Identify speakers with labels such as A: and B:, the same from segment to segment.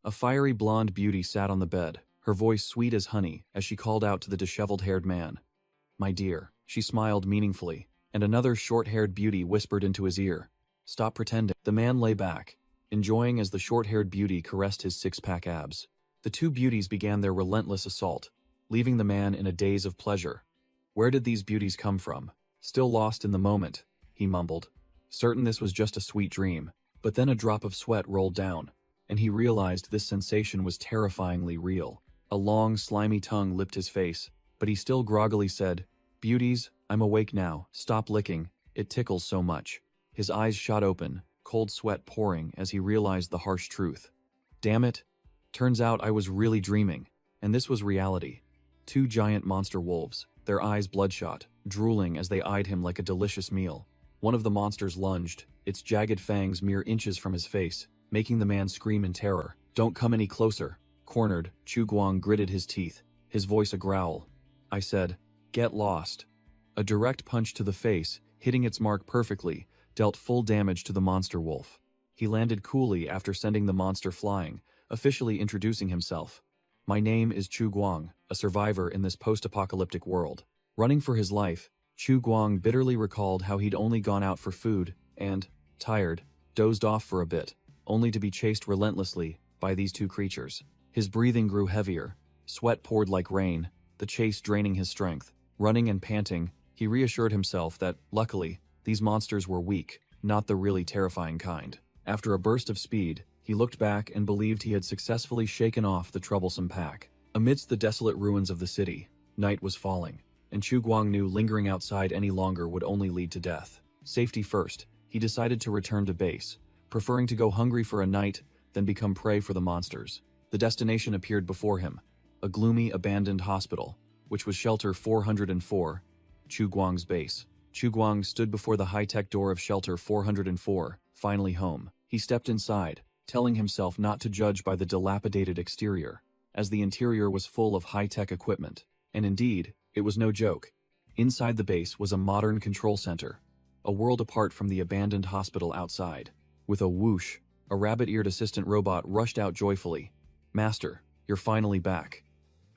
A: A fiery blonde beauty sat on the bed, her voice sweet as honey as she called out to the disheveled-haired man. "My dear," she smiled meaningfully, and another short-haired beauty whispered into his ear. "Stop pretending." The man lay back, enjoying as the short-haired beauty caressed his six-pack abs. The two beauties began their relentless assault, leaving the man in a daze of pleasure. Where did these beauties come from? Still lost in the moment, he mumbled, certain this was just a sweet dream. But then a drop of sweat rolled down, and he realized this sensation was terrifyingly real. A long, slimy tongue lipped his face, but he still groggily said, "Beauties, I'm awake now, stop licking, it tickles so much." His eyes shot open, cold sweat pouring as he realized the harsh truth. Damn it, turns out I was really dreaming, and this was reality. Two giant monster wolves, their eyes bloodshot, drooling as they eyed him like a delicious meal. One of the monsters lunged, its jagged fangs mere inches from his face, making the man scream in terror. "Don't come any closer." Cornered, Chu Guang gritted his teeth, his voice a growl. I said, "Get lost." A direct punch to the face, hitting its mark perfectly, dealt full damage to the monster wolf. He landed coolly after sending the monster flying, officially introducing himself. "My name is Chu Guang, a survivor in this post-apocalyptic world." Running for his life, Chu Guang bitterly recalled how he'd only gone out for food and, tired, dozed off for a bit, only to be chased relentlessly by these two creatures. His breathing grew heavier, sweat poured like rain, the chase draining his strength. Running and panting, he reassured himself that, luckily, these monsters were weak, not the really terrifying kind. After a burst of speed, he looked back and believed he had successfully shaken off the troublesome pack. Amidst the desolate ruins of the city, night was falling, and Chu Guang knew lingering outside any longer would only lead to death. Safety first, he decided to return to base, preferring to go hungry for a night than become prey for the monsters. The destination appeared before him, a gloomy, abandoned hospital, which was Shelter 404, Chu Guang's base. Chu Guang stood before the high-tech door of Shelter 404, finally home. He stepped inside, telling himself not to judge by the dilapidated exterior, as the interior was full of high-tech equipment. And indeed, it was no joke. Inside the base was a modern control center, a world apart from the abandoned hospital outside. With a whoosh, a rabbit-eared assistant robot rushed out joyfully. "Master, you're finally back."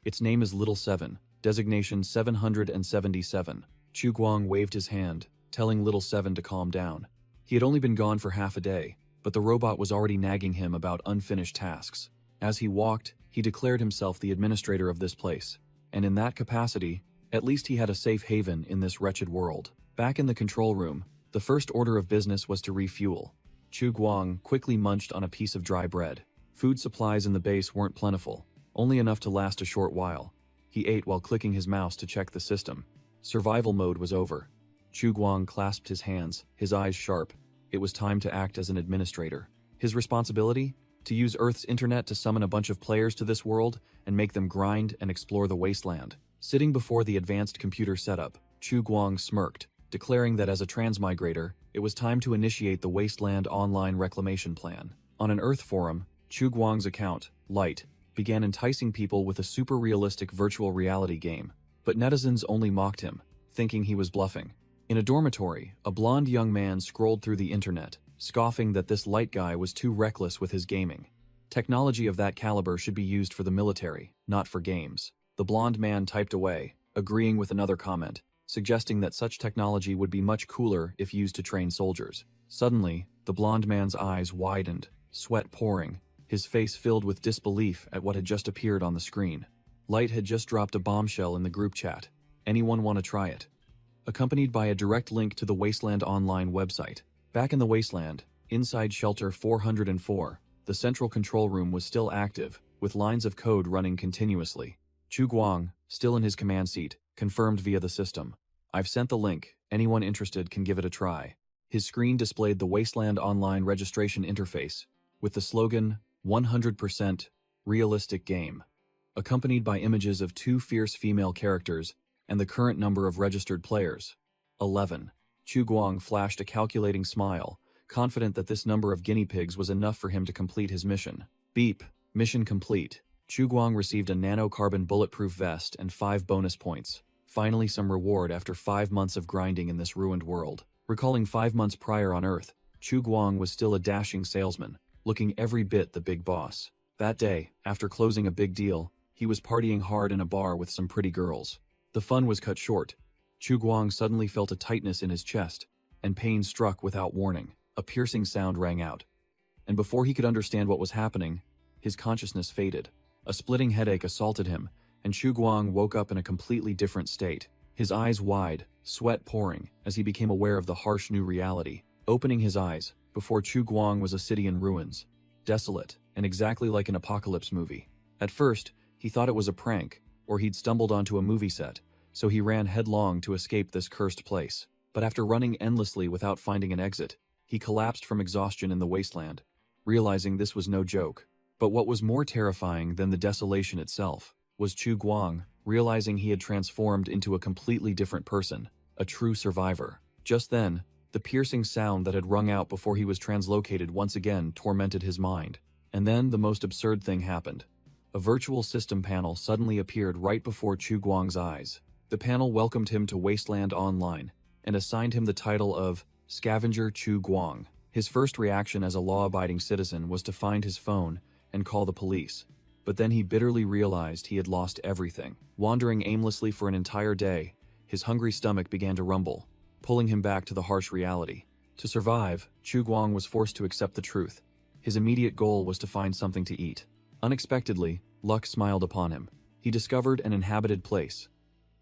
A: Its name is Little Seven, designation 777. Chu Guang waved his hand, telling Little Seven to calm down. He had only been gone for half a day, but the robot was already nagging him about unfinished tasks. As he walked, he declared himself the administrator of this place, and in that capacity, at least he had a safe haven in this wretched world. Back in the control room, the first order of business was to refuel. Chu Guang quickly munched on a piece of dry bread. Food supplies in the base weren't plentiful, only enough to last a short while. He ate while clicking his mouse to check the system. Survival mode was over. Chu Guang clasped his hands, his eyes sharp. It was time to act as an administrator. His responsibility? To use Earth's internet to summon a bunch of players to this world and make them grind and explore the wasteland. Sitting before the advanced computer setup, Chu Guang smirked, declaring that as a transmigrator, it was time to initiate the Wasteland Online Reclamation Plan. On an Earth forum, Chu Guang's account, Light, began enticing people with a super-realistic virtual reality game, but netizens only mocked him, thinking he was bluffing. In a dormitory, a blonde young man scrolled through the internet, scoffing that this Light guy was too reckless with his gaming. Technology of that caliber should be used for the military, not for games. The blonde man typed away, agreeing with another comment, suggesting that such technology would be much cooler if used to train soldiers. Suddenly, the blonde man's eyes widened, sweat pouring, his face filled with disbelief at what had just appeared on the screen. Light had just dropped a bombshell in the group chat. "Anyone want to try it?" Accompanied by a direct link to the Wasteland Online website. Back in the Wasteland, inside Shelter 404, the central control room was still active, with lines of code running continuously. Chu Guang, still in his command seat, confirmed via the system. "I've sent the link, anyone interested can give it a try." His screen displayed the Wasteland Online registration interface, with the slogan, 100% realistic game, accompanied by images of two fierce female characters and the current number of registered players, 11. Chu Guang flashed a calculating smile, confident that this number of guinea pigs was enough for him to complete his mission. Beep, mission complete. Chu Guang received a nanocarbon bulletproof vest and 5 bonus points. Finally some reward after 5 months of grinding in this ruined world. Recalling 5 months prior on Earth, Chu Guang was still a dashing salesman, looking every bit the big boss. That day, after closing a big deal, he was partying hard in a bar with some pretty girls. The fun was cut short. Chu Guang suddenly felt a tightness in his chest, and pain struck without warning. A piercing sound rang out. And before he could understand what was happening, his consciousness faded. A splitting headache assaulted him, and Chu Guang woke up in a completely different state. His eyes wide, sweat pouring, as he became aware of the harsh new reality. Opening his eyes, before Chu Guang was a city in ruins, desolate, and exactly like an apocalypse movie. At first, he thought it was a prank, or he'd stumbled onto a movie set, so he ran headlong to escape this cursed place. But after running endlessly without finding an exit, he collapsed from exhaustion in the wasteland, realizing this was no joke. But what was more terrifying than the desolation itself was Chu Guang, realizing he had transformed into a completely different person, a true survivor. Just then, the piercing sound that had rung out before he was translocated once again tormented his mind. And then the most absurd thing happened. A virtual system panel suddenly appeared right before Chu Guang's eyes. The panel welcomed him to Wasteland Online and assigned him the title of Scavenger Chu Guang. His first reaction as a law-abiding citizen was to find his phone and call the police. But then he bitterly realized he had lost everything. Wandering aimlessly for an entire day, his hungry stomach began to rumble, pulling him back to the harsh reality. To survive, Chu Guang was forced to accept the truth. His immediate goal was to find something to eat. Unexpectedly, luck smiled upon him. He discovered an inhabited place,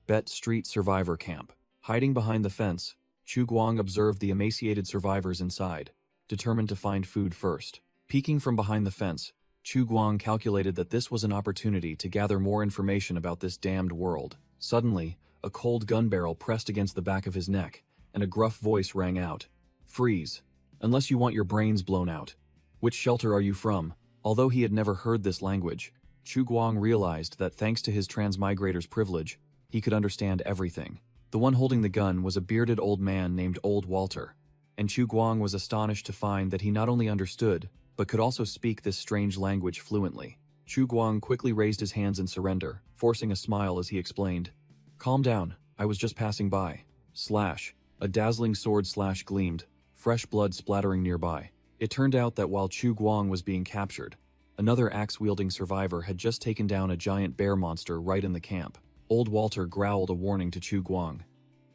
A: Bet Street Survivor Camp. Hiding behind the fence, Chu Guang observed the emaciated survivors inside, determined to find food first. Peeking from behind the fence, Chu Guang calculated that this was an opportunity to gather more information about this damned world. Suddenly, a cold gun barrel pressed against the back of his neck, and a gruff voice rang out. "Freeze, unless you want your brains blown out. Which shelter are you from?" Although he had never heard this language, Chu Guang realized that thanks to his transmigrator's privilege, he could understand everything. The one holding the gun was a bearded old man named Old Walter, and Chu Guang was astonished to find that he not only understood, but could also speak this strange language fluently. Chu Guang quickly raised his hands in surrender, forcing a smile as he explained, "Calm down, I was just passing by." Slash. A dazzling sword slash gleamed, fresh blood splattering nearby. It turned out that while Chu Guang was being captured, another axe-wielding survivor had just taken down a giant bear monster right in the camp. Old Walter growled a warning to Chu Guang.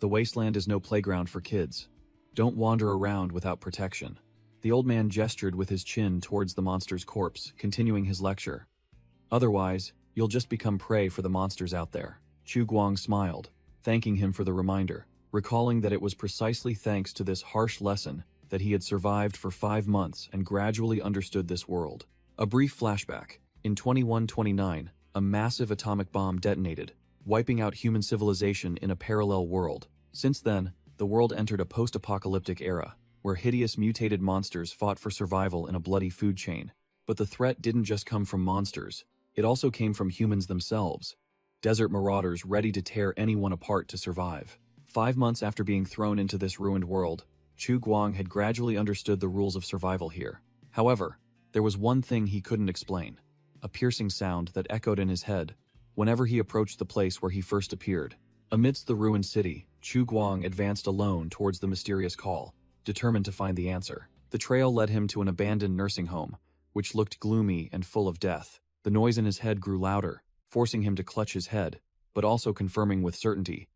A: "The wasteland is no playground for kids. Don't wander around without protection." The old man gestured with his chin towards the monster's corpse, continuing his lecture. "Otherwise, you'll just become prey for the monsters out there." Chu Guang smiled, thanking him for the reminder, recalling that it was precisely thanks to this harsh lesson that he had survived for 5 months and gradually understood this world. A brief flashback. In 2129, a massive atomic bomb detonated, wiping out human civilization in a parallel world. Since then, the world entered a post-apocalyptic era, where hideous mutated monsters fought for survival in a bloody food chain. But the threat didn't just come from monsters, it also came from humans themselves. Desert marauders ready to tear anyone apart to survive. 5 months after being thrown into this ruined world, Chu Guang had gradually understood the rules of survival here. However, there was one thing he couldn't explain. A piercing sound that echoed in his head whenever he approached the place where he first appeared. Amidst the ruined city, Chu Guang advanced alone towards the mysterious call, determined to find the answer. The trail led him to an abandoned nursing home, which looked gloomy and full of death. The noise in his head grew louder, forcing him to clutch his head, but also confirming with certainty.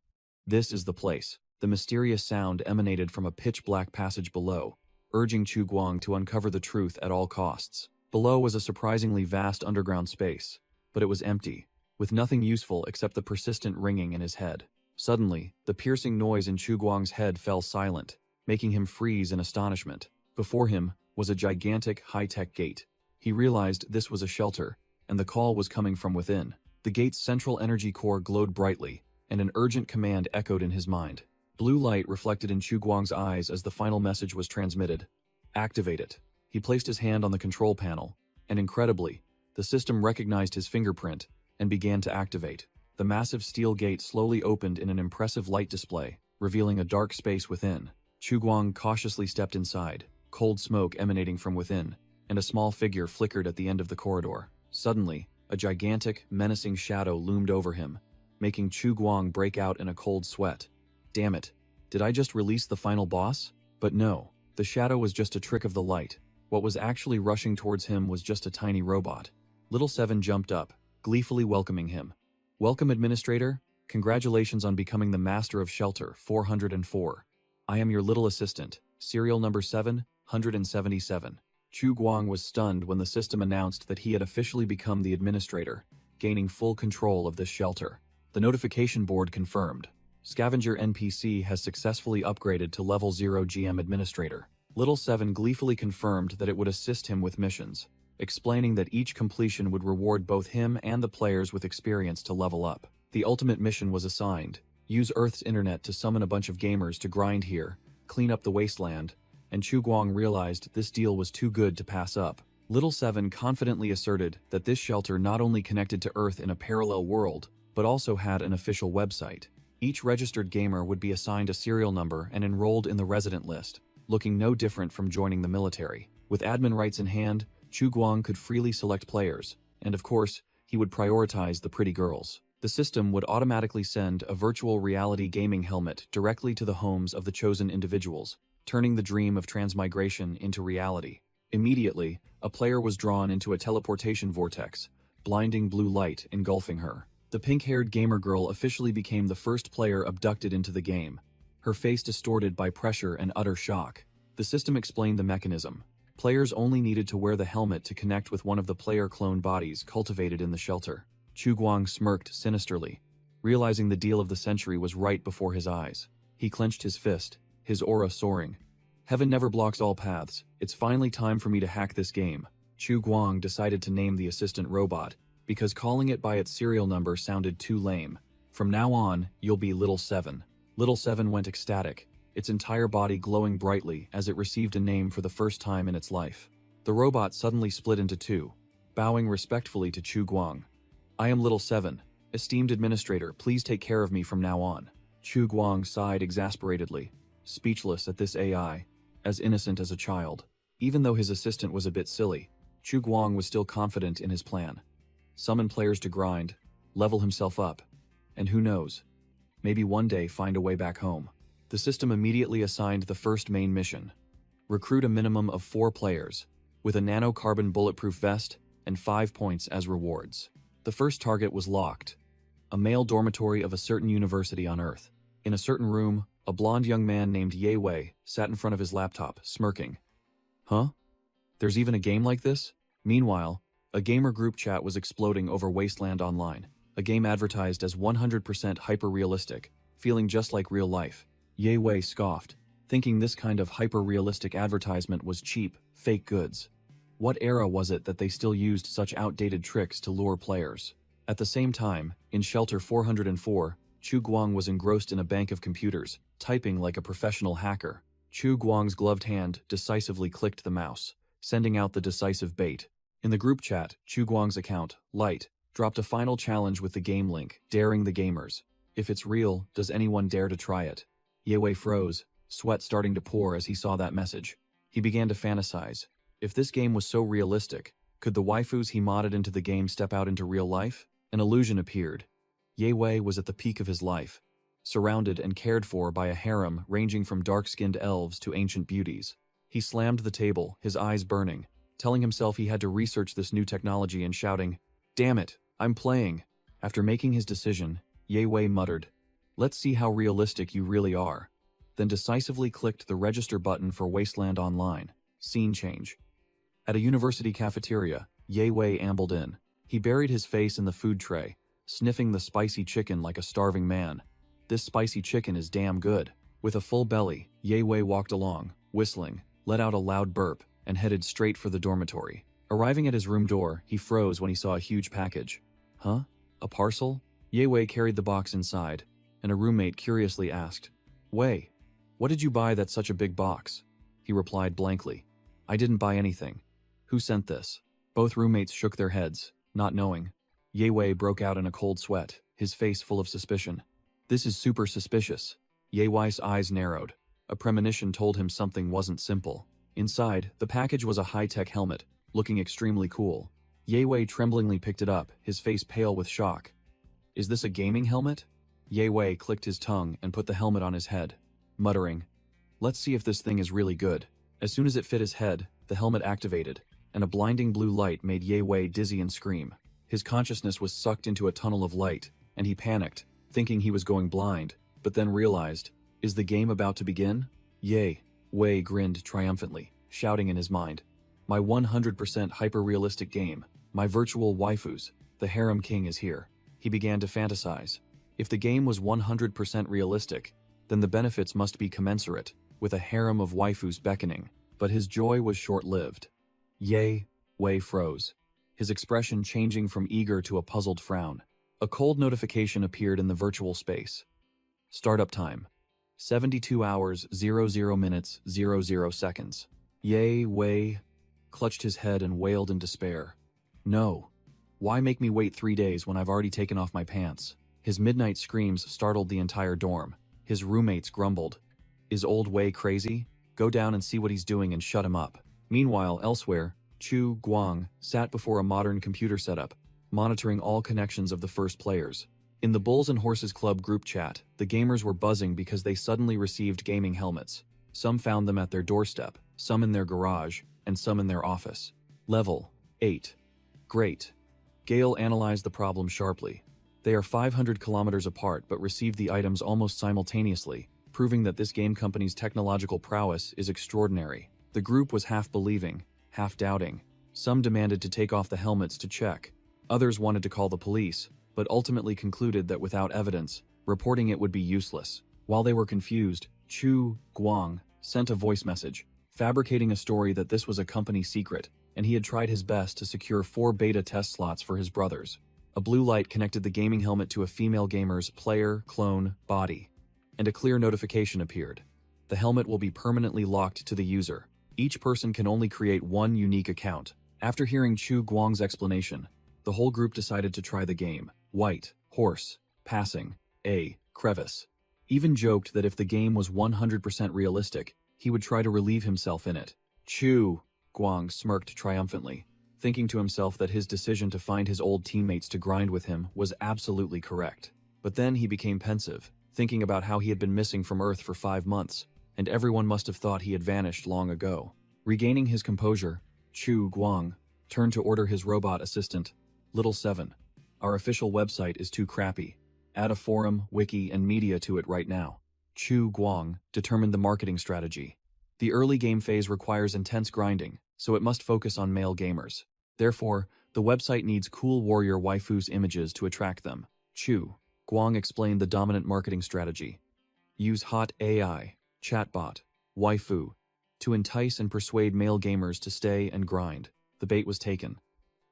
A: This is the place. The mysterious sound emanated from a pitch-black passage below, urging Chu Guang to uncover the truth at all costs. Below was a surprisingly vast underground space, but it was empty, with nothing useful except the persistent ringing in his head. Suddenly, the piercing noise in Chu Guang's head fell silent, making him freeze in astonishment. Before him was a gigantic, high-tech gate. He realized this was a shelter, and the call was coming from within. The gate's central energy core glowed brightly, and an urgent command echoed in his mind. Blue light reflected in Chu Guang's eyes as the final message was transmitted. "Activate it." He placed his hand on the control panel, and incredibly, the system recognized his fingerprint and began to activate. The massive steel gate slowly opened in an impressive light display, revealing a dark space within. Chu Guang cautiously stepped inside, cold smoke emanating from within, and a small figure flickered at the end of the corridor. Suddenly, a gigantic, menacing shadow loomed over him, making Chu Guang break out in a cold sweat. Damn it, did I just release the final boss? But no, the shadow was just a trick of the light. What was actually rushing towards him was just a tiny robot. Little Seven jumped up, gleefully welcoming him. Welcome, Administrator. Congratulations on becoming the Master of Shelter 404. I am your little assistant, serial number 777. Chu Guang was stunned when the system announced that he had officially become the administrator, gaining full control of this shelter. The notification board confirmed. Scavenger NPC has successfully upgraded to level 0 GM Administrator. Little Seven gleefully confirmed that it would assist him with missions, explaining that each completion would reward both him and the players with experience to level up. The ultimate mission was assigned: use Earth's internet to summon a bunch of gamers to grind here, clean up the wasteland, and Chu Guang realized this deal was too good to pass up. Little Seven confidently asserted that this shelter not only connected to Earth in a parallel world, but also had an official website. Each registered gamer would be assigned a serial number and enrolled in the resident list, looking no different from joining the military. With admin rights in hand, Chu Guang could freely select players, and of course, he would prioritize the pretty girls. The system would automatically send a virtual reality gaming helmet directly to the homes of the chosen individuals, turning the dream of transmigration into reality. Immediately, a player was drawn into a teleportation vortex, blinding blue light engulfing her. The pink-haired gamer girl officially became the first player abducted into the game, her face distorted by pressure and utter shock. The system explained the mechanism. Players only needed to wear the helmet to connect with one of the player clone bodies cultivated in the shelter. Chu Guang smirked sinisterly, realizing the deal of the century was right before his eyes. He clenched his fist, his aura soaring. Heaven never blocks all paths. It's finally time for me to hack this game. Chu Guang decided to name the assistant robot, because calling it by its serial number sounded too lame. From now on, you'll be Little Seven. Little Seven went ecstatic, its entire body glowing brightly as it received a name for the first time in its life. The robot suddenly split into two, bowing respectfully to Chu Guang. I am Little Seven. Esteemed administrator, please take care of me from now on. Chu Guang sighed exasperatedly, speechless at this AI, as innocent as a child. Even though his assistant was a bit silly, Chu Guang was still confident in his plan. Summon players to grind, level himself up, and who knows, maybe one day find a way back home. The system immediately assigned the first main mission: recruit a minimum of 4 players, with a nanocarbon bulletproof vest and 5 points as rewards. The first target was locked: a male dormitory of a certain university on Earth. In a certain room, a blonde young man named Ye Wei sat in front of his laptop, smirking. Huh? There's even a game like this? Meanwhile, a gamer group chat was exploding over Wasteland Online, a game advertised as 100% hyper-realistic, feeling just like real life. Ye Wei scoffed, thinking this kind of hyper-realistic advertisement was cheap, fake goods. What era was it that they still used such outdated tricks to lure players? At the same time, in Shelter 404, Chu Guang was engrossed in a bank of computers, typing like a professional hacker. Chu Guang's gloved hand decisively clicked the mouse, sending out the decisive bait. In the group chat, Chu Guang's account, Light, dropped a final challenge with the game link, daring the gamers. If it's real, does anyone dare to try it? Ye Wei froze, sweat starting to pour as he saw that message. He began to fantasize. If this game was so realistic, could the waifus he modded into the game step out into real life? An illusion appeared. Ye Wei was at the peak of his life, surrounded and cared for by a harem ranging from dark-skinned elves to ancient beauties. He slammed the table, his eyes burning, telling himself he had to research this new technology and shouting, "Damn it, I'm playing." After making his decision, Ye Wei muttered, "Let's see how realistic you really are," then decisively clicked the register button for Wasteland Online. Scene change. At a university cafeteria, Ye Wei ambled in. He buried his face in the food tray, sniffing the spicy chicken like a starving man. This spicy chicken is damn good. With a full belly, Ye Wei walked along, whistling, let out a loud burp, and headed straight for the dormitory. Arriving at his room door, he froze when he saw a huge package. Huh? A parcel? Ye Wei carried the box inside, and a roommate curiously asked, "Wei, what did you buy that's such a big box?" He replied blankly, "I didn't buy anything. Who sent this?" Both roommates shook their heads, not knowing. Ye Wei broke out in a cold sweat, his face full of suspicion. "This is super suspicious." Ye Wei's eyes narrowed. A premonition told him something wasn't simple. Inside, the package was a high-tech helmet, looking extremely cool. Ye Wei tremblingly picked it up, his face pale with shock. "Is this a gaming helmet?" Ye Wei clicked his tongue and put the helmet on his head, muttering, "Let's see if this thing is really good." As soon as it fit his head, the helmet activated, and a blinding blue light made Ye Wei dizzy and scream. His consciousness was sucked into a tunnel of light, and he panicked, thinking he was going blind, but then realized, is the game about to begin? Ye Wei grinned triumphantly, shouting in his mind, my 100% hyper-realistic game, my virtual waifus, the harem king is here. He began to fantasize. If the game was 100% realistic, then the benefits must be commensurate, with a harem of waifus beckoning, but his joy was short-lived. Ye Wei froze, his expression changing from eager to a puzzled frown. A cold notification appeared in the virtual space. Startup time. 72 hours, 00 minutes, 00 seconds. Ye Wei clutched his head and wailed in despair. No. Why make me wait 3 days when I've already taken off my pants? His midnight screams startled the entire dorm. His roommates grumbled. Is old Wei crazy? Go down and see what he's doing and shut him up. Meanwhile, elsewhere, Chu Guang sat before a modern computer setup, monitoring all connections of the first players. In the Bulls and Horses Club group chat, the gamers were buzzing because they suddenly received gaming helmets. Some found them at their doorstep, some in their garage, and some in their office. Level 8. Great. Gale analyzed the problem sharply. They are 500 kilometers apart but received the items almost simultaneously, proving that this game company's technological prowess is extraordinary. The group was half believing, half doubting. Some demanded to take off the helmets to check. Others wanted to call the police, but ultimately concluded that without evidence, reporting it would be useless. While they were confused, Chu Guang sent a voice message, fabricating a story that this was a company secret, and he had tried his best to secure 4 beta test slots for his brothers. A blue light connected the gaming helmet to a female gamer's player clone body, and a clear notification appeared. The helmet will be permanently locked to the user. Each person can only create 1 unique account. After hearing Chu Guang's explanation, the whole group decided to try the game. White, horse, passing, a crevice. Even joked that if the game was 100% realistic, he would try to relieve himself in it. Chu Guang smirked triumphantly, thinking to himself that his decision to find his old teammates to grind with him was absolutely correct. But then he became pensive, thinking about how he had been missing from Earth for 5 months, and everyone must have thought he had vanished long ago. Regaining his composure, Chu Guang turned to order his robot assistant, Little 7. Our official website is too crappy. Add a forum, wiki, and media to it right now. Chu Guang determined the marketing strategy. The early game phase requires intense grinding, so it must focus on male gamers. Therefore, the website needs cool warrior waifus images to attract them. Chu Guang explained the dominant marketing strategy. Use hot AI, chatbot, waifu, to entice and persuade male gamers to stay and grind. The bait was taken.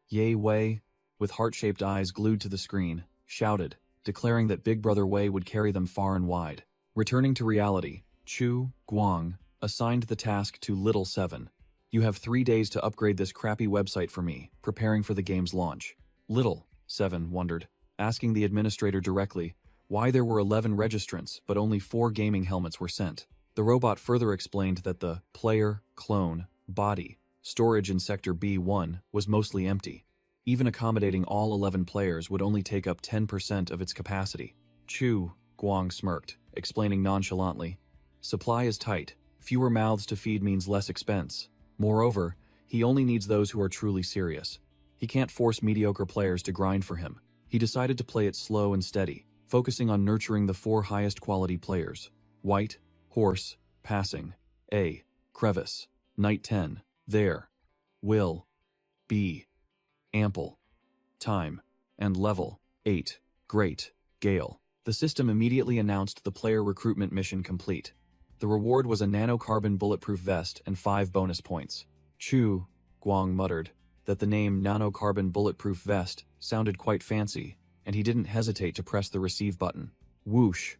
A: Ye Wei, with heart-shaped eyes glued to the screen, shouted, declaring that Big Brother Wei would carry them far and wide. Returning to reality, Chu Guang assigned the task to Little 7. You have 3 days to upgrade this crappy website for me, preparing for the game's launch. Little 7 wondered, asking the administrator directly why there were 11 registrants but only 4 gaming helmets were sent. The robot further explained that the player clone body storage in Sector B1 was mostly empty. Even accommodating all 11 players would only take up 10% of its capacity. Chu Guang smirked, explaining nonchalantly, supply is tight. Fewer mouths to feed means less expense. Moreover, he only needs those who are truly serious. He can't force mediocre players to grind for him. He decided to play it slow and steady, focusing on nurturing the 4 highest quality players. White, horse, passing, a crevice, night 10, there, will, be, ample, time, and level 8, great, Gale. The system immediately announced the player recruitment mission complete. The reward was a nanocarbon bulletproof vest and 5 bonus points. Chu Guang muttered that the name nanocarbon bulletproof vest sounded quite fancy, and he didn't hesitate to press the receive button. Whoosh!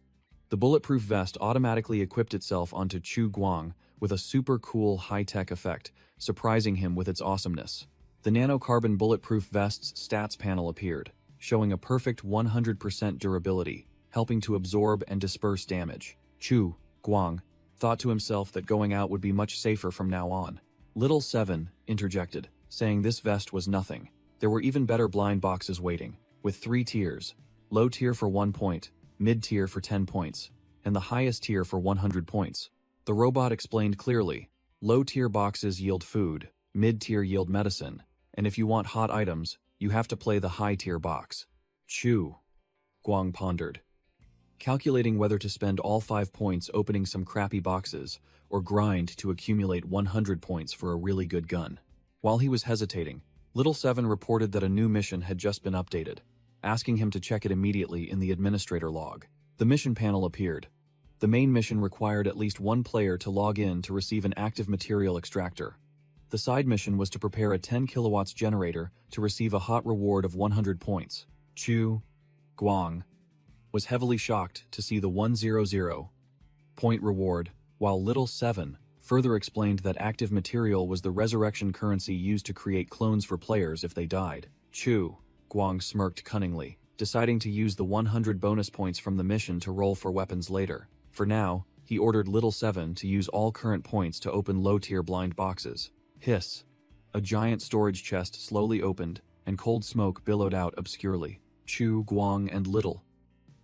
A: The bulletproof vest automatically equipped itself onto Chu Guang with a super cool high-tech effect, surprising him with its awesomeness. The nanocarbon bulletproof vest's stats panel appeared, showing a perfect 100% durability, helping to absorb and disperse damage. Chu Guang thought to himself that going out would be much safer from now on. Little 7 interjected, saying this vest was nothing. There were even better blind boxes waiting, with 3 tiers: low tier for 1 point, mid tier for 10 points, and the highest tier for 100 points. The robot explained clearly, low tier boxes yield food, mid-tier yield medicine, and if you want hot items, you have to play the high-tier box. Chew. Guang pondered, calculating whether to spend all 5 points opening some crappy boxes or grind to accumulate 100 points for a really good gun. While he was hesitating, Little Seven reported that a new mission had just been updated, asking him to check it immediately in the administrator log. The mission panel appeared. The main mission required at least one player to log in to receive an active material extractor. The side mission was to prepare a 10 kilowatts generator to receive a hot reward of 100 points. Chu Guang was heavily shocked to see the 100 point reward, while Little Seven further explained that active material was the resurrection currency used to create clones for players if they died. Chu Guang smirked cunningly, deciding to use the 100 bonus points from the mission to roll for weapons later. For now, he ordered Little Seven to use all current points to open low-tier blind boxes. Hiss. A giant storage chest slowly opened, and cold smoke billowed out obscurely. Chu Guang and Little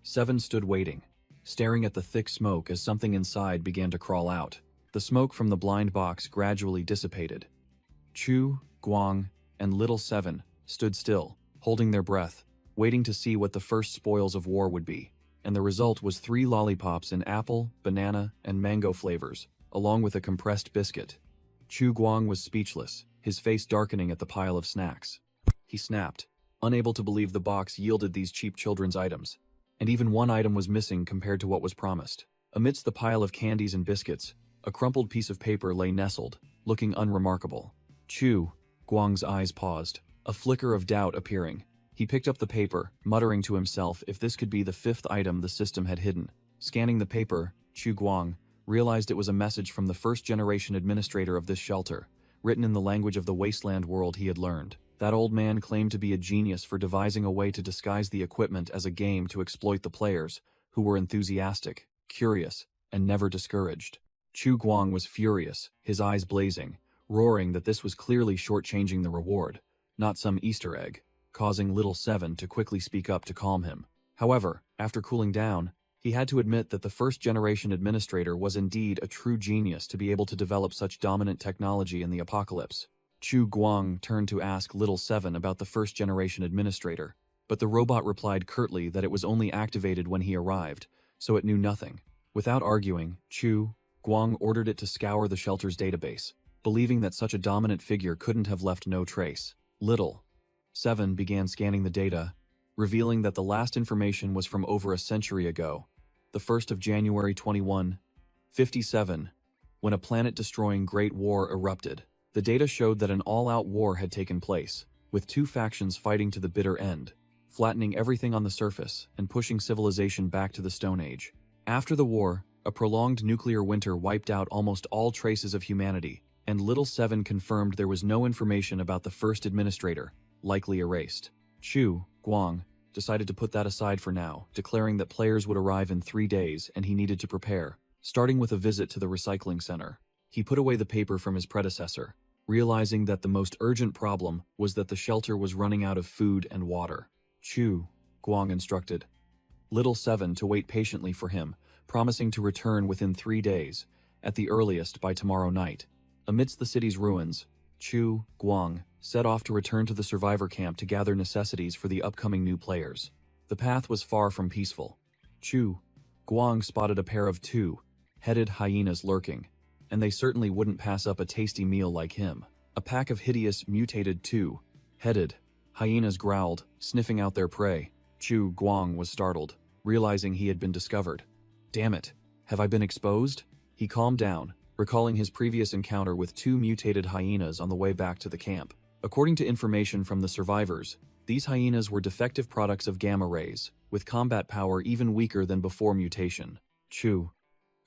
A: Seven stood waiting, staring at the thick smoke as something inside began to crawl out. The smoke from the blind box gradually dissipated. Chu Guang and Little Seven stood still, holding their breath, waiting to see what the first spoils of war would be. And the result was 3 lollipops in apple, banana, and mango flavors, along with a compressed biscuit. Chu Guang was speechless, his face darkening at the pile of snacks. He snapped, unable to believe the box yielded these cheap children's items, and even one item was missing compared to what was promised. Amidst the pile of candies and biscuits, a crumpled piece of paper lay nestled, looking unremarkable. Chu Guang's eyes paused, a flicker of doubt appearing. He picked up the paper, muttering to himself if this could be the 5th item the system had hidden. Scanning the paper, Chu Guang realized it was a message from the first-generation administrator of this shelter, written in the language of the wasteland world he had learned. That old man claimed to be a genius for devising a way to disguise the equipment as a game to exploit the players, who were enthusiastic, curious, and never discouraged. Chu Guang was furious, his eyes blazing, roaring that this was clearly shortchanging the reward, not some Easter egg, causing Little Seven to quickly speak up to calm him. However, after cooling down, he had to admit that the first-generation administrator was indeed a true genius to be able to develop such dominant technology in the apocalypse. Chu Guang turned to ask Little Seven about the first-generation administrator, but the robot replied curtly that it was only activated when he arrived, so it knew nothing. Without arguing, Chu Guang ordered it to scour the shelter's database, believing that such a dominant figure couldn't have left no trace. Little Seven began scanning the data, revealing that the last information was from over a century ago, the 1st of January 2157, when a planet-destroying Great War erupted. The data showed that an all-out war had taken place, with 2 factions fighting to the bitter end, flattening everything on the surface and pushing civilization back to the Stone Age. After the war, a prolonged nuclear winter wiped out almost all traces of humanity, and Little Seven confirmed there was no information about the first administrator, likely erased. Chu Guang decided to put that aside for now, declaring that players would arrive in 3 days and he needed to prepare, starting with a visit to the recycling center. He put away the paper from his predecessor, realizing that the most urgent problem was that the shelter was running out of food and water. Chu Guang instructed Little Seven to wait patiently for him, promising to return within 3 days, at the earliest by tomorrow night. Amidst the city's ruins, Chu Guang set off to return to the survivor camp to gather necessities for the upcoming new players. The path was far from peaceful. Chu Guang spotted a pair of 2-headed hyenas lurking, and they certainly wouldn't pass up a tasty meal like him. A pack of hideous, mutated 2-headed hyenas growled, sniffing out their prey. Chu Guang was startled, realizing he had been discovered. Damn it, have I been exposed? He calmed down, recalling his previous encounter with 2 mutated hyenas on the way back to the camp. According to information from the survivors, these hyenas were defective products of gamma rays, with combat power even weaker than before mutation. Chu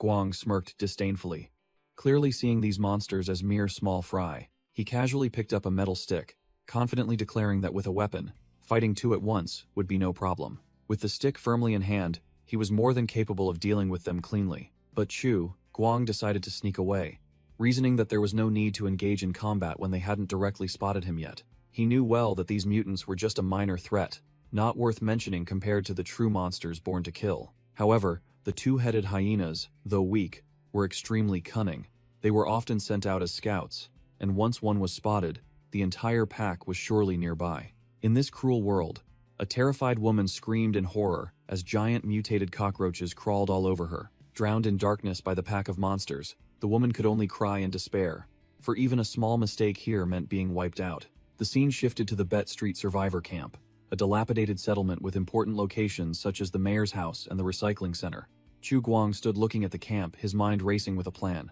A: Guang smirked disdainfully, clearly seeing these monsters as mere small fry. He casually picked up a metal stick, confidently declaring that with a weapon, fighting 2 at once would be no problem. With the stick firmly in hand, he was more than capable of dealing with them cleanly. But Chu Guang decided to sneak away, reasoning that there was no need to engage in combat when they hadn't directly spotted him yet. He knew well that these mutants were just a minor threat, not worth mentioning compared to the true monsters born to kill. However, the 2-headed hyenas, though weak, were extremely cunning. They were often sent out as scouts, and once one was spotted, the entire pack was surely nearby. In this cruel world, a terrified woman screamed in horror as giant mutated cockroaches crawled all over her. Drowned in darkness by the pack of monsters, the woman could only cry in despair, for even a small mistake here meant being wiped out. The scene shifted to the Bet Street Survivor Camp, a dilapidated settlement with important locations such as the mayor's house and the recycling center. Chu Guang stood looking at the camp, his mind racing with a plan.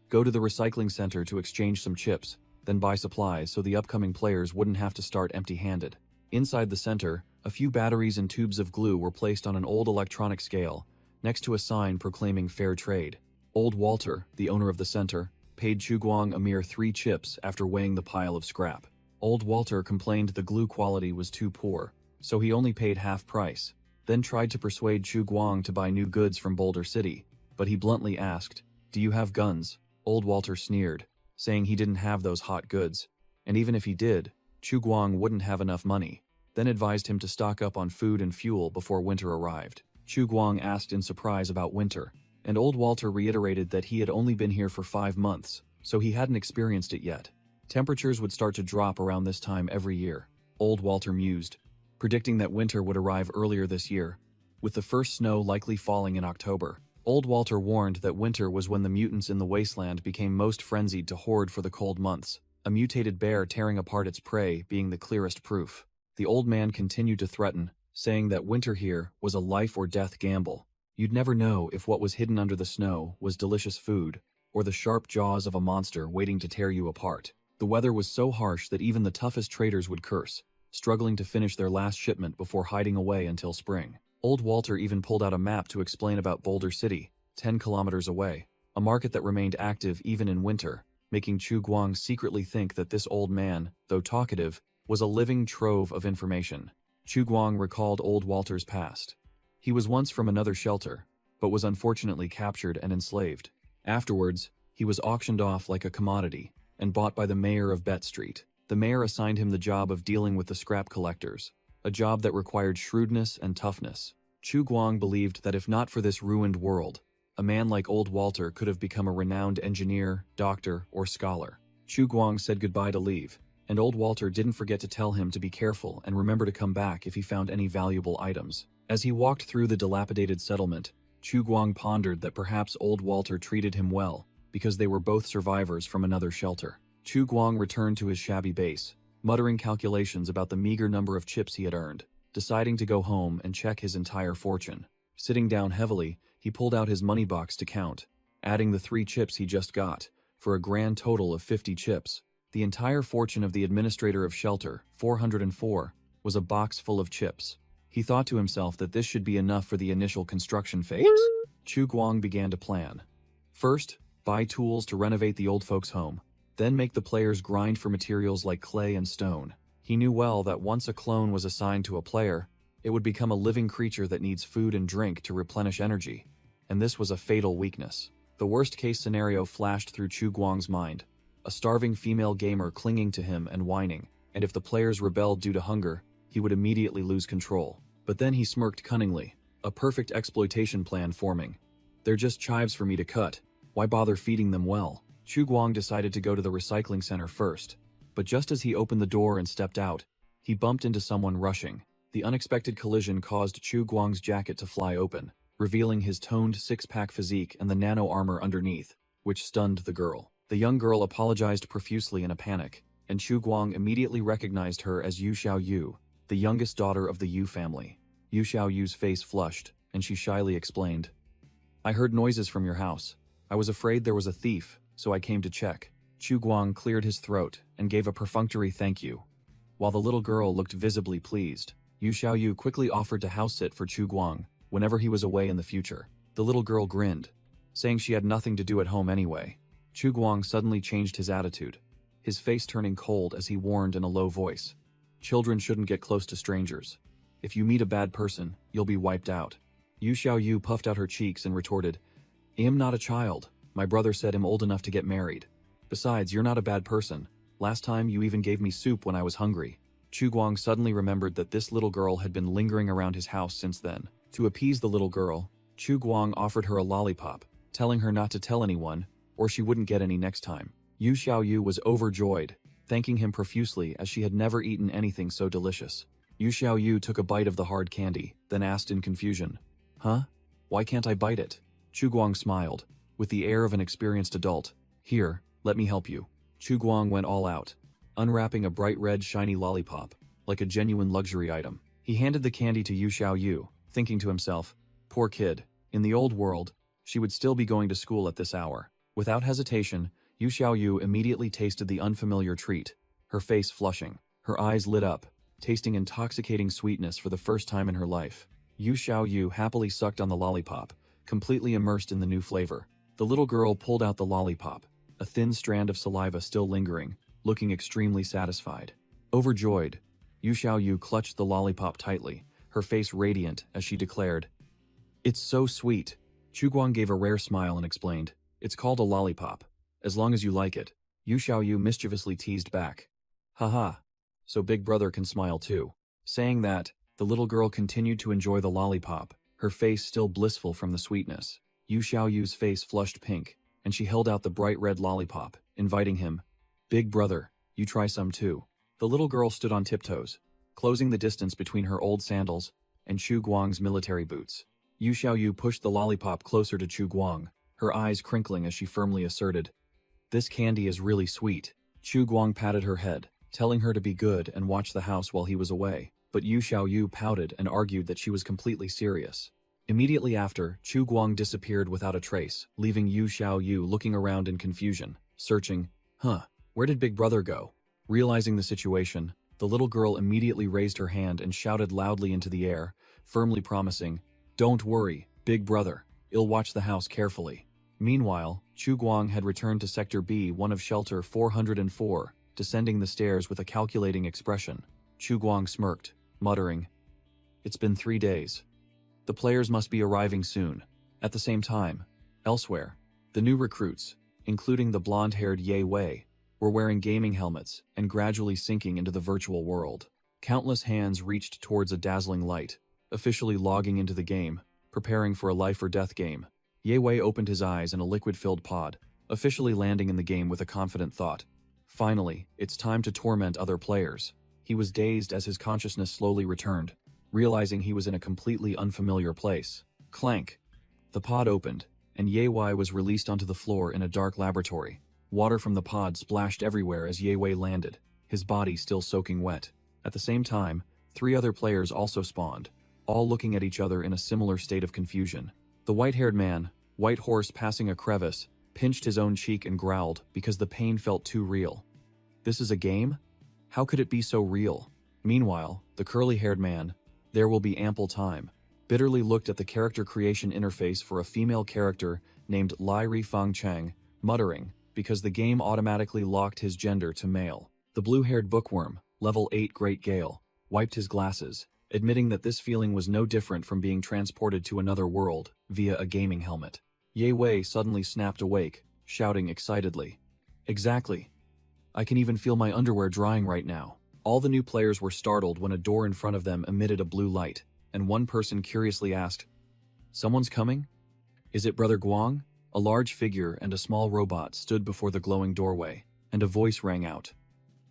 A: Go to the recycling center to exchange some chips, then buy supplies so the upcoming players wouldn't have to start empty-handed. Inside the center, a few batteries and tubes of glue were placed on an old electronic scale, next to a sign proclaiming fair trade. Old Walter, the owner of the center, paid Chu Guang a mere 3 chips after weighing the pile of scrap. Old Walter complained the glue quality was too poor, so he only paid half price, then tried to persuade Chu Guang to buy new goods from Boulder City, but he bluntly asked, "Do you have guns?" Old Walter sneered, saying he didn't have those hot goods, and even if he did, Chu Guang wouldn't have enough money, then advised him to stock up on food and fuel before winter arrived. Chu Guang asked in surprise about winter, and Old Walter reiterated that he had only been here for 5 months, so he hadn't experienced it yet. Temperatures would start to drop around this time every year, Old Walter mused, predicting that winter would arrive earlier this year, with the first snow likely falling in October. Old Walter warned that winter was when the mutants in the wasteland became most frenzied to hoard for the cold months, a mutated bear tearing apart its prey being the clearest proof. The old man continued to threaten, saying that winter here was a life-or-death gamble. You'd never know if what was hidden under the snow was delicious food, or the sharp jaws of a monster waiting to tear you apart. The weather was so harsh that even the toughest traders would curse, struggling to finish their last shipment before hiding away until spring. Old Walter even pulled out a map to explain about Boulder City, 10 kilometers away, a market that remained active even in winter, making Chu Guang secretly think that this old man, though talkative, was a living trove of information. Chu Guang recalled Old Walter's past. He was once from another shelter, but was unfortunately captured and enslaved. Afterwards, he was auctioned off like a commodity, and bought by the mayor of Bet Street. The mayor assigned him the job of dealing with the scrap collectors, a job that required shrewdness and toughness. Chu Guang believed that if not for this ruined world, a man like Old Walter could have become a renowned engineer, doctor, or scholar. Chu Guang said goodbye to leave, and Old Walter didn't forget to tell him to be careful and remember to come back if he found any valuable items. As he walked through the dilapidated settlement, Chu Guang pondered that perhaps Old Walter treated him well, because they were both survivors from another shelter. Chu Guang returned to his shabby base, muttering calculations about the meager number of chips he had earned, deciding to go home and check his entire fortune. Sitting down heavily, he pulled out his money box to count, adding the 3 chips he just got, for a grand total of 50 chips. The entire fortune of the administrator of shelter, 404, was a box full of chips. He thought to himself that this should be enough for the initial construction phase. Chu Guang began to plan. First, buy tools to renovate the old folks' home, then make the players grind for materials like clay and stone. He knew well that once a clone was assigned to a player, it would become a living creature that needs food and drink to replenish energy, and this was a fatal weakness. The worst-case scenario flashed through Chu Guang's mind, a starving female gamer clinging to him and whining, and if the players rebelled due to hunger, he would immediately lose control. But then he smirked cunningly, a perfect exploitation plan forming. They're just chives for me to cut. Why bother feeding them well? Chu Guang decided to go to the recycling center first, but just as he opened the door and stepped out, he bumped into someone rushing. The unexpected collision caused Chu Guang's jacket to fly open, revealing his toned six-pack physique and the nano-armor underneath, which stunned the girl. The young girl apologized profusely in a panic, and Chu Guang immediately recognized her as Yu Xiaoyu, the youngest daughter of the Yu family. Yu Xiaoyu's face flushed, and she shyly explained, "I heard noises from your house. I was afraid there was a thief, so I came to check." Chu Guang cleared his throat and gave a perfunctory thank you. While the little girl looked visibly pleased, Yu Xiaoyu quickly offered to house-sit for Chu Guang whenever he was away in the future. The little girl grinned, saying she had nothing to do at home anyway. Chu Guang suddenly changed his attitude, his face turning cold as he warned in a low voice, "Children shouldn't get close to strangers. If you meet a bad person, you'll be wiped out." Yu Xiaoyu puffed out her cheeks and retorted, "I'm not a child. My brother said I'm old enough to get married. Besides, you're not a bad person. Last time you even gave me soup when I was hungry." Chu Guang suddenly remembered that this little girl had been lingering around his house since then. To appease the little girl, Chu Guang offered her a lollipop, telling her not to tell anyone, or she wouldn't get any next time. Yu Xiaoyu was overjoyed, thanking him profusely as she had never eaten anything so delicious. Yu Xiaoyu took a bite of the hard candy, then asked in confusion, "Huh? Why can't I bite it?" Chu Guang smiled, with the air of an experienced adult. "Here, let me help you." Chu Guang went all out, unwrapping a bright red shiny lollipop, like a genuine luxury item. He handed the candy to Yu Xiaoyu, thinking to himself, poor kid, in the old world, she would still be going to school at this hour. Without hesitation, Yu Xiaoyu immediately tasted the unfamiliar treat, her face flushing. Her eyes lit up, tasting intoxicating sweetness for the first time in her life. Yu Xiaoyu happily sucked on the lollipop, completely immersed in the new flavor. The little girl pulled out the lollipop, a thin strand of saliva still lingering, looking extremely satisfied. Overjoyed, Yu Xiaoyu clutched the lollipop tightly, her face radiant as she declared, "It's so sweet." Chu Guang gave a rare smile and explained, "It's called a lollipop. As long as you like it." Yu Xiaoyu mischievously teased back, "Haha, so big brother can smile too." Saying that, the little girl continued to enjoy the lollipop, her face still blissful from the sweetness. Yu Xiaoyu's face flushed pink, and she held out the bright red lollipop, inviting him, "Big brother, you try some too." The little girl stood on tiptoes, closing the distance between her old sandals and Chu Guang's military boots. Yu Xiaoyu pushed the lollipop closer to Chu Guang, her eyes crinkling as she firmly asserted, "This candy is really sweet." Chu Guang patted her head, telling her to be good and watch the house while he was away, but Yu Xiaoyu pouted and argued that she was completely serious. Immediately after, Chu Guang disappeared without a trace, leaving Yu Xiaoyu looking around in confusion, searching, where did Big Brother go? Realizing the situation, the little girl immediately raised her hand and shouted loudly into the air, firmly promising, "Don't worry, Big Brother, I'll watch the house carefully." Meanwhile, Chu Guang had returned to Sector B1 of Shelter 404, descending the stairs with a calculating expression. Chu Guang smirked, muttering, "It's been 3 days. The players must be arriving soon." At the same time, elsewhere, the new recruits, including the blonde-haired Ye Wei, were wearing gaming helmets and gradually sinking into the virtual world. Countless hands reached towards a dazzling light, officially logging into the game, preparing for a life-or-death game. Ye Wei opened his eyes in a liquid-filled pod, officially landing in the game with a confident thought. Finally, it's time to torment other players. He was dazed as his consciousness slowly returned, realizing he was in a completely unfamiliar place. Clank! The pod opened, and Ye Wei was released onto the floor in a dark laboratory. Water from the pod splashed everywhere as Ye Wei landed, his body still soaking wet. At the same time, 3 other players also spawned, all looking at each other in a similar state of confusion. The white-haired man, white horse passing a crevice, pinched his own cheek and growled because the pain felt too real. This is a game? How could it be so real? Meanwhile, the curly-haired man, there will be ample time, bitterly looked at the character creation interface for a female character named Lai Rifang Cheng, muttering, because the game automatically locked his gender to male. The blue-haired bookworm, level 8 Great Gale, wiped his glasses, admitting that this feeling was no different from being transported to another world via a gaming helmet. Ye Wei suddenly snapped awake, shouting excitedly, "Exactly. I can even feel my underwear drying right now." All the new players were startled when a door in front of them emitted a blue light, and one person curiously asked, "Someone's coming? Is it Brother Guang?" A large figure and a small robot stood before the glowing doorway, and a voice rang out.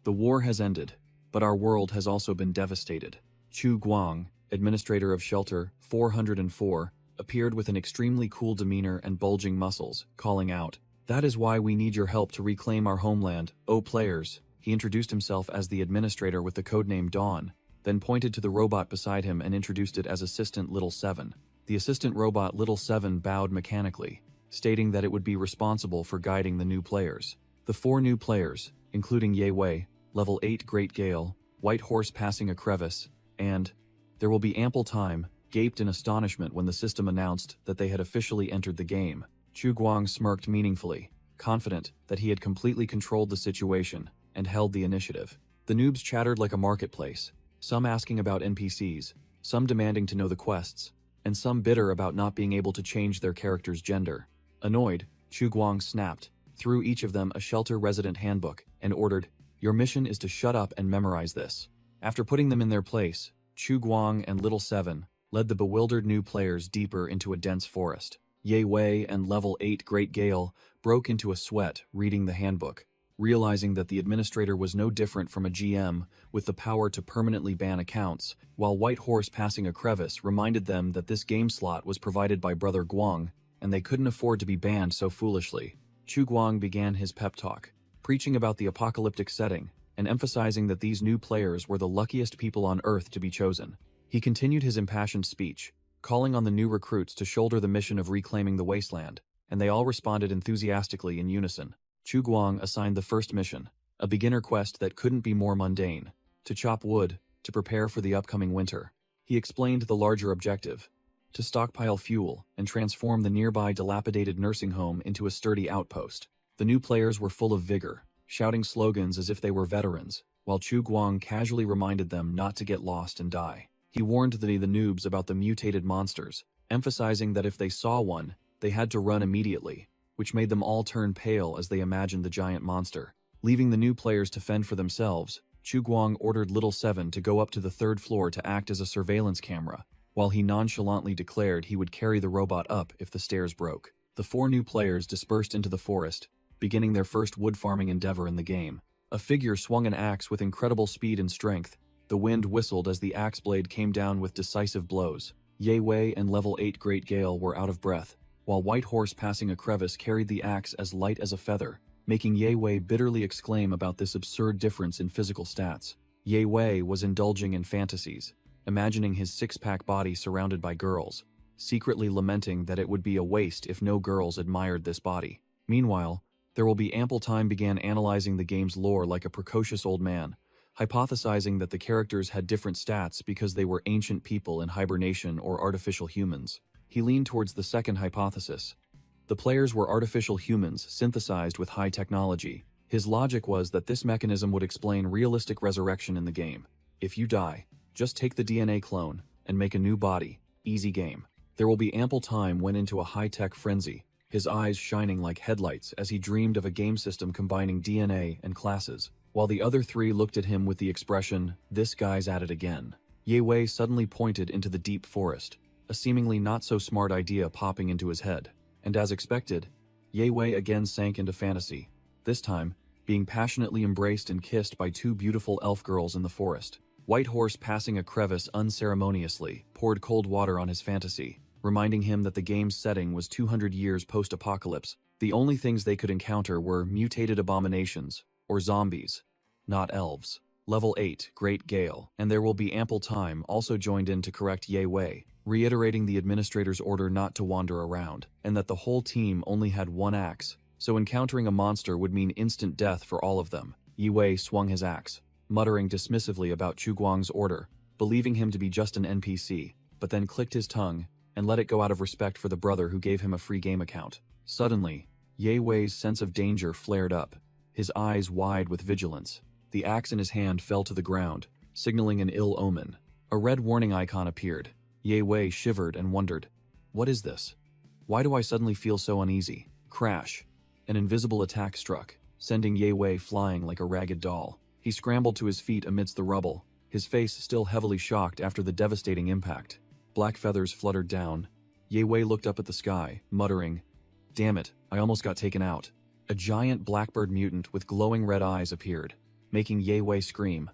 A: "The war has ended, but our world has also been devastated." Chu Guang, administrator of Shelter 404, appeared with an extremely cool demeanor and bulging muscles, calling out, "That is why we need your help to reclaim our homeland, O players." He introduced himself as the administrator with the codename Dawn, then pointed to the robot beside him and introduced it as Assistant Little 7. The assistant robot Little 7 bowed mechanically, stating that it would be responsible for guiding the new players. The 4 new players, including Ye Wei, level 8 Great Gale, White Horse passing a crevice, and "There will be ample time," gaped in astonishment when the system announced that they had officially entered the game. Chu Guang smirked meaningfully, confident that he had completely controlled the situation and held the initiative. The noobs chattered like a marketplace, some asking about NPCs, some demanding to know the quests, and some bitter about not being able to change their character's gender. Annoyed, Chu Guang snapped, threw each of them a Shelter resident handbook, and ordered, "Your mission is to shut up and memorize this." After putting them in their place, Chu Guang and Little 7 led the bewildered new players deeper into a dense forest. Ye Wei and level 8 Great Gale broke into a sweat reading the handbook, realizing that the administrator was no different from a GM with the power to permanently ban accounts, while White Horse passing a crevice reminded them that this game slot was provided by Brother Guang, and they couldn't afford to be banned so foolishly. Chu Guang began his pep talk, preaching about the apocalyptic setting, and emphasizing that these new players were the luckiest people on Earth to be chosen. He continued his impassioned speech, calling on the new recruits to shoulder the mission of reclaiming the wasteland, and they all responded enthusiastically in unison. Chu Guang assigned the first mission, a beginner quest that couldn't be more mundane, to chop wood, to prepare for the upcoming winter. He explained the larger objective, to stockpile fuel and transform the nearby dilapidated nursing home into a sturdy outpost. The new players were full of vigor, shouting slogans as if they were veterans, while Chu Guang casually reminded them not to get lost and die. He warned the noobs about the mutated monsters, emphasizing that if they saw one, they had to run immediately, which made them all turn pale as they imagined the giant monster. Leaving the new players to fend for themselves, Chu Guang ordered Little Seven to go up to the third floor to act as a surveillance camera, while he nonchalantly declared he would carry the robot up if the stairs broke. The 4 new players dispersed into the forest, beginning their first wood farming endeavor in the game. A figure swung an axe with incredible speed and strength. The wind whistled as the axe blade came down with decisive blows. Ye Wei and Level 8 Great Gale were out of breath, while White Horse passing a crevice carried the axe as light as a feather, making Ye Wei bitterly exclaim about this absurd difference in physical stats. Ye Wei was indulging in fantasies, imagining his six-pack body surrounded by girls, secretly lamenting that it would be a waste if no girls admired this body. Meanwhile, There Will Be Ample Time began analyzing the game's lore like a precocious old man, hypothesizing that the characters had different stats because they were ancient people in hibernation or artificial humans. He leaned towards the second hypothesis. The players were artificial humans synthesized with high technology. His logic was that this mechanism would explain realistic resurrection in the game. If you die, just take the DNA clone and make a new body. Easy game. There Will Be Ample Time went into a high-tech frenzy, his eyes shining like headlights as he dreamed of a game system combining DNA and classes, while the other 3 looked at him with the expression, "This guy's at it again." Ye Wei suddenly pointed into the deep forest, a seemingly not-so-smart idea popping into his head. And as expected, Ye Wei again sank into fantasy, this time being passionately embraced and kissed by 2 beautiful elf girls in the forest. White Horse, passing a crevice unceremoniously, poured cold water on his fantasy, reminding him that the game's setting was 200 years post-apocalypse. The only things they could encounter were mutated abominations, or zombies, not elves. Level 8, Great Gale, and There Will Be Ample Time also joined in to correct Ye Wei, reiterating the administrator's order not to wander around, and that the whole team only had 1 axe, so encountering a monster would mean instant death for all of them. Ye Wei swung his axe, muttering dismissively about Chu Guang's order, believing him to be just an NPC, but then clicked his tongue and let it go out of respect for the brother who gave him a free game account. Suddenly, Ye Wei's sense of danger flared up, his eyes wide with vigilance. The axe in his hand fell to the ground, signaling an ill omen. A red warning icon appeared. Ye Wei shivered and wondered, "What is this? Why do I suddenly feel so uneasy?" Crash. An invisible attack struck, sending Ye Wei flying like a ragged doll. He scrambled to his feet amidst the rubble, his face still heavily shocked after the devastating impact. Black feathers fluttered down. Ye Wei looked up at the sky, muttering, "Damn it, I almost got taken out." A giant blackbird mutant with glowing red eyes appeared, making Ye Wei scream.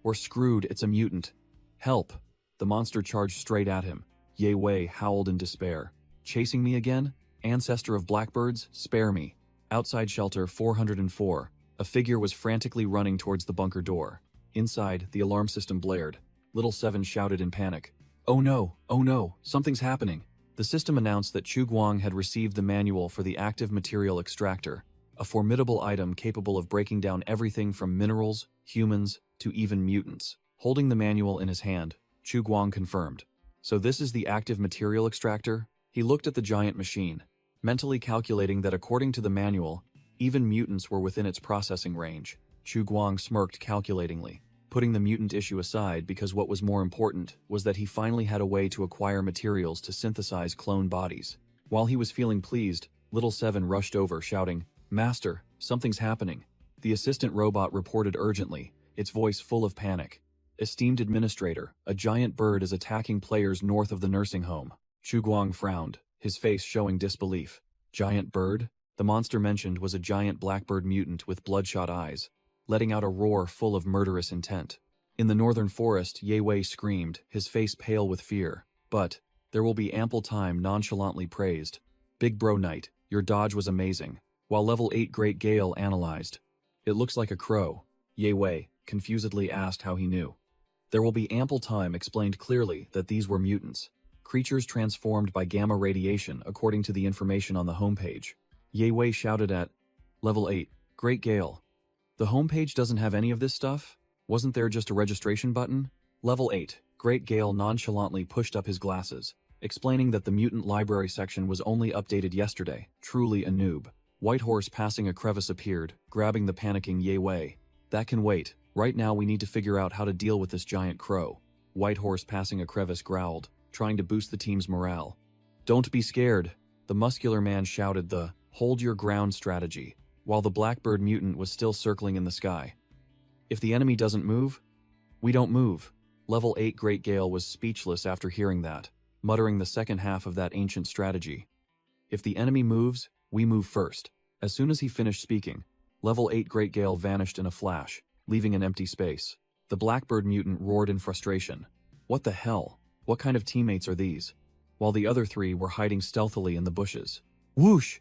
A: "We're screwed, it's a mutant. Help!" The monster charged straight at him. Ye Wei howled in despair. "Chasing me again? Ancestor of blackbirds, spare me." Outside shelter 404, a figure was frantically running towards the bunker door. Inside, the alarm system blared. Little Seven shouted in panic, oh no, something's happening." The system announced that Chu Guang had received the manual for the active material extractor, a formidable item capable of breaking down everything from minerals, humans, to even mutants. Holding the manual in his hand, Chu Guang confirmed. "So this is the active material extractor?" He looked at the giant machine, mentally calculating that according to the manual, even mutants were within its processing range. Chu Guang smirked calculatingly, putting the mutant issue aside because what was more important was that he finally had a way to acquire materials to synthesize clone bodies. While he was feeling pleased, Little Seven rushed over, shouting, "Master, something's happening." The assistant robot reported urgently, its voice full of panic. "Esteemed Administrator, a giant bird is attacking players north of the nursing home." Chu Guang frowned, his face showing disbelief. "Giant bird? The monster mentioned was a giant blackbird mutant with bloodshot eyes, letting out a roar full of murderous intent. In the northern forest, Ye Wei screamed, his face pale with fear. But there will be ample time, nonchalantly praised. Big Bro Knight, your dodge was amazing. While level 8 Great Gale analyzed. It looks like a crow. Ye Wei confusedly asked how he knew. There will be ample time explained clearly that these were mutants. Creatures transformed by gamma radiation according to the information on the homepage. Ye Wei shouted at Level 8, Great Gale. The homepage doesn't have any of this stuff? Wasn't there just a registration button? Level 8, Great Gale nonchalantly pushed up his glasses, explaining that the mutant library section was only updated yesterday. Truly a noob. White Horse passing a crevice appeared, grabbing the panicking Ye Wei. That can wait. Right now we need to figure out how to deal with this giant crow. White Horse passing a crevice growled, trying to boost the team's morale. Don't be scared. The muscular man shouted the hold your ground strategy, while the blackbird mutant was still circling in the sky. If the enemy doesn't move, we don't move. Level 8 Great Gale was speechless after hearing that, muttering the second half of that ancient strategy. If the enemy moves, we move first. As soon as he finished speaking, Level 8 Great Gale vanished in a flash, leaving an empty space. The blackbird mutant roared in frustration. What the hell? What kind of teammates are these? While the other three were hiding stealthily in the bushes. Whoosh!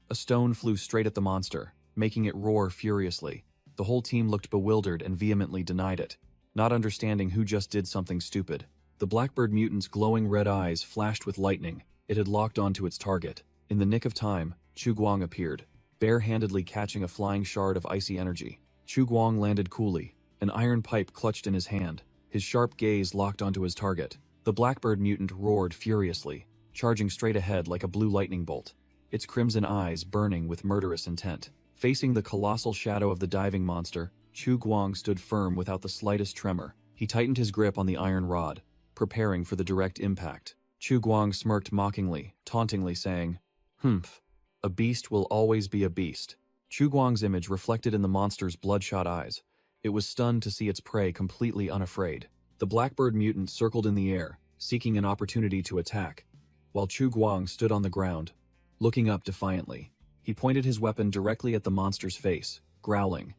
A: A stone flew straight at the monster, making it roar furiously. The whole team looked bewildered and vehemently denied it, not understanding who just did something stupid. The blackbird mutant's glowing red eyes flashed with lightning. It had locked onto its target. In the nick of time, Chu Guang appeared, bare-handedly catching a flying shard of icy energy. Chu Guang landed coolly, an iron pipe clutched in his hand, his sharp gaze locked onto his target. The blackbird mutant roared furiously, charging straight ahead like a blue lightning bolt, its crimson eyes burning with murderous intent. Facing the colossal shadow of the diving monster, Chu Guang stood firm without the slightest tremor. He tightened his grip on the iron rod, preparing for the direct impact. Chu Guang smirked mockingly, tauntingly saying, "Humph. A beast will always be a beast." Chu Guang's image reflected in the monster's bloodshot eyes. It was stunned to see its prey completely unafraid. The blackbird mutant circled in the air, seeking an opportunity to attack, while Chu Guang stood on the ground, looking up defiantly. He pointed his weapon directly at the monster's face, growling.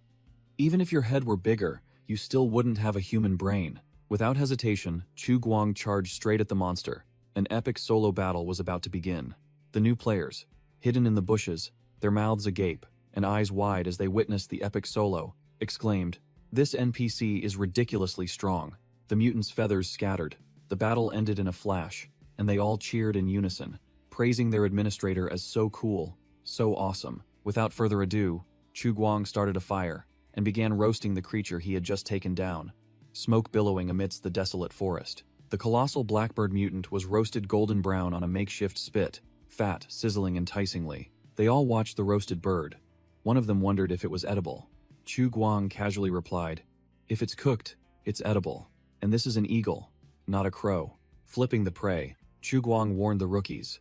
A: Even if your head were bigger, you still wouldn't have a human brain. Without hesitation, Chu Guang charged straight at the monster. An epic solo battle was about to begin. The new players, hidden in the bushes, their mouths agape, and eyes wide as they witnessed the epic solo, exclaimed, "This NPC is ridiculously strong." The mutants' feathers scattered. The battle ended in a flash, and they all cheered in unison, praising their administrator as so cool, so awesome. Without further ado, Chu Guang started a fire, and began roasting the creature he had just taken down, smoke billowing amidst the desolate forest. The colossal blackbird mutant was roasted golden brown on a makeshift spit, fat, sizzling enticingly. They all watched the roasted bird. One of them wondered if it was edible. Chu Guang casually replied, "If it's cooked, it's edible. And this is an eagle, not a crow." Flipping the prey, Chu Guang warned the rookies.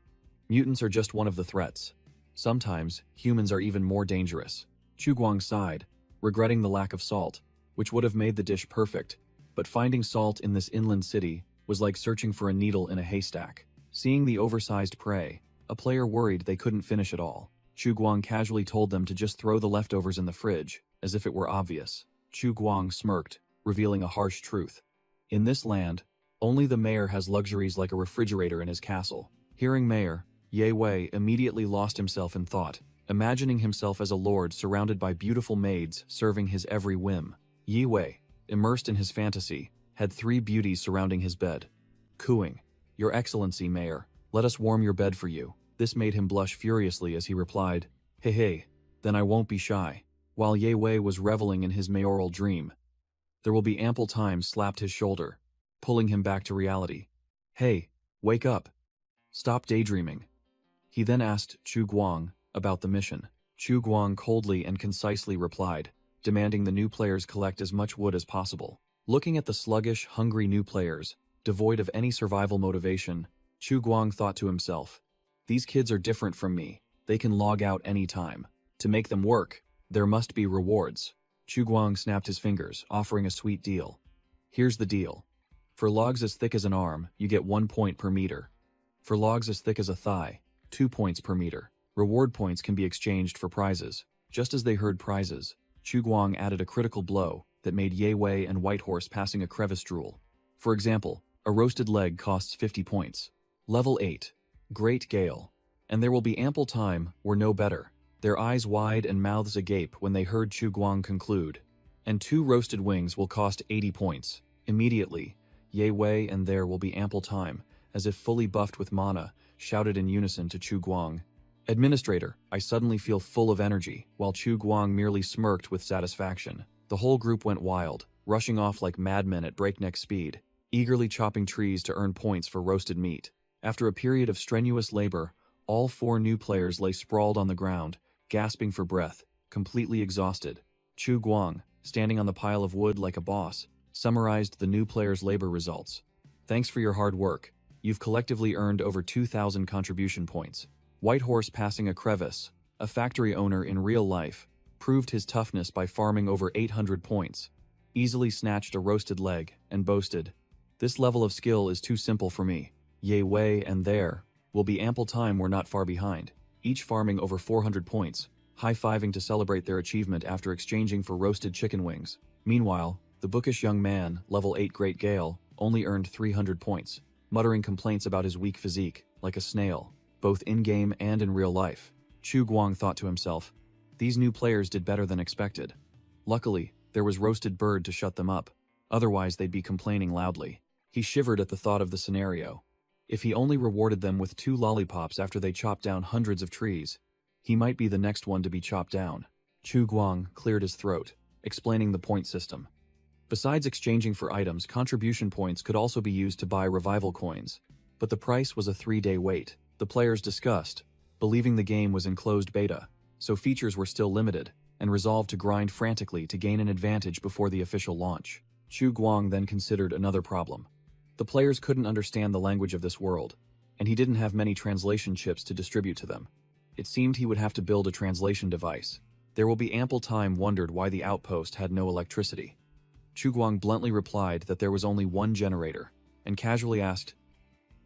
A: Mutants are just one of the threats. Sometimes, humans are even more dangerous. Chu Guang sighed, regretting the lack of salt, which would have made the dish perfect, but finding salt in this inland city was like searching for a needle in a haystack. Seeing the oversized prey, a player worried they couldn't finish it all. Chu Guang casually told them to just throw the leftovers in the fridge, as if it were obvious. Chu Guang smirked, revealing a harsh truth. In this land, only the mayor has luxuries like a refrigerator in his castle. Hearing mayor, Ye Wei immediately lost himself in thought, imagining himself as a lord surrounded by beautiful maids serving his every whim. Ye Wei, immersed in his fantasy, had 3 beauties surrounding his bed. Cooing, "Your Excellency, Mayor, let us warm your bed for you." This made him blush furiously as he replied, "Hey hey, then I won't be shy." While Ye Wei was reveling in his mayoral dream, "There will be ample time" slapped his shoulder, pulling him back to reality. "Hey, wake up. Stop daydreaming." He then asked Chu Guang about the mission. Chu Guang coldly and concisely replied, demanding the new players collect as much wood as possible. Looking at the sluggish, hungry new players, devoid of any survival motivation, Chu Guang thought to himself, "These kids are different from me. They can log out any time. To make them work, there must be rewards." Chu Guang snapped his fingers, offering a sweet deal. "Here's the deal. For logs as thick as an arm, you get 1 point per meter. For logs as thick as a thigh, 2 points per meter. Reward points can be exchanged for prizes. Just as they heard prizes, Chu Guang added a critical blow that made Ye Wei and Whitehorse passing a crevice drool. For example, a roasted leg costs 50 points. Level 8. Great Gale. And there will be ample time, or no better. Their eyes wide and mouths agape when they heard Chu Guang conclude. And 2 roasted wings will cost 80 points. Immediately, Ye Wei and there will be ample time, as if fully buffed with mana, shouted in unison to Chu Guang. Administrator, I suddenly feel full of energy, while Chu Guang merely smirked with satisfaction. The whole group went wild, rushing off like madmen at breakneck speed, eagerly chopping trees to earn points for roasted meat. After a period of strenuous labor, all 4 new players lay sprawled on the ground, gasping for breath, completely exhausted. Chu Guang, standing on the pile of wood like a boss, summarized the new players' labor results. Thanks for your hard work. You've collectively earned over 2,000 contribution points. Whitehorse passing a crevice, a factory owner in real life, proved his toughness by farming over 800 points, easily snatched a roasted leg, and boasted, "This level of skill is too simple for me. Ye Wei and there will be ample time, we're not far behind," each farming over 400 points, high-fiving to celebrate their achievement after exchanging for roasted chicken wings. Meanwhile, the bookish young man, level 8 Great Gale, only earned 300 points, muttering complaints about his weak physique, like a snail, both in-game and in real life. Chu Guang thought to himself, these new players did better than expected. Luckily, there was roasted bird to shut them up, otherwise they'd be complaining loudly. He shivered at the thought of the scenario. If he only rewarded them with 2 lollipops after they chopped down hundreds of trees, he might be the next one to be chopped down. Chu Guang cleared his throat, explaining the point system. Besides exchanging for items, contribution points could also be used to buy revival coins, but the price was a 3-day wait. The players discussed, believing the game was in closed beta, so features were still limited, and resolved to grind frantically to gain an advantage before the official launch. Chu Guang then considered another problem. The players couldn't understand the language of this world, and he didn't have many translation chips to distribute to them. It seemed he would have to build a translation device. There will be ample time, wondered why the outpost had no electricity. Chu Guang bluntly replied that there was only 1 generator, and casually asked,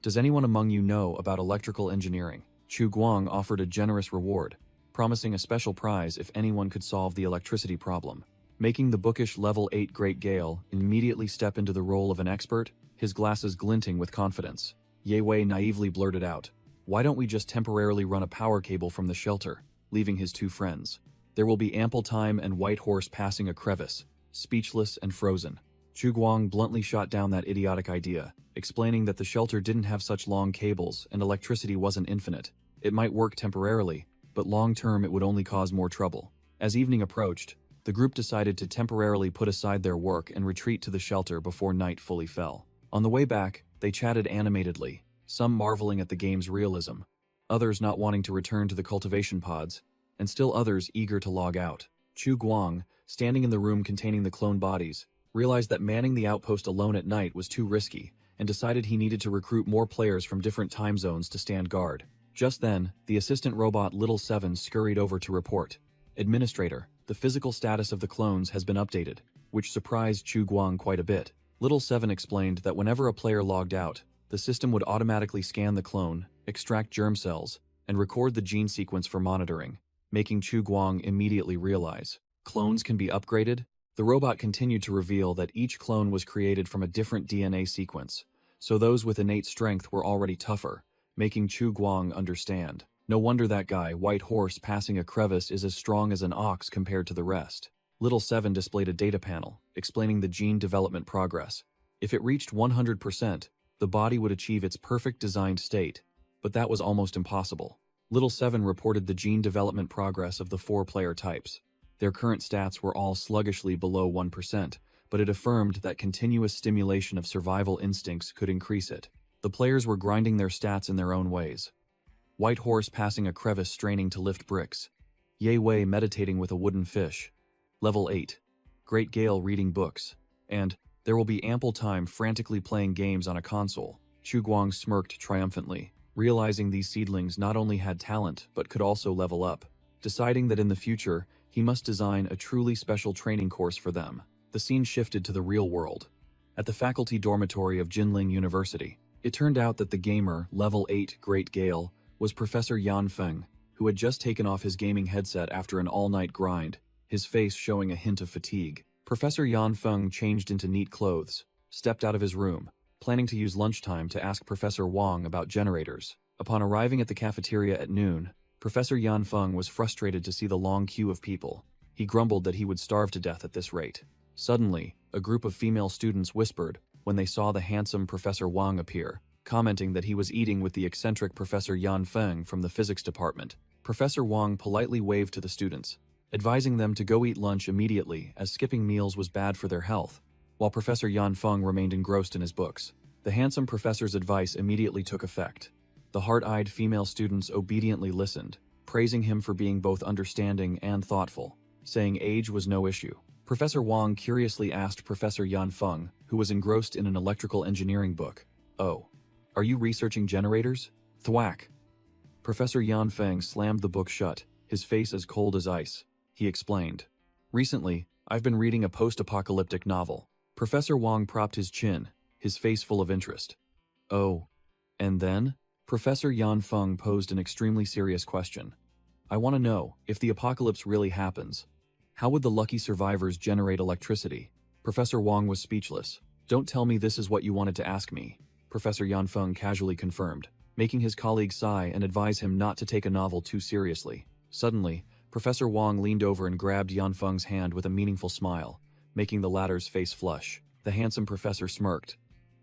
A: "Does anyone among you know about electrical engineering?" Chu Guang offered a generous reward, promising a special prize if anyone could solve the electricity problem. Making the bookish level 8 Great Gale immediately step into the role of an expert, his glasses glinting with confidence. Ye Wei naively blurted out, "Why don't we just temporarily run a power cable from the shelter," leaving his 2 friends. There will be ample time, and Whitehorse passing a crevice, speechless and frozen. Chu Guang bluntly shot down that idiotic idea, explaining that the shelter didn't have such long cables and electricity wasn't infinite. It might work temporarily, but long-term it would only cause more trouble. As evening approached, the group decided to temporarily put aside their work and retreat to the shelter before night fully fell. On the way back, they chatted animatedly, some marveling at the game's realism, others not wanting to return to the cultivation pods, and still others eager to log out. Chu Guang, standing in the room containing the clone bodies, realized that manning the outpost alone at night was too risky, and decided he needed to recruit more players from different time zones to stand guard. Just then, the assistant robot Little Seven scurried over to report, "Administrator, the physical status of the clones has been updated," which surprised Chu Guang quite a bit. Little Seven explained that whenever a player logged out, the system would automatically scan the clone, extract germ cells, and record the gene sequence for monitoring, making Chu Guang immediately realize, clones can be upgraded? The robot continued to reveal that each clone was created from a different DNA sequence, so those with innate strength were already tougher, making Chu Guang understand. No wonder that guy, Whitehorse passing a crevice, is as strong as an ox compared to the rest. Little Seven displayed a data panel, explaining the gene development progress. If it reached 100%, the body would achieve its perfect designed state, but that was almost impossible. Little Seven reported the gene development progress of the 4 player types. Their current stats were all sluggishly below 1%, but it affirmed that continuous stimulation of survival instincts could increase it. The players were grinding their stats in their own ways. Whitehorse passing a crevice, straining to lift bricks. Ye Wei meditating with a wooden fish. Level 8. Great Gale reading books. And there will be ample time, frantically playing games on a console. Chu Guang smirked triumphantly, realizing these seedlings not only had talent but could also level up. Deciding that in the future, he must design a truly special training course for them. The scene shifted to the real world. At the faculty dormitory of Jinling University, it turned out that the gamer, level 8 Great Gale, was Professor Yan Feng, who had just taken off his gaming headset after an all-night grind, his face showing a hint of fatigue. Professor Yan Feng changed into neat clothes, stepped out of his room, planning to use lunchtime to ask Professor Wang about generators. Upon arriving at the cafeteria at noon, Professor Yan Feng was frustrated to see the long queue of people. He grumbled that he would starve to death at this rate. Suddenly, a group of female students whispered when they saw the handsome Professor Wang appear, commenting that he was eating with the eccentric Professor Yan Feng from the physics department. Professor Wang politely waved to the students, advising them to go eat lunch immediately as skipping meals was bad for their health, while Professor Yan Feng remained engrossed in his books. The handsome professor's advice immediately took effect. The hard-eyed female students obediently listened, praising him for being both understanding and thoughtful, saying age was no issue. Professor Wang curiously asked Professor Yan Feng, who was engrossed in an electrical engineering book, "Oh, are you researching generators?" Thwack! Professor Yan Feng slammed the book shut, his face as cold as ice. He explained, "Recently, I've been reading a post-apocalyptic novel." Professor Wang propped his chin, his face full of interest. "Oh, and then?" Professor Yan Feng posed an extremely serious question. "I want to know, if the apocalypse really happens, how would the lucky survivors generate electricity?" Professor Wang was speechless. "Don't tell me this is what you wanted to ask me," Professor Yan Feng casually confirmed, making his colleague sigh and advise him not to take a novel too seriously. Suddenly, Professor Wang leaned over and grabbed Yan Feng's hand with a meaningful smile, making the latter's face flush. The handsome professor smirked.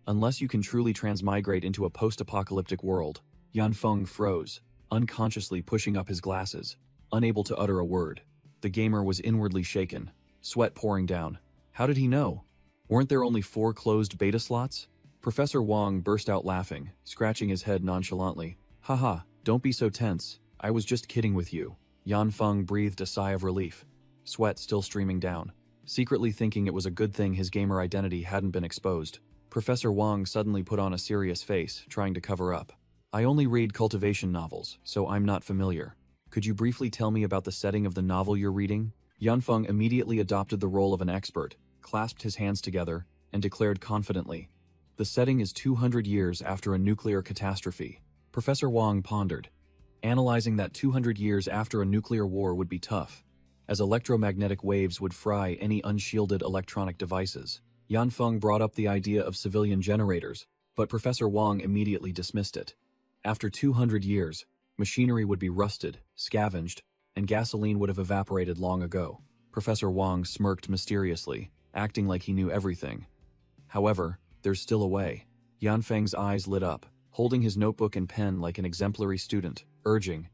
A: "Unless you can truly transmigrate into a post-apocalyptic world." Yan Feng froze, unconsciously pushing up his glasses, unable to utter a word. The gamer was inwardly shaken, sweat pouring down. How did he know? Weren't there only 4 closed beta slots? Professor Wang burst out laughing, scratching his head nonchalantly. "Haha, don't be so tense. I was just kidding with you." Yan Feng breathed a sigh of relief, sweat still streaming down, secretly thinking it was a good thing his gamer identity hadn't been exposed. Professor Wang suddenly put on a serious face, trying to cover up. "I only read cultivation novels, so I'm not familiar. Could you briefly tell me about the setting of the novel you're reading?" Yan Feng immediately adopted the role of an expert, clasped his hands together, and declared confidently, "The setting is 200 years after a nuclear catastrophe." Professor Wang pondered. Analyzing that 200 years after a nuclear war would be tough, as electromagnetic waves would fry any unshielded electronic devices. Yan Feng brought up the idea of civilian generators, but Professor Wang immediately dismissed it. After 200 years, machinery would be rusted, scavenged, and gasoline would have evaporated long ago. Professor Wang smirked mysteriously, acting like he knew everything. "However, there's still a way." Yan Feng's eyes lit up, holding his notebook and pen like an exemplary student, urging,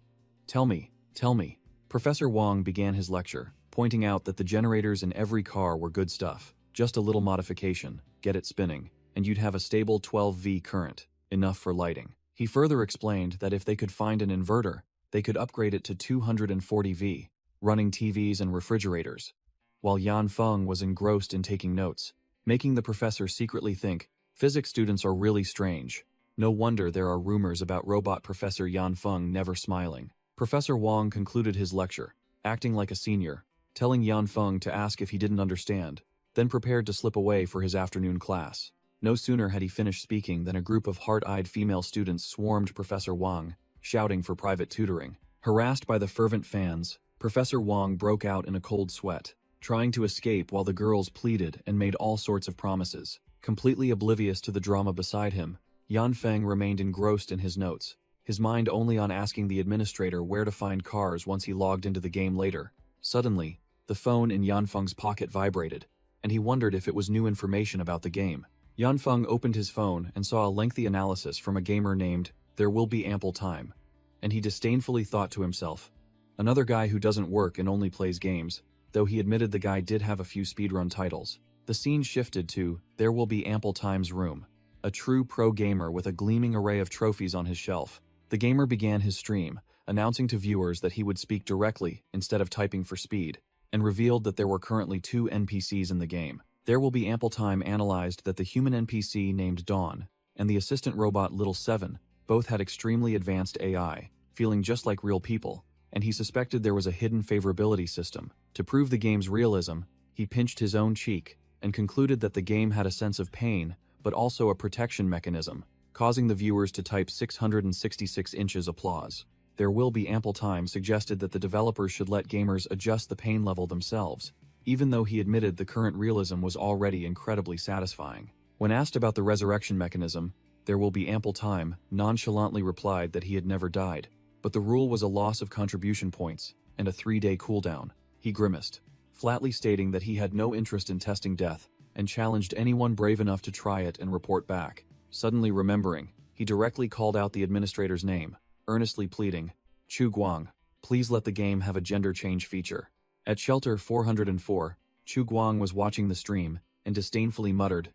A: Tell me. Professor Wang began his lecture, pointing out that the generators in every car were good stuff. Just a little modification, get it spinning, and you'd have a stable 12V current, enough for lighting. He further explained that if they could find an inverter, they could upgrade it to 240V, running TVs and refrigerators. While Yan Feng was engrossed in taking notes, making the professor secretly think, physics students are really strange. No wonder there are rumors about robot Professor Yan Feng never smiling. Professor Wang concluded his lecture, acting like a senior, telling Yan Feng to ask if he didn't understand, then prepared to slip away for his afternoon class. No sooner had he finished speaking than a group of hard-eyed female students swarmed Professor Wang, shouting for private tutoring. Harassed by the fervent fans, Professor Wang broke out in a cold sweat, trying to escape while the girls pleaded and made all sorts of promises. Completely oblivious to the drama beside him, Yan Feng remained engrossed in his notes, his mind only on asking the administrator where to find cars once he logged into the game later. Suddenly, the phone in Yan Feng's pocket vibrated, and he wondered if it was new information about the game. Yan Feng opened his phone and saw a lengthy analysis from a gamer named There Will Be Ample Time, and he disdainfully thought to himself, another guy who doesn't work and only plays games, though he admitted the guy did have a few speedrun titles. The scene shifted to There Will Be Ample Time's room, a true pro gamer with a gleaming array of trophies on his shelf. The gamer began his stream, announcing to viewers that he would speak directly instead of typing for speed, and revealed that there were currently 2 NPCs in the game. There Will Be Ample Time analyzed that the human NPC named Dawn and the assistant robot Little 7 both had extremely advanced AI, feeling just like real people, and he suspected there was a hidden favorability system. To prove the game's realism, he pinched his own cheek and concluded that the game had a sense of pain, but also a protection mechanism, causing the viewers to type 666 inches applause. "There will be ample time" suggested that the developers should let gamers adjust the pain level themselves, even though he admitted the current realism was already incredibly satisfying. When asked about the resurrection mechanism, "There will be ample time," nonchalantly replied that he had never died, but the rule was a loss of contribution points and a 3-day cooldown. He grimaced, flatly stating that he had no interest in testing death, and challenged anyone brave enough to try it and report back. Suddenly remembering, he directly called out the administrator's name, earnestly pleading, "Chu Guang, please let the game have a gender change feature." At Shelter 404, Chu Guang was watching the stream and disdainfully muttered,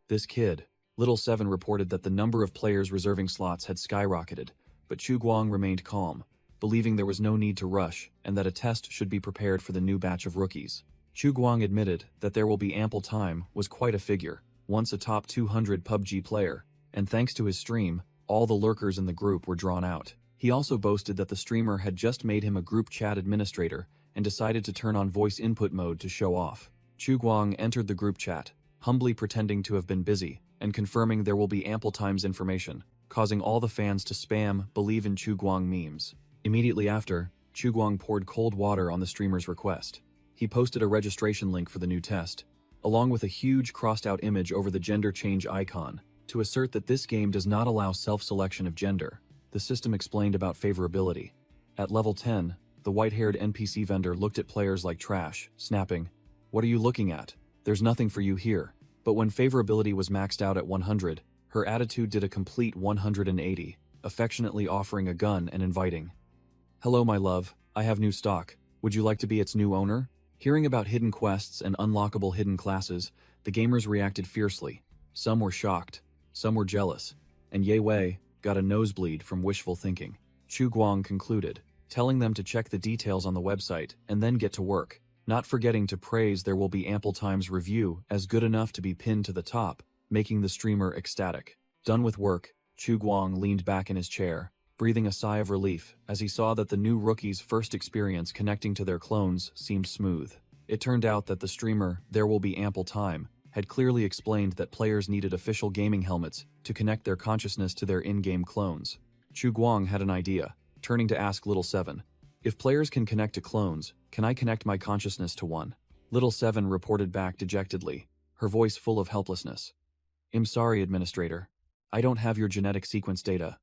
A: "This kid." Little Seven reported that the number of players reserving slots had skyrocketed, but Chu Guang remained calm, believing there was no need to rush and that a test should be prepared for the new batch of rookies. Chu Guang admitted that "there will be ample time" was quite a figure, once a top 200 PUBG player, and thanks to his stream, all the lurkers in the group were drawn out. He also boasted that the streamer had just made him a group chat administrator and decided to turn on voice input mode to show off. Chu Guang entered the group chat, humbly pretending to have been busy, and confirming "there will be ample time's" information, causing all the fans to spam "believe in Chu Guang" memes. Immediately after, Chu Guang poured cold water on the streamer's request. He posted a registration link for the new test, along with a huge crossed-out image over the gender change icon, to assert that this game does not allow self-selection of gender. The system explained about favorability. At level 10, the white-haired NPC vendor looked at players like trash, snapping, "What are you looking at? There's nothing for you here." But when favorability was maxed out at 100, her attitude did a complete 180, affectionately offering a gun and inviting, "Hello my love, I have new stock. Would you like to be its new owner?" Hearing about hidden quests and unlockable hidden classes, the gamers reacted fiercely. Some were shocked, some were jealous, and Ye Wei got a nosebleed from wishful thinking. Chu Guang concluded, telling them to check the details on the website and then get to work, not forgetting to praise "There will be ample time's" review as good enough to be pinned to the top, making the streamer ecstatic. Done with work, Chu Guang leaned back in his chair, breathing a sigh of relief as he saw that the new rookies' first experience connecting to their clones seemed smooth. It turned out that the streamer "There will be ample time" had clearly explained that players needed official gaming helmets to connect their consciousness to their in-game clones. Chu Guang had an idea, turning to ask Little Seven, "If players can connect to clones, can I connect my consciousness to one?" Little Seven reported back dejectedly, her voice full of helplessness. "I'm sorry, Administrator. I don't have your genetic sequence data.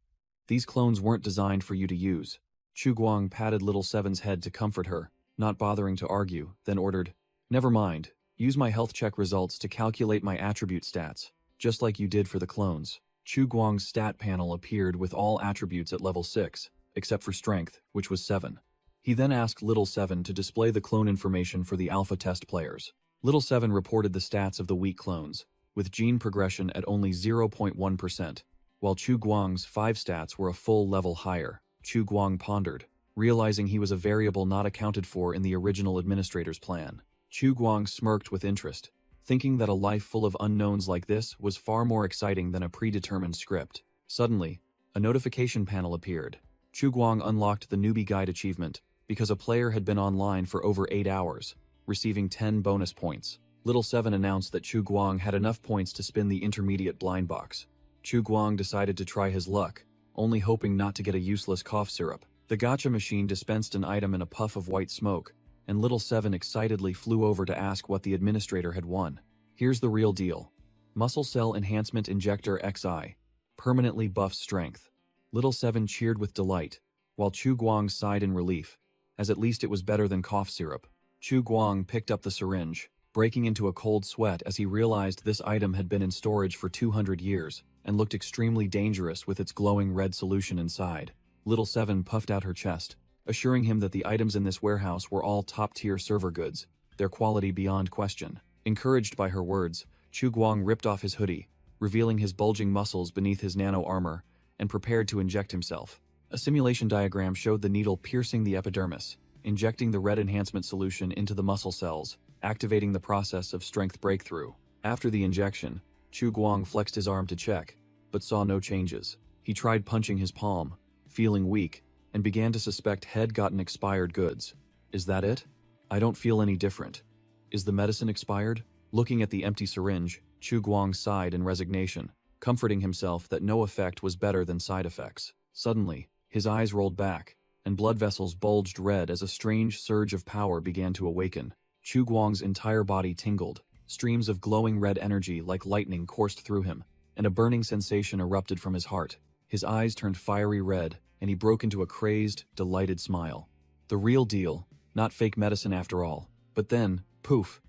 A: These clones weren't designed for you to use." Chu Guang patted Little Seven's head to comfort her, not bothering to argue, then ordered, "Never mind. Use my health check results to calculate my attribute stats, just like you did for the clones." Chu Guang's stat panel appeared with all attributes at level 6, except for strength, which was 7. He then asked Little Seven to display the clone information for the alpha test players. Little Seven reported the stats of the weak clones, with gene progression at only 0.1%, while Chu Guang's 5 stats were a full level higher. Chu Guang pondered, realizing he was a variable not accounted for in the original administrator's plan. Chu Guang smirked with interest, thinking that a life full of unknowns like this was far more exciting than a predetermined script. Suddenly, a notification panel appeared. Chu Guang unlocked the Newbie Guide achievement because a player had been online for over 8 hours, receiving 10 bonus points. Little Seven announced that Chu Guang had enough points to spin the intermediate blind box. Chu Guang decided to try his luck, only hoping not to get a useless cough syrup. The gacha machine dispensed an item in a puff of white smoke, and Little Seven excitedly flew over to ask what the administrator had won. Here's the real deal. Muscle Cell Enhancement Injector XI. Permanently buffs strength. Little Seven cheered with delight, while Chu Guang sighed in relief, as at least it was better than cough syrup. Chu Guang picked up the syringe, breaking into a cold sweat as he realized this item had been in storage for 200 years, and looked extremely dangerous with its glowing red solution inside. Little Seven puffed out her chest, assuring him that the items in this warehouse were all top-tier server goods, their quality beyond question. Encouraged by her words, Chu Guang ripped off his hoodie, revealing his bulging muscles beneath his nano-armor, and prepared to inject himself. A simulation diagram showed the needle piercing the epidermis, injecting the red enhancement solution into the muscle cells, activating the process of strength breakthrough. After the injection, Chu Guang flexed his arm to check, but saw no changes. He tried punching his palm, feeling weak, and began to suspect had gotten expired goods. Is that it? I don't feel any different. Is the medicine expired? Looking at the empty syringe, Chu Guang sighed in resignation, comforting himself that no effect was better than side effects. Suddenly, his eyes rolled back, and blood vessels bulged red as a strange surge of power began to awaken. Chu Guang's entire body tingled. Streams of glowing red energy like lightning coursed through him, and a burning sensation erupted from his heart. His eyes turned fiery red, and he broke into a crazed, delighted smile. The real deal, not fake medicine after all. But then, poof,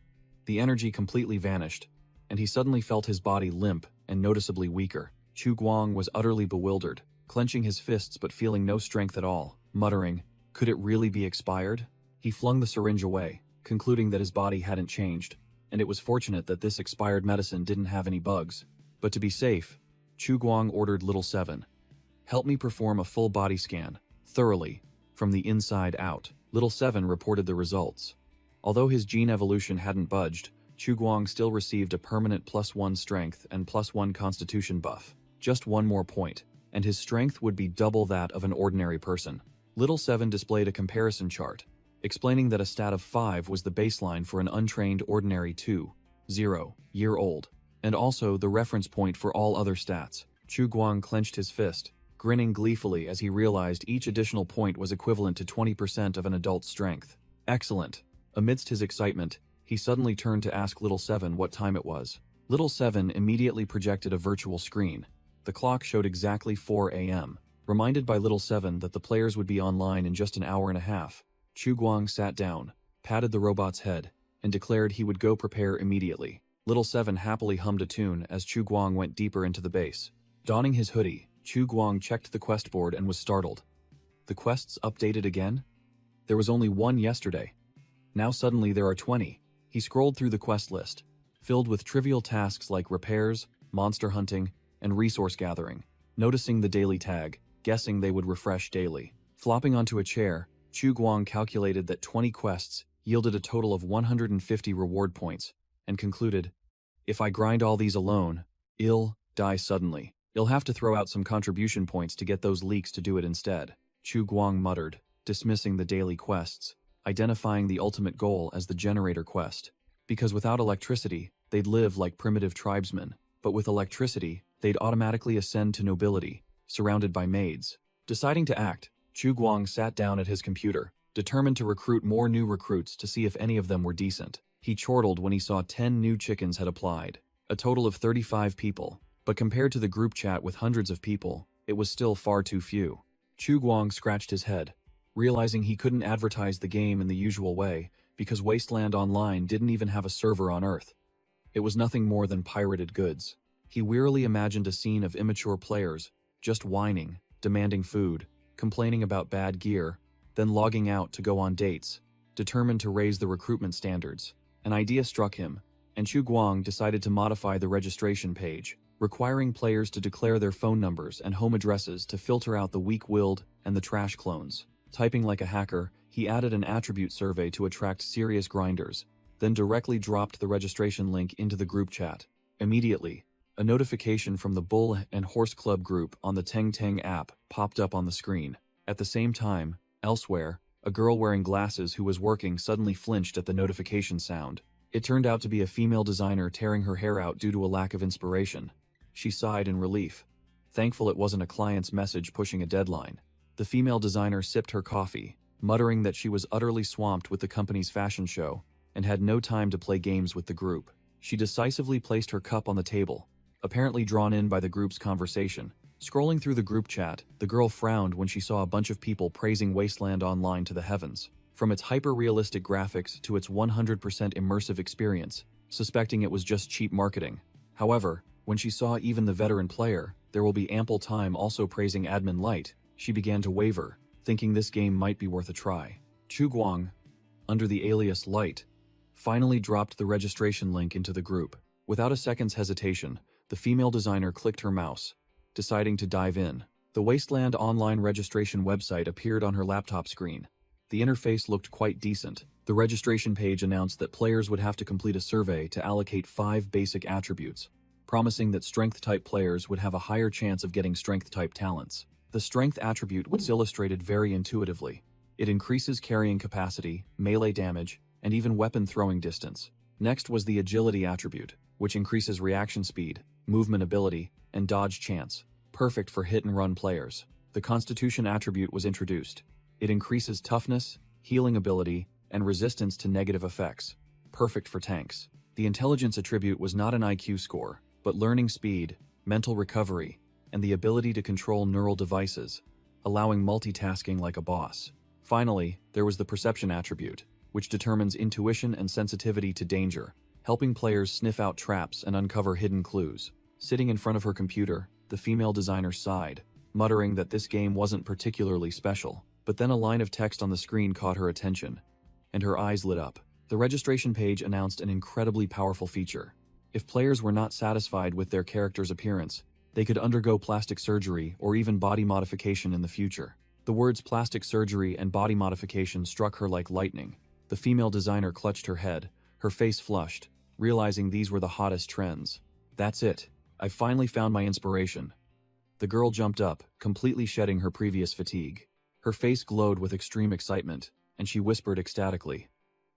A: the energy completely vanished, and he suddenly felt his body limp and noticeably weaker. Chu Guang was utterly bewildered, clenching his fists but feeling no strength at all, muttering, "Could it really be expired?" He flung the syringe away, concluding that his body hadn't changed, and it was fortunate that this expired medicine didn't have any bugs. But to be safe, Chu Guang ordered Little Seven, "Help me perform a full body scan, thoroughly, from the inside out." Little Seven reported the results. Although his gene evolution hadn't budged, Chu Guang still received a permanent +1 strength and +1 constitution buff. Just one more point, and his strength would be double that of an ordinary person. Little Seven displayed a comparison chart, explaining that a stat of 5 was the baseline for an untrained ordinary 2-0-year-old, and also the reference point for all other stats. Chu Guang clenched his fist, grinning gleefully as he realized each additional point was equivalent to 20% of an adult's strength. Excellent. Amidst his excitement, he suddenly turned to ask Little Seven what time it was. Little Seven immediately projected a virtual screen. The clock showed exactly 4 a.m. Reminded by Little Seven that the players would be online in just an hour and a half, Chu Guang sat down, patted the robot's head, and declared he would go prepare immediately. Little Seven happily hummed a tune as Chu Guang went deeper into the base. Donning his hoodie, Chu Guang checked the quest board and was startled. The quests updated again? There was only one yesterday. Now suddenly there are 20. He scrolled through the quest list, filled with trivial tasks like repairs, monster hunting, and resource gathering. Noticing the daily tag, guessing they would refresh daily. Flopping onto a chair, Chu Guang calculated that 20 quests yielded a total of 150 reward points, and concluded, "If I grind all these alone, I'll die suddenly. You'll have to throw out some contribution points to get those leaks to do it instead." Chu Guang muttered, dismissing the daily quests, identifying the ultimate goal as the generator quest. Because without electricity, they'd live like primitive tribesmen, but with electricity, they'd automatically ascend to nobility, surrounded by maids. Deciding to act, Chu Guang sat down at his computer, determined to recruit more new recruits to see if any of them were decent. He chortled when he saw 10 new chickens had applied, a total of 35 people, but compared to the group chat with hundreds of people, it was still far too few. Chu Guang scratched his head, realizing he couldn't advertise the game in the usual way because Wasteland Online didn't even have a server on Earth. It was nothing more than pirated goods. He wearily imagined a scene of immature players, just whining, demanding food, complaining about bad gear, then logging out to go on dates, determined to raise the recruitment standards. An idea struck him, and Chu Guang decided to modify the registration page, requiring players to declare their phone numbers and home addresses to filter out the weak-willed and the trash clones. Typing like a hacker, he added an attribute survey to attract serious grinders, then directly dropped the registration link into the group chat. Immediately, a notification from the Bull and Horse Club group on the Teng Teng app popped up on the screen. At the same time, elsewhere, a girl wearing glasses who was working suddenly flinched at the notification sound. It turned out to be a female designer tearing her hair out due to a lack of inspiration. She sighed in relief, thankful it wasn't a client's message pushing a deadline. The female designer sipped her coffee, muttering that she was utterly swamped with the company's fashion show and had no time to play games with the group. She decisively placed her cup on the table, apparently drawn in by the group's conversation. Scrolling through the group chat, the girl frowned when she saw a bunch of people praising Wasteland Online to the heavens. From its hyper-realistic graphics to its 100% immersive experience, suspecting it was just cheap marketing. However, when she saw even the veteran player, there will be ample time also praising Admin Light, she began to waver, thinking this game might be worth a try. Chu Guang, under the alias Light, finally dropped the registration link into the group. Without a second's hesitation, the female designer clicked her mouse, deciding to dive in. The Wasteland Online registration website appeared on her laptop screen. The interface looked quite decent. The registration page announced that players would have to complete a survey to allocate 5 basic attributes, promising that strength-type players would have a higher chance of getting strength-type talents. The strength attribute was illustrated very intuitively. It increases carrying capacity, melee damage, and even weapon throwing distance. Next was the agility attribute, which increases reaction speed, movement ability, and dodge chance, perfect for hit-and-run players. The constitution attribute was introduced. It increases toughness, healing ability, and resistance to negative effects. Perfect for tanks. The intelligence attribute was not an IQ score, but learning speed, mental recovery, and the ability to control neural devices, allowing multitasking like a boss. Finally, there was the perception attribute, which determines intuition and sensitivity to danger, helping players sniff out traps and uncover hidden clues. Sitting in front of her computer, the female designer sighed, muttering that this game wasn't particularly special. But then a line of text on the screen caught her attention, and her eyes lit up. The registration page announced an incredibly powerful feature. If players were not satisfied with their character's appearance, they could undergo plastic surgery or even body modification in the future. The words plastic surgery and body modification struck her like lightning. The female designer clutched her head, her face flushed, realizing these were the hottest trends. That's it. I've finally found my inspiration. The girl jumped up, completely shedding her previous fatigue. Her face glowed with extreme excitement, and she whispered ecstatically,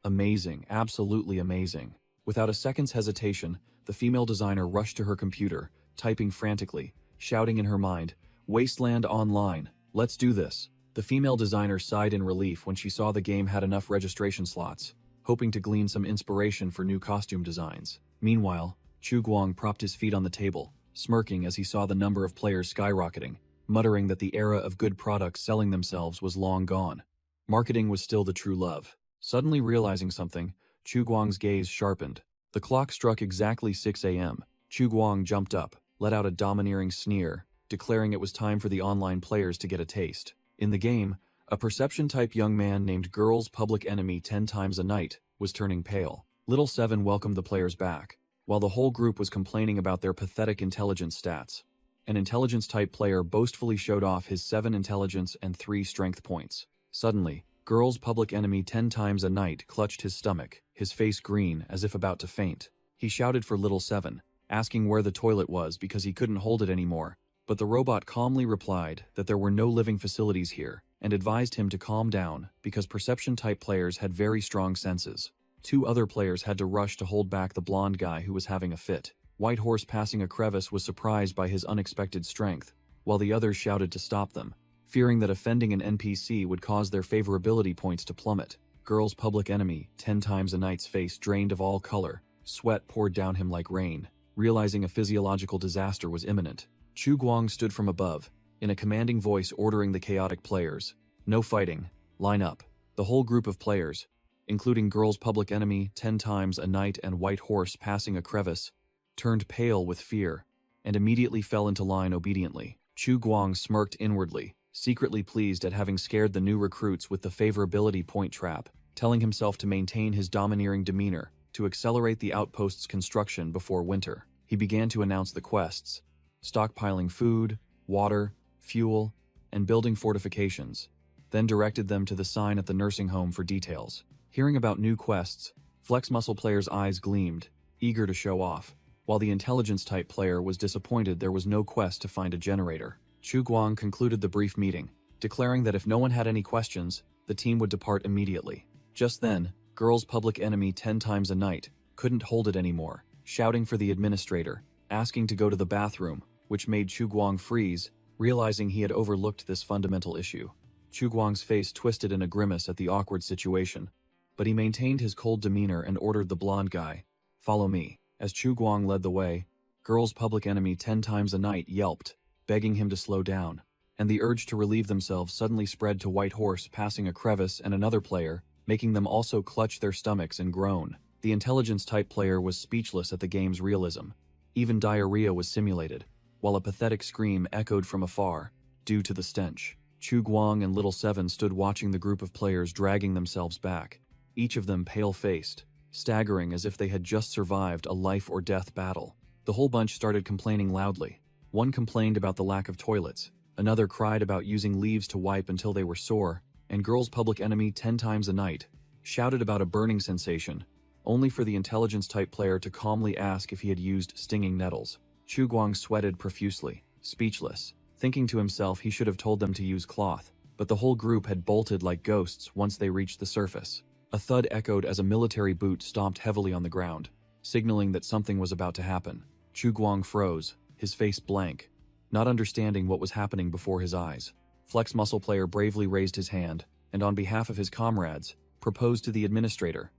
A: "Amazing, absolutely amazing." Without a second's hesitation, the female designer rushed to her computer, typing frantically, shouting in her mind, "Wasteland Online, let's do this." The female designer sighed in relief when she saw the game had enough registration slots, hoping to glean some inspiration for new costume designs. Meanwhile, Chu Guang propped his feet on the table, smirking as he saw the number of players skyrocketing, muttering that the era of good products selling themselves was long gone. Marketing was still the true love. Suddenly realizing something, Chu Guang's gaze sharpened. The clock struck exactly 6 a.m. Chu Guang jumped up, let out a domineering sneer, declaring it was time for the online players to get a taste. In the game, a perception-type young man named Girl's Public Enemy 10 times a night was turning pale. Little Seven welcomed the players back, while the whole group was complaining about their pathetic intelligence stats. An intelligence-type player boastfully showed off his 7 intelligence and 3 strength points. Suddenly, Girl's Public Enemy 10 times a night clutched his stomach, his face green as if about to faint. He shouted for Little Seven, asking where the toilet was because he couldn't hold it anymore. But the robot calmly replied that there were no living facilities here, and advised him to calm down because perception-type players had very strong senses. 2 other players had to rush to hold back the blonde guy who was having a fit. White Horse passing a crevice was surprised by his unexpected strength, while the others shouted to stop them, fearing that offending an NPC would cause their favorability points to plummet. Girl's Public Enemy 10 times a night's face drained of all color, sweat poured down him like rain. Realizing a physiological disaster was imminent, Chu Guang stood from above, in a commanding voice ordering the chaotic players, "No fighting, line up." The whole group of players, including Girl's Public Enemy 10 times a night and White Horse passing a crevice, turned pale with fear, and immediately fell into line obediently. Chu Guang smirked inwardly, secretly pleased at having scared the new recruits with the favorability point trap, telling himself to maintain his domineering demeanor, to accelerate the outpost's construction before winter. He began to announce the quests, stockpiling food, water, fuel, and building fortifications, then directed them to the sign at the nursing home for details. Hearing about new quests, Flex Muscle players' eyes gleamed, eager to show off, while the intelligence-type player was disappointed there was no quest to find a generator. Chu Guang concluded the brief meeting, declaring that if no one had any questions, the team would depart immediately. Just then, Girl's Public Enemy 10 times a night couldn't hold it anymore, shouting for the administrator, asking to go to the bathroom, which made Chu Guang freeze, realizing he had overlooked this fundamental issue. Chu Guang's face twisted in a grimace at the awkward situation, but he maintained his cold demeanor and ordered the blonde guy, "Follow me." As Chu Guang led the way, Girl's Public Enemy 10 times a night yelped, begging him to slow down, and the urge to relieve themselves suddenly spread to White Horse passing a crevice and another player, making them also clutch their stomachs and groan. The intelligence-type player was speechless at the game's realism. Even diarrhea was simulated, while a pathetic scream echoed from afar, due to the stench. Chu Guang and Little Seven stood watching the group of players dragging themselves back, each of them pale-faced, staggering as if they had just survived a life-or-death battle. The whole bunch started complaining loudly. One complained about the lack of toilets, another cried about using leaves to wipe until they were sore, and Girl's Public Enemy 10 times a night shouted about a burning sensation, only for the intelligence-type player to calmly ask if he had used stinging nettles. Chu Guang sweated profusely, speechless, thinking to himself he should have told them to use cloth, but the whole group had bolted like ghosts once they reached the surface. A thud echoed as a military boot stomped heavily on the ground, signaling that something was about to happen. Chu Guang froze, his face blank, not understanding what was happening before his eyes. Flex Muscle Player bravely raised his hand, and on behalf of his comrades, proposed to the administrator.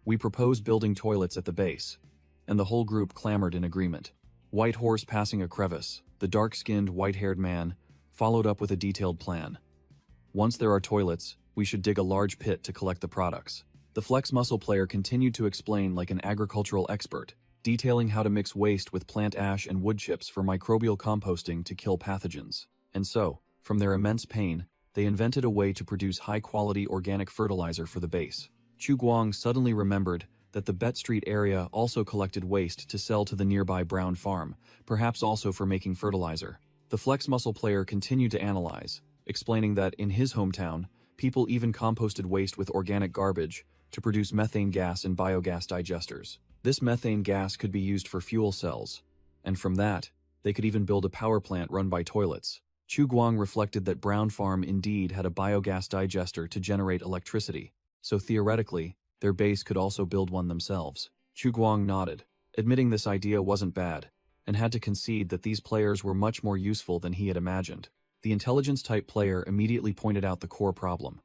A: We propose building toilets at the base. And the whole group clamored in agreement. White Horse passing a crevice, the dark-skinned, white-haired man, followed up with a detailed plan. Once there are toilets, we should dig a large pit to collect the products. The Flex Muscle Player continued to explain like an agricultural expert, detailing how to mix waste with plant ash and wood chips for microbial composting to kill pathogens. And so, from their immense pain, they invented a way to produce high-quality organic fertilizer for the base. Chu Guang suddenly remembered that the Bet Street area also collected waste to sell to the nearby Brown Farm, perhaps also for making fertilizer. The Flex Muscle Player continued to analyze, explaining that in his hometown, people even composted waste with organic garbage to produce methane gas in biogas digesters. This methane gas could be used for fuel cells, and from that, they could even build a power plant run by toilets. Chu Guang reflected that Brown Farm indeed had a biogas digester to generate electricity, so theoretically, their base could also build one themselves. Chu Guang nodded, admitting this idea wasn't bad, and had to concede that these players were much more useful than he had imagined. The intelligence-type player immediately pointed out the core problem.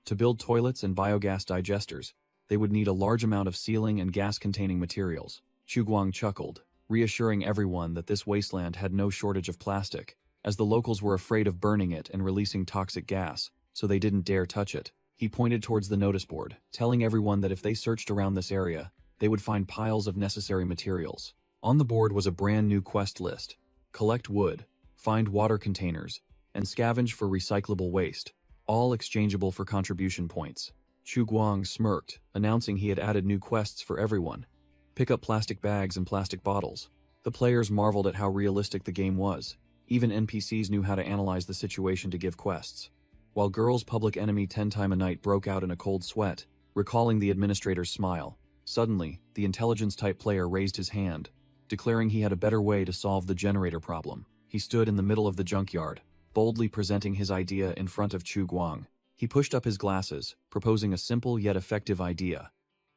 A: To build toilets and biogas digesters, they would need a large amount of sealing and gas-containing materials. Chu Guang chuckled, reassuring everyone that this wasteland had no shortage of plastic, as the locals were afraid of burning it and releasing toxic gas, so they didn't dare touch it. He pointed towards the notice board, telling everyone that if they searched around this area, they would find piles of necessary materials. On the board was a brand new quest list: collect wood, find water containers, and scavenge for recyclable waste, all exchangeable for contribution points. Chu Guang smirked, announcing he had added new quests for everyone. Pick up plastic bags and plastic bottles. The players marveled at how realistic the game was. Even NPCs knew how to analyze the situation to give quests. While Girl's public enemy 10 times a night broke out in a cold sweat, recalling the administrator's smile, suddenly, the intelligence-type player raised his hand, declaring he had a better way to solve the generator problem. He stood in the middle of the junkyard, boldly presenting his idea in front of Chu Guang. He pushed up his glasses, proposing a simple yet effective idea.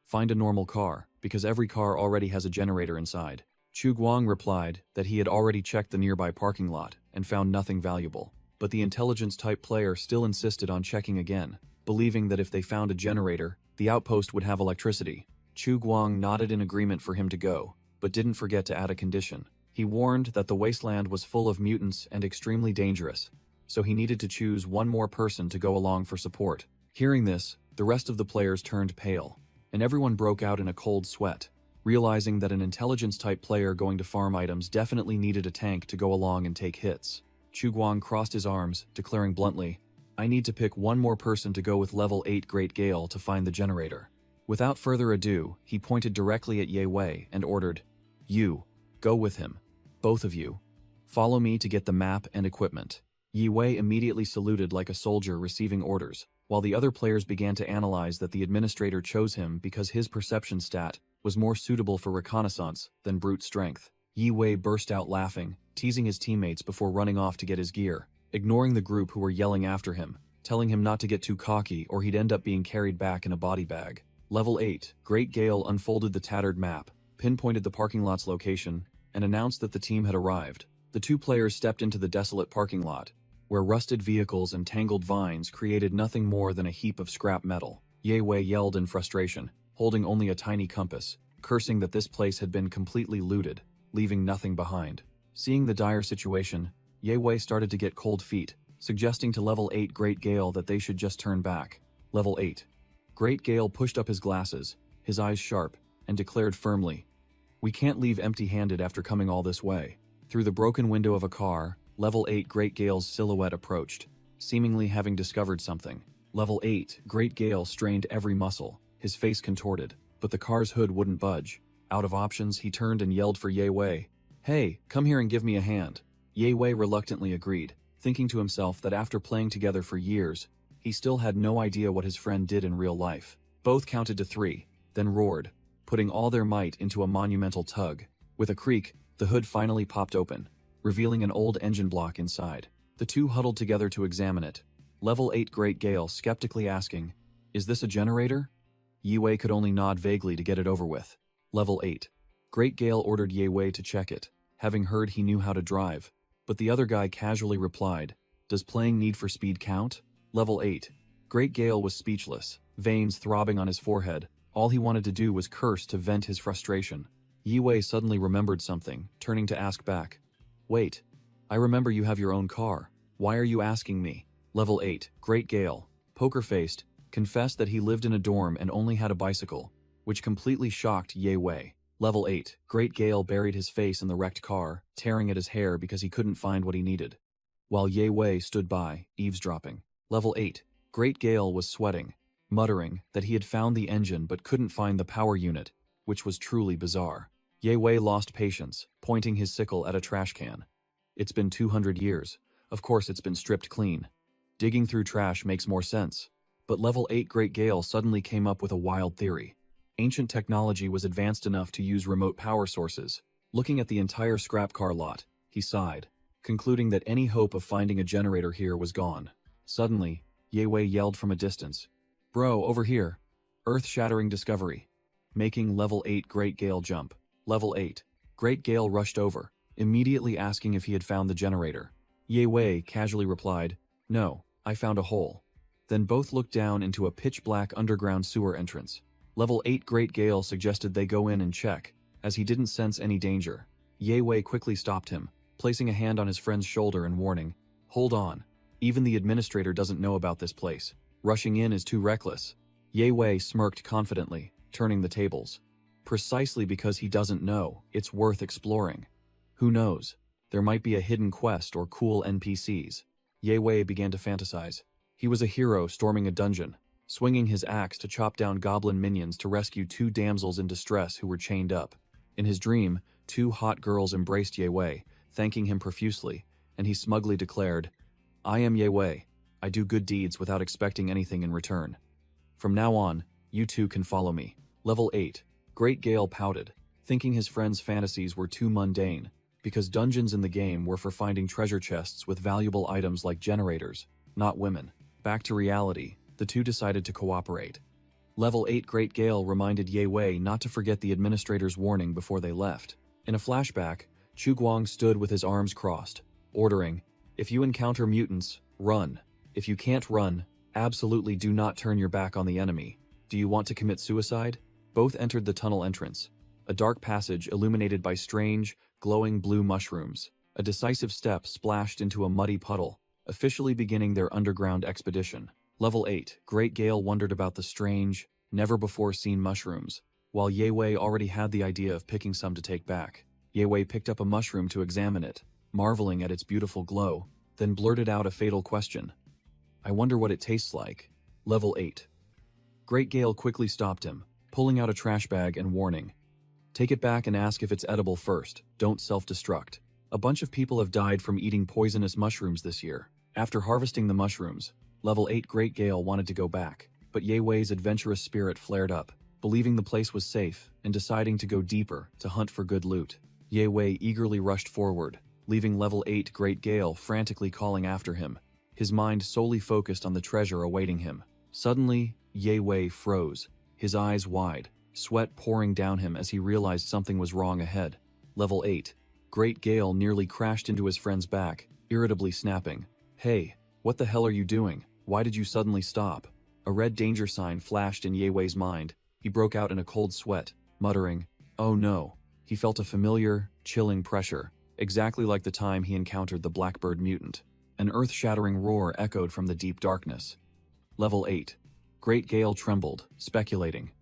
A: Find a normal car, because every car already has a generator inside. Chu Guang replied that he had already checked the nearby parking lot and found nothing valuable. But the intelligence-type player still insisted on checking again, believing that if they found a generator, the outpost would have electricity. Chu Guang nodded in agreement for him to go, but didn't forget to add a condition. He warned that the wasteland was full of mutants and extremely dangerous, so he needed to choose one more person to go along for support. Hearing this, the rest of the players turned pale, and everyone broke out in a cold sweat, realizing that an intelligence-type player going to farm items definitely needed a tank to go along and take hits. Chu Guang crossed his arms, declaring bluntly, "I need to pick one more person to go with level 8 Great Gale to find the generator." Without further ado, he pointed directly at Ye Wei and ordered, "You, go with him. Both of you. Follow me to get the map and equipment." Ye Wei immediately saluted like a soldier receiving orders, while the other players began to analyze that the administrator chose him because his perception stat was more suitable for reconnaissance than brute strength. Ye Wei burst out laughing, teasing his teammates before running off to get his gear, ignoring the group who were yelling after him, telling him not to get too cocky or he'd end up being carried back in a body bag. Level 8, Great Gale unfolded the tattered map, pinpointed the parking lot's location, and announced that the team had arrived. The two players stepped into the desolate parking lot, where rusted vehicles and tangled vines created nothing more than a heap of scrap metal. Ye Wei yelled in frustration, holding only a tiny compass, cursing that this place had been completely looted, leaving nothing behind. Seeing the dire situation, Ye Wei started to get cold feet, suggesting to Level 8 Great Gale that they should just turn back. Level 8. Great Gale pushed up his glasses, his eyes sharp, and declared firmly, "We can't leave empty-handed after coming all this way." Through the broken window of a car, Level 8 Great Gale's silhouette approached, seemingly having discovered something. Level 8 Great Gale strained every muscle, his face contorted, but the car's hood wouldn't budge. Out of options, he turned and yelled for Ye Wei, "Hey, come here and give me a hand." Ye Wei reluctantly agreed, thinking to himself that after playing together for years, he still had no idea what his friend did in real life. Both counted to 3, then roared, putting all their might into a monumental tug. With a creak, the hood finally popped open, revealing an old engine block inside. The two huddled together to examine it, Level 8 Great Gale skeptically asking, "Is this a generator?" Ye Wei could only nod vaguely to get it over with. Level 8. Great Gale ordered Ye Wei to check it, having heard he knew how to drive, but the other guy casually replied, Does playing Need for Speed count? Level 8. Great Gale was speechless, veins throbbing on his forehead. All he wanted to do was curse to vent his frustration. Yi suddenly remembered something, turning to ask back. Wait, I remember you have your own car. Why are you asking me? Level 8. Great Gale, poker-faced, confessed that he lived in a dorm and only had a bicycle, which completely shocked Yi. Level 8. Great Gale buried his face in the wrecked car, tearing at his hair because he couldn't find what he needed, while Yi stood by, eavesdropping. Level 8. Great Gale was sweating, muttering that he had found the engine but couldn't find the power unit, which was truly bizarre. Yi lost patience, pointing his sickle at a trash can. It's been 200 years. Of course it's been stripped clean. Digging through trash makes more sense. But Level 8 Great Gale suddenly came up with a wild theory. Ancient technology was advanced enough to use remote power sources. Looking at the entire scrap car lot, he sighed, concluding that any hope of finding a generator here was gone. Suddenly, Yi yelled from a distance, "Bro, over here!" Earth-shattering discovery, making Level 8 Great Gale jump. Level 8. Great Gale rushed over, immediately asking if he had found the generator. Yi casually replied, "No, I found a hole." Then both looked down into a pitch-black underground sewer entrance. Level 8 Great Gale suggested they go in and check, as he didn't sense any danger. Yi quickly stopped him, placing a hand on his friend's shoulder and warning, "Hold on. Even the administrator doesn't know about this place. Rushing in is too reckless." Yi smirked confidently, turning the tables. Precisely because he doesn't know, it's worth exploring. Who knows? There might be a hidden quest or cool NPCs. Yi began to fantasize. He was a hero storming a dungeon, swinging his axe to chop down goblin minions to rescue two damsels in distress who were chained up. In his dream, two hot girls embraced Yi, thanking him profusely, and he smugly declared, "I am Yi. I do good deeds without expecting anything in return. From now on, you two can follow me." Level 8. Great Gale pouted, thinking his friend's fantasies were too mundane, because dungeons in the game were for finding treasure chests with valuable items like generators, not women. Back to reality, the two decided to cooperate. Level 8 Great Gale reminded Yi not to forget the administrator's warning before they left. In a flashback, Chuguang stood with his arms crossed, ordering, "If you encounter mutants, run. If you can't run, absolutely do not turn your back on the enemy. Do you want to commit suicide?" Both entered the tunnel entrance, a dark passage illuminated by strange, glowing blue mushrooms. A decisive step splashed into a muddy puddle, officially beginning their underground expedition. Level 8 Great Gale wondered about the strange, never-before-seen mushrooms, while Yi already had the idea of picking some to take back. Yi picked up a mushroom to examine it, marveling at its beautiful glow, then blurted out a fatal question. "I wonder what it tastes like." Level 8. Great Gale quickly stopped him, pulling out a trash bag and warning, "Take it back and ask if it's edible first, don't self-destruct." A bunch of people have died from eating poisonous mushrooms this year. After harvesting the mushrooms, Level 8 Great Gale wanted to go back, but Yi's adventurous spirit flared up, believing the place was safe and deciding to go deeper to hunt for good loot. Yi eagerly rushed forward, leaving Level 8 Great Gale frantically calling after him, his mind solely focused on the treasure awaiting him. Suddenly, Yi froze, his eyes wide, sweat pouring down him as he realized something was wrong ahead. Level 8. Great Gale nearly crashed into his friend's back, irritably snapping, "Hey, what the hell are you doing? Why did you suddenly stop?" A red danger sign flashed in Yi's mind. He broke out in a cold sweat, muttering, "Oh no." He felt a familiar, chilling pressure, exactly like the time he encountered the Blackbird mutant. An earth-shattering roar echoed from the deep darkness. Level 8. Great Gale trembled, speculating,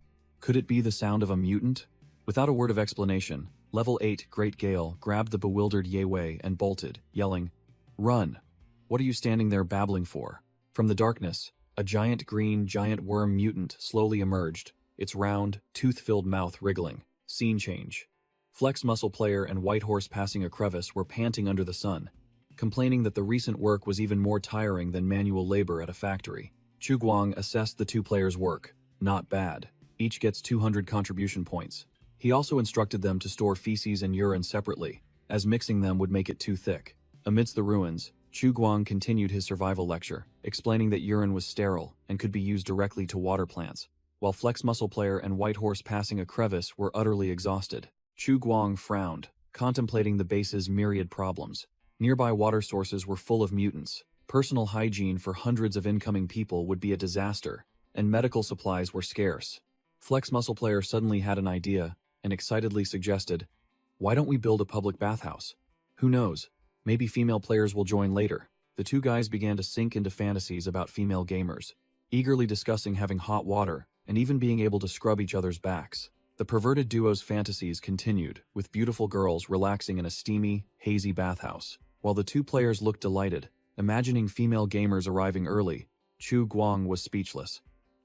A: could it be the sound of a mutant? Without a word of explanation, Level 8 Great Gale grabbed the bewildered Yi and bolted, yelling, "Run! What are you standing there babbling for?" From the darkness, a giant green giant worm mutant slowly emerged, its round, tooth-filled mouth wriggling. Scene change. Flex Muscle Player and White Horse passing a crevice were panting under the sun, complaining that the recent work was even more tiring than manual labor at a factory. Chuguang assessed the two players' work. Not bad. Each gets 200 contribution points. He also instructed them to store feces and urine separately, as mixing them would make it too thick. Amidst the ruins, Chuguang continued his survival lecture, explaining that urine was sterile and could be used directly to water plants, while Flex Muscle Player and White Horse passing a crevice were utterly exhausted. Chuguang frowned, contemplating the base's myriad problems. Nearby water sources were full of mutants, Personal hygiene for hundreds of incoming people would be a disaster, and medical supplies were scarce. Flex Muscle Player suddenly had an idea and excitedly suggested, "Why don't we build a public bathhouse? Who knows? Maybe female players will join later." The two guys began to sink into fantasies about female gamers, eagerly discussing having hot water and even being able to scrub each other's backs. The perverted duo's fantasies continued, with beautiful girls relaxing in a steamy, hazy bathhouse. While the two players looked delighted, imagining female gamers arriving early, Chu Guang was speechless.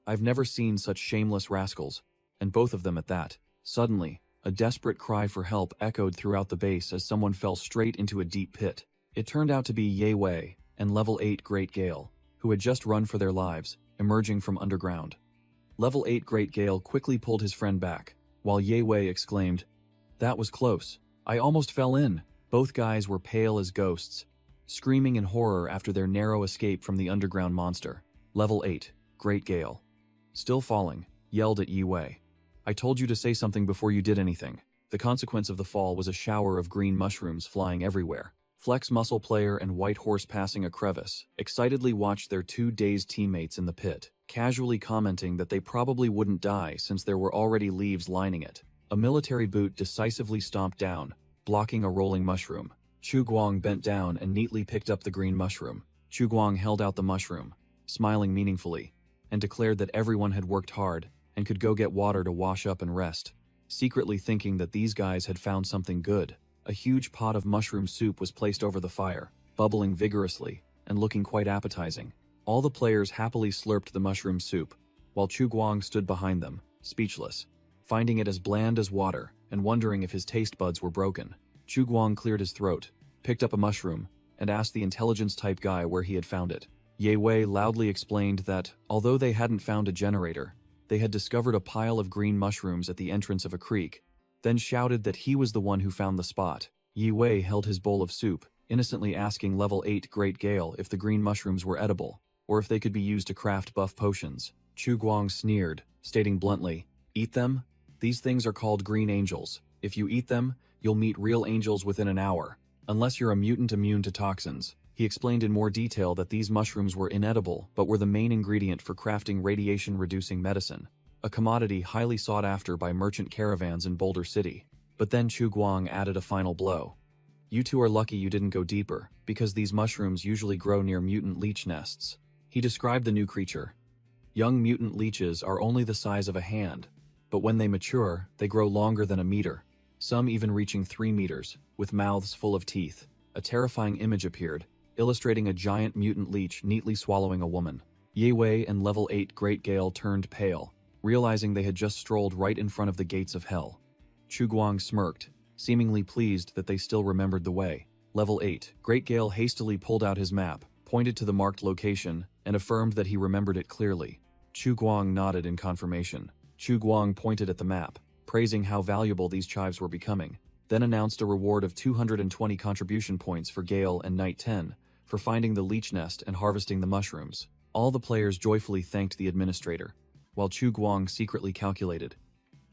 A: "I've never seen such shameless rascals, and both of them at that." Suddenly, a desperate cry for help echoed throughout the base as someone fell straight into a deep pit. It turned out to be Ye Wei and Level 8 Great Gale, who had just run for their lives, emerging from underground. Level 8 Great Gale quickly pulled his friend back, while Ye Wei exclaimed, "That was close. I almost fell in." Both guys were pale as ghosts, screaming in horror after their narrow escape from the underground monster. Level 8 Great Gale, still falling, yelled at Ye Wei, "I told you to say something before you did anything." The consequence of the fall was a shower of green mushrooms flying everywhere. Flex Muscle Player and White Horse, passing a crevice, excitedly watched their two dazed teammates in the pit, casually commenting that they probably wouldn't die since there were already leaves lining it. A military boot decisively stomped down, blocking a rolling mushroom. Chu Guang bent down and neatly picked up the green mushroom. Chu Guang held out the mushroom, smiling meaningfully, and declared that everyone had worked hard and could go get water to wash up and rest, secretly thinking that these guys had found something good. A huge pot of mushroom soup was placed over the fire, bubbling vigorously and looking quite appetizing. All the players happily slurped the mushroom soup, while Chu Guang stood behind them, speechless, finding it as bland as water and wondering if his taste buds were broken. Chu Guang cleared his throat, picked up a mushroom, and asked the intelligence-type guy where he had found it. Ye Wei loudly explained that, although they hadn't found a generator, they had discovered a pile of green mushrooms at the entrance of a creek, then shouted that he was the one who found the spot. Ye Wei held his bowl of soup, innocently asking Level 8 Great Gale if the green mushrooms were edible, or if they could be used to craft buff potions. Chu Guang sneered, stating bluntly, "Eat them? These things are called green angels. If you eat them, you'll meet real angels within an hour, unless you're a mutant immune to toxins." He explained in more detail that these mushrooms were inedible but were the main ingredient for crafting radiation-reducing medicine, a commodity highly sought after by merchant caravans in Boulder City. But then Chu Guang added a final blow. "You two are lucky you didn't go deeper, because these mushrooms usually grow near mutant leech nests." He described the new creature. "Young mutant leeches are only the size of a hand, but when they mature, they grow longer than a meter, some even reaching 3 meters, with mouths full of teeth." A terrifying image appeared, illustrating a giant mutant leech neatly swallowing a woman. Ye Wei and Level 8 Great Gale turned pale, realizing they had just strolled right in front of the gates of hell. Chu Guang smirked, seemingly pleased that they still remembered the way. Level 8 Great Gale hastily pulled out his map, pointed to the marked location, and affirmed that he remembered it clearly. Chu Guang nodded in confirmation. Chu Guang pointed at the map, praising how valuable these chives were becoming, then announced a reward of 220 contribution points for Gale and Knight 10 for finding the leech nest and harvesting the mushrooms. All the players joyfully thanked the administrator, while Chu Guang secretly calculated,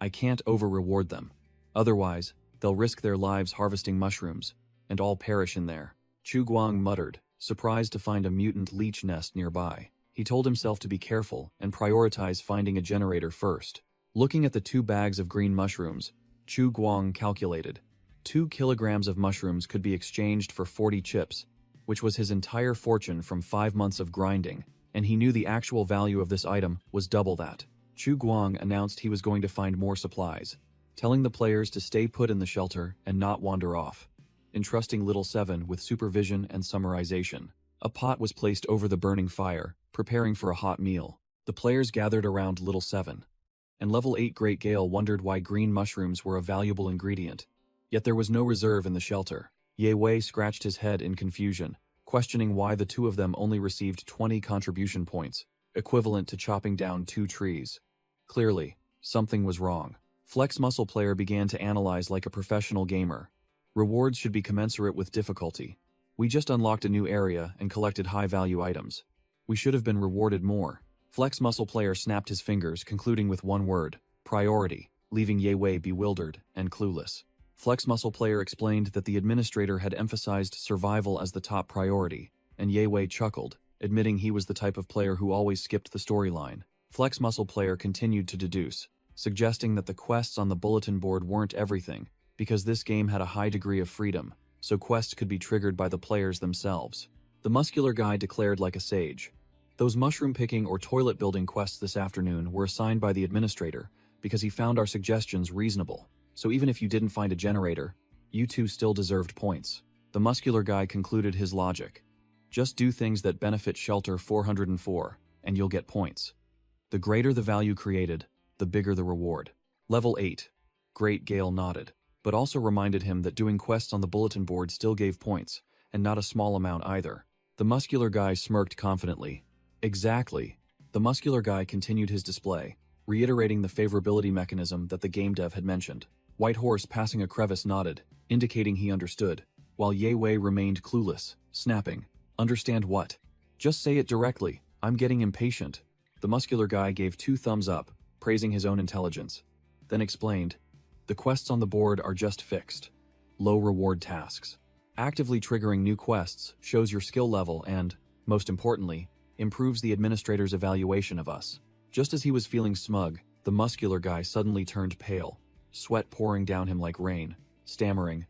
A: "I can't over-reward them. Otherwise, they'll risk their lives harvesting mushrooms, and all perish in there." Chu Guang muttered, surprised to find a mutant leech nest nearby. He told himself to be careful and prioritize finding a generator first. Looking at the 2 bags of green mushrooms, Chu Guang calculated, 2 kilograms of mushrooms could be exchanged for 40 chips, which was his entire fortune from 5 months of grinding, and he knew the actual value of this item was double that. Chu Guang announced he was going to find more supplies, telling the players to stay put in the shelter and not wander off, entrusting Little 7 with supervision and summarization. A pot was placed over the burning fire, preparing for a hot meal. The players gathered around Little 7, and Level 8 Great Gale wondered why green mushrooms were a valuable ingredient. Yet there was no reserve in the shelter. Ye Wei scratched his head in confusion, questioning why the two of them only received 20 contribution points, equivalent to chopping down 2 trees. Clearly, something was wrong. Flex Muscle Player began to analyze like a professional gamer. Rewards should be commensurate with difficulty. We just unlocked a new area and collected high-value items. We should have been rewarded more. Flex Muscle Player snapped his fingers, concluding with one word, priority, leaving Ye Wei bewildered and clueless. Flex Muscle Player explained that the administrator had emphasized survival as the top priority, and Ye Wei chuckled, admitting he was the type of player who always skipped the storyline. Flex Muscle Player continued to deduce, suggesting that the quests on the bulletin board weren't everything, because this game had a high degree of freedom, so quests could be triggered by the players themselves. The muscular guy declared like a sage, "Those mushroom picking or toilet building quests this afternoon were assigned by the administrator because he found our suggestions reasonable, so even if you didn't find a generator, you two still deserved points." The muscular guy concluded his logic. Just do things that benefit Shelter 404, and you'll get points. The greater the value created, the bigger the reward. Level 8. Great Gale nodded, but also reminded him that doing quests on the bulletin board still gave points, and not a small amount either. The muscular guy smirked confidently. Exactly. The muscular guy continued his display, reiterating the favorability mechanism that the game dev had mentioned. White Horse passing a crevice nodded, indicating he understood, while Ye Wei remained clueless, snapping, "Understand what? Just say it directly, I'm getting impatient." The muscular guy gave 2 thumbs up, praising his own intelligence, then explained, "The quests on the board are just fixed. Low reward tasks. Actively triggering new quests shows your skill level and, most importantly, improves the administrator's evaluation of us." Just as he was feeling smug, the muscular guy suddenly turned pale, sweat pouring down him like rain, stammering,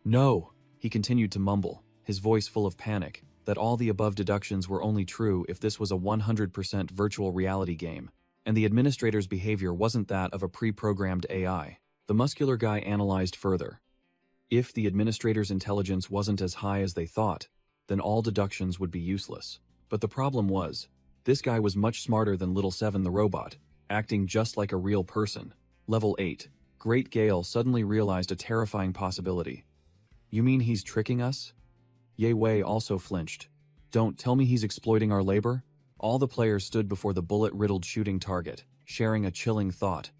A: "No!" He continued to mumble, his voice full of panic, that all the above deductions were only true if this was a 100% virtual reality game, and the administrator's behavior wasn't that of a pre-programmed AI. The muscular guy analyzed further. If the administrator's intelligence wasn't as high as they thought, then all deductions would be useless. But the problem was, this guy was much smarter than Little Seven the robot, acting just like a real person. Level 8. Great Gale suddenly realized a terrifying possibility. "You mean he's tricking us?" Ye Wei also flinched. "Don't tell me he's exploiting our labor?" All the players stood before the bullet-riddled shooting target, sharing a chilling thought.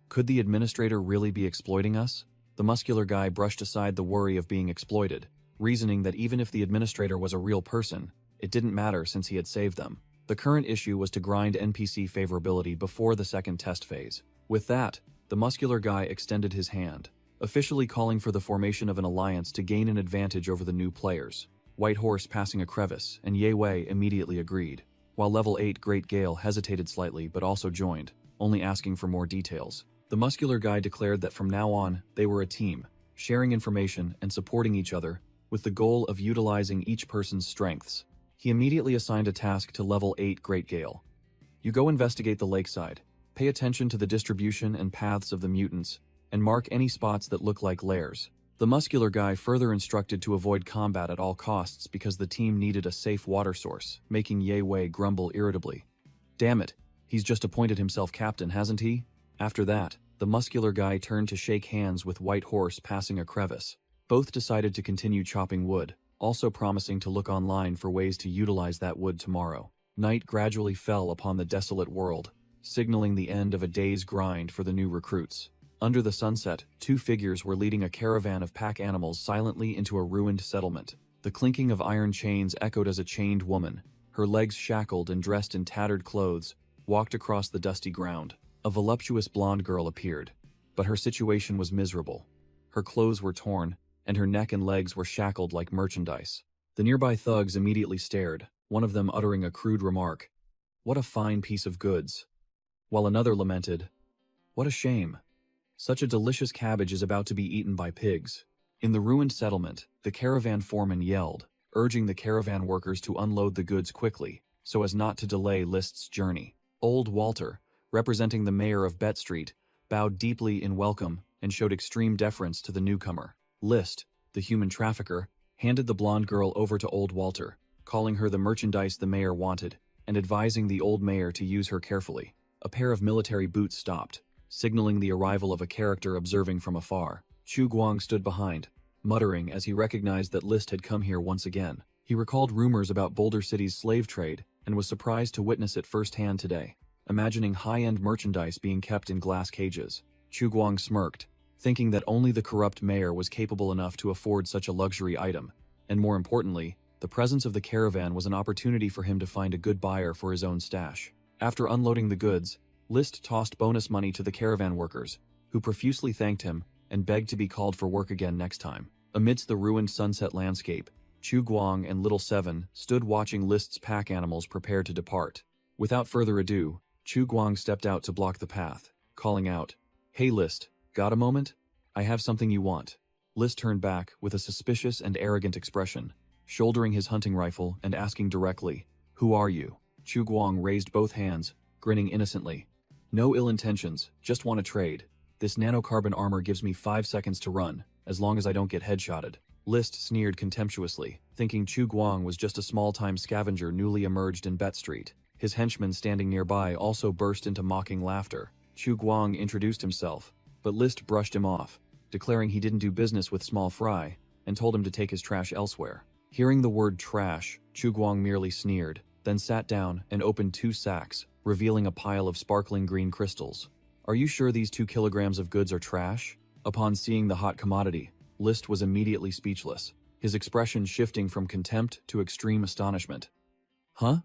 A: Could the administrator really be exploiting us? The muscular guy brushed aside the worry of being exploited, reasoning that even if the administrator was a real person, it didn't matter since he had saved them. The current issue was to grind NPC favorability before the second test phase. With that, the muscular guy extended his hand, officially calling for the formation of an alliance to gain an advantage over the new players. White Horse passing a crevice, and Ye Wei immediately agreed, while Level 8 Great Gale hesitated slightly but also joined, only asking for more details. The muscular guy declared that from now on, they were a team, sharing information and supporting each other, with the goal of utilizing each person's strengths. He immediately assigned a task to Level 8 Great Gale. "You go investigate the lakeside, pay attention to the distribution and paths of the mutants, and mark any spots that look like lairs." The muscular guy further instructed to avoid combat at all costs because the team needed a safe water source, making Ye Wei grumble irritably. "Damn it, he's just appointed himself captain, hasn't he?" After that, the muscular guy turned to shake hands with White Horse passing a crevice. Both decided to continue chopping wood, also promising to look online for ways to utilize that wood tomorrow. Night gradually fell upon the desolate world, signaling the end of a day's grind for the new recruits. Under the sunset, 2 figures were leading a caravan of pack animals silently into a ruined settlement. The clinking of iron chains echoed as a chained woman, her legs shackled and dressed in tattered clothes, walked across the dusty ground. A voluptuous blonde girl appeared, but her situation was miserable. Her clothes were torn, and her neck and legs were shackled like merchandise. The nearby thugs immediately stared, one of them uttering a crude remark, "What a fine piece of goods," while another lamented, "What a shame. Such a delicious cabbage is about to be eaten by pigs." In the ruined settlement, the caravan foreman yelled, urging the caravan workers to unload the goods quickly, so as not to delay List's journey. Old Walter, representing the mayor of Bet Street, bowed deeply in welcome and showed extreme deference to the newcomer. List, the human trafficker, handed the blonde girl over to Old Walter, calling her the merchandise the mayor wanted, and advising the old mayor to use her carefully. A pair of military boots stopped, signaling the arrival of a character observing from afar. Chu Guang stood behind, muttering as he recognized that List had come here once again. He recalled rumors about Boulder City's slave trade and was surprised to witness it firsthand today, imagining high-end merchandise being kept in glass cages. Chu Guang smirked, thinking that only the corrupt mayor was capable enough to afford such a luxury item, and more importantly, the presence of the caravan was an opportunity for him to find a good buyer for his own stash. After unloading the goods, List tossed bonus money to the caravan workers, who profusely thanked him and begged to be called for work again next time. Amidst the ruined sunset landscape, Chu Guang and Little Seven stood watching List's pack animals prepare to depart. Without further ado, Chu Guang stepped out to block the path, calling out, "Hey List, got a moment? I have something you want." List turned back with a suspicious and arrogant expression, shouldering his hunting rifle and asking directly, "Who are you?" Chu Guang raised both hands, grinning innocently. "No ill intentions, just want to trade. This nanocarbon armor gives me 5 seconds to run, as long as I don't get headshotted." List sneered contemptuously, thinking Chu Guang was just a small-time scavenger newly emerged in Bet Street. His henchmen standing nearby also burst into mocking laughter. Chu Guang introduced himself, but List brushed him off, declaring he didn't do business with small fry, and told him to take his trash elsewhere. Hearing the word trash, Chu Guang merely sneered, then sat down and opened 2 sacks, revealing a pile of sparkling green crystals. "Are you sure these 2 kilograms of goods are trash?" Upon seeing the hot commodity, List was immediately speechless, his expression shifting from contempt to extreme astonishment. "Huh?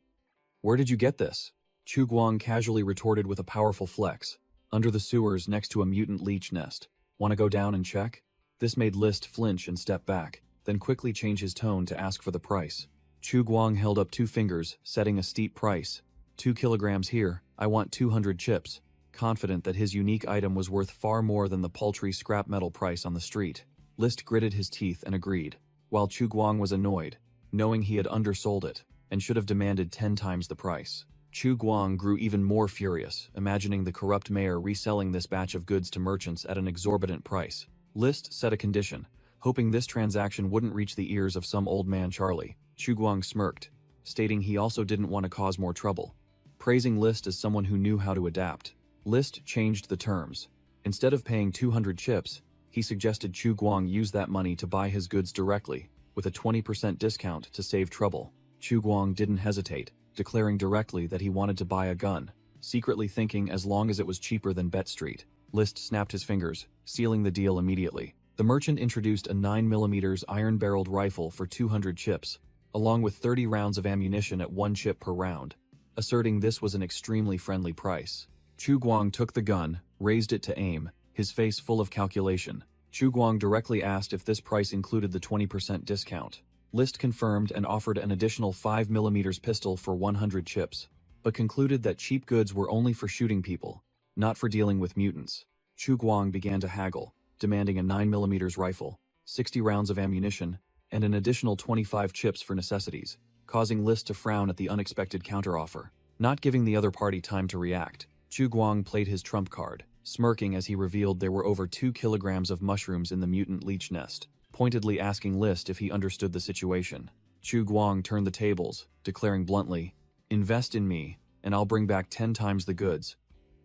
A: Where did you get this?" Chu Guang casually retorted with a powerful flex. "Under the sewers next to a mutant leech nest. Want to go down and check?" This made List flinch and step back, then quickly change his tone to ask for the price. Chu Guang held up 2 fingers, setting a steep price. 2 kilograms here, I want 200 chips, confident that his unique item was worth far more than the paltry scrap metal price on the street. List gritted his teeth and agreed, while Chu Guang was annoyed, knowing he had undersold it, and should have demanded 10 times the price. Chu Guang grew even more furious, imagining the corrupt mayor reselling this batch of goods to merchants at an exorbitant price. List set a condition, hoping this transaction wouldn't reach the ears of some old man Charlie. Chu Guang smirked, stating he also didn't want to cause more trouble, praising List as someone who knew how to adapt. List changed the terms. Instead of paying 200 chips, he suggested Chu Guang use that money to buy his goods directly, with a 20% discount to save trouble. Chu Guang didn't hesitate, declaring directly that he wanted to buy a gun, secretly thinking as long as it was cheaper than Bet Street. List snapped his fingers, sealing the deal immediately. The merchant introduced a 9mm iron-barreled rifle for 200 chips, along with 30 rounds of ammunition at 1 chip per round, asserting this was an extremely friendly price. Chu Guang took the gun, raised it to aim, his face full of calculation. Chu Guang directly asked if this price included the 20% discount. List confirmed and offered an additional 5mm pistol for 100 chips, but concluded that cheap goods were only for shooting people, not for dealing with mutants. Chu Guang began to haggle, demanding a 9mm rifle, 60 rounds of ammunition, and an additional 25 chips for necessities, causing List to frown at the unexpected counteroffer. Not giving the other party time to react, Chu Guang played his trump card, smirking as he revealed there were over 2 kilograms of mushrooms in the mutant leech nest, pointedly asking List if he understood the situation. Chu Guang turned the tables, declaring bluntly, "Invest in me, and I'll bring back 10 times the goods."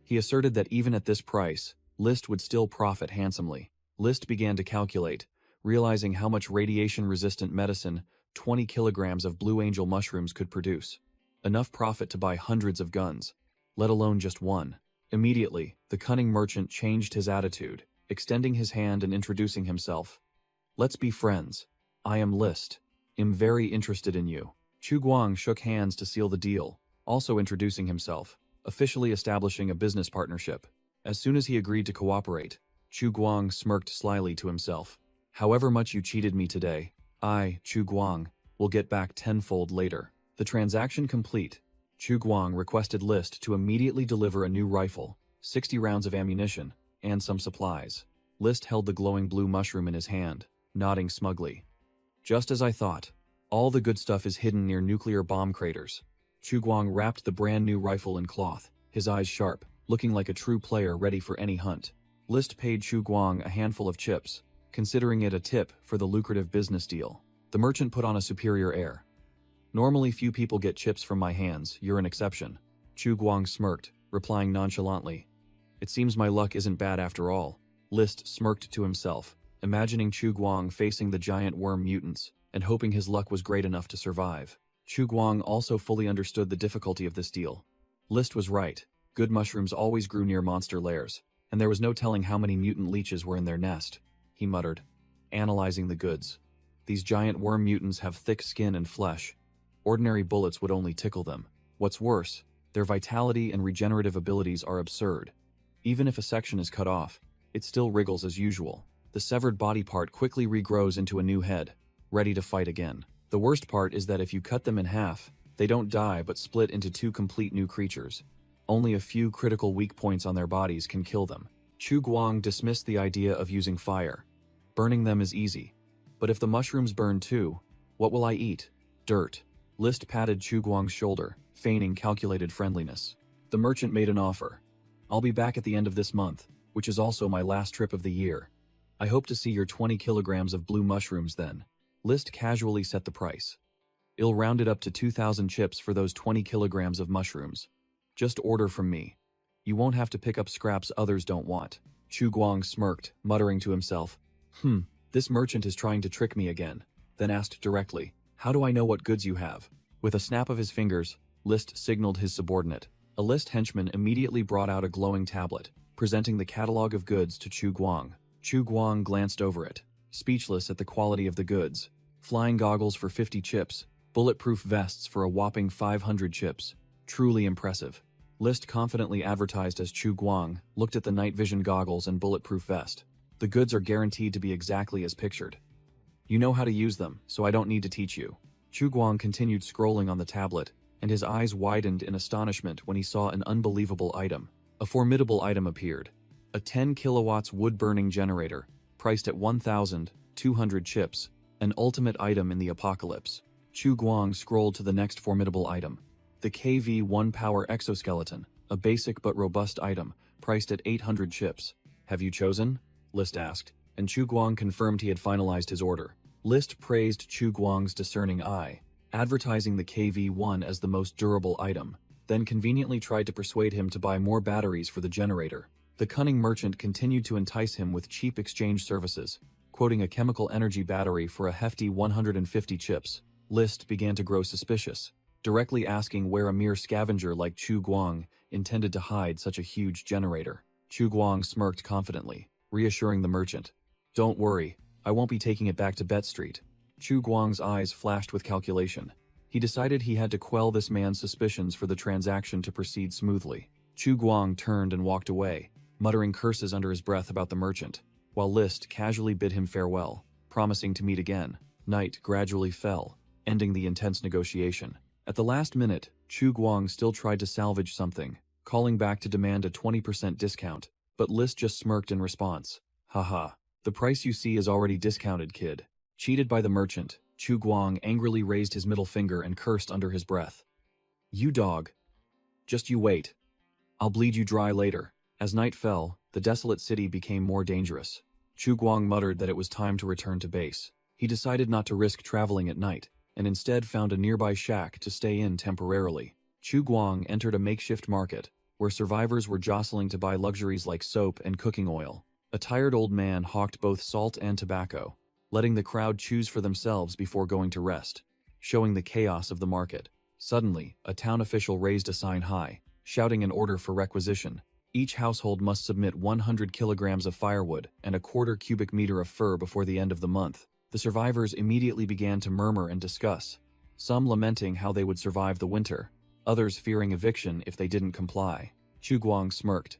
A: He asserted that even at this price, List would still profit handsomely. List began to calculate, realizing how much radiation-resistant medicine 20 kilograms of Blue Angel mushrooms could produce. Enough profit to buy hundreds of guns, let alone just one. Immediately, the cunning merchant changed his attitude, extending his hand and introducing himself. "Let's be friends. I am List. I'm very interested in you." Chu Guang shook hands to seal the deal, also introducing himself, officially establishing a business partnership. As soon as he agreed to cooperate, Chu Guang smirked slyly to himself. "However much you cheated me today, I, Chu Guang, will get back tenfold later." The transaction complete, Chu Guang requested List to immediately deliver a new rifle, 60 rounds of ammunition, and some supplies. List held the glowing blue mushroom in his hand, nodding smugly. "Just as I thought. All the good stuff is hidden near nuclear bomb craters." Chu Guang wrapped the brand new rifle in cloth, his eyes sharp, looking like a true player ready for any hunt. List paid Chu Guang a handful of chips, considering it a tip for the lucrative business deal. The merchant put on a superior air. "Normally few people get chips from my hands, you're an exception." Chu Guang smirked, replying nonchalantly, "It seems my luck isn't bad after all." List smirked to himself, imagining Chu Guang facing the giant worm mutants, and hoping his luck was great enough to survive. Chu Guang also fully understood the difficulty of this deal. List was right, good mushrooms always grew near monster lairs, and there was no telling how many mutant leeches were in their nest. He muttered, analyzing the goods. "These giant worm mutants have thick skin and flesh. Ordinary bullets would only tickle them. What's worse, their vitality and regenerative abilities are absurd. Even if a section is cut off, it still wriggles as usual. The severed body part quickly regrows into a new head, ready to fight again." The worst part is that if you cut them in half, they don't die but split into two complete new creatures. Only a few critical weak points on their bodies can kill them. Chu Guang dismissed the idea of using fire. Burning them is easy. But if the mushrooms burn too, what will I eat? Dirt. List patted Chu Guang's shoulder, feigning calculated friendliness. The merchant made an offer. I'll be back at the end of this month, which is also my last trip of the year. I hope to see your 20 kilograms of blue mushrooms then. List casually set the price. I'll round it up to 2,000 chips for those 20 kilograms of mushrooms. Just order from me. You won't have to pick up scraps others don't want. Chu Guang smirked, muttering to himself, this merchant is trying to trick me again. Then asked directly, how do I know what goods you have? With a snap of his fingers, List signaled his subordinate. A List henchman immediately brought out a glowing tablet, presenting the catalog of goods to Chu Guang. Chu Guang glanced over it, speechless at the quality of the goods. Flying goggles for 50 chips, bulletproof vests for a whopping 500 chips. Truly impressive. List confidently advertised as Chu Guang looked at the night vision goggles and bulletproof vest. The goods are guaranteed to be exactly as pictured. You know how to use them, so I don't need to teach you. Chu Guang continued scrolling on the tablet, and his eyes widened in astonishment when he saw an unbelievable item. A formidable item appeared. A 10 kilowatts wood-burning generator, priced at 1,200 chips, an ultimate item in the apocalypse. Chu Guang scrolled to the next formidable item. The KV-1 Power Exoskeleton, a basic but robust item, priced at 800 chips. Have you chosen? List asked, and Chu Guang confirmed he had finalized his order. List praised Chu Guang's discerning eye, advertising the KV-1 as the most durable item, then conveniently tried to persuade him to buy more batteries for the generator. The cunning merchant continued to entice him with cheap exchange services, quoting a chemical energy battery for a hefty 150 chips. List began to grow suspicious, directly asking where a mere scavenger like Chu Guang intended to hide such a huge generator. Chu Guang smirked confidently, reassuring the merchant. Don't worry, I won't be taking it back to Bet Street. Chu Guang's eyes flashed with calculation. He decided he had to quell this man's suspicions for the transaction to proceed smoothly. Chu Guang turned and walked away, muttering curses under his breath about the merchant, while List casually bid him farewell, promising to meet again. Night gradually fell, ending the intense negotiation. At the last minute, Chu Guang still tried to salvage something, calling back to demand a 20% discount, but List just smirked in response. Haha, the price you see is already discounted, kid. Cheated by the merchant, Chu Guang angrily raised his middle finger and cursed under his breath. You dog. Just you wait. I'll bleed you dry later. As night fell, the desolate city became more dangerous. Chu Guang muttered that it was time to return to base. He decided not to risk traveling at night, and instead found a nearby shack to stay in temporarily. Chu Guang entered a makeshift market, where survivors were jostling to buy luxuries like soap and cooking oil. A tired old man hawked both salt and tobacco, letting the crowd choose for themselves before going to rest, showing the chaos of the market. Suddenly, a town official raised a sign high, shouting an order for requisition. Each household must submit 100 kilograms of firewood and a quarter cubic meter of fur before the end of the month. The survivors immediately began to murmur and discuss, some lamenting how they would survive the winter, others fearing eviction if they didn't comply. Chu Guang smirked,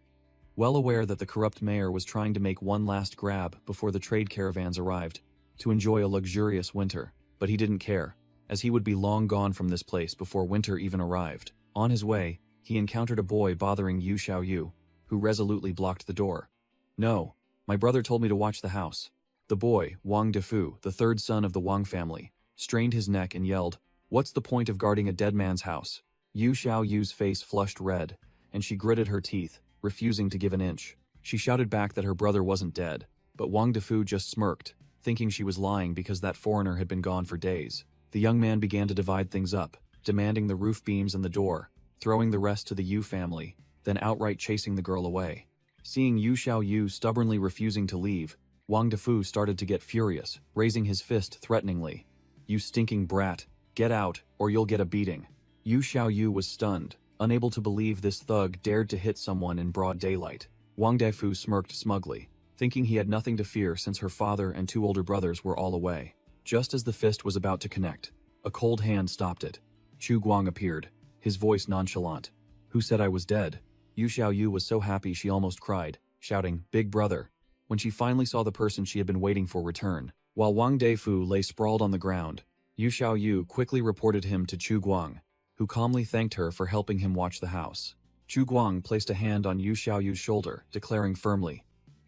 A: well aware that the corrupt mayor was trying to make one last grab before the trade caravans arrived, to enjoy a luxurious winter, but he didn't care, as he would be long gone from this place before winter even arrived. On his way, he encountered a boy bothering Yu Xiaoyu, who resolutely blocked the door. No, my brother told me to watch the house. The boy, Wang Defu, the third son of the Wang family, strained his neck and yelled, "What's the point of guarding a dead man's house?" Yu Xiaoyu's face flushed red, and she gritted her teeth, refusing to give an inch. She shouted back that her brother wasn't dead, but Wang Defu just smirked, thinking she was lying because that foreigner had been gone for days. The young man began to divide things up, demanding the roof beams and the door, throwing the rest to the Yu family, then outright chasing the girl away. Seeing Yu Xiaoyu stubbornly refusing to leave, Wang Defu started to get furious, raising his fist threateningly. You stinking brat, get out, or you'll get a beating. Yu Xiaoyu was stunned, unable to believe this thug dared to hit someone in broad daylight. Wang Defu smirked smugly, thinking he had nothing to fear since her father and two older brothers were all away. Just as the fist was about to connect, a cold hand stopped it. Chu Guang appeared, his voice nonchalant. Who said I was dead? Yu Xiaoyu was so happy she almost cried, shouting, "Big brother," when she finally saw the person she had been waiting for return. While Wang Defu lay sprawled on the ground, Yu Xiaoyu quickly reported him to Chu Guang, who calmly thanked her for helping him watch the house. Chu Guang placed a hand on Yu Xiaoyu's shoulder, declaring firmly,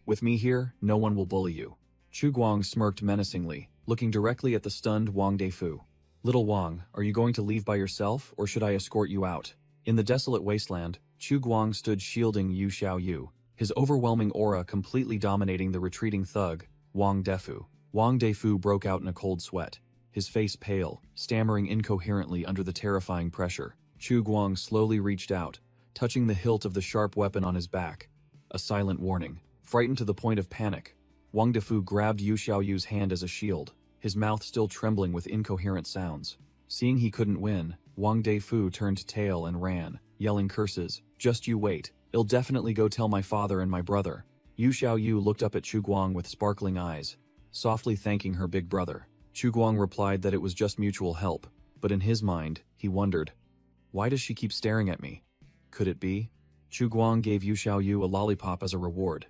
A: "With me here, no one will bully you." Chu Guang smirked menacingly, looking directly at the stunned Wang Defu. "Little Wang, are you going to leave by yourself, or should I escort you out?" In the desolate wasteland, Chu Guang stood shielding Yu Xiaoyu, his overwhelming aura completely dominating the retreating thug, Wang Defu. Wang Defu broke out in a cold sweat, his face pale, stammering incoherently under the terrifying pressure. Chu Guang slowly reached out, touching the hilt of the sharp weapon on his back. A silent warning. Frightened to the point of panic, Wang Defu grabbed Yu Xiaoyu's hand as a shield, his mouth still trembling with incoherent sounds. Seeing he couldn't win, Wang Defu turned tail and ran, yelling curses. "Just you wait. I'll definitely go tell my father and my brother." Yu Xiaoyu looked up at Chu Guang with sparkling eyes, softly thanking her big brother. Chu Guang replied that it was just mutual help, but in his mind, he wondered, why does she keep staring at me? Could it be? Chu Guang gave Yu Xiaoyu a lollipop as a reward.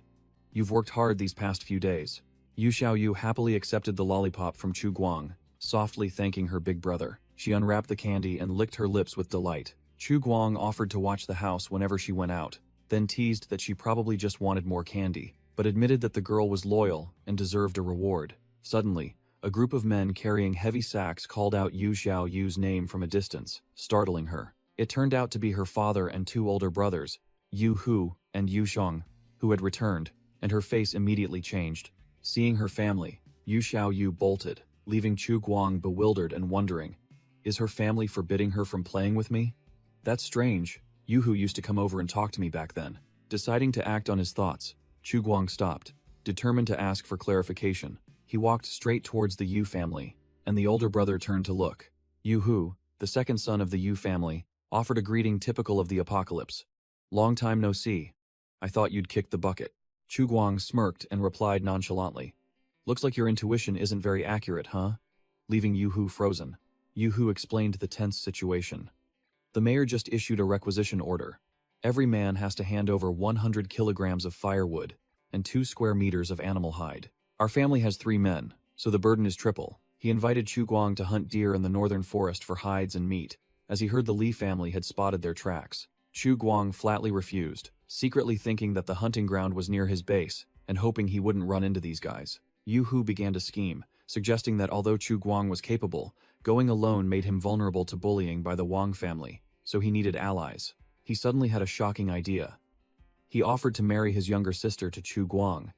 A: "You've worked hard these past few days." Yu Xiaoyu happily accepted the lollipop from Chu Guang, softly thanking her big brother. She unwrapped the candy and licked her lips with delight. Chu Guang offered to watch the house whenever she went out, then teased that she probably just wanted more candy, but admitted that the girl was loyal and deserved a reward. Suddenly, a group of men carrying heavy sacks called out Yu Xiaoyu's name from a distance, startling her. It turned out to be her father and two older brothers, Yu Hu and Yu Xiong, who had returned, and her face immediately changed. Seeing her family, Yu Xiaoyu bolted, leaving Chu Guang bewildered and wondering, is her family forbidding her from playing with me? That's strange. Yu Hu used to come over and talk to me back then. Deciding to act on his thoughts, Chu Guang stopped, determined to ask for clarification. He walked straight towards the Yu family, and the older brother turned to look. Yu Hu, the second son of the Yu family, offered a greeting typical of the apocalypse. "Long time no see. I thought you'd kicked the bucket." Chu Guang smirked and replied nonchalantly, "Looks like your intuition isn't very accurate, huh?" Leaving Yu Hu frozen, Yu Hu explained the tense situation. "The mayor just issued a requisition order. Every man has to hand over 100 kilograms of firewood and 2 square meters of animal hide. Our family has 3 men, so the burden is triple." He invited Chu Guang to hunt deer in the northern forest for hides and meat, as he heard the Li family had spotted their tracks. Chu Guang flatly refused, secretly thinking that the hunting ground was near his base and hoping he wouldn't run into these guys. Yu Hu began to scheme, suggesting that although Chu Guang was capable, going alone made him vulnerable to bullying by the Wang family, so he needed allies. He suddenly had a shocking idea. He offered to marry his younger sister to Chu Guang,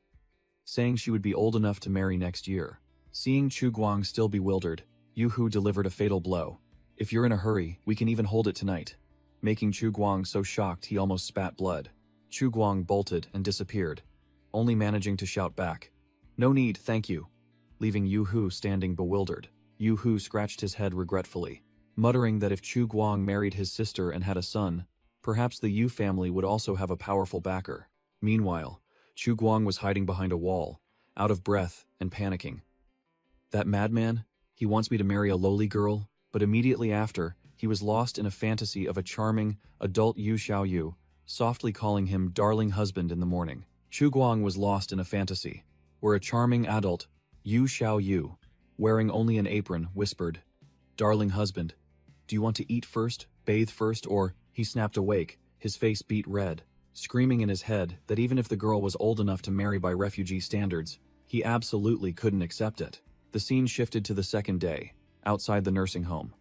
A: saying she would be old enough to marry next year. Seeing Chu Guang still bewildered, Yu Hu delivered a fatal blow. "If you're in a hurry, we can even hold it tonight," making Chu Guang so shocked he almost spat blood. Chu Guang bolted and disappeared, only managing to shout back, "No need, thank you," leaving Yu Hu standing bewildered. Yu Hu scratched his head regretfully, muttering that if Chu Guang married his sister and had a son, perhaps the Yu family would also have a powerful backer. Meanwhile, Chu Guang was hiding behind a wall, out of breath and panicking. "That madman? He wants me to marry a lowly girl?" But immediately after, he was lost in a fantasy of a charming, adult Yu Xiaoyu, softly calling him darling husband in the morning. Chu Guang was lost in a fantasy, where a charming adult, Yu Xiaoyu, wearing only an apron, whispered, "Darling husband, do you want to eat first, bathe first, or—" He snapped awake, his face beet red, screaming in his head that even if the girl was old enough to marry by refugee standards, he absolutely couldn't accept it. The scene shifted to the second day, outside the nursing home.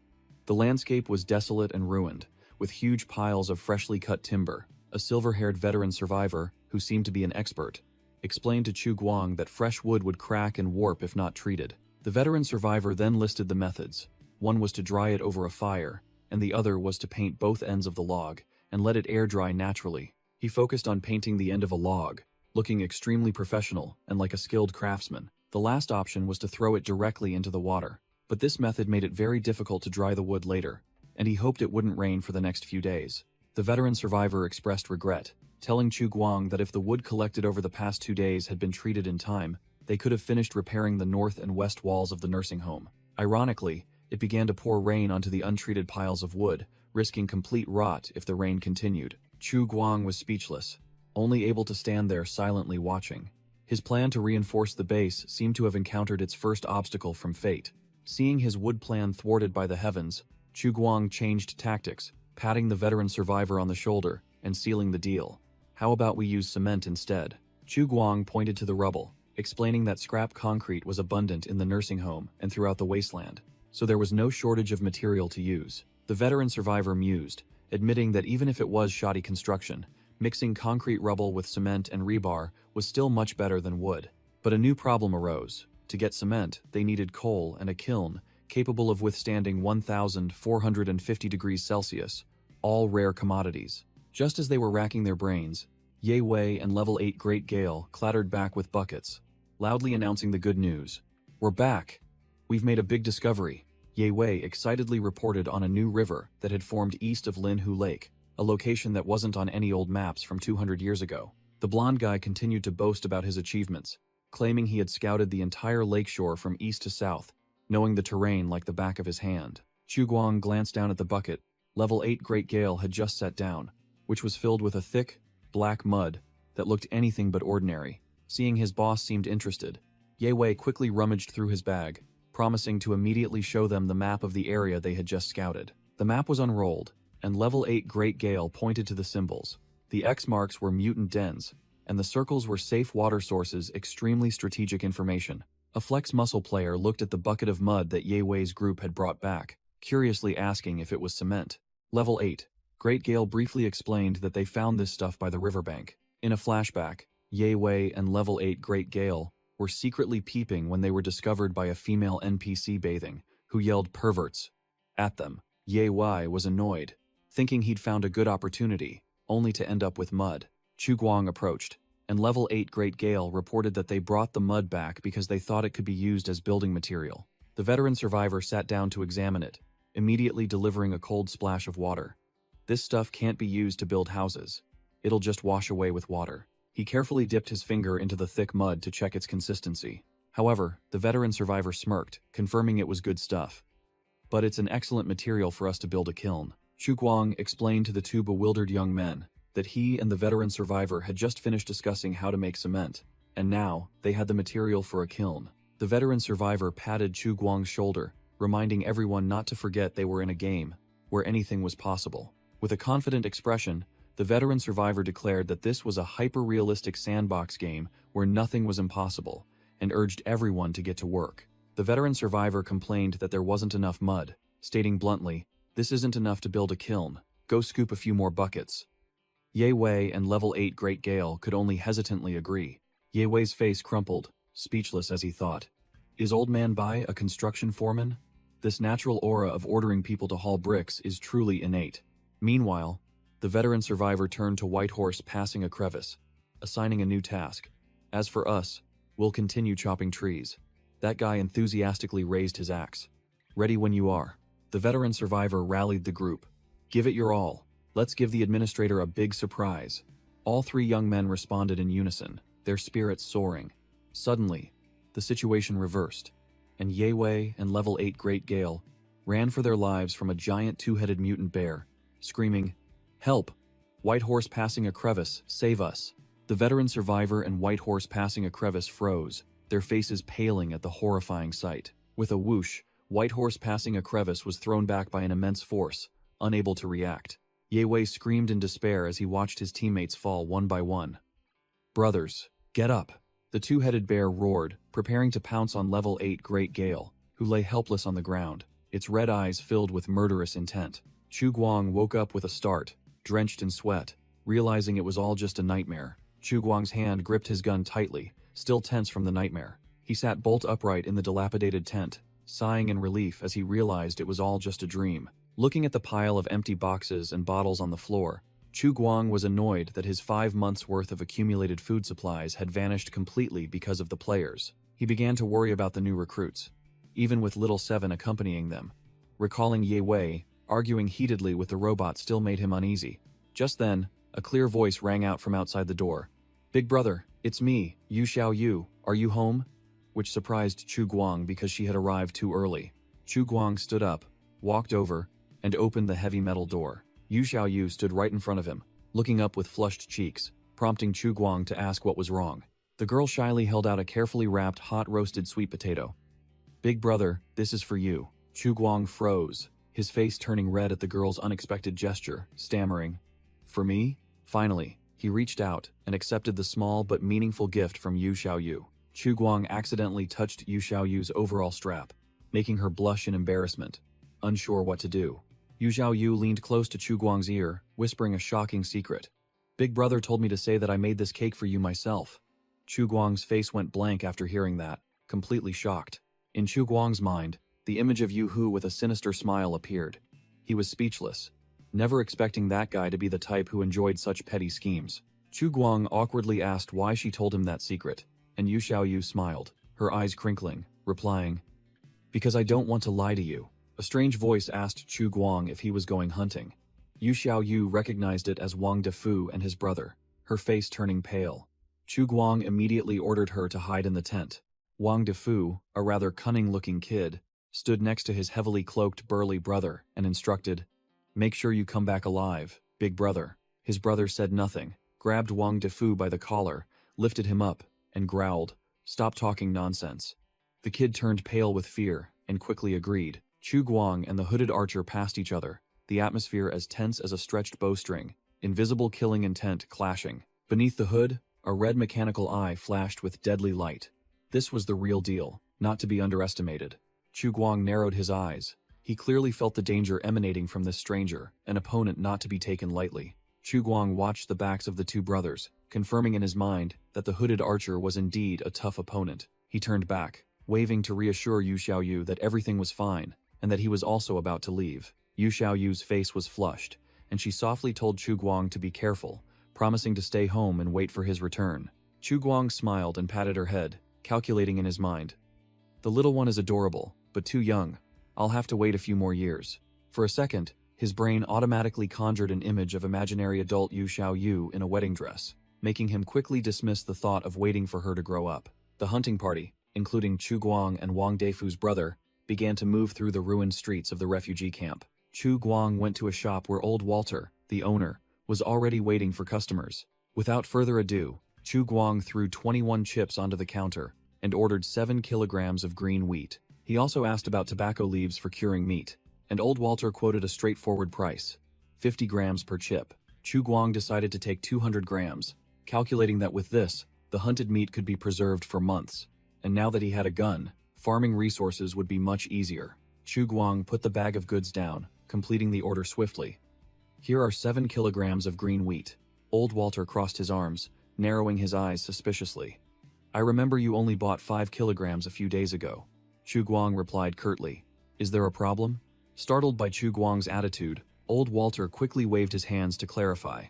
A: The landscape was desolate and ruined, with huge piles of freshly cut timber. A silver-haired veteran survivor, who seemed to be an expert, explained to Chu Guang that fresh wood would crack and warp if not treated. The veteran survivor then listed the methods. One was to dry it over a fire, and the other was to paint both ends of the log and let it air dry naturally. He focused on painting the end of a log, looking extremely professional and like a skilled craftsman. The last option was to throw it directly into the water, but this method made it very difficult to dry the wood later, and he hoped it wouldn't rain for the next few days. The veteran survivor expressed regret, telling Chu Guang that if the wood collected over the past 2 days had been treated in time, they could have finished repairing the north and west walls of the nursing home. Ironically, it began to pour rain onto the untreated piles of wood, risking complete rot if the rain continued. Chu Guang was speechless, only able to stand there silently watching. His plan to reinforce the base seemed to have encountered its first obstacle from fate. Seeing his wood plan thwarted by the heavens, Chu Guang changed tactics, patting the veteran survivor on the shoulder and sealing the deal. How about we use cement instead? Chu Guang pointed to the rubble, explaining that scrap concrete was abundant in the nursing home and throughout the wasteland, so there was no shortage of material to use. The veteran survivor mused, admitting that even if it was shoddy construction, mixing concrete rubble with cement and rebar was still much better than wood. But a new problem arose. To get cement, they needed coal and a kiln capable of withstanding 1,450 degrees Celsius, all rare commodities. Just as they were racking their brains, Ye Wei and Level 8 Great Gale clattered back with buckets, loudly announcing the good news. "We're back! We've made a big discovery." Ye Wei excitedly reported on a new river that had formed east of Linhu Lake, a location that wasn't on any old maps from 200 years ago. The blonde guy continued to boast about his achievements, claiming he had scouted the entire lakeshore from east to south, knowing the terrain like the back of his hand. Chu Guang glanced down at the bucket Level 8 Great Gale had just set down, which was filled with a thick, black mud that looked anything but ordinary. Seeing his boss seemed interested, Ye Wei quickly rummaged through his bag, promising to immediately show them the map of the area they had just scouted. The map was unrolled, and Level 8 Great Gale pointed to the symbols. The X marks were mutant dens, and the circles were safe water sources, extremely strategic information. A Flex Muscle player looked at the bucket of mud that Ye Wei's group had brought back, curiously asking if it was cement. Level 8 Great Gale briefly explained that they found this stuff by the riverbank. In a flashback, Ye Wei and Level 8 Great Gale were secretly peeping when they were discovered by a female NPC bathing, who yelled "perverts" at them. Ye Wei was annoyed, thinking he'd found a good opportunity, only to end up with mud. Chu Guang approached, and Level 8 Great Gale reported that they brought the mud back because they thought it could be used as building material. The veteran survivor sat down to examine it, immediately delivering a cold splash of water. "This stuff can't be used to build houses. It'll just wash away with water." He carefully dipped his finger into the thick mud to check its consistency. However, the veteran survivor smirked, confirming it was good stuff. "But it's an excellent material for us to build a kiln." Chu Guang explained to the two bewildered young men that he and the veteran survivor had just finished discussing how to make cement, and now they had the material for a kiln. The veteran survivor patted Chu Guang's shoulder, reminding everyone not to forget they were in a game where anything was possible. With a confident expression, the veteran survivor declared that this was a hyper-realistic sandbox game where nothing was impossible, and urged everyone to get to work. The veteran survivor complained that there wasn't enough mud, stating bluntly, "This isn't enough to build a kiln. Go scoop a few more buckets." Ye Wei and Level 8 Great Gale could only hesitantly agree. Ye Wei's face crumpled, speechless as he thought. Is Old Man Bai a construction foreman? This natural aura of ordering people to haul bricks is truly innate. Meanwhile, the veteran survivor turned to White Horse passing a crevice, assigning a new task. "As for us, we'll continue chopping trees." That guy enthusiastically raised his axe. "Ready when you are." The veteran survivor rallied the group. "Give it your all. Let's give the administrator a big surprise." All three young men responded in unison, their spirits soaring. Suddenly, the situation reversed, and Ye Wei and Level 8 Great Gale ran for their lives from a giant two-headed mutant bear, screaming, "Help! White Horse passing a crevice, save us!" The veteran survivor and White Horse passing a crevice froze, their faces paling at the horrifying sight. With a whoosh, White Horse passing a crevice was thrown back by an immense force, unable to react. Ye Wei screamed in despair as he watched his teammates fall one by one. "Brothers, get up!" The two-headed bear roared, preparing to pounce on Level 8 Great Gale, who lay helpless on the ground, its red eyes filled with murderous intent. Chu Guang woke up with a start, drenched in sweat, realizing it was all just a nightmare. Chu Guang's hand gripped his gun tightly, still tense from the nightmare. He sat bolt upright in the dilapidated tent, sighing in relief as he realized it was all just a dream. Looking at the pile of empty boxes and bottles on the floor, Chu Guang was annoyed that his 5 months' worth of accumulated food supplies had vanished completely because of the players. He began to worry about the new recruits, even with Little Seven accompanying them. Recalling Ye Wei, arguing heatedly with the robot still made him uneasy. Just then, a clear voice rang out from outside the door. "Big brother, it's me, Yu Xiao Yu, are you home?" Which surprised Chu Guang because she had arrived too early. Chu Guang stood up, walked over, and opened the heavy metal door. Yu Xiao Yu stood right in front of him, looking up with flushed cheeks, prompting Chu Guang to ask what was wrong. The girl shyly held out a carefully wrapped hot roasted sweet potato. Big brother, this is for you. Chu Guang froze, his face turning red at the girl's unexpected gesture, stammering, "For me?" Finally, he reached out and accepted the small but meaningful gift from Yu Xiaoyu. Chu Guang accidentally touched Yu Xiaoyu's overall strap, making her blush in embarrassment, unsure what to do. Yu Xiaoyu leaned close to Chu Guang's ear, whispering a shocking secret. "Big brother told me to say that I made this cake for you myself." Chu Guang's face went blank after hearing that, completely shocked. In Chu Guang's mind, the image of Yu Hu with a sinister smile appeared. He was speechless, never expecting that guy to be the type who enjoyed such petty schemes. Chu Guang awkwardly asked why she told him that secret, and Yu Xiaoyu smiled, her eyes crinkling, replying, "Because I don't want to lie to you." A strange voice asked Chu Guang if he was going hunting. Yu Xiaoyu recognized it as Wang Defu and his brother, her face turning pale. Chu Guang immediately ordered her to hide in the tent. Wang Defu, a rather cunning-looking kid, stood next to his heavily cloaked burly brother and instructed, "Make sure you come back alive, big brother." His brother said nothing, grabbed Wang Defu by the collar, lifted him up, and growled, "Stop talking nonsense." The kid turned pale with fear and quickly agreed. Chu Guang and the hooded archer passed each other, the atmosphere as tense as a stretched bowstring, invisible killing intent clashing. Beneath the hood, a red mechanical eye flashed with deadly light. This was the real deal, not to be underestimated. Chu Guang narrowed his eyes. He clearly felt the danger emanating from this stranger, an opponent not to be taken lightly. Chu Guang watched the backs of the two brothers, confirming in his mind that the hooded archer was indeed a tough opponent. He turned back, waving to reassure Yu Xiaoyu that everything was fine, and that he was also about to leave. Yu Xiaoyu's face was flushed, and she softly told Chu Guang to be careful, promising to stay home and wait for his return. Chu Guang smiled and patted her head, calculating in his mind, "The little one is adorable, but too young. I'll have to wait a few more years." For a second, his brain automatically conjured an image of imaginary adult Yu Xiaoyu in a wedding dress, making him quickly dismiss the thought of waiting for her to grow up. The hunting party, including Chu Guang and Wang Defu's brother, began to move through the ruined streets of the refugee camp. Chu Guang went to a shop where old Walter, the owner, was already waiting for customers. Without further ado, Chu Guang threw 21 chips onto the counter and ordered 7 kilograms of green wheat. He also asked about tobacco leaves for curing meat, and old Walter quoted a straightforward price, 50 grams per chip. Chu Guang decided to take 200 grams, calculating that with this, the hunted meat could be preserved for months. And now that he had a gun, farming resources would be much easier. Chu Guang put the bag of goods down, completing the order swiftly. "Here are 7 kilograms of green wheat." Old Walter crossed his arms, narrowing his eyes suspiciously. "I remember you only bought 5 kilograms a few days ago." Chu Guang replied curtly, "Is there a problem?" Startled by Chu Guang's attitude, old Walter quickly waved his hands to clarify.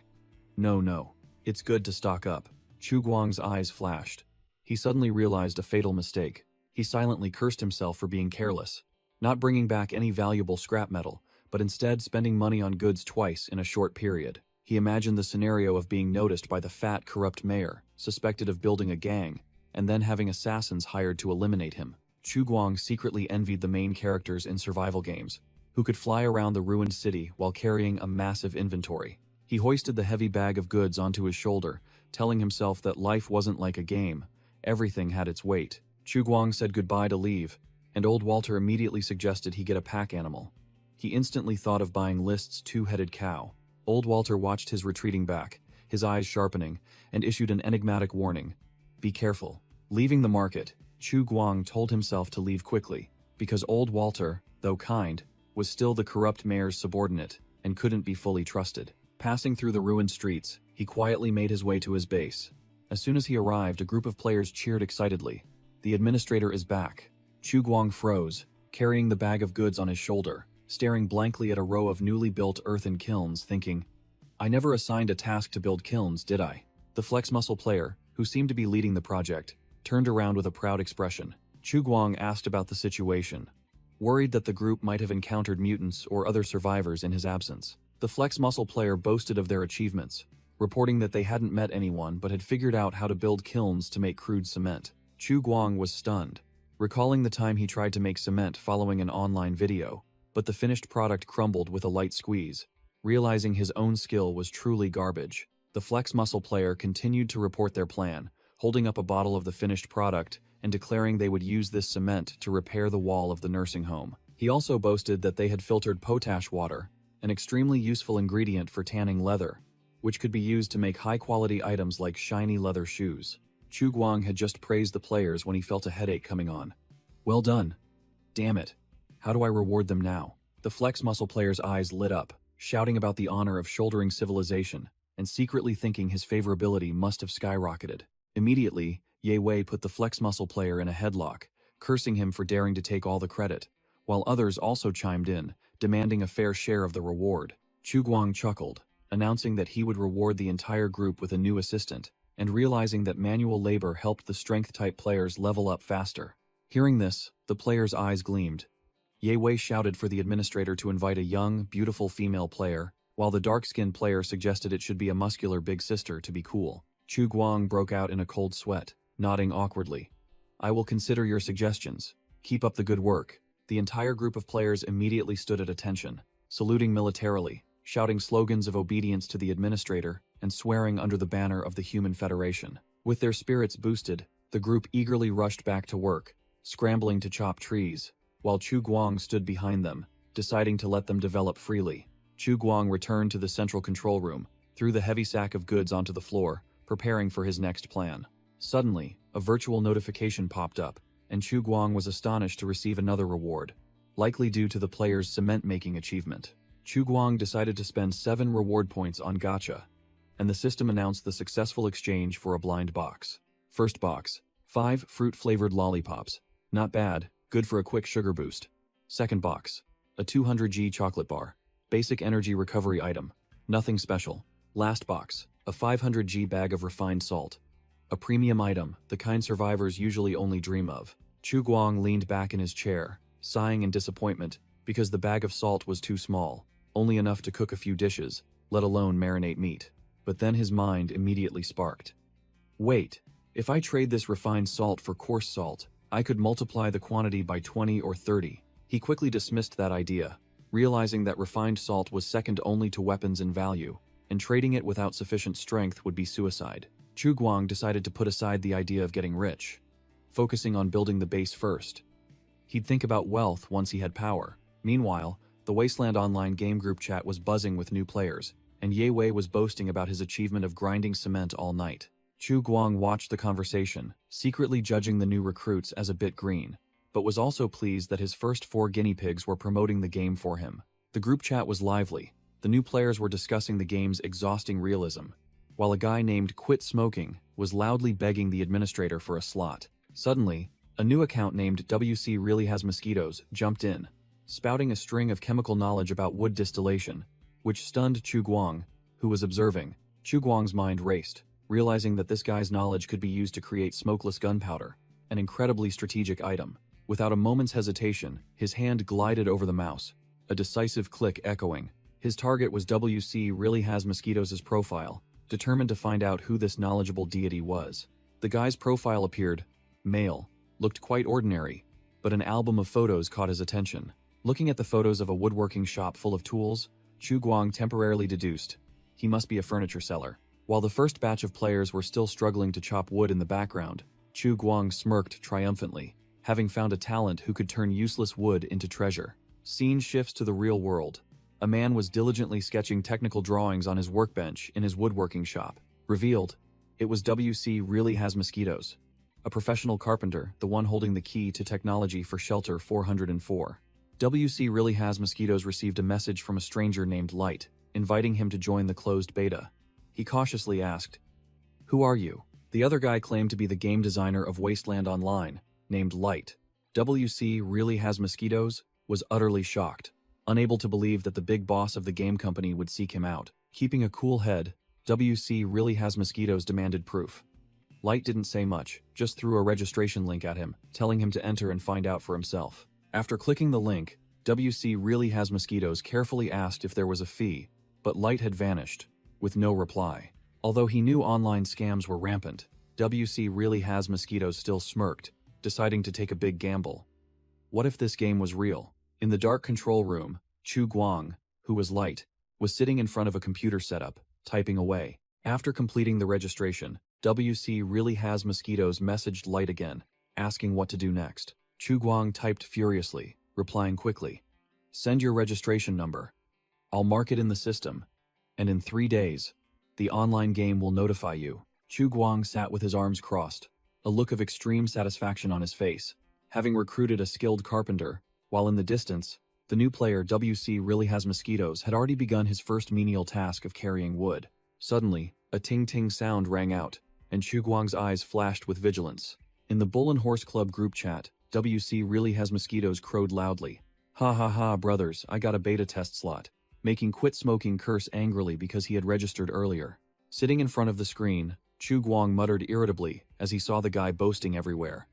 A: No, it's good to stock up." Chu Guang's eyes flashed. He suddenly realized a fatal mistake. He silently cursed himself for being careless, not bringing back any valuable scrap metal, but instead spending money on goods twice in a short period. He imagined the scenario of being noticed by the fat, corrupt mayor, suspected of building a gang, and then having assassins hired to eliminate him. Chu Guang secretly envied the main characters in survival games, who could fly around the ruined city while carrying a massive inventory. He hoisted the heavy bag of goods onto his shoulder, telling himself that life wasn't like a game. Everything had its weight. Chu Guang said goodbye to leave, and old Walter immediately suggested he get a pack animal. He instantly thought of buying List's 2-headed cow. Old Walter watched his retreating back, his eyes sharpening, and issued an enigmatic warning. "Be careful." Leaving the market, Chu Guang told himself to leave quickly, because old Walter, though kind, was still the corrupt mayor's subordinate and couldn't be fully trusted. Passing through the ruined streets, he quietly made his way to his base. As soon as he arrived, a group of players cheered excitedly. "The administrator is back." Chu Guang froze, carrying the bag of goods on his shoulder, staring blankly at a row of newly built earthen kilns, thinking, "I never assigned a task to build kilns, did I?" The Flex Muscle player, who seemed to be leading the project, turned around with a proud expression. Chu Guang asked about the situation, worried that the group might have encountered mutants or other survivors in his absence. The Flex Muscle player boasted of their achievements, reporting that they hadn't met anyone but had figured out how to build kilns to make crude cement. Chu Guang was stunned, recalling the time he tried to make cement following an online video, but the finished product crumbled with a light squeeze. Realizing his own skill was truly garbage, the Flex Muscle player continued to report their plan, holding up a bottle of the finished product and declaring they would use this cement to repair the wall of the nursing home. He also boasted that they had filtered potash water, an extremely useful ingredient for tanning leather, which could be used to make high-quality items like shiny leather shoes. Chu Guang had just praised the players when he felt a headache coming on. Well done. Damn it. How do I reward them now? The flex muscle player's eyes lit up, shouting about the honor of shouldering civilization, and secretly thinking his favorability must have skyrocketed. Immediately, Ye Wei put the flex muscle player in a headlock, cursing him for daring to take all the credit, while others also chimed in, demanding a fair share of the reward. Chu Guang chuckled, announcing that he would reward the entire group with a new assistant, and realizing that manual labor helped the strength-type players level up faster. Hearing this, the players' eyes gleamed. Ye Wei shouted for the administrator to invite a young, beautiful female player, while the dark-skinned player suggested it should be a muscular big sister to be cool. Chu Guang broke out in a cold sweat, nodding awkwardly. I will consider your suggestions. Keep up the good work. The entire group of players immediately stood at attention, saluting militarily, shouting slogans of obedience to the administrator, and swearing under the banner of the Human Federation. With their spirits boosted, the group eagerly rushed back to work, scrambling to chop trees, while Chu Guang stood behind them, deciding to let them develop freely. Chu Guang returned to the central control room, threw the heavy sack of goods onto the floor, preparing for his next plan. Suddenly, a virtual notification popped up, and Chu Guang was astonished to receive another reward, likely due to the player's cement-making achievement. Chu Guang decided to spend 7 reward points on gacha, and the system announced the successful exchange for a blind box. First box, 5 fruit-flavored lollipops. Not bad, good for a quick sugar boost. Second box, a 200G chocolate bar. Basic energy recovery item. Nothing special. Last box, a 500G bag of refined salt. A premium item, the kind survivors usually only dream of. Chu Guang leaned back in his chair, sighing in disappointment because the bag of salt was too small, only enough to cook a few dishes, let alone marinate meat. But then his mind immediately sparked. Wait, if I trade this refined salt for coarse salt, I could multiply the quantity by 20 or 30. He quickly dismissed that idea, realizing that refined salt was second only to weapons in value, and trading it without sufficient strength would be suicide. Chu Guang decided to put aside the idea of getting rich, focusing on building the base first. He'd think about wealth once he had power. Meanwhile, the Wasteland Online game group chat was buzzing with new players, and Ye Wei was boasting about his achievement of grinding cement all night. Chu Guang watched the conversation, secretly judging the new recruits as a bit green, but was also pleased that his first 4 guinea pigs were promoting the game for him. The group chat was lively. The new players were discussing the game's exhausting realism, while a guy named Quit Smoking was loudly begging the administrator for a slot. Suddenly, a new account named WC Really Has Mosquitoes jumped in, spouting a string of chemical knowledge about wood distillation, which stunned Chu Guang, who was observing. Chu Guang's mind raced, realizing that this guy's knowledge could be used to create smokeless gunpowder, an incredibly strategic item. Without a moment's hesitation, his hand glided over the mouse, a decisive click echoing. His target was WC Really Has Mosquitoes' profile, determined to find out who this knowledgeable deity was. The guy's profile appeared, male, looked quite ordinary, but an album of photos caught his attention. Looking at the photos of a woodworking shop full of tools, Chu Guang temporarily deduced he must be a furniture seller. While the first batch of players were still struggling to chop wood in the background, Chu Guang smirked triumphantly, having found a talent who could turn useless wood into treasure. Scene shifts to the real world. A man was diligently sketching technical drawings on his workbench in his woodworking shop. Revealed, it was WC Really Has Mosquitoes, a professional carpenter, the one holding the key to technology for Shelter 404. WC Really Has Mosquitoes received a message from a stranger named Light, inviting him to join the closed beta. He cautiously asked, "Who are you?" The other guy claimed to be the game designer of Wasteland Online, named Light. WC Really Has Mosquitoes was utterly shocked, unable to believe that the big boss of the game company would seek him out. Keeping a cool head, WC Really Has Mosquitoes demanded proof. Light didn't say much, just threw a registration link at him, telling him to enter and find out for himself. After clicking the link, WC Really Has Mosquitoes carefully asked if there was a fee, but Light had vanished, with no reply. Although he knew online scams were rampant, WC Really Has Mosquitoes still smirked, deciding to take a big gamble. What if this game was real? In the dark control room, Chu Guang, who was Light, was sitting in front of a computer setup, typing away. After completing the registration, WC really has mosquitoes messaged Light again, asking what to do next. Chu Guang typed furiously, replying quickly. Send your registration number. I'll mark it in the system. And in 3 days, the online game will notify you. Chu Guang sat with his arms crossed, a look of extreme satisfaction on his face, having recruited a skilled carpenter, while in the distance, the new player WC really has mosquitoes had already begun his first menial task of carrying wood. Suddenly, a ting-ting sound rang out, and Chu Guang's eyes flashed with vigilance. In the Bull and Horse Club group chat, WC really has mosquitoes crowed loudly. Ha ha ha, brothers, I got a beta test slot. Making Quit Smoking curse angrily because he had registered earlier. Sitting in front of the screen, Chu Guang muttered irritably as he saw the guy boasting everywhere.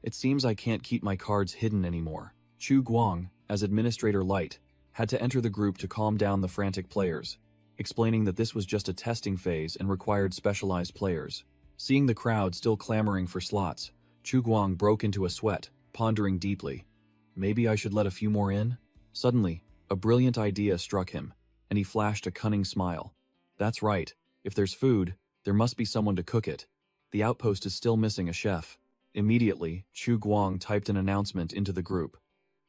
A: It seems I can't keep my cards hidden anymore. Chu Guang, as Administrator Light, had to enter the group to calm down the frantic players, explaining that this was just a testing phase and required specialized players. Seeing the crowd still clamoring for slots, Chu Guang broke into a sweat, pondering deeply. Maybe I should let a few more in? Suddenly, a brilliant idea struck him, and he flashed a cunning smile. That's right, if there's food, there must be someone to cook it. The outpost is still missing a chef. Immediately, Chu Guang typed an announcement into the group.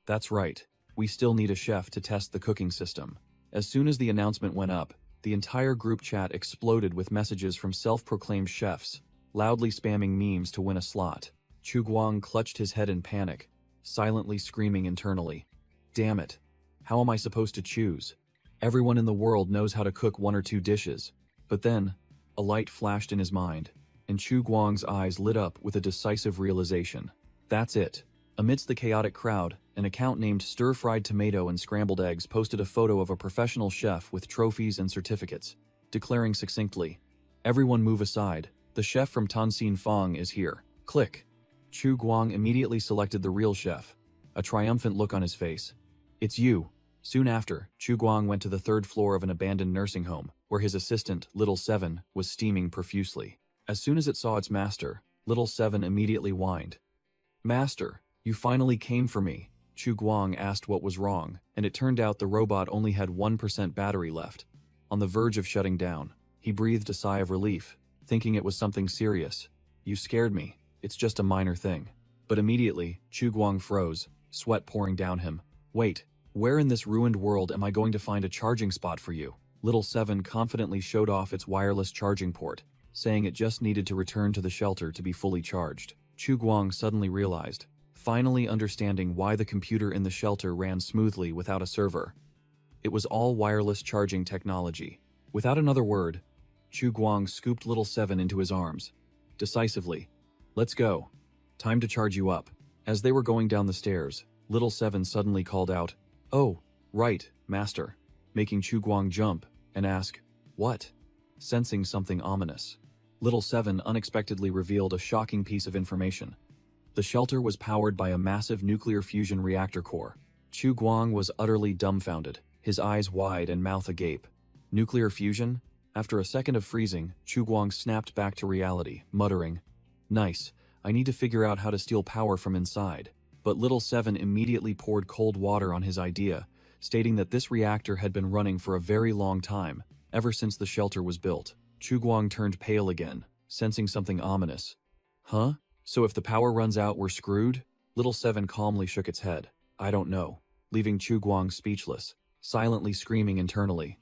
A: That's right, we still need a chef to test the cooking system. As soon as the announcement went up, the entire group chat exploded with messages from self-proclaimed chefs, loudly spamming memes to win a slot. Chu Guang clutched his head in panic, silently screaming internally. Damn it. How am I supposed to choose? Everyone in the world knows how to cook 1 or 2 dishes. But then, a light flashed in his mind, and Chu Guang's eyes lit up with a decisive realization. That's it. Amidst the chaotic crowd, an account named Stir-Fried Tomato and Scrambled Eggs posted a photo of a professional chef with trophies and certificates, declaring succinctly, Everyone move aside, the chef from Tanxin Fong is here. Click. Chu Guang immediately selected the real chef, a triumphant look on his face. It's you. Soon after, Chu Guang went to the 3rd floor of an abandoned nursing home, where his assistant, Little Seven, was steaming profusely. As soon as it saw its master, Little Seven immediately whined. Master, you finally came for me. Chu Guang asked what was wrong, and it turned out the robot only had 1% battery left. On the verge of shutting down, he breathed a sigh of relief, thinking it was something serious. You scared me. It's just a minor thing. But immediately, Chu Guang froze, sweat pouring down him. Wait, where in this ruined world am I going to find a charging spot for you? Little Seven confidently showed off its wireless charging port, saying it just needed to return to the shelter to be fully charged. Chu Guang suddenly realized, finally understanding why the computer in the shelter ran smoothly without a server. It was all wireless charging technology. Without another word, Chu Guang scooped Little Seven into his arms. Decisively, let's go. Time to charge you up. As they were going down the stairs, Little Seven suddenly called out, Oh, right, master, making Chu Guang jump and ask, What? Sensing something ominous, Little Seven unexpectedly revealed a shocking piece of information. The shelter was powered by a massive nuclear fusion reactor core. Chu Guang was utterly dumbfounded, his eyes wide and mouth agape. Nuclear fusion? After a second of freezing, Chu Guang snapped back to reality, muttering, Nice, I need to figure out how to steal power from inside. But Little Seven immediately poured cold water on his idea, stating that this reactor had been running for a very long time, ever since the shelter was built. Chu Guang turned pale again, sensing something ominous. Huh? So if the power runs out, we're screwed? Little Seven calmly shook its head. I don't know, leaving Chu Guang speechless, silently screaming internally.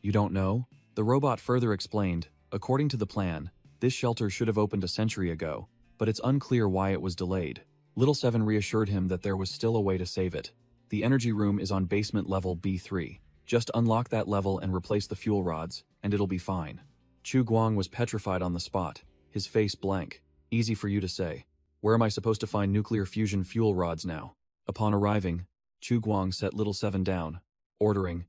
A: You don't know? The robot further explained, according to the plan, this shelter should have opened a century ago, but it's unclear why it was delayed. Little Seven reassured him that there was still a way to save it. The energy room is on basement level B3. Just unlock that level and replace the fuel rods, and it'll be fine. Chu Guang was petrified on the spot, his face blank. Easy for you to say. Where am I supposed to find nuclear fusion fuel rods now? Upon arriving, Chu Guang set Little Seven down, ordering,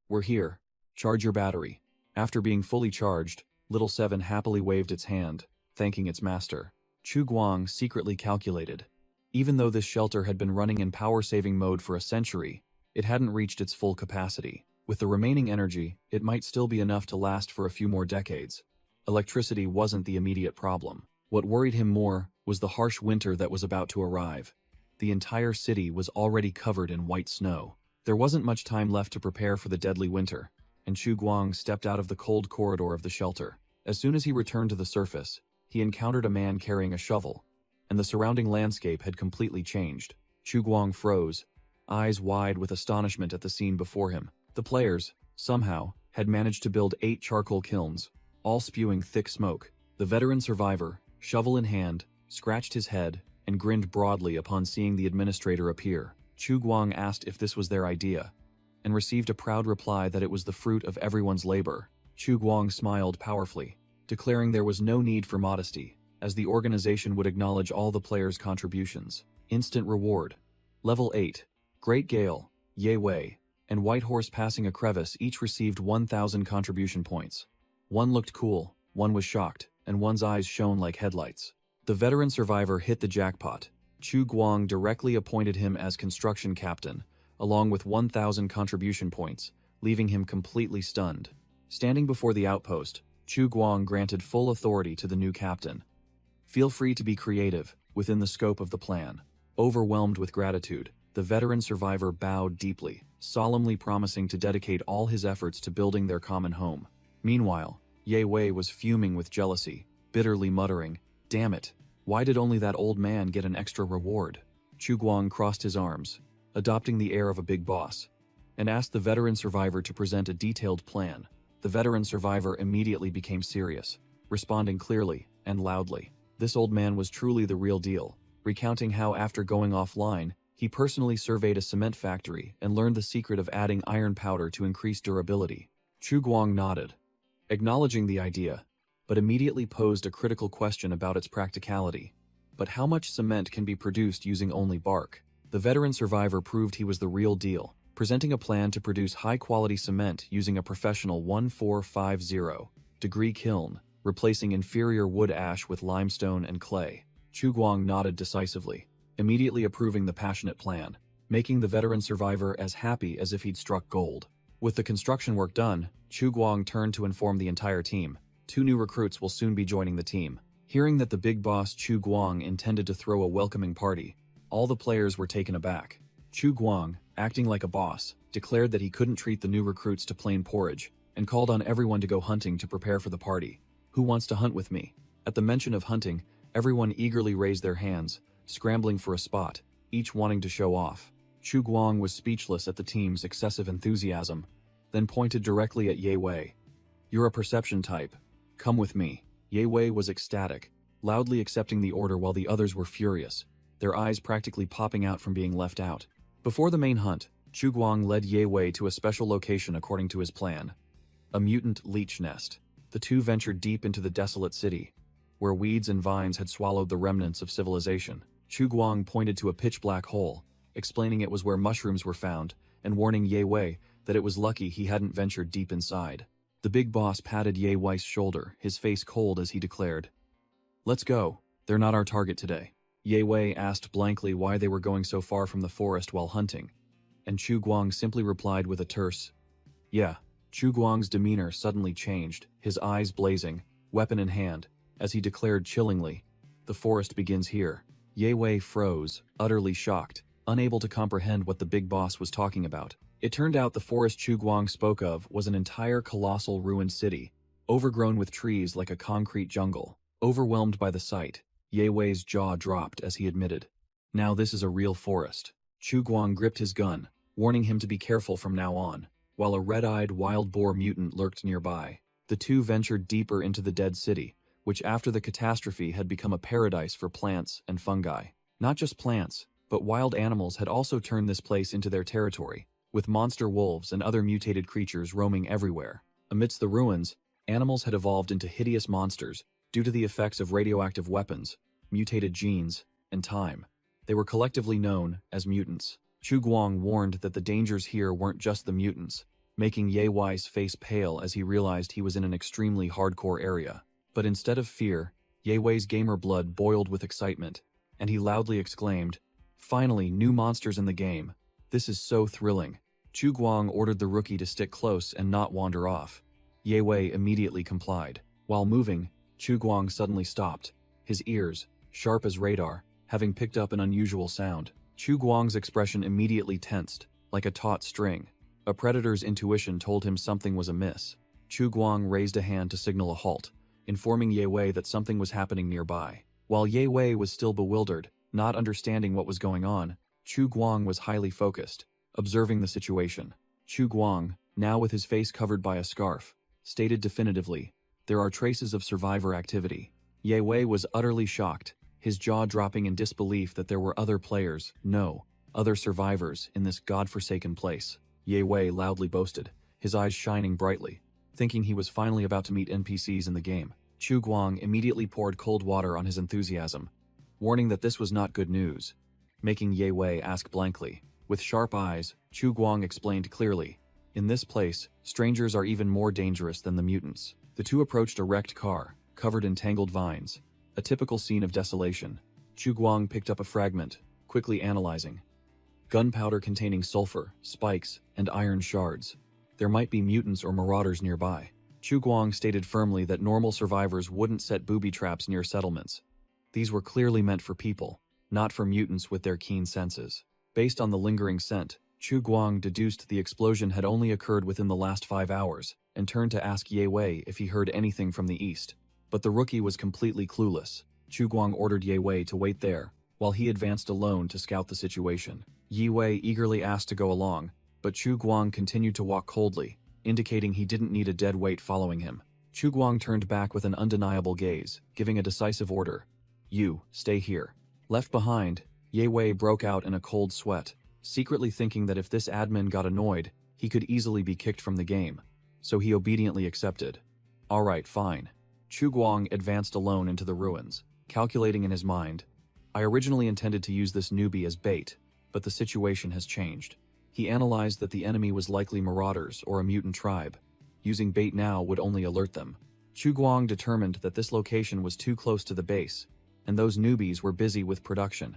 A: We're here. Charge your battery. After being fully charged, Little Seven happily waved its hand, thanking its master. Chu Guang secretly calculated. Even though this shelter had been running in power-saving mode for a century, it hadn't reached its full capacity. With the remaining energy, it might still be enough to last for a few more decades. Electricity wasn't the immediate problem. What worried him more was the harsh winter that was about to arrive. The entire city was already covered in white snow. There wasn't much time left to prepare for the deadly winter, and Chu Guang stepped out of the cold corridor of the shelter. As soon as he returned to the surface, he encountered a man carrying a shovel, and the surrounding landscape had completely changed. Chu Guang froze, eyes wide with astonishment at the scene before him. The players, somehow, had managed to build 8 charcoal kilns, all spewing thick smoke. The veteran survivor, shovel in hand, scratched his head and grinned broadly upon seeing the administrator appear. Chu Guang asked if this was their idea, and received a proud reply that it was the fruit of everyone's labor. Chu Guang smiled powerfully, declaring there was no need for modesty, as the organization would acknowledge all the players' contributions. Instant reward. Level 8. Great Gale, Ye Wei, and White Horse passing a crevice each received 1,000 contribution points. One looked cool, one was shocked, and one's eyes shone like headlights. The veteran survivor hit the jackpot. Chu Guang directly appointed him as construction captain, along with 1,000 contribution points, leaving him completely stunned. Standing before the outpost, Chu Guang granted full authority to the new captain. Feel free to be creative, within the scope of the plan. Overwhelmed with gratitude, the veteran survivor bowed deeply, solemnly promising to dedicate all his efforts to building their common home. Meanwhile, Ye Wei was fuming with jealousy, bitterly muttering, "Damn it, why did only that old man get an extra reward?" Chu Guang crossed his arms, adopting the air of a big boss, and asked the veteran survivor to present a detailed plan. The veteran survivor immediately became serious, responding clearly and loudly. This old man was truly the real deal, recounting how after going offline, he personally surveyed a cement factory and learned the secret of adding iron powder to increase durability. Chu Guang nodded, acknowledging the idea, but immediately posed a critical question about its practicality. But how much cement can be produced using only bark? The veteran survivor proved he was the real deal, presenting a plan to produce high-quality cement using a professional 1450-degree kiln, replacing inferior wood ash with limestone and clay. Chu Guang nodded decisively, immediately approving the passionate plan, making the veteran survivor as happy as if he'd struck gold. With the construction work done, Chu Guang turned to inform the entire team. 2 new recruits will soon be joining the team. Hearing that the big boss Chu Guang intended to throw a welcoming party, all the players were taken aback. Chu Guang, acting like a boss, declared that he couldn't treat the new recruits to plain porridge, and called on everyone to go hunting to prepare for the party. "Who wants to hunt with me?" At the mention of hunting, everyone eagerly raised their hands, scrambling for a spot, each wanting to show off. Chu Guang was speechless at the team's excessive enthusiasm, then pointed directly at Ye Wei. "You're a perception type. Come with me." Ye Wei was ecstatic, loudly accepting the order while the others were furious, their eyes practically popping out from being left out. Before the main hunt, Chu Guang led Ye Wei to a special location according to his plan. A mutant leech nest. The two ventured deep into the desolate city, where weeds and vines had swallowed the remnants of civilization. Chu Guang pointed to a pitch-black hole, explaining it was where mushrooms were found, and warning Ye Wei that it was lucky he hadn't ventured deep inside. The big boss patted Ye Wei's shoulder, his face cold as he declared, "Let's go. They're not our target today." Ye Wei asked blankly why they were going so far from the forest while hunting, and Chu Guang simply replied with a terse, "Yeah." Chu Guang's demeanor suddenly changed, his eyes blazing, weapon in hand, as he declared chillingly, "The forest begins here." Ye Wei froze, utterly shocked, unable to comprehend what the big boss was talking about. It turned out the forest Chu Guang spoke of was an entire colossal ruined city, overgrown with trees like a concrete jungle. Overwhelmed by the sight, Ye Wei's jaw dropped as he admitted, "Now this is a real forest." Chu Guang gripped his gun, warning him to be careful from now on, while a red-eyed wild boar mutant lurked nearby. The two ventured deeper into the dead city, which after the catastrophe had become a paradise for plants and fungi. Not just plants, but wild animals had also turned this place into their territory, with monster wolves and other mutated creatures roaming everywhere. Amidst the ruins, animals had evolved into hideous monsters due to the effects of radioactive weapons, mutated genes, and time. They were collectively known as mutants. Chu Guang warned that the dangers here weren't just the mutants, making Ye Wei's face pale as he realized he was in an extremely hardcore area. But instead of fear, Ye Wei's gamer blood boiled with excitement, and he loudly exclaimed, "Finally, new monsters in the game. This is so thrilling." Chu Guang ordered the rookie to stick close and not wander off. Ye Wei immediately complied. While moving, Chu Guang suddenly stopped, his ears, sharp as radar, having picked up an unusual sound. Chu Guang's expression immediately tensed, like a taut string. A predator's intuition told him something was amiss. Chu Guang raised a hand to signal a halt, informing Ye Wei that something was happening nearby. While Ye Wei was still bewildered, not understanding what was going on, Chu Guang was highly focused, observing the situation. Chu Guang, now with his face covered by a scarf, stated definitively, "There are traces of survivor activity." Ye Wei was utterly shocked, his jaw dropping in disbelief that there were other players, no, other survivors, in this godforsaken place. Ye Wei loudly boasted, his eyes shining brightly, thinking he was finally about to meet NPCs in the game. Chu Guang immediately poured cold water on his enthusiasm, warning that this was not good news, making Ye Wei ask blankly. With sharp eyes, Chu Guang explained clearly, "In this place, strangers are even more dangerous than the mutants." The two approached a wrecked car, covered in tangled vines, a typical scene of desolation. Chu Guang picked up a fragment, quickly analyzing. Gunpowder containing sulfur, spikes, and iron shards. There might be mutants or marauders nearby. Chu Guang stated firmly that normal survivors wouldn't set booby traps near settlements. These were clearly meant for people, not for mutants with their keen senses. Based on the lingering scent, Chu Guang deduced the explosion had only occurred within the last 5 hours, and turned to ask Ye Wei if he heard anything from the east. But the rookie was completely clueless. Chu Guang ordered Ye Wei to wait there, while he advanced alone to scout the situation. Ye Wei eagerly asked to go along, but Chu Guang continued to walk coldly, indicating he didn't need a dead weight following him. Chu Guang turned back with an undeniable gaze, giving a decisive order. "You, stay here." Left behind, Ye Wei broke out in a cold sweat, secretly thinking that if this admin got annoyed, he could easily be kicked from the game. So he obediently accepted. "Alright, fine." Chu Guang advanced alone into the ruins, calculating in his mind, "I originally intended to use this newbie as bait, but the situation has changed." He analyzed that the enemy was likely marauders or a mutant tribe. Using bait now would only alert them. Chu Guang determined that this location was too close to the base, and those newbies were busy with production.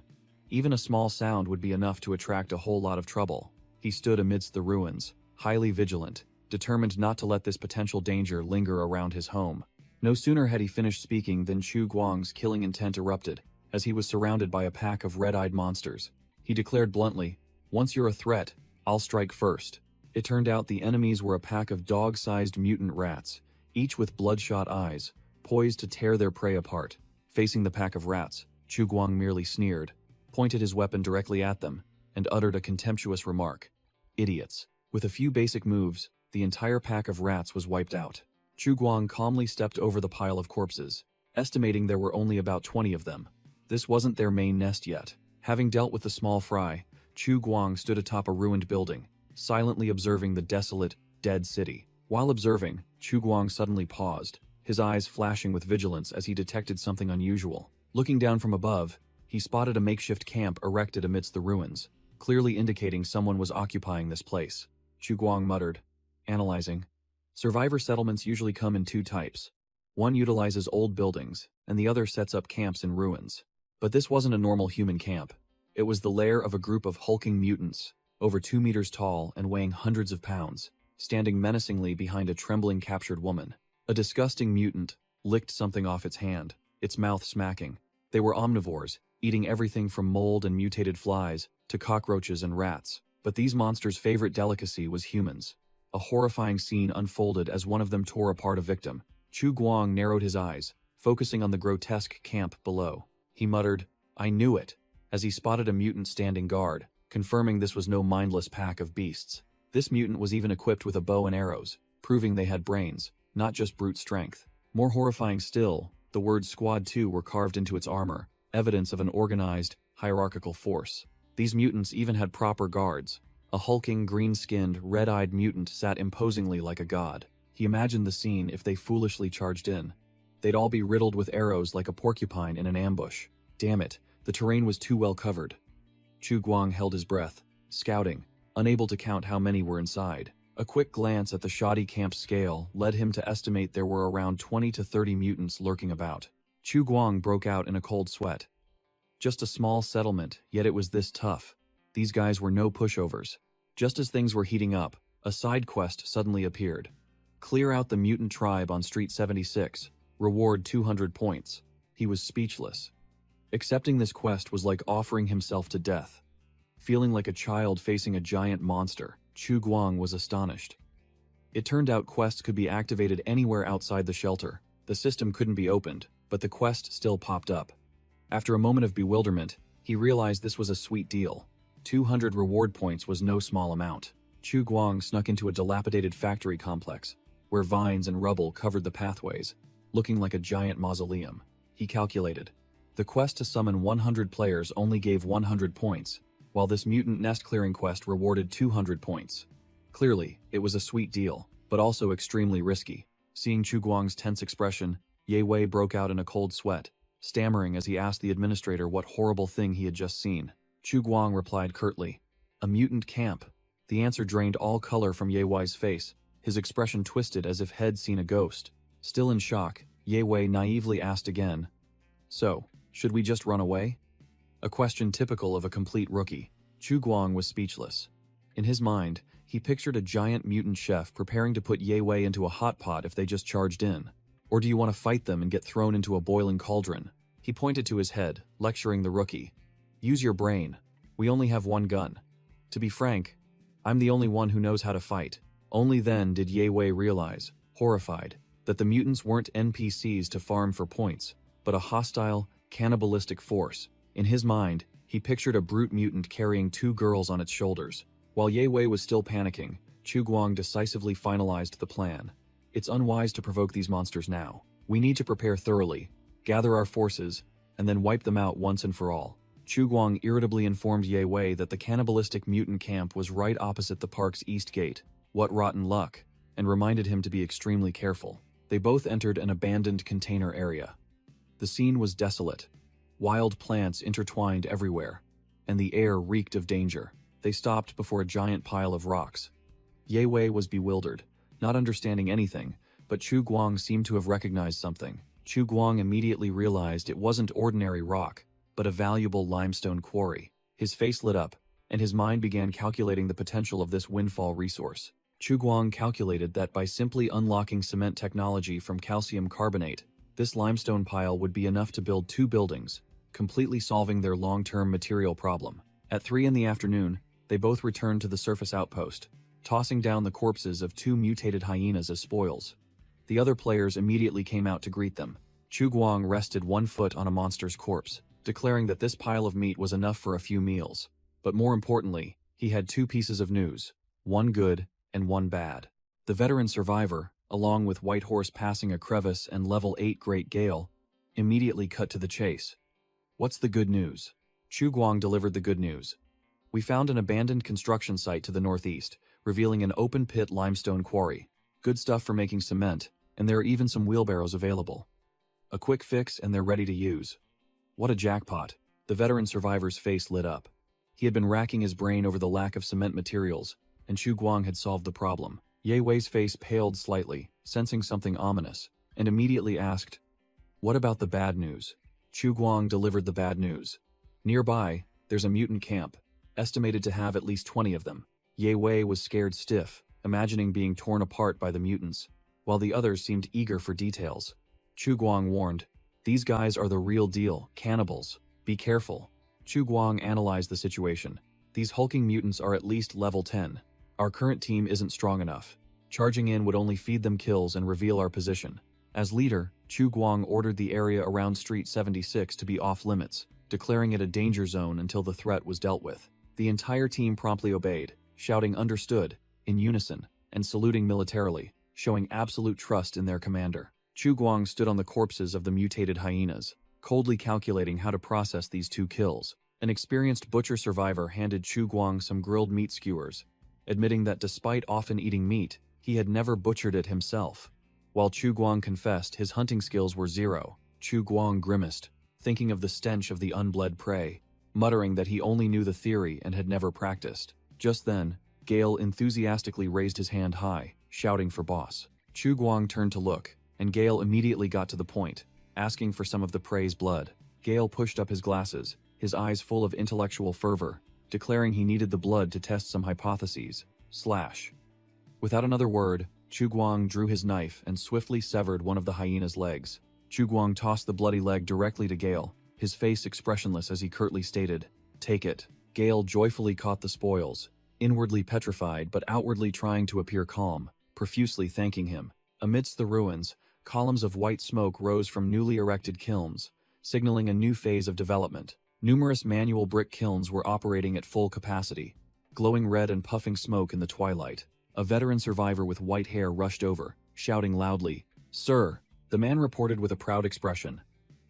A: Even a small sound would be enough to attract a whole lot of trouble. He stood amidst the ruins, highly vigilant, determined not to let this potential danger linger around his home. No sooner had he finished speaking than Chu Guang's killing intent erupted, as he was surrounded by a pack of red-eyed monsters. He declared bluntly, "Once you're a threat, I'll strike first." It turned out the enemies were a pack of dog-sized mutant rats, each with bloodshot eyes, poised to tear their prey apart. Facing the pack of rats, Chu Guang merely sneered, pointed his weapon directly at them, and uttered a contemptuous remark. "Idiots." With a few basic moves, the entire pack of rats was wiped out. Chu Guang calmly stepped over the pile of corpses, estimating there were only about 20 of them. This wasn't their main nest yet. Having dealt with the small fry, Chu Guang stood atop a ruined building, silently observing the desolate, dead city. While observing, Chu Guang suddenly paused, his eyes flashing with vigilance as he detected something unusual. Looking down from above, he spotted a makeshift camp erected amidst the ruins, clearly indicating someone was occupying this place. Chu Guang muttered, analyzing. Survivor settlements usually come in two types. One utilizes old buildings, and the other sets up camps in ruins. But this wasn't a normal human camp. It was the lair of a group of hulking mutants, over 2 meters tall and weighing hundreds of pounds, standing menacingly behind a trembling captured woman. A disgusting mutant licked something off its hand, its mouth smacking. They were omnivores, eating everything from mold and mutated flies to cockroaches and rats. But these monsters' favorite delicacy was humans. A horrifying scene unfolded as one of them tore apart a victim. Chu Guang narrowed his eyes, focusing on the grotesque camp below. He muttered, "I knew it," as he spotted a mutant standing guard, confirming this was no mindless pack of beasts. This mutant was even equipped with a bow and arrows, proving they had brains, not just brute strength. More horrifying still, the words Squad 2 were carved into its armor, evidence of an organized, hierarchical force. These mutants even had proper guards. A hulking, green-skinned, red-eyed mutant sat imposingly like a god. He imagined the scene if they foolishly charged in. They'd all be riddled with arrows like a porcupine in an ambush. Damn it, the terrain was too well covered. Chu Guang held his breath, scouting, unable to count how many were inside. A quick glance at the shoddy camp scale led him to estimate there were around 20 to 30 mutants lurking about. Chu Guang broke out in a cold sweat. Just a small settlement, yet it was this tough. These guys were no pushovers. Just as things were heating up, a side quest suddenly appeared. Clear out the mutant tribe on Street 76. Reward 200 points. He was speechless. Accepting this quest was like offering himself to death. Feeling like a child facing a giant monster, Chu Guang was astonished. It turned out quests could be activated anywhere outside the shelter. The system couldn't be opened, but the quest still popped up. After a moment of bewilderment, he realized this was a sweet deal. 200 reward points was no small amount. Chu Guang snuck into a dilapidated factory complex, where vines and rubble covered the pathways, looking like a giant mausoleum. He calculated. The quest to summon 100 players only gave 100 points, while this mutant nest clearing quest rewarded 200 points. Clearly, it was a sweet deal, but also extremely risky. Seeing Chu Guang's tense expression, Ye Wei broke out in a cold sweat, stammering as he asked the administrator what horrible thing he had just seen. Chu Guang replied curtly, "A mutant camp." The answer drained all color from Ye Wei's face. His expression twisted as if he'd seen a ghost. Still in shock, Ye Wei naively asked again, "So, should we just run away?" A question typical of a complete rookie. Chu Guang was speechless. In his mind, he pictured a giant mutant chef preparing to put Ye Wei into a hot pot if they just charged in. Or do you want to fight them and get thrown into a boiling cauldron? He pointed to his head, lecturing the rookie. "Use your brain. We only have one gun. To be frank, I'm the only one who knows how to fight." Only then did Ye Wei realize, horrified, that the mutants weren't NPCs to farm for points, but a hostile, cannibalistic force. In his mind, he pictured a brute mutant carrying 2 girls on its shoulders. While Ye Wei was still panicking, Chu Guang decisively finalized the plan. "It's unwise to provoke these monsters now. We need to prepare thoroughly, gather our forces, and then wipe them out once and for all." Chu Guang irritably informed Ye Wei that the cannibalistic mutant camp was right opposite the park's east gate. What rotten luck, and reminded him to be extremely careful. They both entered an abandoned container area. The scene was desolate. Wild plants intertwined everywhere, and the air reeked of danger. They stopped before a giant pile of rocks. Ye Wei was bewildered, not understanding anything, but Chu Guang seemed to have recognized something. Chu Guang immediately realized it wasn't ordinary rock, but a valuable limestone quarry. His face lit up, and his mind began calculating the potential of this windfall resource. Chu Guang calculated that by simply unlocking cement technology from calcium carbonate, this limestone pile would be enough to build 2 buildings, completely solving their long-term material problem. At 3 in the afternoon, they both returned to the surface outpost, tossing down the corpses of 2 mutated hyenas as spoils. The other players immediately came out to greet them. Chu Guang rested 1 foot on a monster's corpse, declaring that this pile of meat was enough for a few meals. But more importantly, he had 2 pieces of news, 1 good and 1 bad. The veteran survivor, along with White Horse passing a crevice and level 8 Great Gale, immediately cut to the chase. "What's the good news?" Chu Guang delivered the good news. "We found an abandoned construction site to the northeast, revealing an open-pit limestone quarry. Good stuff for making cement, and there are even some wheelbarrows available. A quick fix and they're ready to use." What a jackpot. The veteran survivor's face lit up. He had been racking his brain over the lack of cement materials, and Chu Guang had solved the problem. Ye Wei's face paled slightly, sensing something ominous, and immediately asked, "What about the bad news?" Chu Guang delivered the bad news. "Nearby, there's a mutant camp, estimated to have at least 20 of them." Ye Wei was scared stiff, imagining being torn apart by the mutants, while the others seemed eager for details. Chu Guang warned, "These guys are the real deal, cannibals. Be careful." Chu Guang analyzed the situation. "These hulking mutants are at least level 10. Our current team isn't strong enough. Charging in would only feed them kills and reveal our position." As leader, Chu Guang ordered the area around Street 76 to be off-limits, declaring it a danger zone until the threat was dealt with. The entire team promptly obeyed, shouting "understood" in unison, and saluting militarily, showing absolute trust in their commander. Chu Guang stood on the corpses of the mutated hyenas, coldly calculating how to process these 2 kills. An experienced butcher survivor handed Chu Guang some grilled meat skewers, admitting that despite often eating meat, he had never butchered it himself. While Chu Guang confessed his hunting skills were 0, Chu Guang grimaced, thinking of the stench of the unbled prey, muttering that he only knew the theory and had never practiced. Just then, Gale enthusiastically raised his hand high, shouting for boss. Chu Guang turned to look, and Gale immediately got to the point, asking for some of the prey's blood. Gale pushed up his glasses, his eyes full of intellectual fervor, declaring he needed the blood to test some hypotheses. Slash. Without another word, Chu Guang drew his knife and swiftly severed one of the hyena's legs. Chu Guang tossed the bloody leg directly to Gale, his face expressionless as he curtly stated, "Take it." Gale joyfully caught the spoils, inwardly petrified but outwardly trying to appear calm, profusely thanking him. Amidst the ruins, Columns of white smoke rose from newly erected kilns, signaling a new phase of development. Numerous manual brick kilns were operating at full capacity, glowing red and puffing smoke in the twilight. A veteran survivor with white hair rushed over, shouting loudly, "Sir!" The man reported with a proud expression.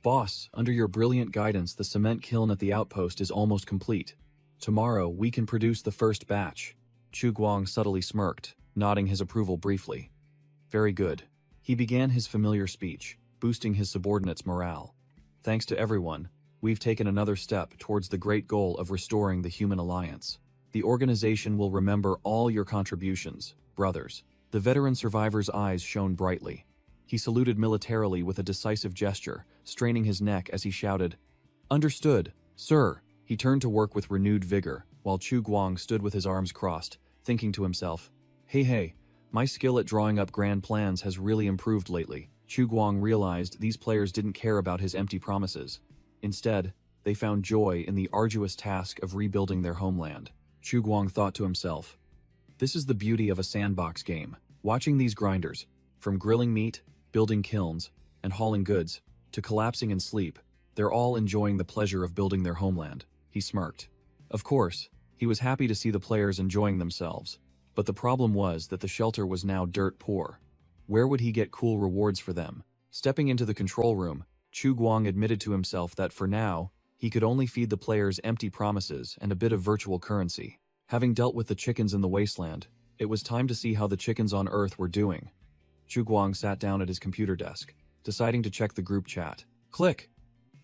A: "Boss, under your brilliant guidance, the cement kiln at the outpost is almost complete. Tomorrow, we can produce the first batch." Chu Guang subtly smirked, nodding his approval briefly. "Very good." He began his familiar speech, boosting his subordinates' morale. "Thanks to everyone, we've taken another step towards the great goal of restoring the human alliance. The organization will remember all your contributions, brothers." The veteran survivor's eyes shone brightly. He saluted militarily with a decisive gesture, straining his neck as he shouted, "Understood, sir." He turned to work with renewed vigor, while Chu Guang stood with his arms crossed, thinking to himself, Hey, my skill at drawing up grand plans has really improved lately." Chu Guang realized these players didn't care about his empty promises. Instead, they found joy in the arduous task of rebuilding their homeland. Chu Guang thought to himself, "This is the beauty of a sandbox game. Watching these grinders, from grilling meat, building kilns, and hauling goods, to collapsing in sleep, they're all enjoying the pleasure of building their homeland." He smirked. Of course, he was happy to see the players enjoying themselves, but the problem was that the shelter was now dirt poor. Where would he get cool rewards for them? Stepping into the control room, Chu Guang admitted to himself that for now, he could only feed the players empty promises and a bit of virtual currency. Having dealt with the chickens in the wasteland, it was time to see how the chickens on Earth were doing. Chu Guang sat down at his computer desk, deciding to check the group chat. Click!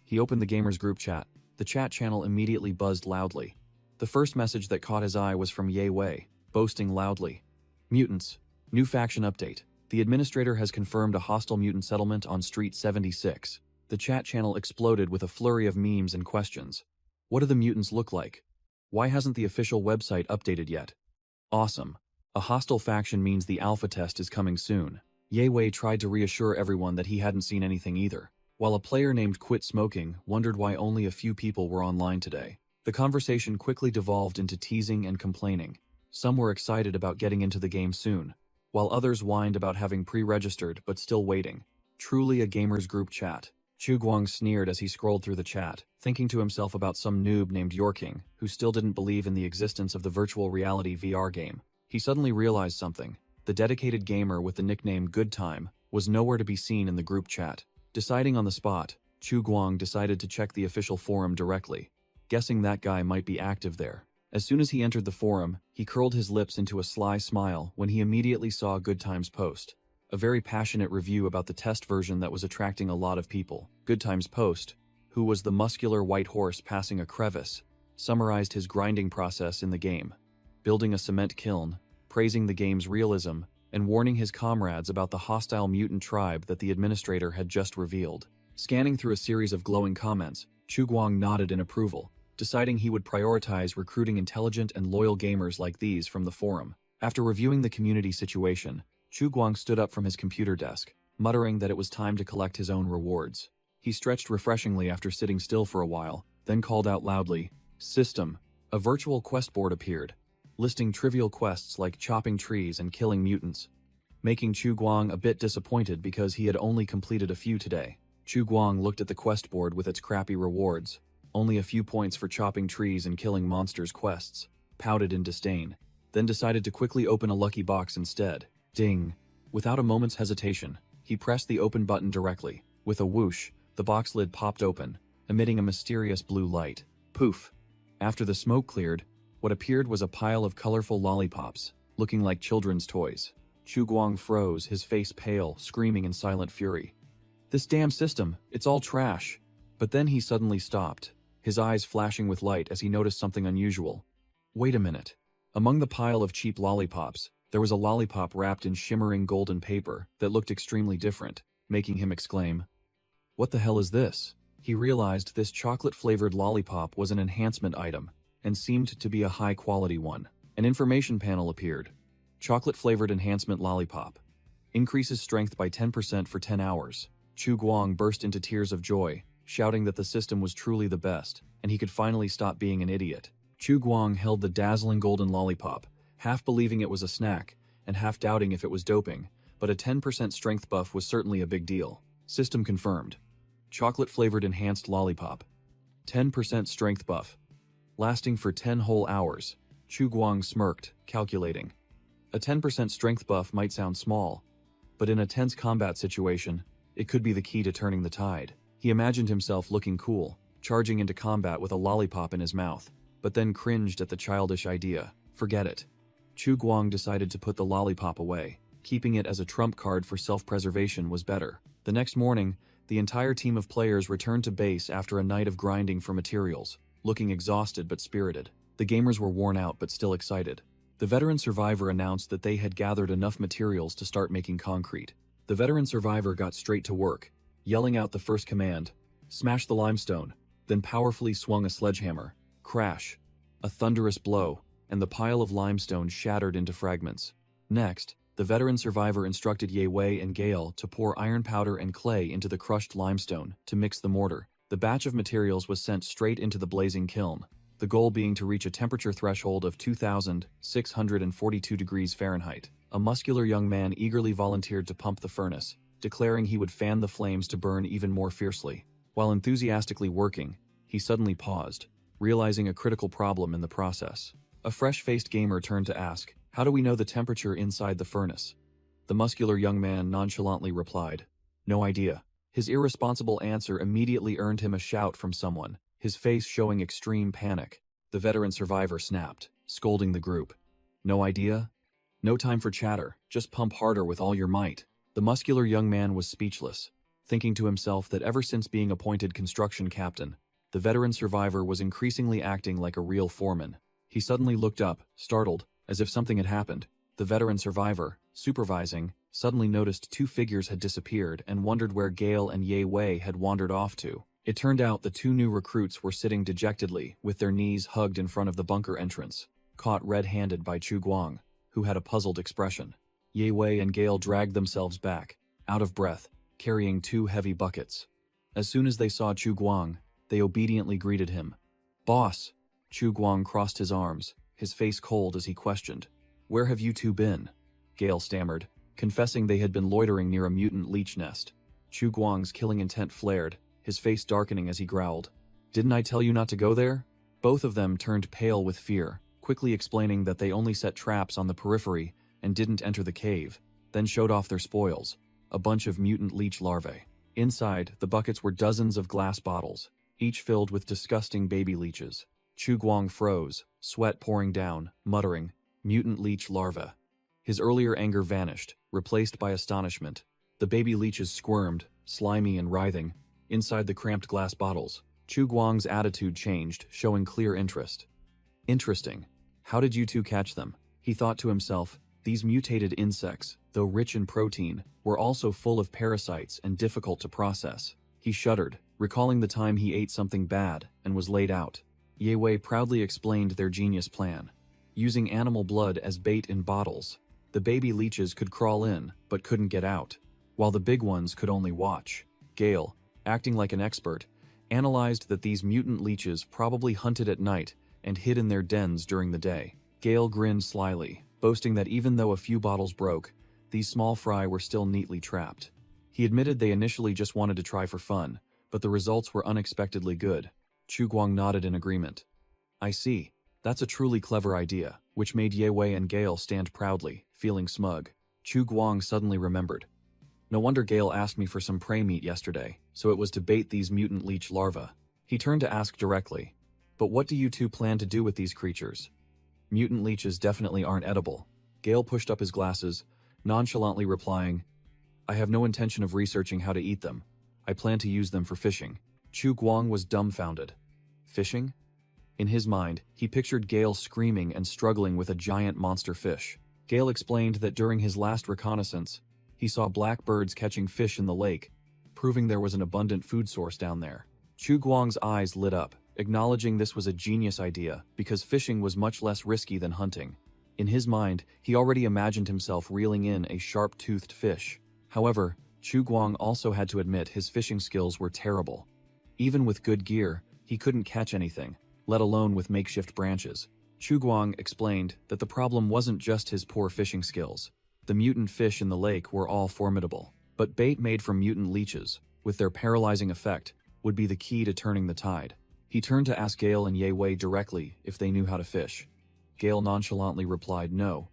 A: He opened the gamers group chat. The chat channel immediately buzzed loudly. The first message that caught his eye was from Ye Wei, boasting loudly. "Mutants. New faction update. The administrator has confirmed a hostile mutant settlement on Street 76. The chat channel exploded with a flurry of memes and questions. What do the mutants look like? Why hasn't the official website updated yet? Awesome. A hostile faction means the alpha test is coming soon. Ye Wei tried to reassure everyone that he hadn't seen anything either, while a player named Quit Smoking wondered why only a few people were online today. The conversation quickly devolved into teasing and complaining. Some were excited about getting into the game soon, while others whined about having pre-registered but still waiting. Truly a gamer's group chat. Chu Guang sneered as he scrolled through the chat, thinking to himself about some noob named Yorking, who still didn't believe in the existence of the virtual reality VR game. He suddenly realized something. The dedicated gamer with the nickname Good Time was nowhere to be seen in the group chat. Deciding on the spot, Chu Guang decided to check the official forum directly, guessing that guy might be active there. As soon as he entered the forum, he curled his lips into a sly smile when he immediately saw Good Time's post. A very passionate review about the test version that was attracting a lot of people. Good Time's post, who was the muscular white horse passing a crevice, summarized his grinding process in the game, building a cement kiln, praising the game's realism, and warning his comrades about the hostile mutant tribe that the administrator had just revealed. Scanning through a series of glowing comments, Chu Guang nodded in approval, deciding he would prioritize recruiting intelligent and loyal gamers like these from the forum. After reviewing the community situation, Chu Guang stood up from his computer desk, muttering that it was time to collect his own rewards. He stretched refreshingly after sitting still for a while, then called out loudly, "System!" A virtual quest board appeared, listing trivial quests like chopping trees and killing mutants, making Chu Guang a bit disappointed because he had only completed a few today. Chu Guang looked at the quest board with its crappy rewards, only a few points for chopping trees and killing monsters quests, pouted in disdain, then decided to quickly open a lucky box instead. Ding! Without a moment's hesitation, he pressed the open button directly. With a whoosh, the box lid popped open, emitting a mysterious blue light. Poof! After the smoke cleared, what appeared was a pile of colorful lollipops, looking like children's toys. Chu Guang froze, his face pale, screaming in silent fury. "This damn system, it's all trash." But then he suddenly stopped, his eyes flashing with light as he noticed something unusual. Wait a minute. Among the pile of cheap lollipops, there was a lollipop wrapped in shimmering golden paper that looked extremely different, making him exclaim, "What the hell is this?" He realized this chocolate-flavored lollipop was an enhancement item, and seemed to be a high-quality one. An information panel appeared. Chocolate-flavored enhancement lollipop. Increases strength by 10% for 10 hours. Chu Guang burst into tears of joy, shouting that the system was truly the best, and he could finally stop being an idiot. Chu Guang held the dazzling golden lollipop, half believing it was a snack, and half doubting if it was doping, but a 10% strength buff was certainly a big deal. System confirmed. Chocolate-flavored enhanced lollipop. 10% strength buff. Lasting for 10 whole hours. Chu Guang smirked, calculating. A 10% strength buff might sound small, but in a tense combat situation, it could be the key to turning the tide. He imagined himself looking cool, charging into combat with a lollipop in his mouth, but then cringed at the childish idea. Forget it. Chu Guang decided to put the lollipop away. Keeping it as a trump card for self-preservation was better. The next morning, the entire team of players returned to base after a night of grinding for materials, looking exhausted but spirited. The gamers were worn out but still excited. The veteran survivor announced that they had gathered enough materials to start making concrete. The veteran survivor got straight to work, yelling out the first command, "Smash the limestone," then powerfully swung a sledgehammer. Crash. A thunderous blow, and the pile of limestone shattered into fragments. Next, the veteran survivor instructed Ye Wei and Gale to pour iron powder and clay into the crushed limestone to mix the mortar. The batch of materials was sent straight into the blazing kiln, the goal being to reach a temperature threshold of 2,642 degrees Fahrenheit. A muscular young man eagerly volunteered to pump the furnace, declaring he would fan the flames to burn even more fiercely. While enthusiastically working, he suddenly paused, realizing a critical problem in the process. A fresh-faced gamer turned to ask, "How do we know the temperature inside the furnace?" The muscular young man nonchalantly replied, "No idea." His irresponsible answer immediately earned him a shout from someone, his face showing extreme panic. The veteran survivor snapped, scolding the group. "No idea? No time for chatter, just pump harder with all your might." The muscular young man was speechless, thinking to himself that ever since being appointed construction captain, the veteran survivor was increasingly acting like a real foreman. He suddenly looked up, startled, as if something had happened. The veteran survivor, supervising, suddenly noticed two figures had disappeared and wondered where Gale and Ye Wei had wandered off to. It turned out the two new recruits were sitting dejectedly, with their knees hugged in front of the bunker entrance, caught red-handed by Chu Guang, who had a puzzled expression. Ye Wei and Gale dragged themselves back, out of breath, carrying two heavy buckets. As soon as they saw Chu Guang, they obediently greeted him. "Boss!" Chu Guang crossed his arms, his face cold as he questioned. "Where have you two been?" Gale stammered, confessing they had been loitering near a mutant leech nest. Chu Guang's killing intent flared, his face darkening as he growled. "Didn't I tell you not to go there?" Both of them turned pale with fear, quickly explaining that they only set traps on the periphery and didn't enter the cave, then showed off their spoils, a bunch of mutant leech larvae. Inside, the buckets were dozens of glass bottles, each filled with disgusting baby leeches. Chu Guang froze, sweat pouring down, muttering, "Mutant leech larva." His earlier anger vanished, replaced by astonishment. The baby leeches squirmed, slimy and writhing, inside the cramped glass bottles. Chu Guang's attitude changed, showing clear interest. "Interesting. How did you two catch them?" He thought to himself, these mutated insects, though rich in protein, were also full of parasites and difficult to process. He shuddered, recalling the time he ate something bad and was laid out. Ye Wei proudly explained their genius plan. Using animal blood as bait in bottles, the baby leeches could crawl in, but couldn't get out, while the big ones could only watch. Gale, acting like an expert, analyzed that these mutant leeches probably hunted at night and hid in their dens during the day. Gale grinned slyly, boasting that even though a few bottles broke, these small fry were still neatly trapped. He admitted they initially just wanted to try for fun, but the results were unexpectedly good. Chu Guang nodded in agreement. "I see. That's a truly clever idea," which made Ye Wei and Gale stand proudly, feeling smug. Chu Guang suddenly remembered. "No wonder Gale asked me for some prey meat yesterday, so it was to bait these mutant leech larvae." He turned to ask directly, "But what do you two plan to do with these creatures?" "Mutant leeches definitely aren't edible." Gale pushed up his glasses, nonchalantly replying, "I have no intention of researching how to eat them. I plan to use them for fishing." Chu Guang was dumbfounded. Fishing? In his mind, he pictured Gale screaming and struggling with a giant monster fish. Gale explained that during his last reconnaissance, he saw black birds catching fish in the lake, proving there was an abundant food source down there. Chu Guang's eyes lit up, acknowledging this was a genius idea because fishing was much less risky than hunting. In his mind, he already imagined himself reeling in a sharp-toothed fish. However, Chu Guang also had to admit his fishing skills were terrible. Even with good gear, he couldn't catch anything, let alone with makeshift branches. Chu Guang explained that the problem wasn't just his poor fishing skills. The mutant fish in the lake were all formidable, but bait made from mutant leeches, with their paralyzing effect, would be the key to turning the tide. He turned to ask Gale and Ye Wei directly if they knew how to fish. Gale nonchalantly replied no,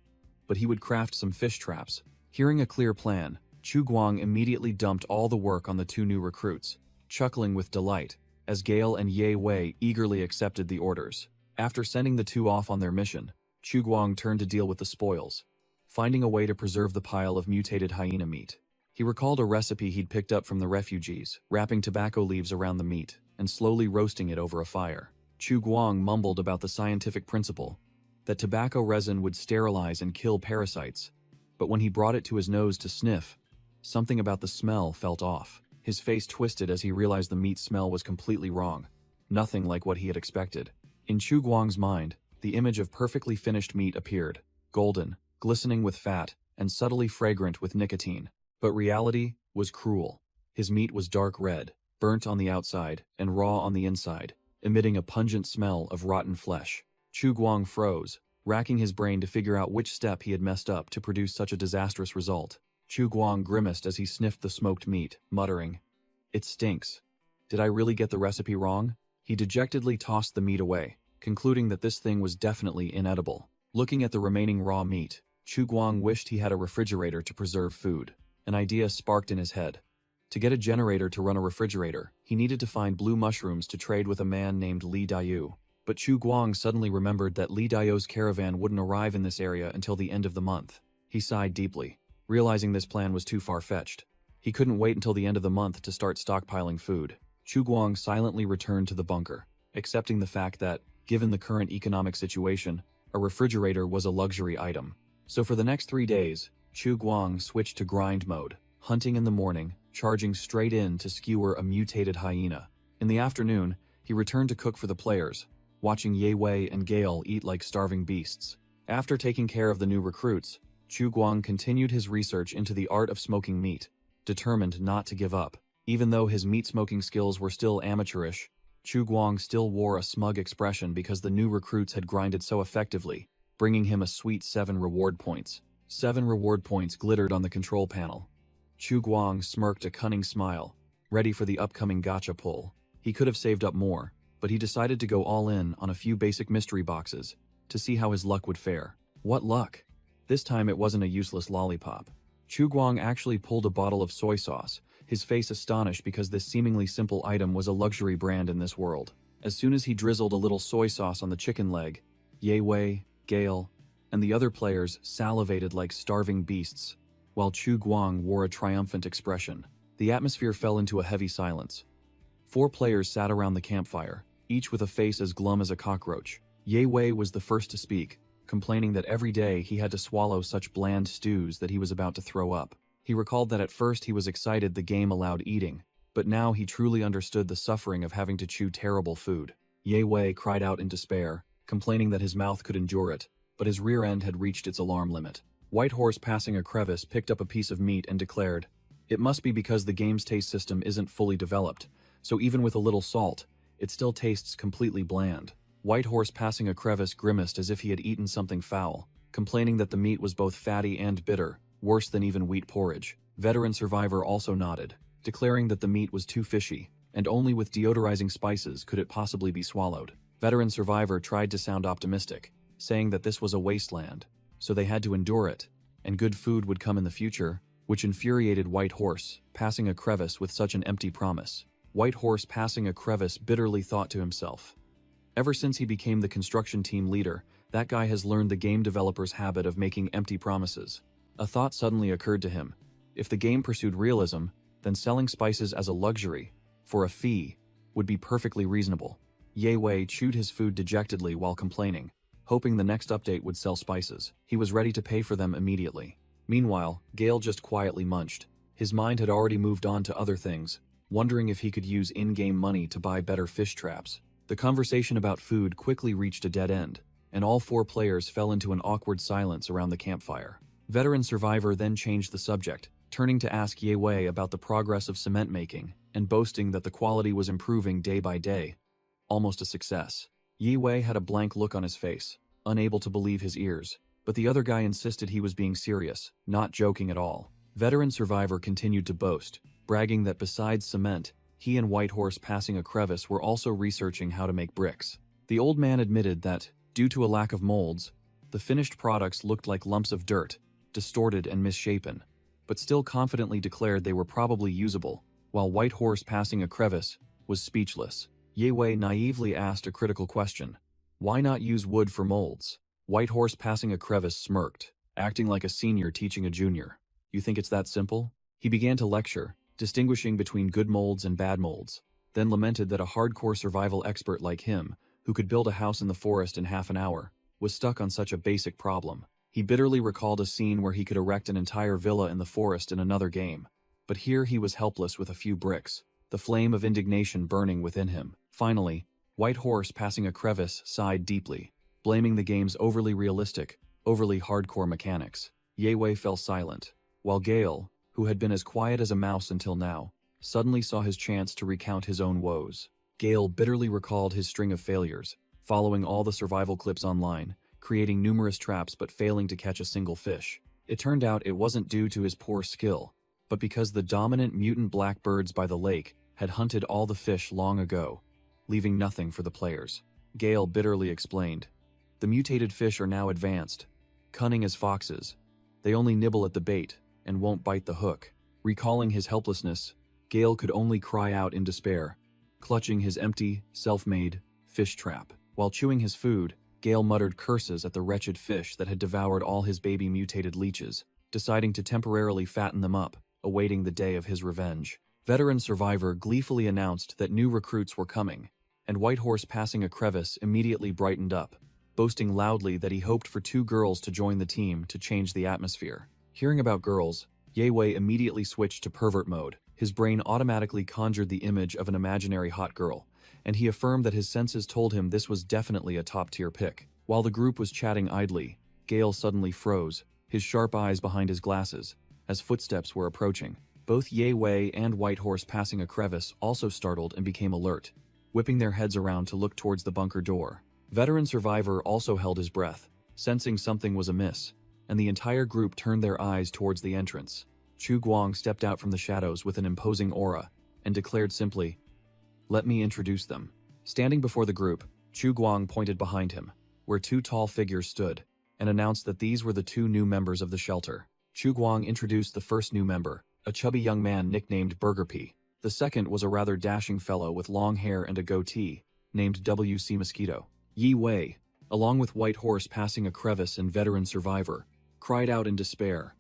A: but he would craft some fish traps. Hearing a clear plan, Chu Guang immediately dumped all the work on the two new recruits, chuckling with delight, as Gale and Ye Wei eagerly accepted the orders. After sending the two off on their mission, Chu Guang turned to deal with the spoils, finding a way to preserve the pile of mutated hyena meat. He recalled a recipe he'd picked up from the refugees, wrapping tobacco leaves around the meat and slowly roasting it over a fire. Chu Guang mumbled about the scientific principle that tobacco resin would sterilize and kill parasites, but when he brought it to his nose to sniff, something about the smell felt off. His face twisted as he realized the meat smell was completely wrong, nothing like what he had expected. In Chu Guang's mind, the image of perfectly finished meat appeared, golden, glistening with fat, and subtly fragrant with nicotine. But reality was cruel. His meat was dark red, burnt on the outside and raw on the inside, emitting a pungent smell of rotten flesh. Chu Guang froze, racking his brain to figure out which step he had messed up to produce such a disastrous result. Chu Guang grimaced as he sniffed the smoked meat, muttering, "It stinks. Did I really get the recipe wrong?" He dejectedly tossed the meat away, concluding that this thing was definitely inedible. Looking at the remaining raw meat, Chu Guang wished he had a refrigerator to preserve food. An idea sparked in his head. To get a generator to run a refrigerator, he needed to find blue mushrooms to trade with a man named Li Daiyu. But Chu Guang suddenly remembered that Li Daiyu's caravan wouldn't arrive in this area until the end of the month. He sighed deeply, realizing this plan was too far-fetched. He couldn't wait until the end of the month to start stockpiling food. Chu Guang silently returned to the bunker, accepting the fact that, given the current economic situation, a refrigerator was a luxury item. So for the next 3 days, Chu Guang switched to grind mode, hunting in the morning, charging straight in to skewer a mutated hyena. In the afternoon, he returned to cook for the players, watching Ye Wei and Gale eat like starving beasts. After taking care of the new recruits, Chu Guang continued his research into the art of smoking meat, determined not to give up. Even though his meat-smoking skills were still amateurish, Chu Guang still wore a smug expression because the new recruits had grinded so effectively, bringing him a sweet 7 reward points. 7 reward points glittered on the control panel. Chu Guang smirked a cunning smile, ready for the upcoming gacha pull. He could have saved up more, but he decided to go all in on a few basic mystery boxes to see how his luck would fare. What luck! This time it wasn't a useless lollipop. Chu Guang actually pulled a bottle of soy sauce, his face astonished because this seemingly simple item was a luxury brand in this world. As soon as he drizzled a little soy sauce on the chicken leg, Ye Wei, Gale, and the other players salivated like starving beasts, while Chu Guang wore a triumphant expression. The atmosphere fell into a heavy silence. 4 players sat around the campfire, each with a face as glum as a cockroach. Ye Wei was the first to speak, complaining that every day he had to swallow such bland stews that he was about to throw up. He recalled that at first he was excited the game allowed eating, but now he truly understood the suffering of having to chew terrible food. Ye Wei cried out in despair, complaining that his mouth could endure it, but his rear end had reached its alarm limit. White Horse, passing a crevice, picked up a piece of meat and declared, "It must be because the game's taste system isn't fully developed, so even with a little salt, it still tastes completely bland." White Horse, passing a crevice, grimaced as if he had eaten something foul, complaining that the meat was both fatty and bitter, worse than even wheat porridge. Veteran Survivor also nodded, declaring that the meat was too fishy, and only with deodorizing spices could it possibly be swallowed. Veteran Survivor tried to sound optimistic, saying that this was a wasteland, so they had to endure it, and good food would come in the future, which infuriated White Horse, passing a crevice with such an empty promise. White Horse, passing a crevice, bitterly thought to himself, "Ever since he became the construction team leader, that guy has learned the game developer's habit of making empty promises." A thought suddenly occurred to him. If the game pursued realism, then selling spices as a luxury, for a fee, would be perfectly reasonable. Ye Wei chewed his food dejectedly while complaining, hoping the next update would sell spices. He was ready to pay for them immediately. Meanwhile, Gale just quietly munched. His mind had already moved on to other things, wondering if he could use in-game money to buy better fish traps. The conversation about food quickly reached a dead end, and all 4 players fell into an awkward silence around the campfire. Veteran Survivor then changed the subject, turning to ask Ye Wei about the progress of cement making, and boasting that the quality was improving day by day. Almost a success. Ye Wei had a blank look on his face, unable to believe his ears. but the other guy insisted he was being serious, not joking at all. Veteran Survivor continued to boast, bragging that besides cement, he and Whitehorse Passing a Crevice were also researching how to make bricks. The old man admitted that, due to a lack of molds, the finished products looked like lumps of dirt, distorted and misshapen, but still confidently declared they were probably usable, while Whitehorse Passing a Crevice was speechless. Yewei naively asked a critical question. Why not use wood for molds? Whitehorse Passing a Crevice smirked, acting like a senior teaching a junior. You think it's that simple? He began to lecture, distinguishing between good molds and bad molds, then lamented that a hardcore survival expert like him, who could build a house in the forest in half an hour, was stuck on such a basic problem. He bitterly recalled a scene where he could erect an entire villa in the forest in another game, but here he was helpless with a few bricks, the flame of indignation burning within him. Finally, Whitehorse Passing a Crevice sighed deeply, blaming the game's overly realistic, overly hardcore mechanics. Yewei fell silent, while Gale, who had been as quiet as a mouse until now, suddenly saw his chance to recount his own woes. Gale bitterly recalled his string of failures, following all the survival clips online, creating numerous traps but failing to catch a single fish. It turned out it wasn't due to his poor skill, but because the dominant mutant blackbirds by the lake had hunted all the fish long ago, leaving nothing for the players. Gale bitterly explained, "The mutated fish are now advanced, cunning as foxes. They only nibble at the bait and won't bite the hook." Recalling his helplessness, Gale could only cry out in despair, clutching his empty, self-made fish trap. While chewing his food, Gale muttered curses at the wretched fish that had devoured all his baby mutated leeches, deciding to temporarily fatten them up, awaiting the day of his revenge. Veteran Survivor gleefully announced that new recruits were coming, and Whitehorse Passing a Crevice immediately brightened up, boasting loudly that he hoped for 2 girls to join the team to change the atmosphere. Hearing about girls, Yewei immediately switched to pervert mode. His brain automatically conjured the image of an imaginary hot girl, and he affirmed that his senses told him this was definitely a top-tier pick. While the group was chatting idly, Gale suddenly froze, his sharp eyes behind his glasses, as footsteps were approaching. Both Yewei and Whitehorse Passing a Crevice also startled and became alert, whipping their heads around to look towards the bunker door. Veteran Survivor also held his breath, sensing something was amiss, and the entire group turned their eyes towards the entrance. Chu Guang stepped out from the shadows with an imposing aura, and declared simply, "Let me introduce them." Standing before the group, Chu Guang pointed behind him, where 2 tall figures stood, and announced that these were the 2 new members of the shelter. Chu Guang introduced the first new member, a chubby young man nicknamed Burger P. The second was a rather dashing fellow with long hair and a goatee, named W.C. Mosquito. Yi Wei, along with Whitehorse Passing a Crevice and Veteran Survivor, cried out in despair,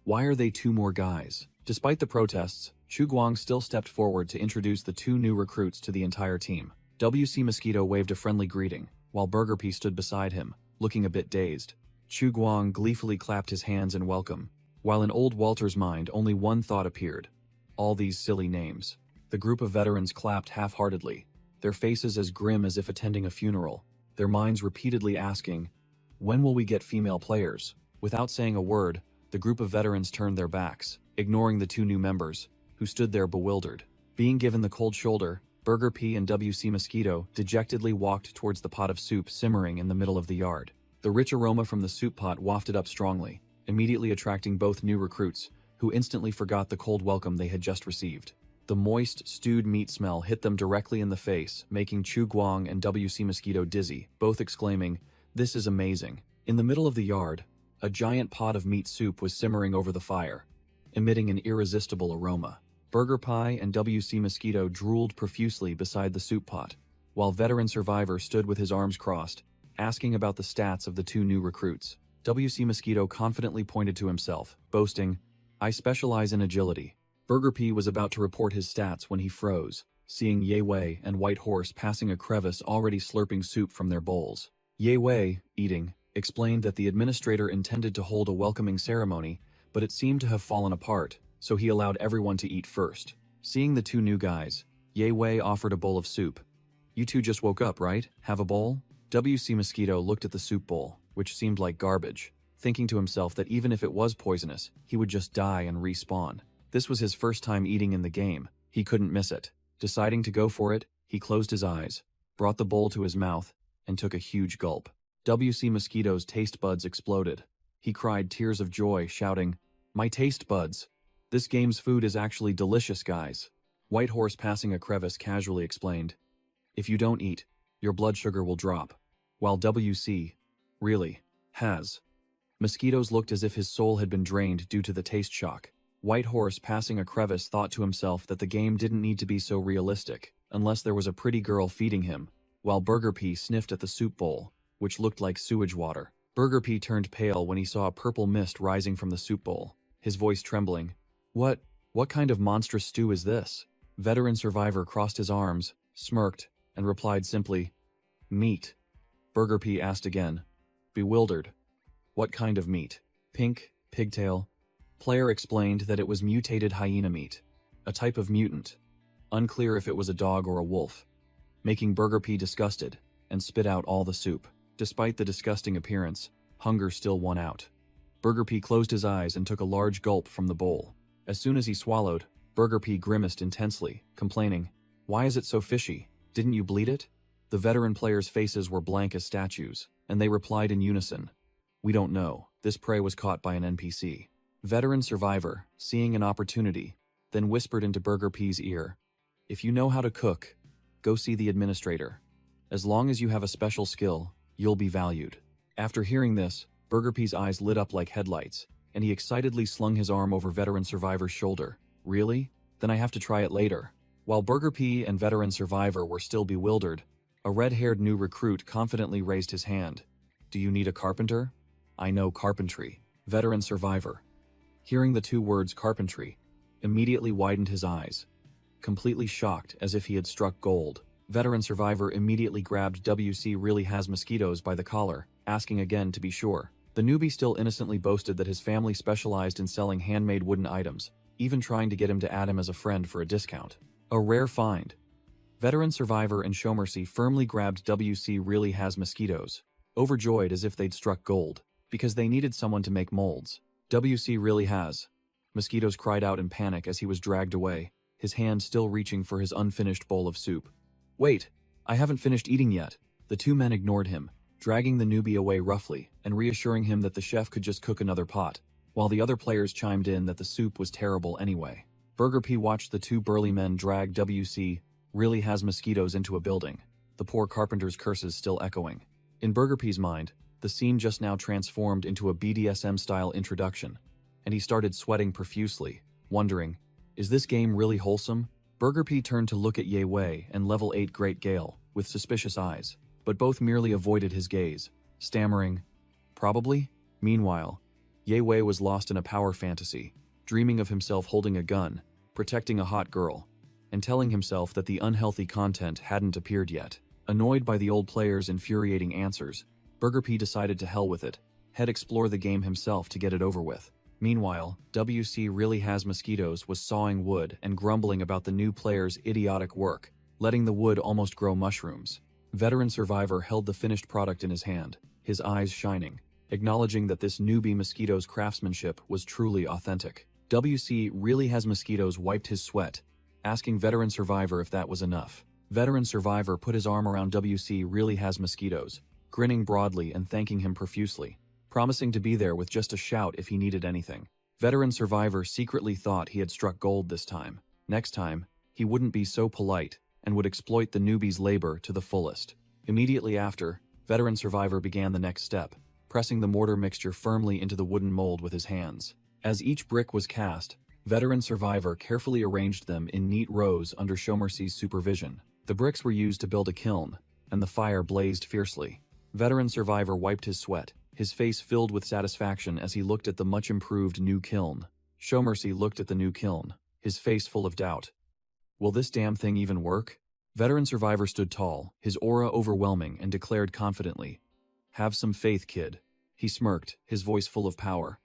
A: "Why are they 2 more guys?" Despite the protests, Chu Guang still stepped forward to introduce the 2 new recruits to the entire team. W.C. Mosquito waved a friendly greeting, while Burger P stood beside him, looking a bit dazed. Chu Guang gleefully clapped his hands in welcome, while in old Walter's mind only one thought appeared: all these silly names. The group of veterans clapped half-heartedly, their faces as grim as if attending a funeral, their minds repeatedly asking, "When will we get female players?" Without saying a word, the group of veterans turned their backs, ignoring the 2 new members, who stood there bewildered. Being given the cold shoulder, Burger P and W.C. Mosquito dejectedly walked towards the pot of soup simmering in the middle of the yard. The rich aroma from the soup pot wafted up strongly, immediately attracting both new recruits, who instantly forgot the cold welcome they had just received. The moist, stewed meat smell hit them directly in the face, making Chu Guang and W.C. Mosquito dizzy, both exclaiming, "This is amazing." In the middle of the yard, a giant pot of meat soup was simmering over the fire, emitting an irresistible aroma. Burger Pie and W.C. Mosquito drooled profusely beside the soup pot, while Veteran Survivor stood with his arms crossed, asking about the stats of the 2 new recruits. W.C. Mosquito confidently pointed to himself, boasting, "I specialize in agility." Burger P was about to report his stats when he froze, seeing Yewei and Whitehorse Passing a Crevice already slurping soup from their bowls. Yewei, eating, explained that the administrator intended to hold a welcoming ceremony, but it seemed to have fallen apart, so he allowed everyone to eat first. Seeing the 2 new guys, Yewei offered a bowl of soup. "You 2 just woke up, right? Have a bowl?" W.C. Mosquito looked at the soup bowl, which seemed like garbage, thinking to himself that even if it was poisonous, he would just die and respawn. This was his first time eating in the game. He couldn't miss it. Deciding to go for it, he closed his eyes, brought the bowl to his mouth, and took a huge gulp. W.C. Mosquito's taste buds exploded, He cried tears of joy, shouting, "My taste buds! This game's food is actually delicious, guys." White Horse passing a crevice casually explained, "If you don't eat, your blood sugar will drop." While WC really has. Mosquitoes looked as if his soul had been drained due to the taste shock. White Horse passing a crevice thought to himself that the game didn't need to be so realistic, unless there was a pretty girl feeding him, while Burger P sniffed at the soup bowl, which looked like sewage water. Burger P turned pale when he saw a purple mist rising from the soup bowl, his voice trembling. What kind of monstrous stew is this?" Veteran Survivor crossed his arms, smirked, and replied simply, "Meat." Burger P asked again, bewildered, "What kind of meat? Pink, pigtail?" Player explained that it was mutated hyena meat, a type of mutant, unclear if it was a dog or a wolf, making Burger P disgusted and spit out all the soup. Despite the disgusting appearance, hunger still won out. Burger P closed his eyes and took a large gulp from the bowl. As soon as he swallowed, Burger P grimaced intensely, complaining, "Why is it so fishy? Didn't you bleed it?" The veteran players' faces were blank as statues, and they replied in unison, "We don't know. This prey was caught by an NPC." Veteran Survivor, seeing an opportunity, then whispered into Burger P's ear, "If you know how to cook, go see the administrator. As long as you have a special skill, you'll be valued." After hearing this, Burger P's eyes lit up like headlights, and he excitedly slung his arm over Veteran Survivor's shoulder. "Really? Then I have to try it later." While Burger P and Veteran Survivor were still bewildered, a red-haired new recruit confidently raised his hand. "Do you need a carpenter?" "I know carpentry." Veteran Survivor, hearing the two words carpentry, immediately widened his eyes, completely shocked as if he had struck gold. Veteran Survivor immediately grabbed WC really has mosquitoes by the collar, asking again to be sure. The newbie still innocently boasted that his family specialized in selling handmade wooden items, even trying to get him to add him as a friend for a discount. A rare find. Veteran Survivor and Showmercy firmly grabbed WC really has mosquitoes, overjoyed as if they'd struck gold, because they needed someone to make molds. "WC really has." Mosquitoes cried out in panic as he was dragged away, his hand still reaching for his unfinished bowl of soup. "Wait, I haven't finished eating yet." The two men ignored him, dragging the newbie away roughly and reassuring him that the chef could just cook another pot, while the other players chimed in that the soup was terrible anyway. Burger P watched the two burly men drag WC really has mosquitoes into a building, the poor carpenter's curses still echoing. In Burger P's mind, the scene just now transformed into a BDSM-style introduction, and he started sweating profusely, wondering, is this game really wholesome? Burger P turned to look at Ye Wei and Level 8 Great Gale with suspicious eyes, but both merely avoided his gaze, stammering, "Probably?" Meanwhile, Ye Wei was lost in a power fantasy, dreaming of himself holding a gun, protecting a hot girl, and telling himself that the unhealthy content hadn't appeared yet. Annoyed by the old player's infuriating answers, Burger P decided to hell with it, head explore the game himself to get it over with. Meanwhile, WC really has mosquitoes was sawing wood and grumbling about the new player's idiotic work, letting the wood almost grow mushrooms. Veteran Survivor held the finished product in his hand, his eyes shining, acknowledging that this newbie mosquito's craftsmanship was truly authentic. WC really has mosquitoes wiped his sweat, asking Veteran Survivor if that was enough. Veteran Survivor put his arm around WC really has mosquitoes, grinning broadly and thanking him profusely, promising to be there with just a shout if he needed anything. Veteran Survivor secretly thought he had struck gold this time. Next time, he wouldn't be so polite and would exploit the newbie's labor to the fullest. Immediately after, Veteran Survivor began the next step, pressing the mortar mixture firmly into the wooden mold with his hands. As each brick was cast, Veteran Survivor carefully arranged them in neat rows under Showmercy's supervision. The bricks were used to build a kiln, and the fire blazed fiercely. Veteran Survivor wiped his sweat, his face filled with satisfaction as he looked at the much-improved new kiln. Showmercy looked at the new kiln, his face full of doubt. Will this damn thing even work? Veteran Survivor stood tall, his aura overwhelming, and declared confidently, "Have some faith, kid." He smirked, his voice full of power.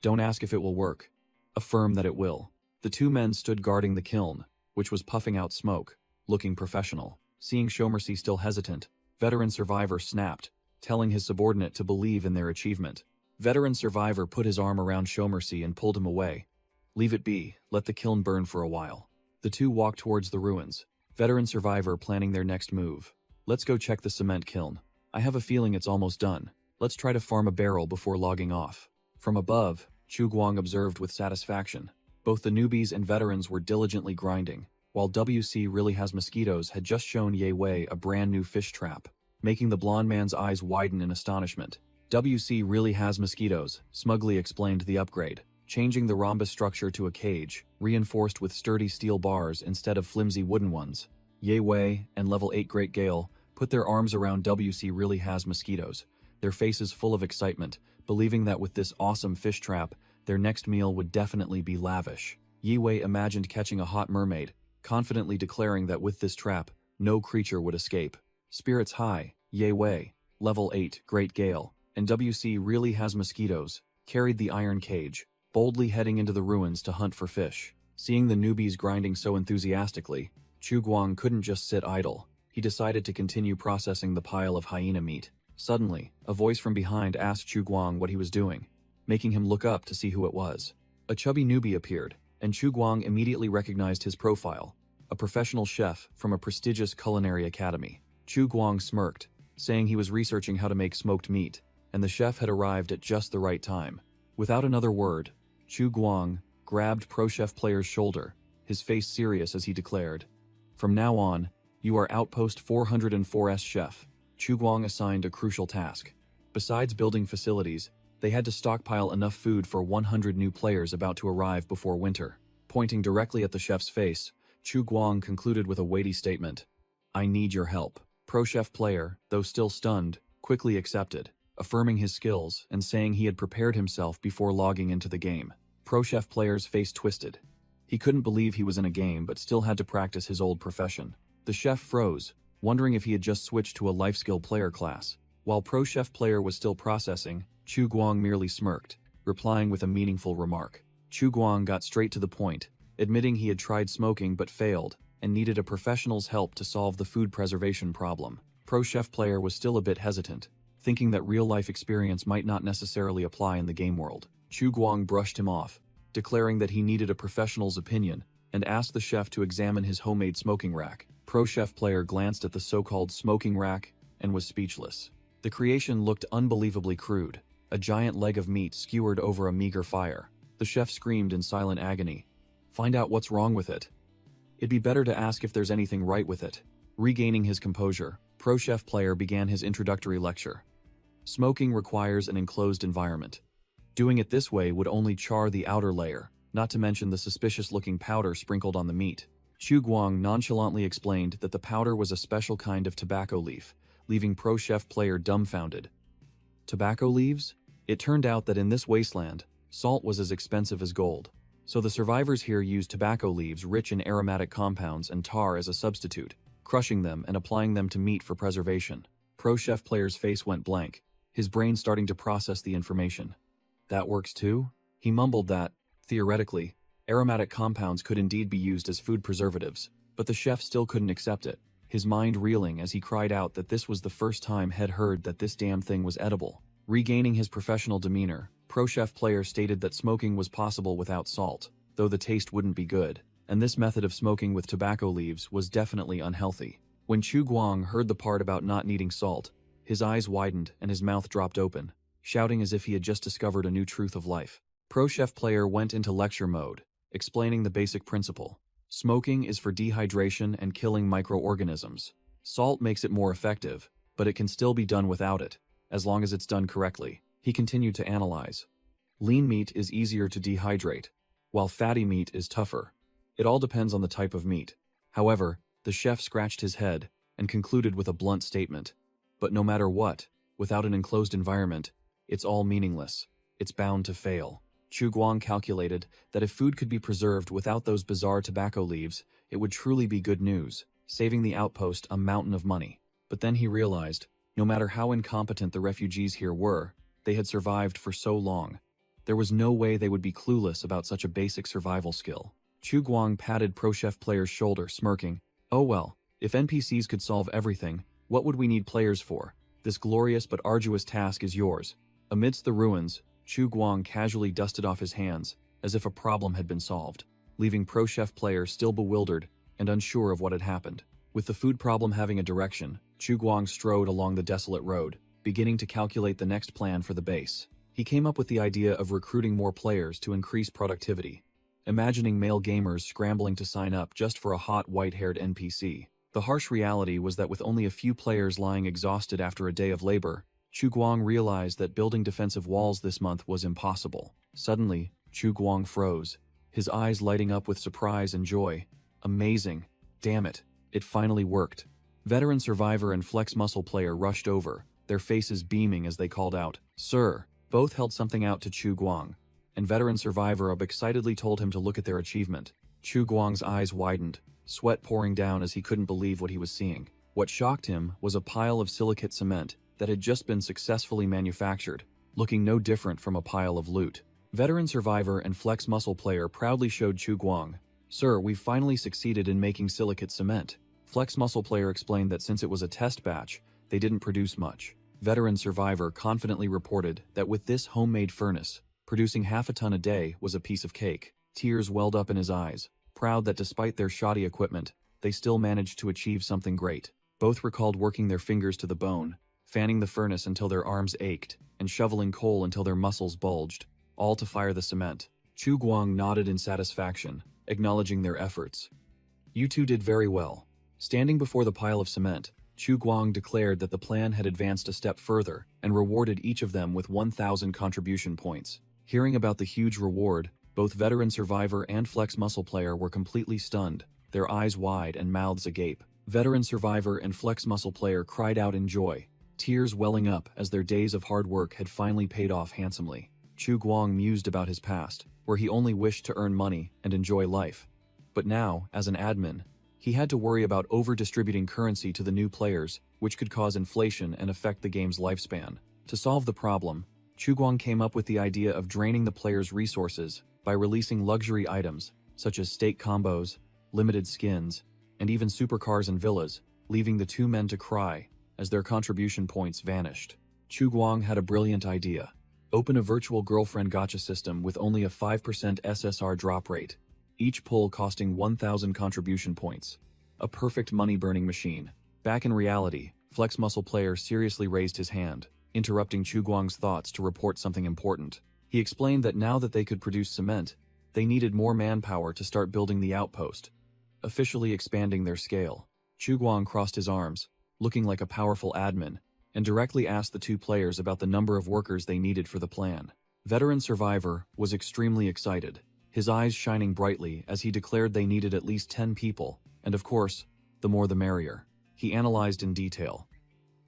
A: "Don't ask if it will work. Affirm that it will." The two men stood guarding the kiln, which was puffing out smoke, looking professional. Seeing Showmercy still hesitant, Veteran Survivor snapped, telling his subordinate to believe in their achievement. Veteran Survivor put his arm around Showmercy and pulled him away. "Leave it be, let the kiln burn for a while." The two walked towards the ruins, Veteran Survivor planning their next move. "Let's go check the cement kiln. I have a feeling it's almost done." Let's try to farm a barrel before logging off. From above, Chu Guang observed with satisfaction. Both the newbies and veterans were diligently grinding, while WC really has mosquitoes had just shown Ye Wei a brand new fish trap, making the blonde man's eyes widen in astonishment. WC really has mosquitoes, smugly explained the upgrade, changing the rhombus structure to a cage, reinforced with sturdy steel bars instead of flimsy wooden ones. Ye Wei and Level 8 Great Gale put their arms around WC really has mosquitoes, their faces full of excitement, believing that with this awesome fish trap, their next meal would definitely be lavish. Ye Wei imagined catching a hot mermaid, confidently declaring that with this trap, no creature would escape. Spirits high, Ye Wei, Level 8 Great Gale, and WC really has mosquitoes, carried the iron cage, boldly heading into the ruins to hunt for fish. Seeing the newbies grinding so enthusiastically, Chu Guang couldn't just sit idle. He decided to continue processing the pile of hyena meat. Suddenly, a voice from behind asked Chu Guang what he was doing, making him look up to see who it was. A chubby newbie appeared, and Chu Guang immediately recognized his profile, a professional chef from a prestigious culinary academy. Chu Guang smirked, saying he was researching how to make smoked meat, and the chef had arrived at just the right time. Without another word, Chu Guang grabbed Pro Chef Player's shoulder, his face serious as he declared, "From now on, you are Outpost 404's chef." Chu Guang assigned a crucial task. Besides building facilities, they had to stockpile enough food for 100 new players about to arrive before winter. Pointing directly at the chef's face, Chu Guang concluded with a weighty statement. "I need your help." Pro Chef Player, though still stunned, quickly accepted, affirming his skills and saying he had prepared himself before logging into the game. Pro Chef Player's face twisted. He couldn't believe he was in a game but still had to practice his old profession. The chef froze, wondering if he had just switched to a life skill player class. While Pro Chef Player was still processing, Chu Guang merely smirked, replying with a meaningful remark. Chu Guang got straight to the point, admitting he had tried smoking but failed, and needed a professional's help to solve the food preservation problem. Pro Chef Player was still a bit hesitant, thinking that real-life experience might not necessarily apply in the game world. Chu Guang brushed him off, declaring that he needed a professional's opinion, and asked the chef to examine his homemade smoking rack. Pro Chef Player glanced at the so-called smoking rack and was speechless. The creation looked unbelievably crude, a giant leg of meat skewered over a meager fire. The chef screamed in silent agony. "Find out what's wrong with it. It'd be better to ask if there's anything right with it." Regaining his composure, Pro Chef Player began his introductory lecture. Smoking requires an enclosed environment. Doing it this way would only char the outer layer, not to mention the suspicious-looking powder sprinkled on the meat. Chu Guang nonchalantly explained that the powder was a special kind of tobacco leaf, leaving Pro Chef Player dumbfounded. Tobacco leaves? It turned out that in this wasteland, salt was as expensive as gold. So the survivors here used tobacco leaves rich in aromatic compounds and tar as a substitute, crushing them and applying them to meat for preservation. Pro Chef Player's face went blank, his brain starting to process the information. That works too? He mumbled that, theoretically, aromatic compounds could indeed be used as food preservatives, but the chef still couldn't accept it, his mind reeling as he cried out that this was the first time he'd heard that this damn thing was edible. Regaining his professional demeanor, Pro Chef Player stated that smoking was possible without salt, though the taste wouldn't be good, and this method of smoking with tobacco leaves was definitely unhealthy. When Chu Guang heard the part about not needing salt, his eyes widened and his mouth dropped open, shouting as if he had just discovered a new truth of life. Pro Chef Player went into lecture mode, explaining the basic principle. Smoking is for dehydration and killing microorganisms. Salt makes it more effective, but it can still be done without it, as long as it's done correctly. He continued to analyze. Lean meat is easier to dehydrate, while fatty meat is tougher. It all depends on the type of meat. However, the chef scratched his head and concluded with a blunt statement. But no matter what, without an enclosed environment, it's all meaningless. It's bound to fail. Chu Guang calculated that if food could be preserved without those bizarre tobacco leaves, it would truly be good news, saving the outpost a mountain of money. But then he realized, no matter how incompetent the refugees here were, they had survived for so long. There was no way they would be clueless about such a basic survival skill. Chu Guang patted Pro Chef Player's shoulder, smirking. "Oh well, if NPCs could solve everything, what would we need players for? This glorious but arduous task is yours." Amidst the ruins, Chu Guang casually dusted off his hands, as if a problem had been solved, leaving Pro Chef Player still bewildered and unsure of what had happened. With the food problem having a direction, Chu Guang strode along the desolate road, beginning to calculate the next plan for the base. He came up with the idea of recruiting more players to increase productivity, imagining male gamers scrambling to sign up just for a hot white-haired NPC. The harsh reality was that with only a few players lying exhausted after a day of labor, Chu Guang realized that building defensive walls this month was impossible. Suddenly, Chu Guang froze, his eyes lighting up with surprise and joy. Amazing. Damn it. It finally worked. Veteran survivor and flex muscle player rushed over, their faces beaming as they called out, "Sir!" Both held something out to Chu Guang, and veteran survivor excitedly told him to look at their achievement. Chu Guang's eyes widened, sweat pouring down as he couldn't believe what he was seeing. What shocked him was a pile of silicate cement that had just been successfully manufactured, looking no different from a pile of loot. Veteran survivor and flex muscle player proudly showed Chu Guang, "Sir, we've finally succeeded in making silicate cement." Flex muscle player explained that since it was a test batch, they didn't produce much. Veteran survivor confidently reported that with this homemade furnace, producing half a ton a day was a piece of cake. Tears welled up in his eyes, proud that despite their shoddy equipment, they still managed to achieve something great. Both recalled working their fingers to the bone, fanning the furnace until their arms ached, and shoveling coal until their muscles bulged, all to fire the cement. Chu Guang nodded in satisfaction, acknowledging their efforts. "You two did very well." Standing before the pile of cement, Chu Guang declared that the plan had advanced a step further and rewarded each of them with 1,000 contribution points. Hearing about the huge reward, both veteran survivor and flex muscle player were completely stunned, their eyes wide and mouths agape. Veteran survivor and flex muscle player cried out in joy, tears welling up as their days of hard work had finally paid off handsomely. Chu Guang mused about his past, where he only wished to earn money and enjoy life. But now, as an admin, he had to worry about over-distributing currency to the new players, which could cause inflation and affect the game's lifespan. To solve the problem, Chu Guang came up with the idea of draining the players' resources by releasing luxury items, such as steak combos, limited skins, and even supercars and villas, leaving the two men to cry as their contribution points vanished. Chu Guang had a brilliant idea. Open a virtual girlfriend gacha system with only a 5% SSR drop rate, each pull costing 1,000 contribution points. A perfect money-burning machine. Back in reality, Flex Muscle Player seriously raised his hand, interrupting Chu Guang's thoughts to report something important. He explained that now that they could produce cement, they needed more manpower to start building the outpost, officially expanding their scale. Chu Guang crossed his arms, looking like a powerful admin, and directly asked the two players about the number of workers they needed for the plan. Veteran Survivor was extremely excited, his eyes shining brightly as he declared they needed at least 10 people, and of course, the more the merrier. He analyzed in detail.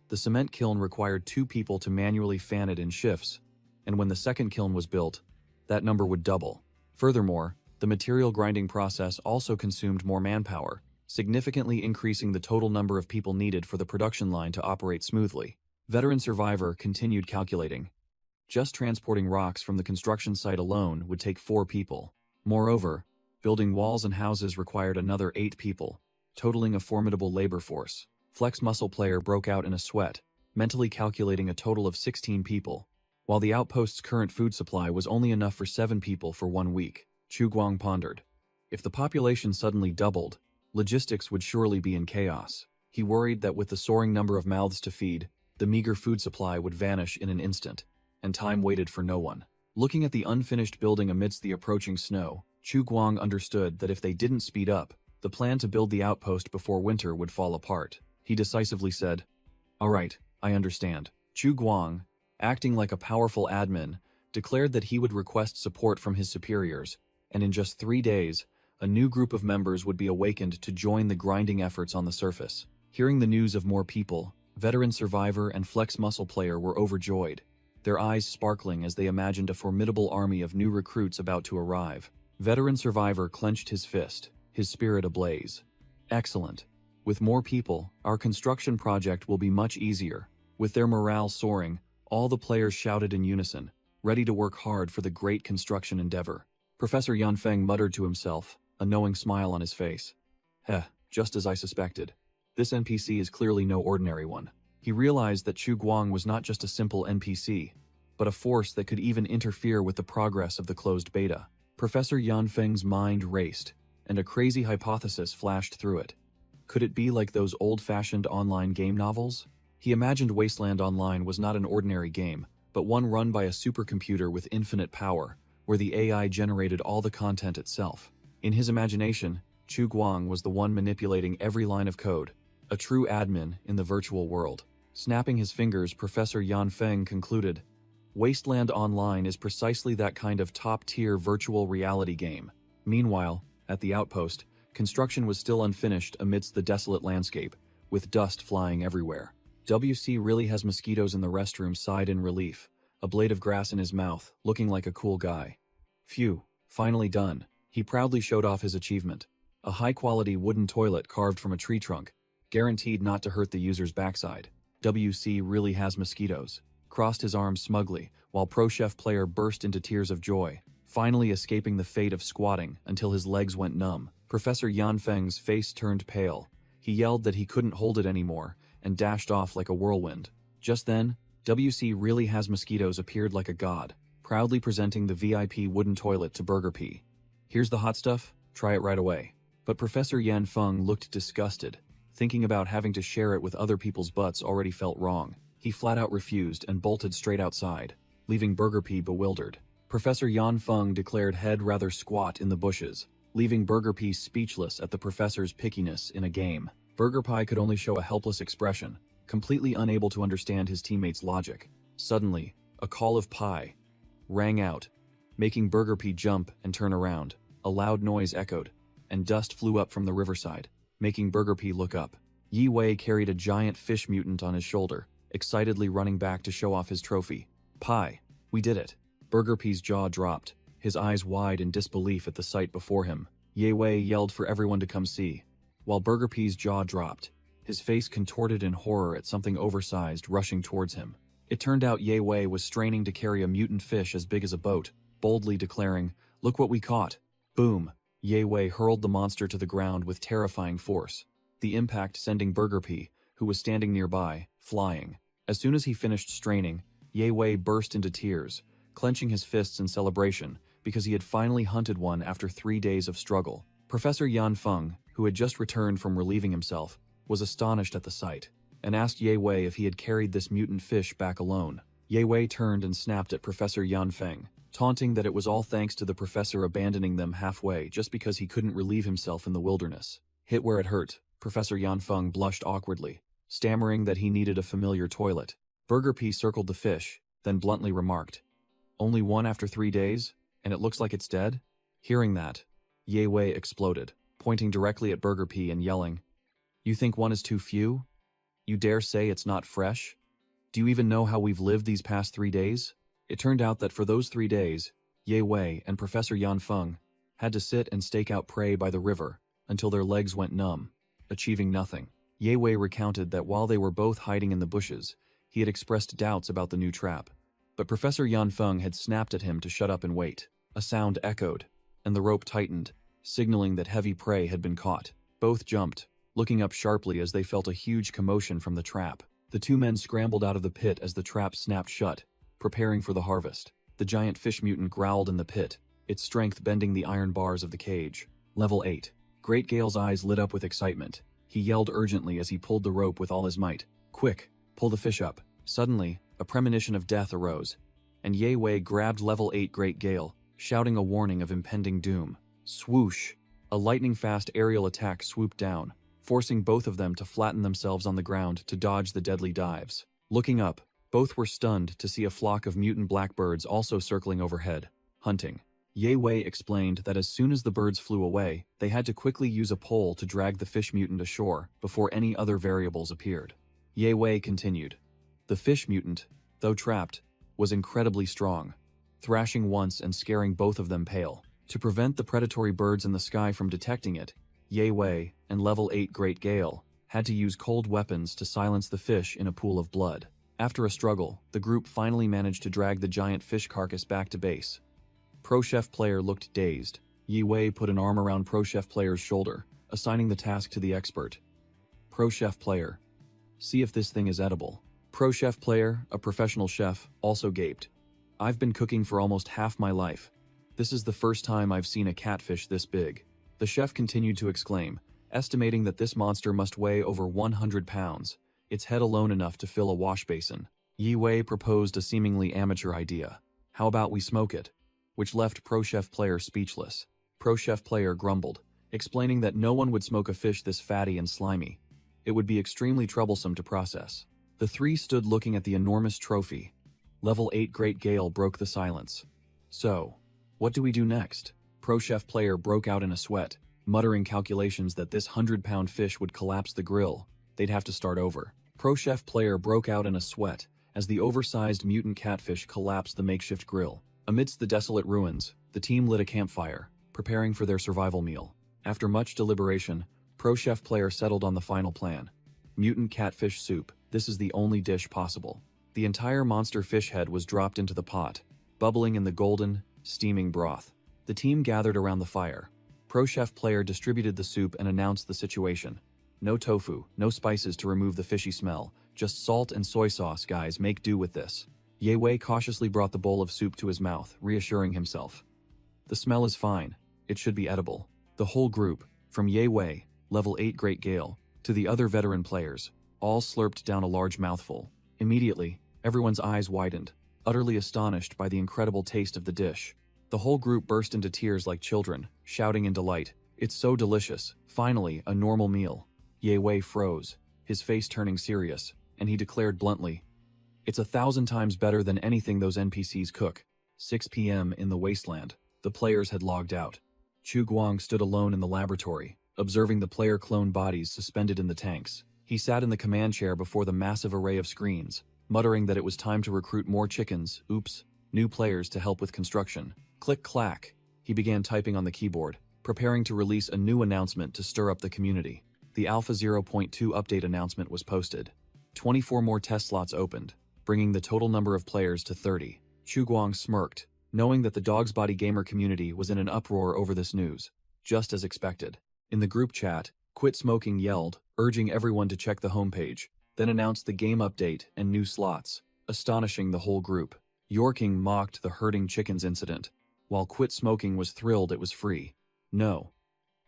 A: The cement kiln required 2 people to manually fan it in shifts, and when the second kiln was built, that number would double. Furthermore, the material grinding process also consumed more manpower, significantly increasing the total number of people needed for the production line to operate smoothly. Veteran Survivor continued calculating. Just transporting rocks from the construction site alone would take 4 people. Moreover, building walls and houses required another 8 people, totaling a formidable labor force. Flex Muscle Player broke out in a sweat, mentally calculating a total of 16 people, while the outpost's current food supply was only enough for 7 people for 1 week. Chu Guang pondered. If the population suddenly doubled, logistics would surely be in chaos. He worried that with the soaring number of mouths to feed, the meager food supply would vanish in an instant, and time waited for no one. Looking at the unfinished building amidst the approaching snow, Chu Guang understood that if they didn't speed up, the plan to build the outpost before winter would fall apart. He decisively said, "All right, I understand." Chu Guang, acting like a powerful admin, declared that he would request support from his superiors, and in just 3 days, a new group of members would be awakened to join the grinding efforts on the surface. Hearing the news of more people, Veteran Survivor and Flex Muscle Player were overjoyed, their eyes sparkling as they imagined a formidable army of new recruits about to arrive. Veteran Survivor clenched his fist, his spirit ablaze. "Excellent. With more people, our construction project will be much easier." With their morale soaring, all the players shouted in unison, ready to work hard for the great construction endeavor. Professor Yanfeng muttered to himself, a knowing smile on his face. Just as I suspected. This NPC is clearly no ordinary one. He realized that Chu Guang was not just a simple NPC, but a force that could even interfere with the progress of the closed beta. Professor Yanfeng's mind raced, and a crazy hypothesis flashed through it. Could it be like those old-fashioned online game novels? He imagined Wasteland Online was not an ordinary game, but one run by a supercomputer with infinite power, where the AI generated all the content itself. In his imagination, Chu Guang was the one manipulating every line of code, a true admin in the virtual world. Snapping his fingers, Professor Yan Feng concluded, Wasteland Online is precisely that kind of top-tier virtual reality game. Meanwhile, at the outpost, construction was still unfinished amidst the desolate landscape, with dust flying everywhere. WC really has mosquitoes in the restroom sighed in relief, a blade of grass in his mouth, looking like a cool guy. Phew, finally done. He proudly showed off his achievement. A high-quality wooden toilet carved from a tree trunk, guaranteed not to hurt the user's backside. WC really has mosquitoes. Crossed his arms smugly, while Pro Chef Player burst into tears of joy, finally escaping the fate of squatting until his legs went numb. Professor Yan Feng's face turned pale. He yelled that he couldn't hold it anymore, and dashed off like a whirlwind. Just then, WC really has mosquitoes appeared like a god, proudly presenting the VIP wooden toilet to Burger P. Here's the hot stuff, try it right away. But Professor Yan Feng looked disgusted. Thinking about having to share it with other people's butts already felt wrong. He flat out refused and bolted straight outside, leaving Burger P bewildered. Professor Yan Feng declared head rather squat in the bushes, leaving Burger P speechless at the professor's pickiness in a game. Burger Pie could only show a helpless expression, completely unable to understand his teammates' logic. Suddenly, a call of pie rang out, making Burger P jump and turn around. A loud noise echoed, and dust flew up from the riverside, making Burger P look up. Yi Wei carried a giant fish mutant on his shoulder, excitedly running back to show off his trophy. Pie, we did it. Burger P's jaw dropped, his eyes wide in disbelief at the sight before him. Yi Wei yelled for everyone to come see. While Burger P's jaw dropped, his face contorted in horror at something oversized rushing towards him. It turned out Ye Wei was straining to carry a mutant fish as big as a boat, boldly declaring, "Look what we caught." Boom! Ye Wei hurled the monster to the ground with terrifying force, the impact sending Burger P, who was standing nearby, flying. As soon as he finished straining, Ye Wei burst into tears, clenching his fists in celebration because he had finally hunted one after 3 days of struggle. Professor Yan Feng, who had just returned from relieving himself, was astonished at the sight, and asked Ye Wei if he had carried this mutant fish back alone. Ye Wei turned and snapped at Professor Yan Feng, taunting that it was all thanks to the professor abandoning them halfway just because he couldn't relieve himself in the wilderness. Hit where it hurt, Professor Yan Feng blushed awkwardly, stammering that he needed a familiar toilet. Burger P circled the fish, then bluntly remarked, "Only one after 3 days, and it looks like it's dead?" Hearing that, Ye Wei exploded, pointing directly at Burger P and yelling, "You think one is too few? You dare say it's not fresh? Do you even know how we've lived these past 3 days?" It turned out that for those 3 days, Ye Wei and Professor Yan Feng had to sit and stake out prey by the river until their legs went numb, achieving nothing. Ye Wei recounted that while they were both hiding in the bushes, he had expressed doubts about the new trap, but Professor Yan Feng had snapped at him to shut up and wait. A sound echoed, and the rope tightened, signaling that heavy prey had been caught. Both jumped, looking up sharply as they felt a huge commotion from the trap. The two men scrambled out of the pit as the trap snapped shut, preparing for the harvest. The giant fish mutant growled in the pit, its strength bending the iron bars of the cage. Level 8. Great Gale's eyes lit up with excitement. He yelled urgently as he pulled the rope with all his might. "Quick, pull the fish up." Suddenly, a premonition of death arose, and Ye Wei grabbed Level 8 Great Gale, shouting a warning of impending doom. Swoosh! A lightning-fast aerial attack swooped down, forcing both of them to flatten themselves on the ground to dodge the deadly dives. Looking up, both were stunned to see a flock of mutant blackbirds also circling overhead, hunting. Ye Wei explained that as soon as the birds flew away, they had to quickly use a pole to drag the fish mutant ashore before any other variables appeared. Ye Wei continued. The fish mutant, though trapped, was incredibly strong, thrashing once and scaring both of them pale. To prevent the predatory birds in the sky from detecting it, Ye Wei and Level 8 Great Gale had to use cold weapons to silence the fish in a pool of blood. After a struggle, the group finally managed to drag the giant fish carcass back to base. Pro Chef Player looked dazed. Ye Wei put an arm around Pro Chef Player's shoulder, assigning the task to the expert. Pro Chef Player, see if this thing is edible. Pro Chef Player, a professional chef, also gaped. I've been cooking for almost half my life. This is the first time I've seen a catfish this big. The chef continued to exclaim, estimating that this monster must weigh over 100 pounds, its head alone enough to fill a wash basin. Yi Wei proposed a seemingly amateur idea. How about we smoke it? Which left Pro Chef player speechless. Pro Chef player grumbled, explaining that no one would smoke a fish this fatty and slimy. It would be extremely troublesome to process. The three stood looking at the enormous trophy. Level 8 Great Gale broke the silence. So, what do we do next? Pro Chef player broke out in a sweat, muttering calculations that this 100-pound fish would collapse the grill. They'd have to start over. Pro Chef player broke out in a sweat as the oversized mutant catfish collapsed the makeshift grill. Amidst the desolate ruins, the team lit a campfire, preparing for their survival meal. After much deliberation, Pro Chef player settled on the final plan. Mutant catfish soup. This is the only dish possible. The entire monster fish head was dropped into the pot, bubbling in the golden, steaming broth. The team gathered around the fire. Pro Chef player distributed the soup and announced the situation. No tofu, no spices to remove the fishy smell, just salt and soy sauce, guys, make do with this. Ye Wei cautiously brought the bowl of soup to his mouth, reassuring himself. The smell is fine. It should be edible. The whole group, from Ye Wei, level 8 Great Gale, to the other veteran players, all slurped down a large mouthful. Immediately, everyone's eyes widened, utterly astonished by the incredible taste of the dish. The whole group burst into tears like children, shouting in delight. It's so delicious. Finally, a normal meal. Ye Wei froze, his face turning serious, and he declared bluntly, "It's 1,000 times better than anything those NPCs cook." 6 p.m. in the wasteland. The players had logged out. Chu Guang stood alone in the laboratory, observing the player clone bodies suspended in the tanks. He sat in the command chair before the massive array of screens, muttering that it was time to recruit more chickens, new players to help with construction. Click-clack. He began typing on the keyboard, preparing to release a new announcement to stir up the community. The Alpha 0.2 update announcement was posted. 24 more test slots opened, bringing the total number of players to 30. Chu Guang smirked, knowing that the Dog's Body gamer community was in an uproar over this news, just as expected. In the group chat, Quit Smoking yelled, urging everyone to check the homepage, then announced the game update and new slots, astonishing the whole group. Yorking mocked the herding chickens incident, while Quit Smoking was thrilled it was free. No.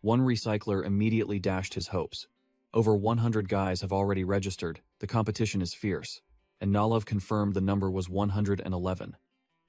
A: One recycler immediately dashed his hopes. Over 100 guys have already registered, the competition is fierce, and Nalav confirmed the number was 111,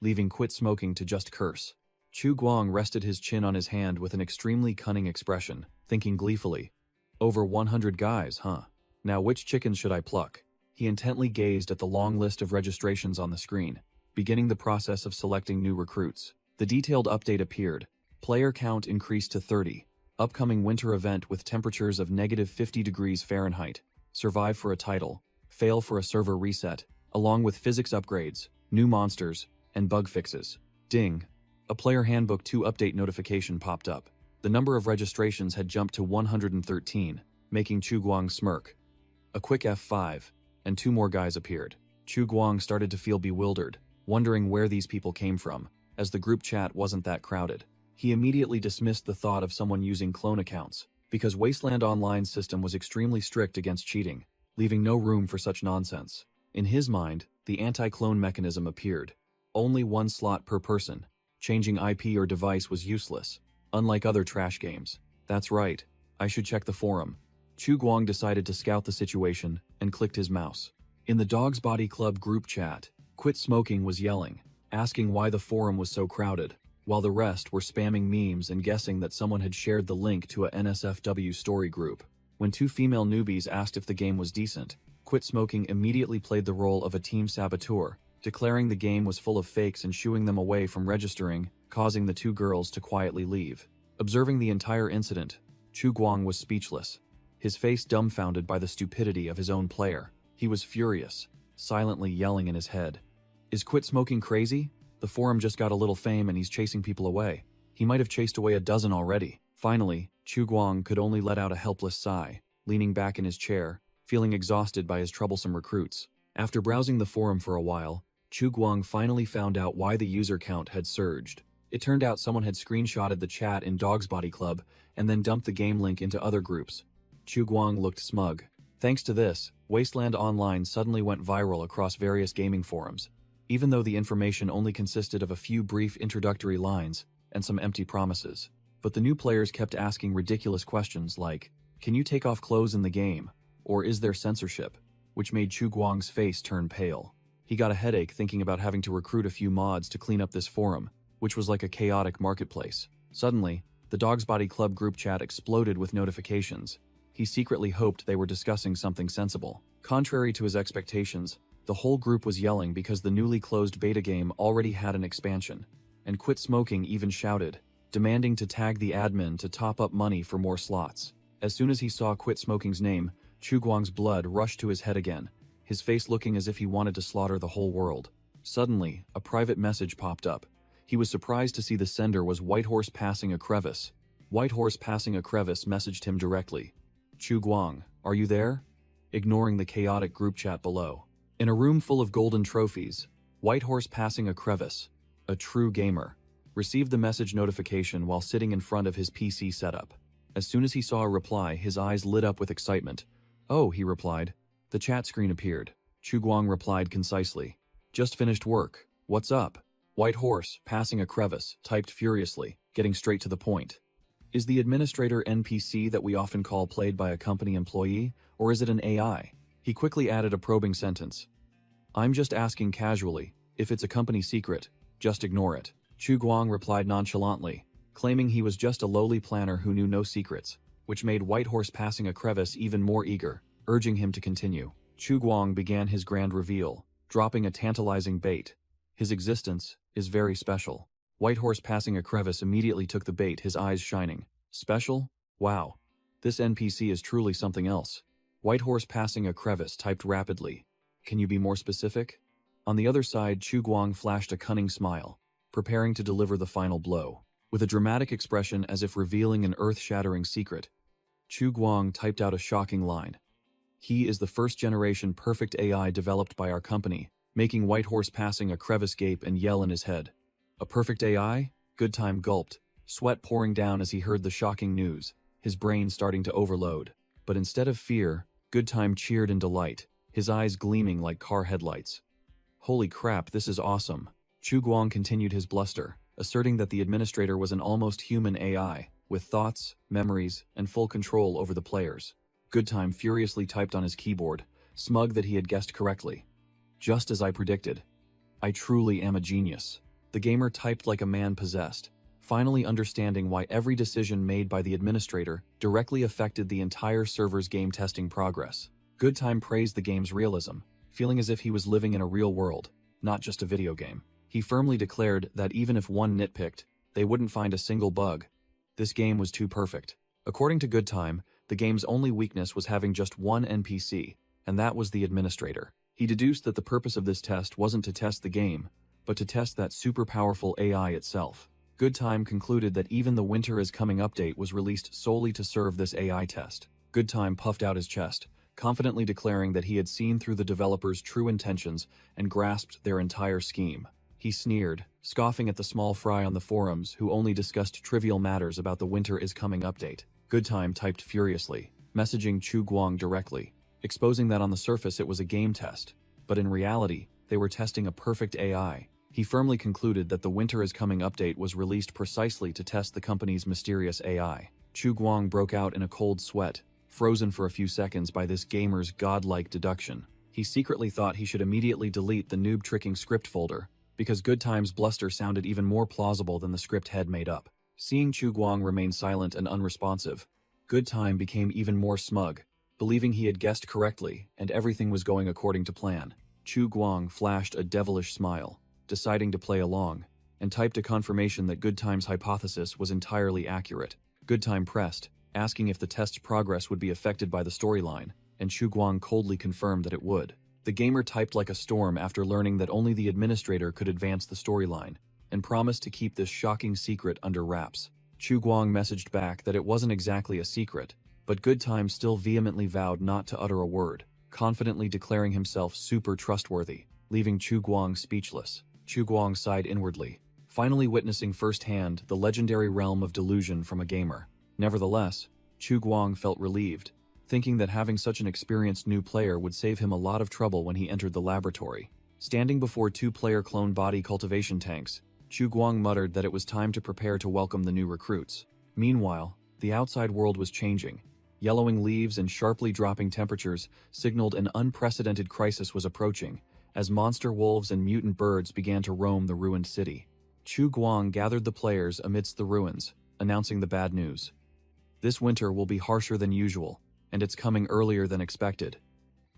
A: leaving Quit Smoking to just curse. Chu Guang rested his chin on his hand with an extremely cunning expression, thinking gleefully, "Over 100 guys, huh? Now which chickens should I pluck?" He intently gazed at the long list of registrations on the screen, beginning the process of selecting new recruits. The detailed update appeared. Player count increased to 30. Upcoming winter event with temperatures of -50 degrees Fahrenheit. Survive for a title. Fail for a server reset, along with physics upgrades, new monsters, and bug fixes. Ding. A Player Handbook 2 update notification popped up. The number of registrations had jumped to 113, making Chu Guang smirk. A quick F5, and 2 more guys appeared. Chu Guang started to feel bewildered, wondering where these people came from, as the group chat wasn't that crowded. He immediately dismissed the thought of someone using clone accounts, because Wasteland Online's system was extremely strict against cheating, leaving no room for such nonsense. In his mind, the anti-clone mechanism appeared. Only 1 slot per person. Changing IP or device was useless, unlike other trash games. That's right, I should check the forum. Chu Guang decided to scout the situation and clicked his mouse. In the Dog's Body Club group chat, Quit Smoking was yelling, asking why the forum was so crowded, while the rest were spamming memes and guessing that someone had shared the link to a NSFW story group. When 2 female newbies asked if the game was decent, Quit Smoking immediately played the role of a team saboteur, declaring the game was full of fakes and shooing them away from registering, causing the 2 girls to quietly leave. Observing the entire incident, Chu Guang was speechless, his face dumbfounded by the stupidity of his own player. He was furious, silently yelling in his head. Is Quit Smoking crazy? The forum just got a little fame and he's chasing people away. He might have chased away a dozen already. Finally, Chu Guang could only let out a helpless sigh, leaning back in his chair, feeling exhausted by his troublesome recruits. After browsing the forum for a while, Chu Guang finally found out why the user count had surged. It turned out someone had screenshotted the chat in Dog's Body Club and then dumped the game link into other groups. Chu Guang looked smug. Thanks to this, Wasteland Online suddenly went viral across various gaming forums, even though the information only consisted of a few brief introductory lines and some empty promises. But the new players kept asking ridiculous questions like, "Can you take off clothes in the game?" or "Is there censorship?" which made Chu Guang's face turn pale. He got a headache thinking about having to recruit a few mods to clean up this forum, which was like a chaotic marketplace. Suddenly, the Dog's Body Club group chat exploded with notifications. He secretly hoped they were discussing something sensible. Contrary to his expectations, the whole group was yelling because the newly closed beta game already had an expansion. And Quit Smoking even shouted, demanding to tag the admin to top up money for more slots. As soon as he saw Quit Smoking's name, Chu Guang's blood rushed to his head again, his face looking as if he wanted to slaughter the whole world. Suddenly, a private message popped up. He was surprised to see the sender was Whitehorse Passing a Crevice. Whitehorse Passing a Crevice messaged him directly. Chu Guang, are you there? Ignoring the chaotic group chat below. In a room full of golden trophies, Whitehorse Passing a Crevice, a true gamer, received the message notification while sitting in front of his PC setup. As soon as he saw a reply, his eyes lit up with excitement. Oh, he replied. The chat screen appeared. Chu Guang replied concisely. Just finished work. What's up? Whitehorse, Passing a Crevice, typed furiously, getting straight to the point. Is the administrator NPC that we often call played by a company employee, or is it an AI? He quickly added a probing sentence. I'm just asking casually. If it's a company secret, just ignore it. Chu Guang replied nonchalantly, claiming he was just a lowly planner who knew no secrets, which made Whitehorse Passing a Crevice even more eager, urging him to continue. Chu Guang began his grand reveal, dropping a tantalizing bait. His existence is very special. Whitehorse Passing a Crevice immediately took the bait, his eyes shining. Special? Wow. This NPC is truly something else. Whitehorse Passing a Crevice typed rapidly. Can you be more specific? On the other side, Chu Guang flashed a cunning smile, preparing to deliver the final blow. With a dramatic expression as if revealing an earth-shattering secret, Chu Guang typed out a shocking line. He is the first-generation perfect AI developed by our company, making Whitehorse Passing a Crevice gape and yell in his head. A perfect AI? Goodtime gulped, sweat pouring down as he heard the shocking news, his brain starting to overload. But instead of fear, Goodtime cheered in delight, his eyes gleaming like car headlights. Holy crap, this is awesome. Chu Guang continued his bluster, asserting that the administrator was an almost human AI, with thoughts, memories, and full control over the players. Goodtime furiously typed on his keyboard, smug that he had guessed correctly. Just as I predicted. I truly am a genius. The gamer typed like a man possessed, finally understanding why every decision made by the administrator directly affected the entire server's game testing progress. Goodtime praised the game's realism, feeling as if he was living in a real world, not just a video game. He firmly declared that even if one nitpicked, they wouldn't find a single bug. This game was too perfect. According to Goodtime, the game's only weakness was having just one NPC, and that was the administrator. He deduced that the purpose of this test wasn't to test the game, but to test that super powerful AI itself. Goodtime concluded that even the Winter is Coming update was released solely to serve this AI test. Goodtime puffed out his chest, confidently declaring that he had seen through the developers' true intentions and grasped their entire scheme. He sneered, scoffing at the small fry on the forums who only discussed trivial matters about the Winter is Coming update. Goodtime typed furiously, messaging Chu Guang directly, exposing that on the surface it was a game test, but in reality, they were testing a perfect AI. He firmly concluded that the Winter is Coming update was released precisely to test the company's mysterious AI. Chu Guang broke out in a cold sweat, frozen for a few seconds by this gamer's godlike deduction. He secretly thought he should immediately delete the noob tricking script folder, because Goodtime's bluster sounded even more plausible than the script had made up. Seeing Chu Guang remain silent and unresponsive, Goodtime became even more smug, believing he had guessed correctly and everything was going according to plan. Chu Guang flashed a devilish smile, deciding to play along, and typed a confirmation that Goodtime's hypothesis was entirely accurate. Goodtime pressed, asking if the test's progress would be affected by the storyline, and Chu Guang coldly confirmed that it would. The gamer typed like a storm after learning that only the administrator could advance the storyline, and promised to keep this shocking secret under wraps. Chu Guang messaged back that it wasn't exactly a secret, but Goodtime still vehemently vowed not to utter a word, confidently declaring himself super trustworthy, leaving Chu Guang speechless. Chu Guang sighed inwardly, finally witnessing firsthand the legendary realm of delusion from a gamer. Nevertheless, Chu Guang felt relieved, thinking that having such an experienced new player would save him a lot of trouble when he entered the laboratory. Standing before two-player clone body cultivation tanks, Chu Guang muttered that it was time to prepare to welcome the new recruits. Meanwhile, the outside world was changing. Yellowing leaves and sharply dropping temperatures signaled an unprecedented crisis was approaching, as monster wolves and mutant birds began to roam the ruined city. Chu Guang gathered the players amidst the ruins, announcing the bad news. This winter will be harsher than usual, and it's coming earlier than expected.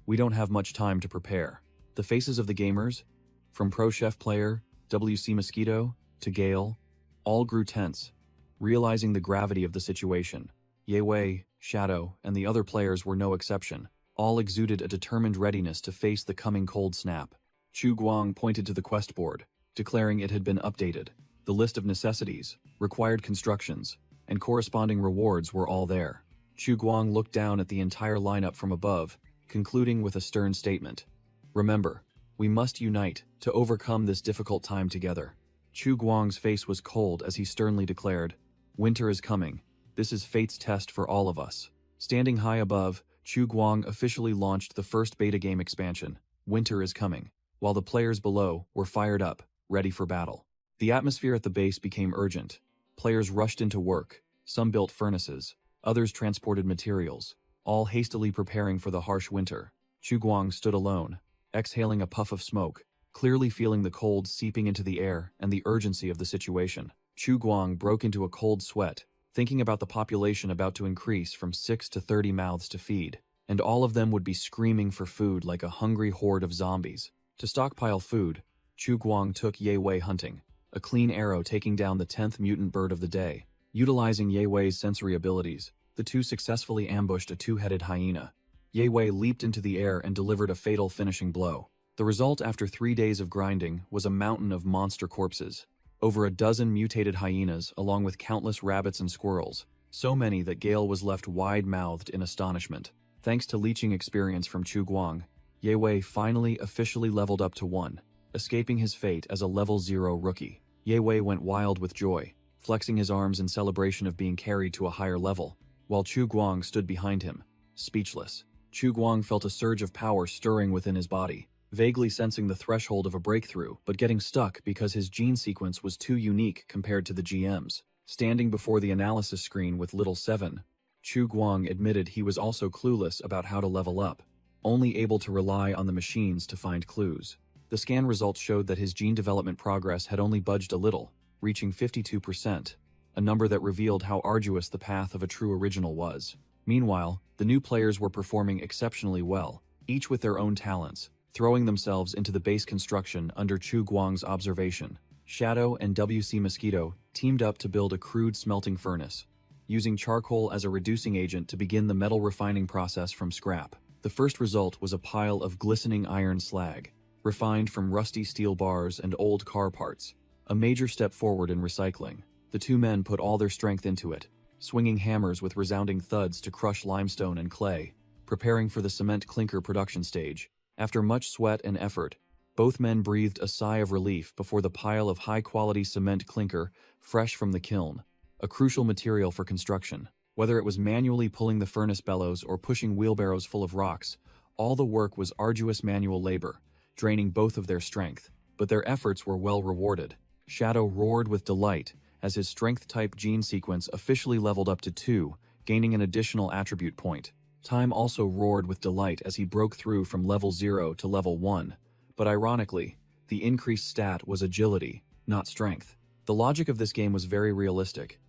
A: We don't have much time to prepare. The faces of the gamers, from Pro Chef Player, WC Mosquito, to Gale, all grew tense, realizing the gravity of the situation. Ye Wei, Shadow, and the other players were no exception. All exuded a determined readiness to face the coming cold snap. Chu Guang pointed to the quest board, declaring it had been updated. The list of necessities, required constructions, and corresponding rewards were all there. Chu Guang looked down at the entire lineup from above, concluding with a stern statement. Remember, we must unite to overcome this difficult time together. Chu Guang's face was cold as he sternly declared, "Winter is coming. This is fate's test for all of us." Standing high above, Chu Guang officially launched the first beta game expansion, Winter is Coming, while the players below were fired up, ready for battle. The atmosphere at the base became urgent. Players rushed into work. Some built furnaces, others transported materials, all hastily preparing for the harsh winter. Chu Guang stood alone, exhaling a puff of smoke, clearly feeling the cold seeping into the air and the urgency of the situation. Chu Guang broke into a cold sweat, thinking about the population about to increase from 6 to 30 mouths to feed, and all of them would be screaming for food like a hungry horde of zombies. To stockpile food, Chu Guang took Ye Wei hunting, a clean arrow taking down the 10th mutant bird of the day. Utilizing Ye Wei's sensory abilities, the two successfully ambushed a two-headed hyena. Ye Wei leaped into the air and delivered a fatal finishing blow. The result after 3 days of grinding was a mountain of monster corpses. Over a dozen mutated hyenas along with countless rabbits and squirrels, so many that Gale was left wide-mouthed in astonishment. Thanks to leeching experience from Chu Guang, Ye Wei finally officially leveled up to 1, escaping his fate as a level 0 rookie. Ye Wei went wild with joy, flexing his arms in celebration of being carried to a higher level, while Chu Guang stood behind him, speechless. Chu Guang felt a surge of power stirring within his body, vaguely sensing the threshold of a breakthrough, but getting stuck because his gene sequence was too unique compared to the GM's. Standing before the analysis screen with Little 7, Chu Guang admitted he was also clueless about how to level up, only able to rely on the machines to find clues. The scan results showed that his gene development progress had only budged a little, reaching 52%, a number that revealed how arduous the path of a true original was. Meanwhile, the new players were performing exceptionally well, each with their own talents, throwing themselves into the base construction under Chu Guang's observation. Shadow and WC Mosquito teamed up to build a crude smelting furnace, using charcoal as a reducing agent to begin the metal refining process from scrap. The first result was a pile of glistening iron slag, refined from rusty steel bars and old car parts, a major step forward in recycling. The two men put all their strength into it, swinging hammers with resounding thuds to crush limestone and clay, preparing for the cement clinker production stage. After much sweat and effort, both men breathed a sigh of relief before the pile of high-quality cement clinker fresh from the kiln, a crucial material for construction. Whether it was manually pulling the furnace bellows or pushing wheelbarrows full of rocks, all the work was arduous manual labor, draining both of their strength, but their efforts were well rewarded. Shadow roared with delight as his strength-type gene sequence officially leveled up to 2, gaining an additional attribute point. Time also roared with delight as he broke through from level 0 to level 1, but ironically, the increased stat was agility, not strength. The logic of this game was very realistic.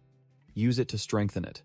A: Use it to strengthen it.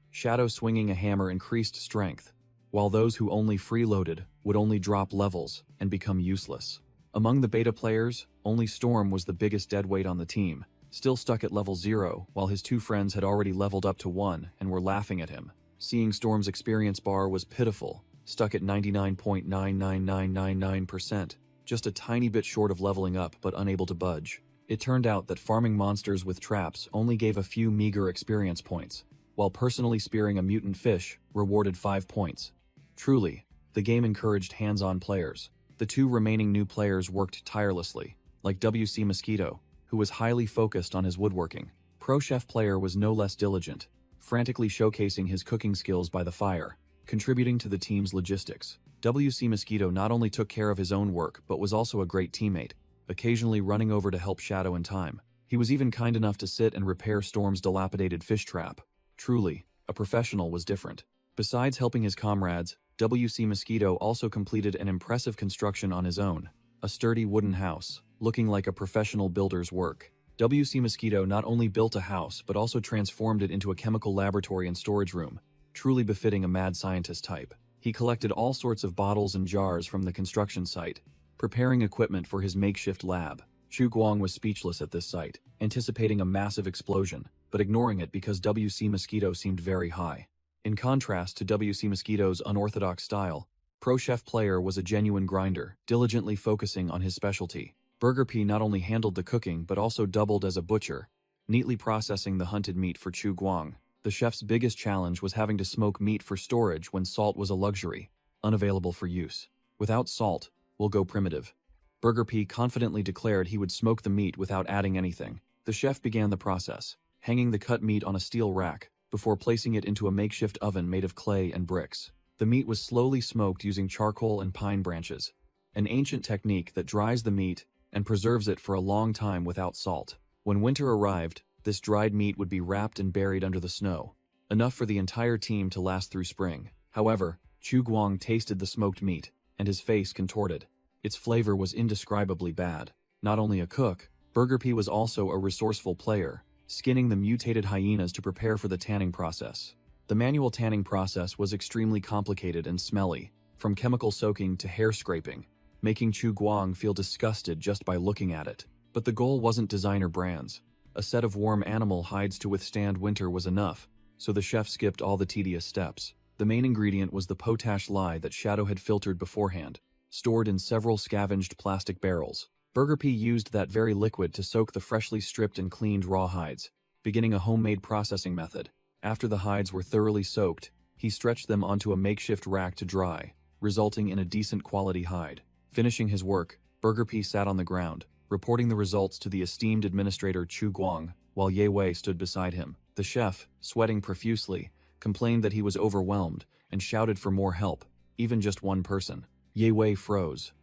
A: Shadow swinging a hammer increased strength, while those who only freeloaded would only drop levels and become useless. Among the beta players, only Storm was the biggest deadweight on the team, still stuck at level 0 while his two friends had already leveled up to 1 and were laughing at him. Seeing Storm's experience bar was pitiful, stuck at 99.99999%, just a tiny bit short of leveling up but unable to budge. It turned out that farming monsters with traps only gave a few meager experience points, while personally spearing a mutant fish rewarded 5 points. Truly, the game encouraged hands-on players. The two remaining new players worked tirelessly, like WC Mosquito, who was highly focused on his woodworking. Pro Chef Player was no less diligent, frantically showcasing his cooking skills by the fire, contributing to the team's logistics. WC Mosquito not only took care of his own work but was also a great teammate, occasionally running over to help Shadow in time. He was even kind enough to sit and repair Storm's dilapidated fish trap. Truly, a professional was different. Besides helping his comrades, WC Mosquito also completed an impressive construction on his own, a sturdy wooden house, looking like a professional builder's work. WC Mosquito not only built a house but also transformed it into a chemical laboratory and storage room, truly befitting a mad scientist type. He collected all sorts of bottles and jars from the construction site, preparing equipment for his makeshift lab. Chu Guang was speechless at this sight, anticipating a massive explosion, but ignoring it because WC Mosquito seemed very high. In contrast to WC Mosquito's unorthodox style, Pro Chef Player was a genuine grinder, diligently focusing on his specialty. Burger P not only handled the cooking but also doubled as a butcher, neatly processing the hunted meat for Chu Guang. The chef's biggest challenge was having to smoke meat for storage when salt was a luxury, unavailable for use. Without salt, we'll go primitive. Burger P confidently declared he would smoke the meat without adding anything. The chef began the process, hanging the cut meat on a steel rack, before placing it into a makeshift oven made of clay and bricks. The meat was slowly smoked using charcoal and pine branches, an ancient technique that dries the meat and preserves it for a long time without salt. When winter arrived, this dried meat would be wrapped and buried under the snow, enough for the entire team to last through spring. However, Chu Guang tasted the smoked meat, and his face contorted. Its flavor was indescribably bad. Not only a cook, Burger P was also a resourceful player, skinning the mutated hyenas to prepare for the tanning process. The manual tanning process was extremely complicated and smelly, from chemical soaking to hair scraping, making Chu Guang feel disgusted just by looking at it. But the goal wasn't designer brands. A set of warm animal hides to withstand winter was enough, so the chef skipped all the tedious steps. The main ingredient was the potash lye that Shadow had filtered beforehand, stored in several scavenged plastic barrels. Burger P used that very liquid to soak the freshly stripped and cleaned raw hides, beginning a homemade processing method. After the hides were thoroughly soaked, he stretched them onto a makeshift rack to dry, resulting in a decent quality hide. Finishing his work, Burger P sat on the ground, reporting the results to the esteemed administrator Chu Guang, while Ye Wei stood beside him. The chef, sweating profusely, complained that he was overwhelmed and shouted for more help, even just one person. Ye Wei froze,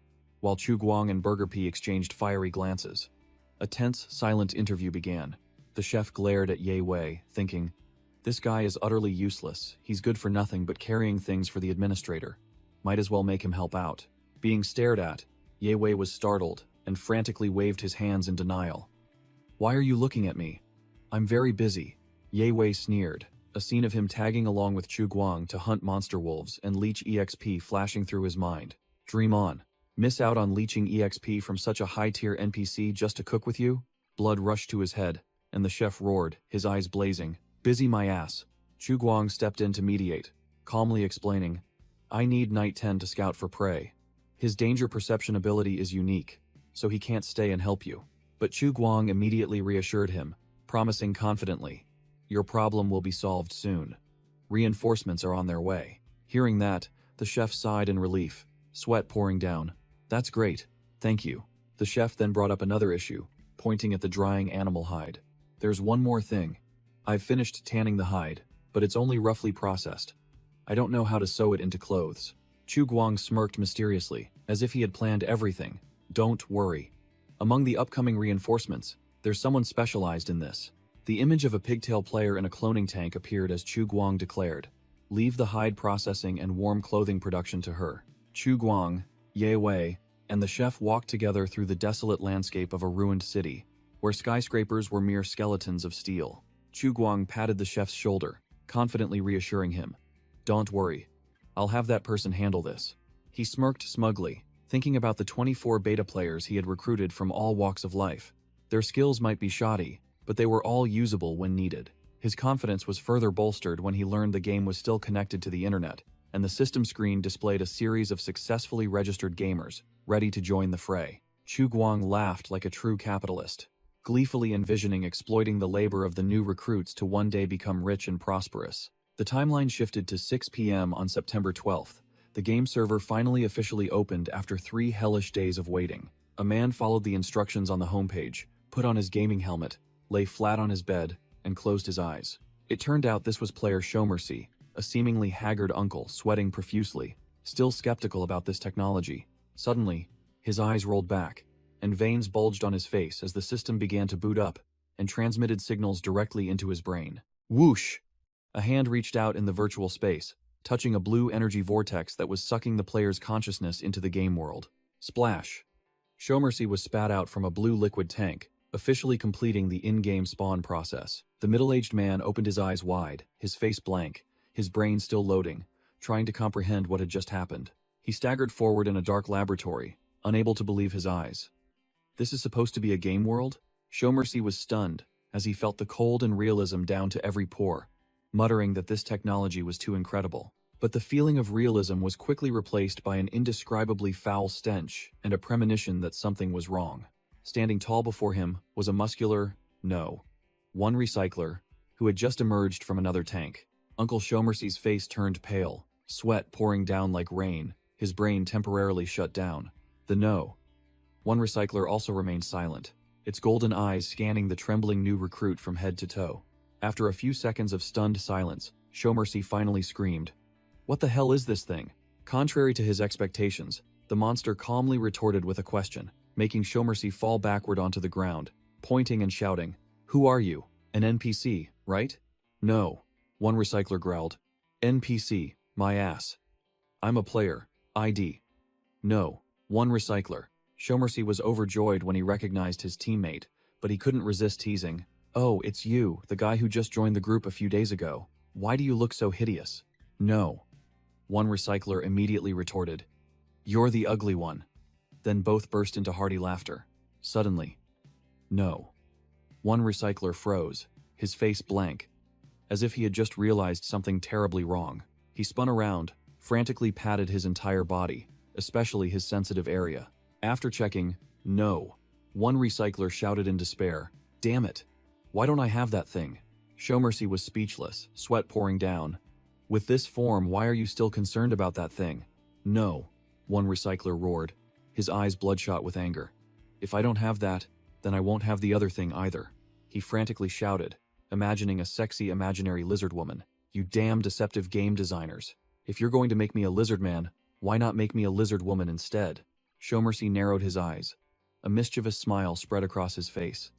A: while Chu Guang and Burger P exchanged fiery glances. A tense, silent interview began. The chef glared at Ye Wei, thinking, "This guy is utterly useless. He's good for nothing but carrying things for the administrator. Might as well make him help out." Being stared at, Ye Wei was startled and frantically waved his hands in denial. "Why are you looking at me? I'm very busy." Ye Wei sneered, a scene of him tagging along with Chu Guang to hunt monster wolves and leech EXP flashing through his mind. Dream on. Miss out on leeching EXP from such a high-tier NPC just to cook with you? Blood rushed to his head, and the chef roared, his eyes blazing. "Busy my ass." Chu Guang stepped in to mediate, calmly explaining, "I need Night 10 to scout for prey. His danger perception ability is unique, so he can't stay and help you." But Chu Guang immediately reassured him, promising confidently, "Your problem will be solved soon. Reinforcements are on their way." Hearing that, the chef sighed in relief, sweat pouring down. "That's great, thank you." The chef then brought up another issue, pointing at the drying animal hide. "There's one more thing. I've finished tanning the hide, but it's only roughly processed. I don't know how to sew it into clothes." Chu Guang smirked mysteriously, as if he had planned everything. "Don't worry. Among the upcoming reinforcements, there's someone specialized in this." The image of a pigtail player in a cloning tank appeared as Chu Guang declared, "Leave the hide processing and warm clothing production to her." Chu Guang, Ye Wei, and the chef walked together through the desolate landscape of a ruined city, where skyscrapers were mere skeletons of steel. Chu Guang patted the chef's shoulder, confidently reassuring him, "Don't worry. I'll have that person handle this." He smirked smugly, thinking about the 24 beta players he had recruited from all walks of life. Their skills might be shoddy, but they were all usable when needed. His confidence was further bolstered when he learned the game was still connected to the internet, and the system screen displayed a series of successfully registered gamers, ready to join the fray. Chu Guang laughed like a true capitalist, gleefully envisioning exploiting the labor of the new recruits to one day become rich and prosperous. The timeline shifted to 6 p.m. on September 12th. The game server finally officially opened after 3 hellish days of waiting. A man followed the instructions on the homepage, put on his gaming helmet, lay flat on his bed, and closed his eyes. It turned out this was player Showmercy, a seemingly haggard uncle sweating profusely, still skeptical about this technology. Suddenly, his eyes rolled back, and veins bulged on his face as the system began to boot up and transmitted signals directly into his brain. Whoosh! A hand reached out in the virtual space, touching a blue energy vortex that was sucking the player's consciousness into the game world. Splash! Showmercy was spat out from a blue liquid tank, officially completing the in-game spawn process. The middle-aged man opened his eyes wide, his face blank, his brain still loading, trying to comprehend what had just happened. He staggered forward in a dark laboratory, unable to believe his eyes. This is supposed to be a game world? Showmercy was stunned, as he felt the cold and realism down to every pore, muttering that this technology was too incredible. But the feeling of realism was quickly replaced by an indescribably foul stench and a premonition that something was wrong. Standing tall before him was a muscular, one recycler, who had just emerged from another tank. Uncle Showmercy's face turned pale, sweat pouring down like rain, his brain temporarily shut down. The one recycler also remained silent, its golden eyes scanning the trembling new recruit from head to toe. After a few seconds of stunned silence, Showmercy finally screamed, "What the hell is this thing?" Contrary to his expectations, the monster calmly retorted with a question, making Showmercy fall backward onto the ground, pointing and shouting, "Who are you? An NPC, right?" "No," one recycler growled. "NPC, my ass. I'm a player, ID." "No," one recycler. Showmercy was overjoyed when he recognized his teammate, but he couldn't resist teasing. "Oh, it's you, the guy who just joined the group a few days ago. Why do you look so hideous?" "No," one recycler immediately retorted. "You're the ugly one." Then both burst into hearty laughter. Suddenly, "No." One recycler froze, his face blank, as if he had just realized something terribly wrong. He spun around, frantically patted his entire body, especially his sensitive area. After checking, "No," one recycler shouted in despair, "Damn it! Why don't I have that thing?" Showmercy was speechless, sweat pouring down. "With this form, why are you still concerned about that thing?" "No," one recycler roared, his eyes bloodshot with anger. "If I don't have that, then I won't have the other thing either." He frantically shouted, imagining a sexy imaginary lizard woman. "You damn deceptive game designers. If you're going to make me a lizard man, why not make me a lizard woman instead?" Showmercy narrowed his eyes. A mischievous smile spread across his face.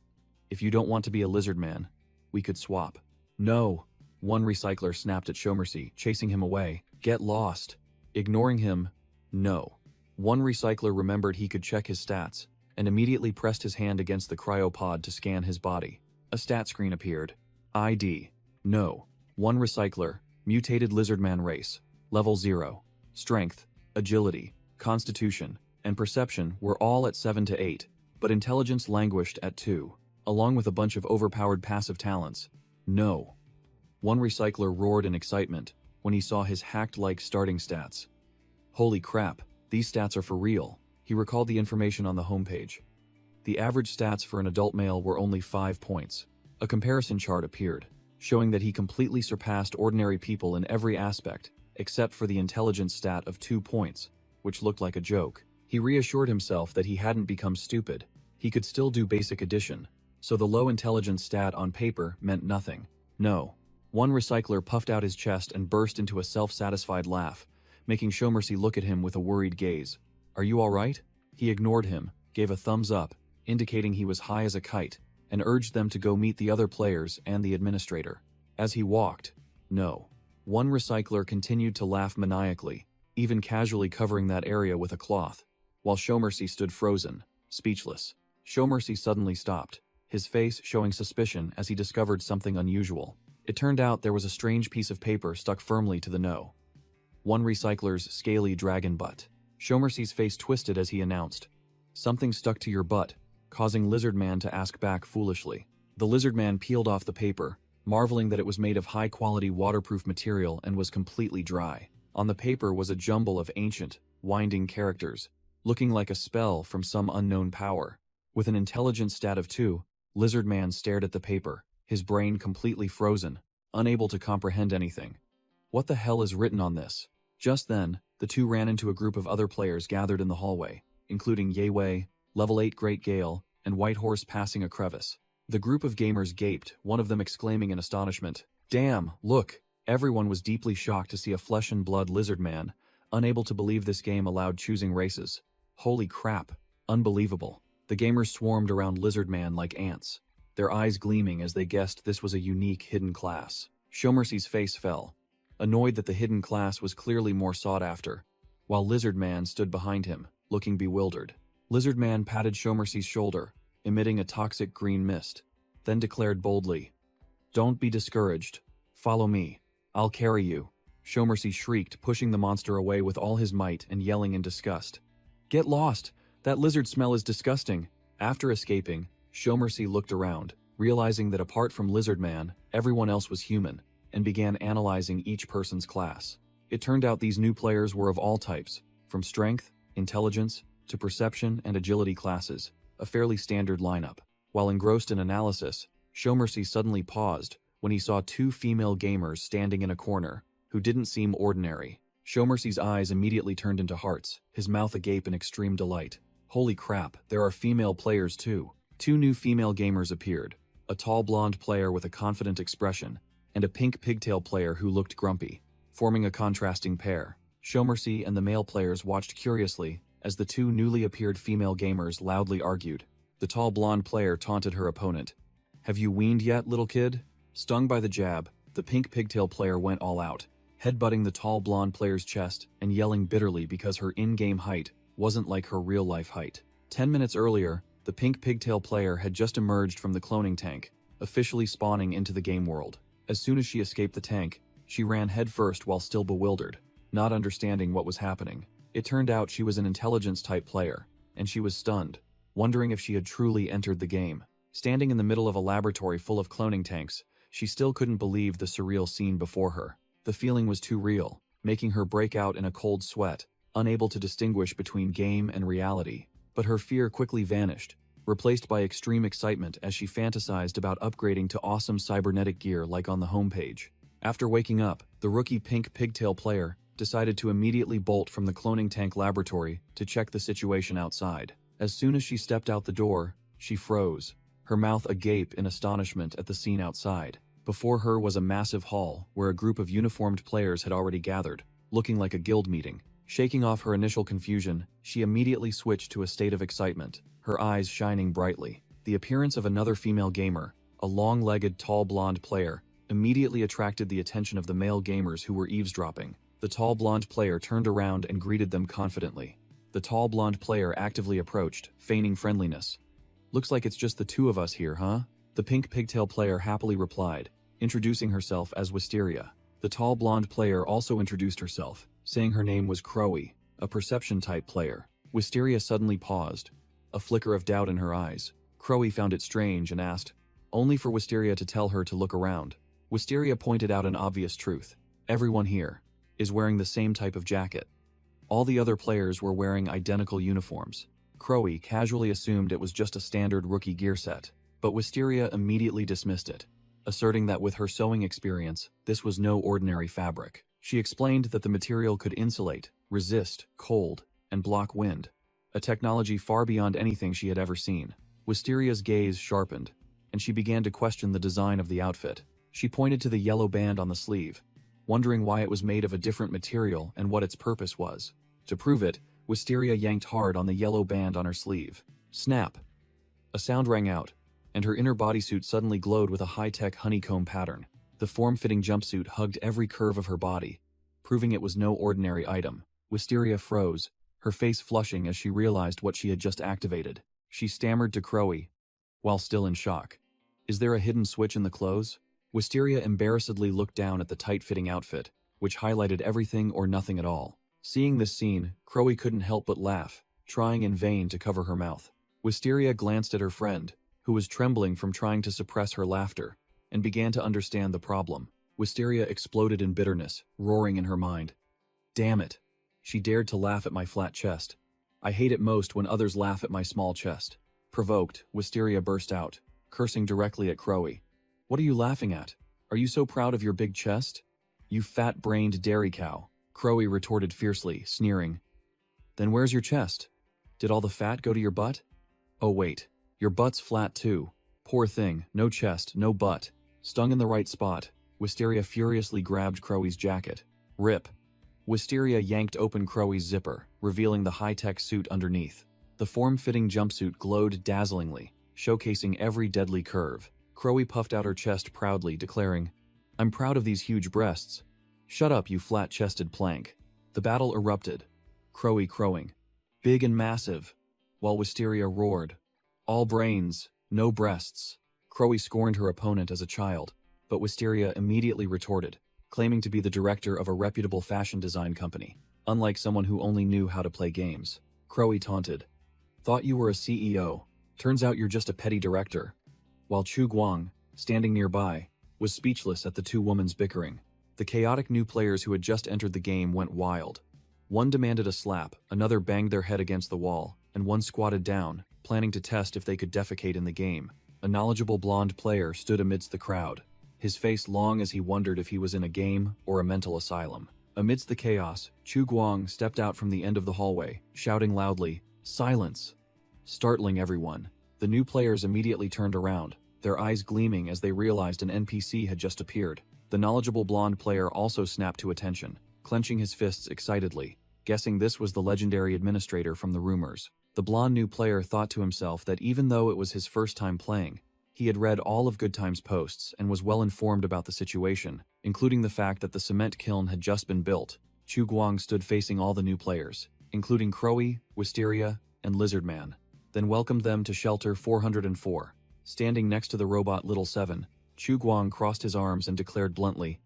A: "If you don't want to be a lizard man, we could swap." "No," one recycler snapped at Showmercy, chasing him away. "Get lost." Ignoring him, "No." One recycler remembered he could check his stats, and immediately pressed his hand against the cryopod to scan his body. A stat screen appeared. ID. No. One recycler, mutated lizardman race, level 0. Strength, agility, constitution, and perception were all at 7 to 8, but intelligence languished at 2, along with a bunch of overpowered passive talents. No. One recycler roared in excitement when he saw his hacked-like starting stats. Holy crap, these stats are for real. He recalled the information on the homepage. The average stats for an adult male were only 5 points. A comparison chart appeared, showing that he completely surpassed ordinary people in every aspect, except for the intelligence stat of 2 points, which looked like a joke. He reassured himself that he hadn't become stupid. He could still do basic addition, so the low intelligence stat on paper meant nothing. No. One recycler puffed out his chest and burst into a self-satisfied laugh, making Showmercy look at him with a worried gaze. "Are you all right?" He ignored him, gave a thumbs up, indicating he was high as a kite, and urged them to go meet the other players and the administrator. As he walked, no. One recycler continued to laugh maniacally, even casually covering that area with a cloth, while Showmercy stood frozen, speechless. Showmercy suddenly stopped, his face showing suspicion as he discovered something unusual. It turned out there was a strange piece of paper stuck firmly to the no. One recycler's scaly dragon butt. Showmercy's face twisted as he announced, "Something stuck to your butt," causing Lizardman to ask back foolishly. The Lizardman peeled off the paper, marveling that it was made of high-quality waterproof material and was completely dry. On the paper was a jumble of ancient, winding characters, looking like a spell from some unknown power. With an intelligence stat of 2, Lizardman stared at the paper, his brain completely frozen, unable to comprehend anything. What the hell is written on this? Just then, the two ran into a group of other players gathered in the hallway, including Yahello, level 8 Great Gale, and Whitehorse passing a crevice. The group of gamers gaped, one of them exclaiming in astonishment, "Damn, look!" Everyone was deeply shocked to see a flesh and blood lizard man, unable to believe this game allowed choosing races. Holy crap, unbelievable. The gamers swarmed around Lizard Man like ants, their eyes gleaming as they guessed this was a unique hidden class. Showmercy's face fell. annoyed that the hidden class was clearly more sought after, while Lizard Man stood behind him, looking bewildered. Lizard Man patted Shomercy's shoulder, emitting a toxic green mist, then declared boldly, "Don't be discouraged. Follow me. I'll carry you." Shomercy shrieked, pushing the monster away with all his might and yelling in disgust. "Get lost! That lizard smell is disgusting!" After escaping, Shomercy looked around, realizing that apart from Lizard Man, everyone else was human, and began analyzing each person's class. It turned out these new players were of all types, from strength, intelligence, to perception and agility classes, a fairly standard lineup. While engrossed in analysis, Shomercy suddenly paused when he saw two female gamers standing in a corner, who didn't seem ordinary. Shomercy's eyes immediately turned into hearts, his mouth agape in extreme delight. Holy crap, there are female players too. Two new female gamers appeared, a tall blonde player with a confident expression, and a pink pigtail player who looked grumpy, forming a contrasting pair. Shomercy and the male players watched curiously as the two newly appeared female gamers loudly argued. The tall blonde player taunted her opponent. "Have you weaned yet, little kid?" Stung by the jab, the pink pigtail player went all out, headbutting the tall blonde player's chest and yelling bitterly because her in-game height wasn't like her real-life height. 10 minutes earlier, the pink pigtail player had just emerged from the cloning tank, officially spawning into the game world. As soon as she escaped the tank, she ran headfirst while still bewildered, not understanding what was happening. It turned out she was an intelligence-type player, and she was stunned, wondering if she had truly entered the game. Standing in the middle of a laboratory full of cloning tanks, she still couldn't believe the surreal scene before her. The feeling was too real, making her break out in a cold sweat, unable to distinguish between game and reality. But her fear quickly vanished, replaced by extreme excitement as she fantasized about upgrading to awesome cybernetic gear like on the homepage. After waking up, the rookie pink pigtail player decided to immediately bolt from the cloning tank laboratory to check the situation outside. As soon as she stepped out the door, she froze, her mouth agape in astonishment at the scene outside. Before her was a massive hall where a group of uniformed players had already gathered, looking like a guild meeting. Shaking off her initial confusion, she immediately switched to a state of excitement, her eyes shining brightly. The appearance of another female gamer, a long-legged tall blonde player, immediately attracted the attention of the male gamers who were eavesdropping. The tall blonde player turned around and greeted them confidently. The tall blonde player actively approached, feigning friendliness. "Looks like it's just the two of us here, huh?" The pink pigtail player happily replied, introducing herself as Wisteria. The tall blonde player also introduced herself, saying her name was Crowy, a perception-type player. Wisteria suddenly paused, a flicker of doubt in her eyes. Crowy found it strange and asked, only for Wisteria to tell her to look around. Wisteria pointed out an obvious truth. Everyone here is wearing the same type of jacket. All the other players were wearing identical uniforms. Crowy casually assumed it was just a standard rookie gear set, but Wisteria immediately dismissed it, asserting that with her sewing experience, this was no ordinary fabric. She explained that the material could insulate, resist cold, and block wind, a technology far beyond anything she had ever seen. Wisteria's gaze sharpened, and she began to question the design of the outfit. She pointed to the yellow band on the sleeve, wondering why it was made of a different material and what its purpose was. To prove it, Wisteria yanked hard on the yellow band on her sleeve. Snap! A sound rang out, and her inner bodysuit suddenly glowed with a high-tech honeycomb pattern. The form-fitting jumpsuit hugged every curve of her body, proving it was no ordinary item. Wisteria froze, her face flushing as she realized what she had just activated. She stammered to Crowy, while still in shock. "Is there a hidden switch in the clothes?" Wisteria embarrassedly looked down at the tight-fitting outfit, which highlighted everything or nothing at all. Seeing this scene, Crowy couldn't help but laugh, trying in vain to cover her mouth. Wisteria glanced at her friend, who was trembling from trying to suppress her laughter, and began to understand the problem. Wisteria exploded in bitterness, roaring in her mind. "Damn it! She dared to laugh at my flat chest. I hate it most when others laugh at my small chest." Provoked, Wisteria burst out, cursing directly at Crowy. "What are you laughing at? Are you so proud of your big chest? You fat-brained dairy cow," Crowy retorted fiercely, sneering. "Then where's your chest? Did all the fat go to your butt? Oh wait, your butt's flat too. Poor thing, no chest, no butt." Stung in the right spot, Wisteria furiously grabbed Crowy's jacket. Rip. Wisteria yanked open Crowy's zipper, revealing the high-tech suit underneath. The form-fitting jumpsuit glowed dazzlingly, showcasing every deadly curve. Crowy puffed out her chest proudly, declaring, "I'm proud of these huge breasts. "Shut up, you flat-chested plank." The battle erupted, Crowy crowing, big and massive, while Wisteria roared, "All brains, no breasts." Crowy scorned her opponent as a child, but Wisteria immediately retorted, claiming to be the director of a reputable fashion design company, unlike someone who only knew how to play games. Crowy taunted, "Thought you were a CEO. Turns out you're just a petty director." While Chu Guang, standing nearby, was speechless at the two women's bickering. The chaotic new players who had just entered the game went wild. One demanded a slap, another banged their head against the wall, and one squatted down, planning to test if they could defecate in the game. A knowledgeable blonde player stood amidst the crowd, his face long as he wondered if he was in a game or a mental asylum. Amidst the chaos, Chu Guang stepped out from the end of the hallway, shouting loudly, "Silence!" Startling everyone, the new players immediately turned around, their eyes gleaming as they realized an NPC had just appeared. The knowledgeable blonde player also snapped to attention, clenching his fists excitedly, guessing this was the legendary administrator from the rumors. The blonde new player thought to himself that even though it was his first time playing, he had read all of Goodtime's posts and was well informed about the situation, including the fact that the cement kiln had just been built. Chu Guang stood facing all the new players, including Crowy, Wisteria, and Lizardman, then welcomed them to Shelter 404. Standing next to the robot Little Seven, Chu Guang crossed his arms and declared bluntly,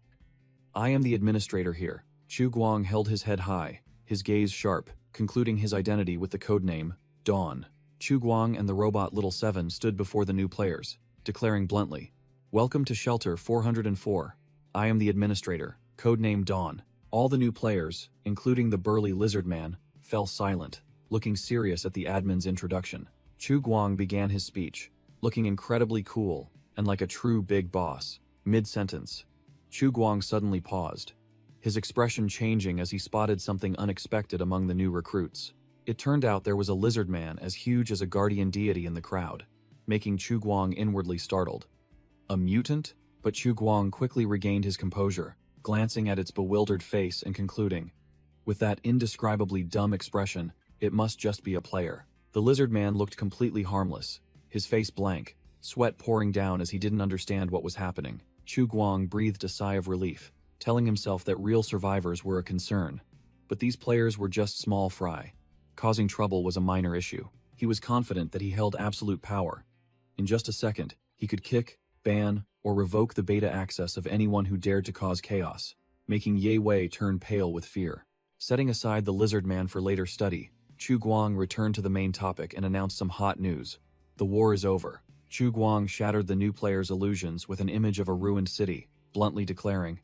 A: "I am the administrator here." Chu Guang held his head high, his gaze sharp, concluding his identity with the codename, Dawn. Chu Guang and the robot Little Seven stood before the new players, declaring bluntly, "Welcome to Shelter 404. I am the administrator, codename Dawn." All the new players, including the burly lizard man, fell silent, looking serious at the admin's introduction. Chu Guang began his speech, looking incredibly cool and like a true big boss. Mid-sentence, Chu Guang suddenly paused, his expression changing as he spotted something unexpected among the new recruits. It turned out there was a lizard man as huge as a guardian deity in the crowd, making Chu Guang inwardly startled. A mutant? But Chu Guang quickly regained his composure, glancing at its bewildered face and concluding, with that indescribably dumb expression, it must just be a player. The lizard man looked completely harmless, his face blank, sweat pouring down as he didn't understand what was happening. Chu Guang breathed a sigh of relief, telling himself that real survivors were a concern. But these players were just small fry. Causing trouble was a minor issue. He was confident that he held absolute power. In just a second, he could kick, ban, or revoke the beta access of anyone who dared to cause chaos, making Ye Wei turn pale with fear. Setting aside the lizard man for later study, Chu Guang returned to the main topic and announced some hot news. The war is over. Chu Guang shattered the new players' illusions with an image of a ruined city, bluntly declaring,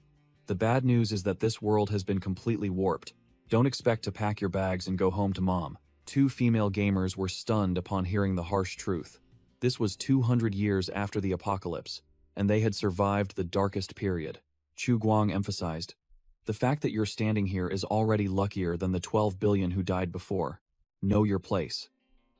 A: "The bad news is that this world has been completely warped. Don't expect to pack your bags and go home to mom." Two female gamers were stunned upon hearing the harsh truth. This was 200 years after the apocalypse, and they had survived the darkest period. Chu Guang emphasized, "The fact that you're standing here is already luckier than the 12 billion who died before. Know your place."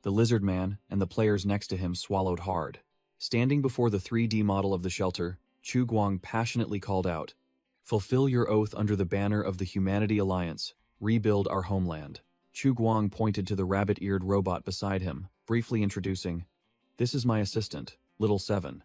A: The lizard man and the players next to him swallowed hard. Standing before the 3D model of the shelter, Chu Guang passionately called out, "Fulfill your oath under the banner of the Humanity Alliance. Rebuild our homeland." Chu Guang pointed to the rabbit-eared robot beside him, briefly introducing, "This is my assistant, Little Seven.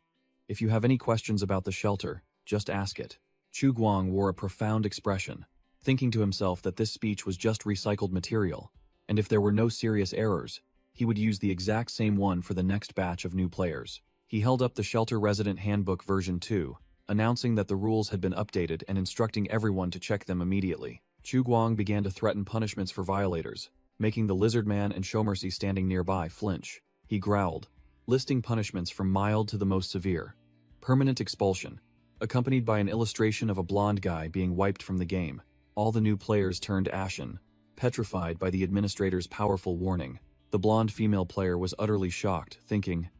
A: If you have any questions about the shelter, just ask it." Chu Guang wore a profound expression, thinking to himself that this speech was just recycled material, and if there were no serious errors, he would use the exact same one for the next batch of new players. He held up the Shelter Resident Handbook version 2, announcing that the rules had been updated and instructing everyone to check them immediately. Chu Guang began to threaten punishments for violators, making the lizard man and Showmercy standing nearby flinch. He growled, listing punishments from mild to the most severe. Permanent expulsion, accompanied by an illustration of a blonde guy being wiped from the game. All the new players turned ashen, petrified by the administrator's powerful warning. The blonde female player was utterly shocked, thinking,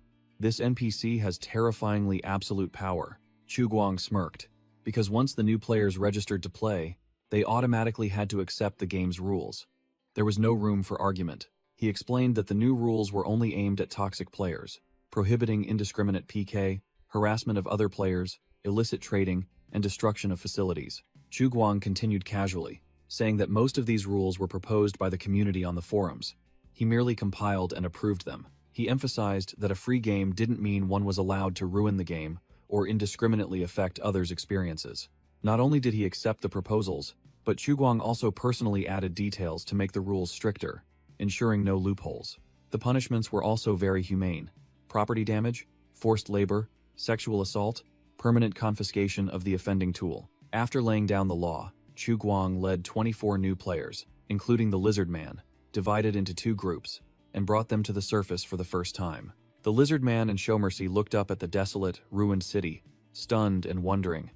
A: "This NPC has terrifyingly absolute power." Chu Guang smirked, because once the new players registered to play, they automatically had to accept the game's rules. There was no room for argument. He explained that the new rules were only aimed at toxic players, prohibiting indiscriminate PK, harassment of other players, illicit trading, and destruction of facilities. Chu Guang continued casually, saying that most of these rules were proposed by the community on the forums. He merely compiled and approved them. He emphasized that a free game didn't mean one was allowed to ruin the game or indiscriminately affect others' experiences. Not only did he accept the proposals, but Chu Guang also personally added details to make the rules stricter, ensuring no loopholes. The punishments were also very humane: property damage, forced labor, sexual assault, permanent confiscation of the offending tool. After laying down the law, Chu Guang led 24 new players, including the Lizard Man, divided into 2 groups, and brought them to the surface for the first time. The Lizard Man and Showmercy looked up at the desolate, ruined city, stunned and wondering,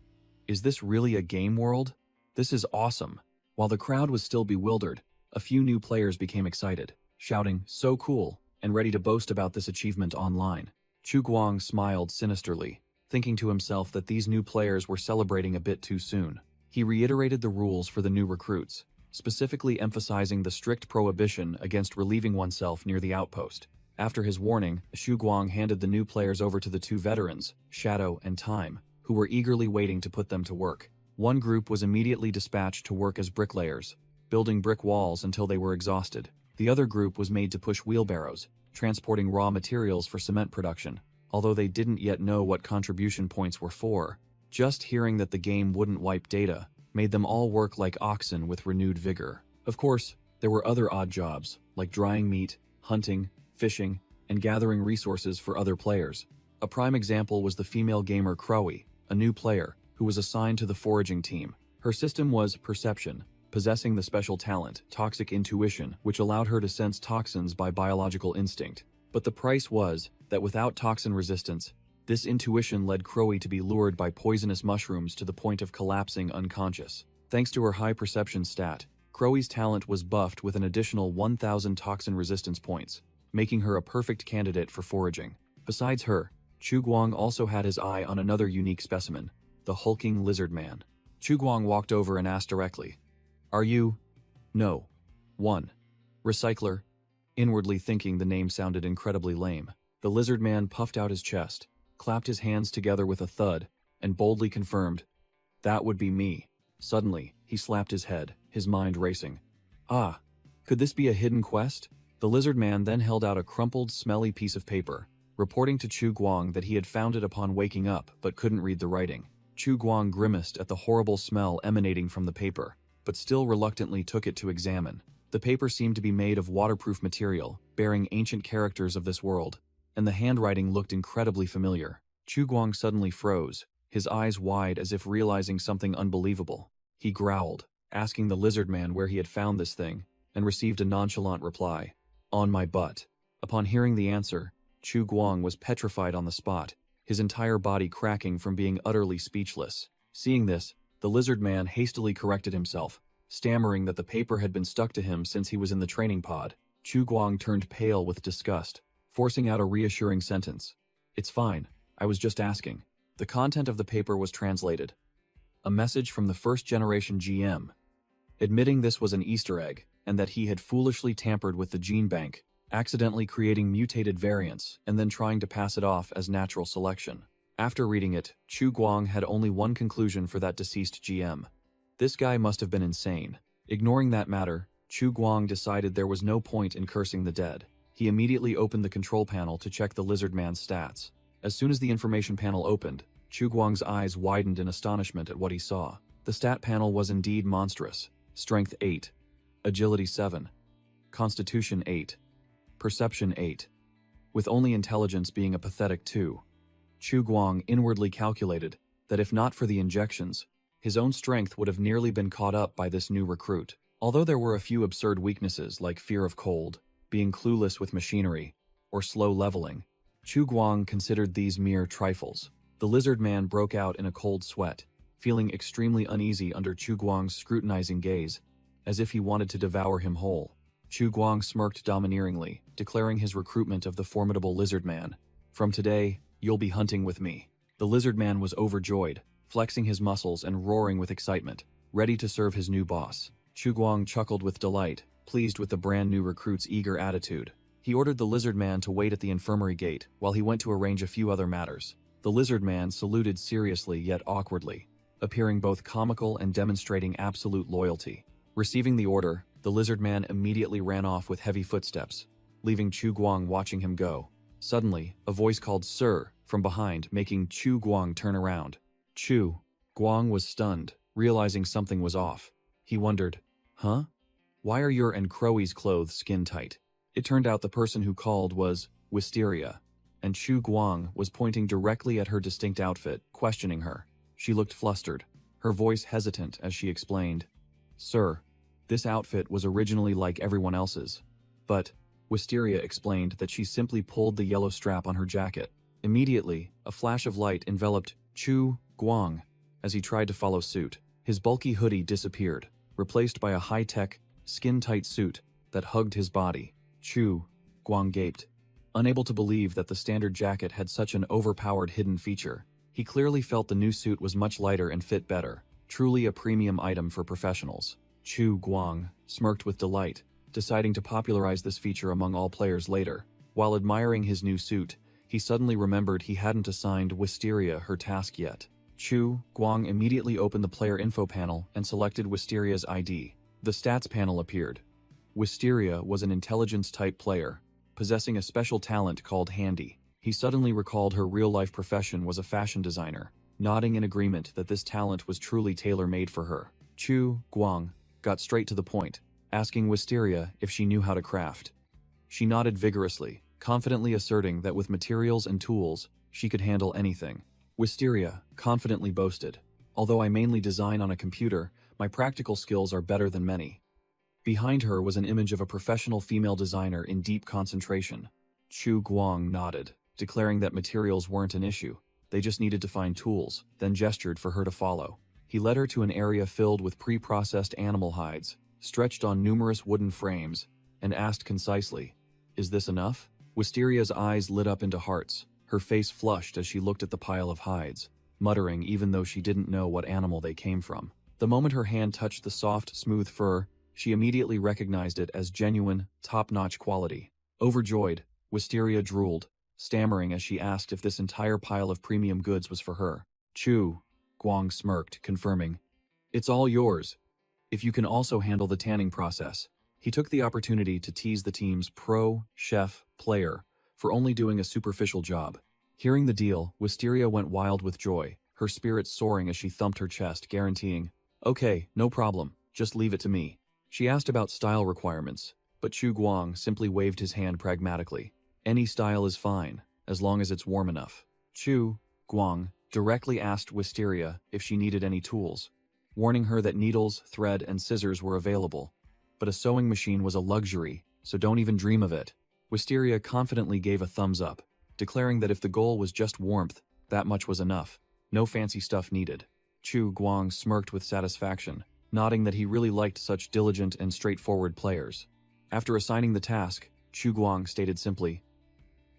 A: "Is this really a game world? This is awesome." While the crowd was still bewildered, a few new players became excited, shouting, "So cool," and ready to boast about this achievement online. Chu Guang smiled sinisterly, thinking to himself that these new players were celebrating a bit too soon. He reiterated the rules for the new recruits, specifically emphasizing the strict prohibition against relieving oneself near the outpost. After his warning, Chu Guang handed the new players over to the 2 veterans, Shadow and Time, who were eagerly waiting to put them to work. One group was immediately dispatched to work as bricklayers, building brick walls until they were exhausted. The other group was made to push wheelbarrows, transporting raw materials for cement production. Although they didn't yet know what contribution points were for, just hearing that the game wouldn't wipe data made them all work like oxen with renewed vigor. Of course, there were other odd jobs, like drying meat, hunting, fishing, and gathering resources for other players. A prime example was the female gamer Crowy, a new player, who was assigned to the foraging team. Her system was Perception, possessing the special talent, Toxic Intuition, which allowed her to sense toxins by biological instinct. But the price was that without toxin resistance, this intuition led Crowy to be lured by poisonous mushrooms to the point of collapsing unconscious. Thanks to her high perception stat, Crowy's talent was buffed with an additional 1,000 toxin resistance points, making her a perfect candidate for foraging. Besides her, Chu Guang also had his eye on another unique specimen, the hulking Lizard Man. Chu Guang walked over and asked directly, "Are you?" "No." "1. Recycler?" Inwardly thinking the name sounded incredibly lame, the Lizard Man puffed out his chest, clapped his hands together with a thud, and boldly confirmed, "That would be me." Suddenly, he slapped his head, his mind racing. Ah, could this be a hidden quest? The Lizard Man then held out a crumpled, smelly piece of paper, reporting to Chu Guang that he had found it upon waking up but couldn't read the writing. Chu Guang grimaced at the horrible smell emanating from the paper, but still reluctantly took it to examine. The paper seemed to be made of waterproof material, bearing ancient characters of this world, and the handwriting looked incredibly familiar. Chu Guang suddenly froze, his eyes wide as if realizing something unbelievable. He growled, asking the Lizard Man where he had found this thing, and received a nonchalant reply, "On my butt." Upon hearing the answer, Chu Guang was petrified on the spot, his entire body cracking from being utterly speechless. Seeing this, the Lizard Man hastily corrected himself, stammering that the paper had been stuck to him since he was in the training pod. Chu Guang turned pale with disgust, forcing out a reassuring sentence. "It's fine, I was just asking." The content of the paper was translated. A message from the first-generation GM, admitting this was an Easter egg, and that he had foolishly tampered with the gene bank, accidentally creating mutated variants and then trying to pass it off as natural selection. After reading it, Chu Guang had only one conclusion for that deceased GM. This guy must have been insane. Ignoring that matter, Chu Guang decided there was no point in cursing the dead. He immediately opened the control panel to check the Lizard Man's stats. As soon as the information panel opened, Chu Guang's eyes widened in astonishment at what he saw. The stat panel was indeed monstrous. Strength 8, Agility 7, Constitution 8, Perception 8, with only intelligence being a pathetic 2. Chu Guang inwardly calculated that if not for the injections, his own strength would have nearly been caught up by this new recruit. Although there were a few absurd weaknesses like fear of cold, being clueless with machinery, or slow leveling, Chu Guang considered these mere trifles. The Lizard Man broke out in a cold sweat, feeling extremely uneasy under Chu Guang's scrutinizing gaze, as if he wanted to devour him whole. Chu Guang smirked domineeringly, declaring his recruitment of the formidable Lizard Man. "From today, you'll be hunting with me." The Lizard Man was overjoyed, flexing his muscles and roaring with excitement, ready to serve his new boss. Chu Guang chuckled with delight, pleased with the brand new recruit's eager attitude. He ordered the Lizard Man to wait at the infirmary gate while he went to arrange a few other matters. The Lizard Man saluted seriously yet awkwardly, appearing both comical and demonstrating absolute loyalty. Receiving the order, the Lizard Man immediately ran off with heavy footsteps, leaving Chu Guang watching him go. Suddenly, a voice called "Sir" from behind, making Chu Guang turn around. "Chu, Guang was stunned, realizing something was off. He wondered, huh? Why are your and Crowie's clothes skin-tight? It turned out the person who called was Wisteria, and Chu Guang was pointing directly at her distinct outfit, questioning her. She looked flustered, her voice hesitant as she explained, "Sir, this outfit was originally like everyone else's, but..." Wisteria explained that she simply pulled the yellow strap on her jacket. Immediately, a flash of light enveloped Chu Guang as he tried to follow suit. His bulky hoodie disappeared, replaced by a high-tech, skin-tight suit that hugged his body. Chu Guang gaped, unable to believe that the standard jacket had such an overpowered hidden feature. He clearly felt the new suit was much lighter and fit better, truly a premium item for professionals. Chu Guang smirked with delight, deciding to popularize this feature among all players later. While admiring his new suit, he suddenly remembered he hadn't assigned Wisteria her task yet. Chu Guang immediately opened the player info panel and selected Wisteria's ID. The stats panel appeared. Wisteria was an intelligence-type player, possessing a special talent called Handy. He suddenly recalled her real-life profession was a fashion designer, nodding in agreement that this talent was truly tailor-made for her. Chu Guang got straight to the point, asking Wisteria if she knew how to craft. She nodded vigorously, confidently asserting that with materials and tools, she could handle anything. Wisteria confidently boasted, "Although I mainly design on a computer, my practical skills are better than many." Behind her was an image of a professional female designer in deep concentration. Chu Guang nodded, declaring that materials weren't an issue. They just needed to find tools, then gestured for her to follow. He led her to an area filled with pre-processed animal hides, stretched on numerous wooden frames, and asked concisely, "Is this enough?" Wisteria's eyes lit up into hearts. Her face flushed as she looked at the pile of hides, muttering even though she didn't know what animal they came from. The moment her hand touched the soft, smooth fur, she immediately recognized it as genuine, top-notch quality. Overjoyed, Wisteria drooled, stammering as she asked if this entire pile of premium goods was for her. Chu Guang smirked, confirming, "It's all yours, if you can also handle the tanning process." He took the opportunity to tease the team's pro-chef player for only doing a superficial job. Hearing the deal, Wisteria went wild with joy, her spirits soaring as she thumped her chest, guaranteeing, "Okay, no problem, just leave it to me." She asked about style requirements, but Chu Guang simply waved his hand pragmatically. "Any style is fine, as long as it's warm enough." Chu Guang directly asked Wisteria if she needed any tools, warning her that needles, thread, and scissors were available. But a sewing machine was a luxury, so don't even dream of it. Wisteria confidently gave a thumbs up, declaring that if the goal was just warmth, that much was enough. No fancy stuff needed. Chu Guang smirked with satisfaction, nodding that he really liked such diligent and straightforward players. After assigning the task, Chu Guang stated simply,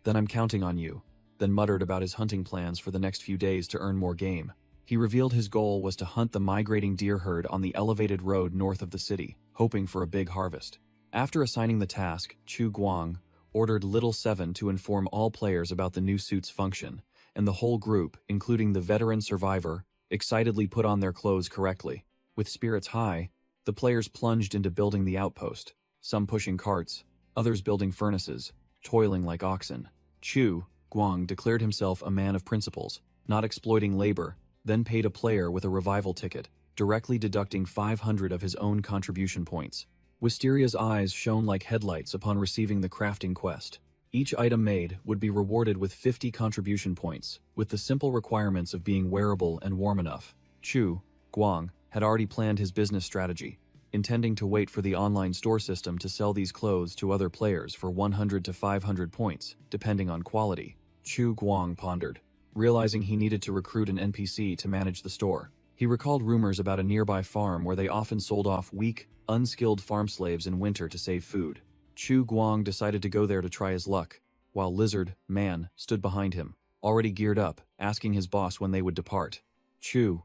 A: "Then I'm counting on you," then muttered about his hunting plans for the next few days to earn more game. He revealed his goal was to hunt the migrating deer herd on the elevated road north of the city, hoping for a big harvest. After assigning the task, Chu Guang ordered Little Seven to inform all players about the new suit's function, and the whole group, including the veteran survivor, excitedly put on their clothes correctly. With spirits high, the players plunged into building the outpost, some pushing carts, others building furnaces, toiling like oxen. Chu Guang declared himself a man of principles, not exploiting labor, then paid a player with a revival ticket, directly deducting 500 of his own contribution points. Wisteria's eyes shone like headlights upon receiving the crafting quest. Each item made would be rewarded with 50 contribution points, with the simple requirements of being wearable and warm enough. Chu Guang had already planned his business strategy, intending to wait for the online store system to sell these clothes to other players for 100 to 500 points, depending on quality. Chu Guang pondered, realizing he needed to recruit an NPC to manage the store. He recalled rumors about a nearby farm where they often sold off weak, unskilled farm slaves in winter to save food. Chu Guang decided to go there to try his luck, while Lizard Man stood behind him, already geared up, asking his boss when they would depart. Chu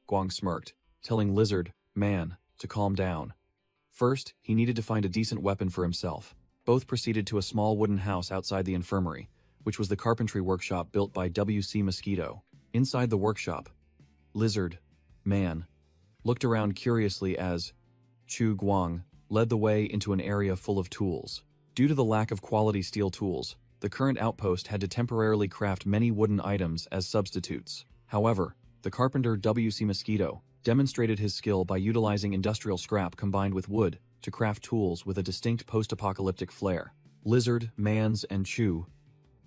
A: Guang smirked, telling Lizard Man to calm down. First, he needed to find a decent weapon for himself. Both proceeded to a small wooden house outside the infirmary, which was the carpentry workshop built by W.C. Mosquito. Inside the workshop, Lizard Man looked around curiously as Chu Guang led the way into an area full of tools. Due to the lack of quality steel tools, the current outpost had to temporarily craft many wooden items as substitutes. However, The carpenter W.C. Mosquito demonstrated his skill by utilizing industrial scrap combined with wood to craft tools with a distinct post-apocalyptic flair. Lizard, Mans, and Chu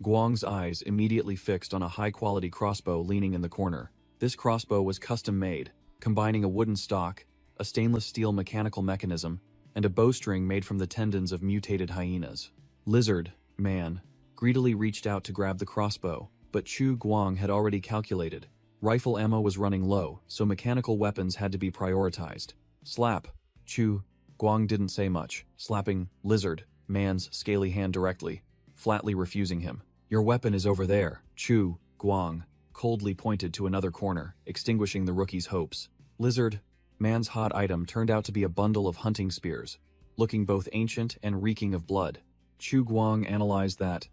A: Guang's eyes immediately fixed on a high-quality crossbow leaning in the corner. This crossbow was custom-made, combining a wooden stock, a stainless steel mechanical mechanism, and a bowstring made from the tendons of mutated hyenas. Lizard, Man, greedily reached out to grab the crossbow, but Chu Guang had already calculated. Rifle ammo was running low, so mechanical weapons had to be prioritized. Slap. Chu Guang didn't say much, slapping Lizard Man's scaly hand directly, flatly refusing him. Your weapon is over there. Chu Guang coldly pointed to another corner, extinguishing the rookie's hopes. Lizard Man's hot item turned out to be a bundle of hunting spears, looking both ancient and reeking of blood. Chu Guang analyzed that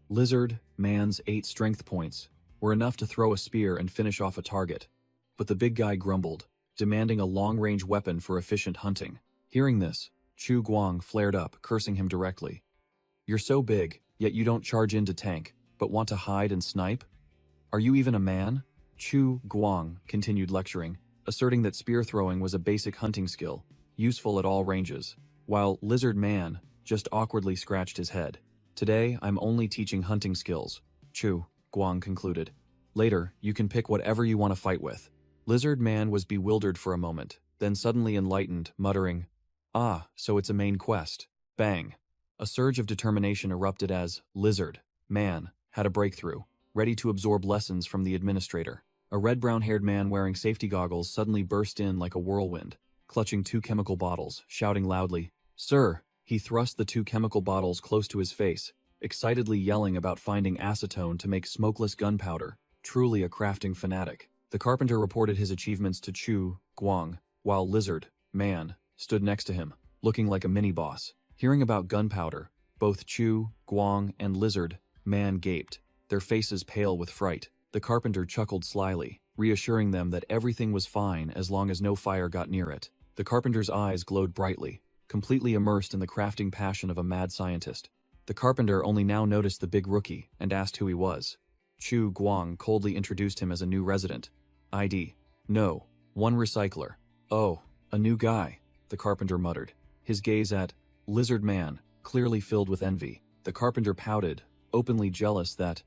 A: Lizard Man's 8 strength points were enough to throw a spear and finish off a target. But the big guy grumbled, demanding a long-range weapon for efficient hunting. Hearing this, Chu Guang flared up, cursing him directly. You're so big, yet you don't charge in to tank, but want to hide and snipe? Are you even a man? Chu Guang continued lecturing, asserting that spear throwing was a basic hunting skill, useful at all ranges, while Lizard Man just awkwardly scratched his head. Today, I'm only teaching hunting skills, Chu Guang concluded. Later, you can pick whatever you want to fight with. Lizard Man was bewildered for a moment, then suddenly enlightened, muttering, Ah, so it's a main quest. Bang. A surge of determination erupted as Lizard Man had a breakthrough, ready to absorb lessons from the administrator. A red-brown-haired man wearing safety goggles suddenly burst in like a whirlwind, clutching 2 chemical bottles, shouting loudly, Sir! He thrust the 2 chemical bottles close to his face, excitedly yelling about finding acetone to make smokeless gunpowder, truly a crafting fanatic. The carpenter reported his achievements to Chu Guang, while Lizard Man stood next to him, looking like a mini-boss. Hearing about gunpowder, both Chu Guang and Lizard Man gaped, their faces pale with fright. The carpenter chuckled slyly, reassuring them that everything was fine as long as no fire got near it. The carpenter's eyes glowed brightly, completely immersed in the crafting passion of a mad scientist. The carpenter only now noticed the big rookie and asked who he was. Chu Guang coldly introduced him as a new resident. ID. No. 1 recycler. Oh, a new guy, the carpenter muttered, his gaze at Lizard Man clearly filled with envy. The carpenter pouted, openly jealous that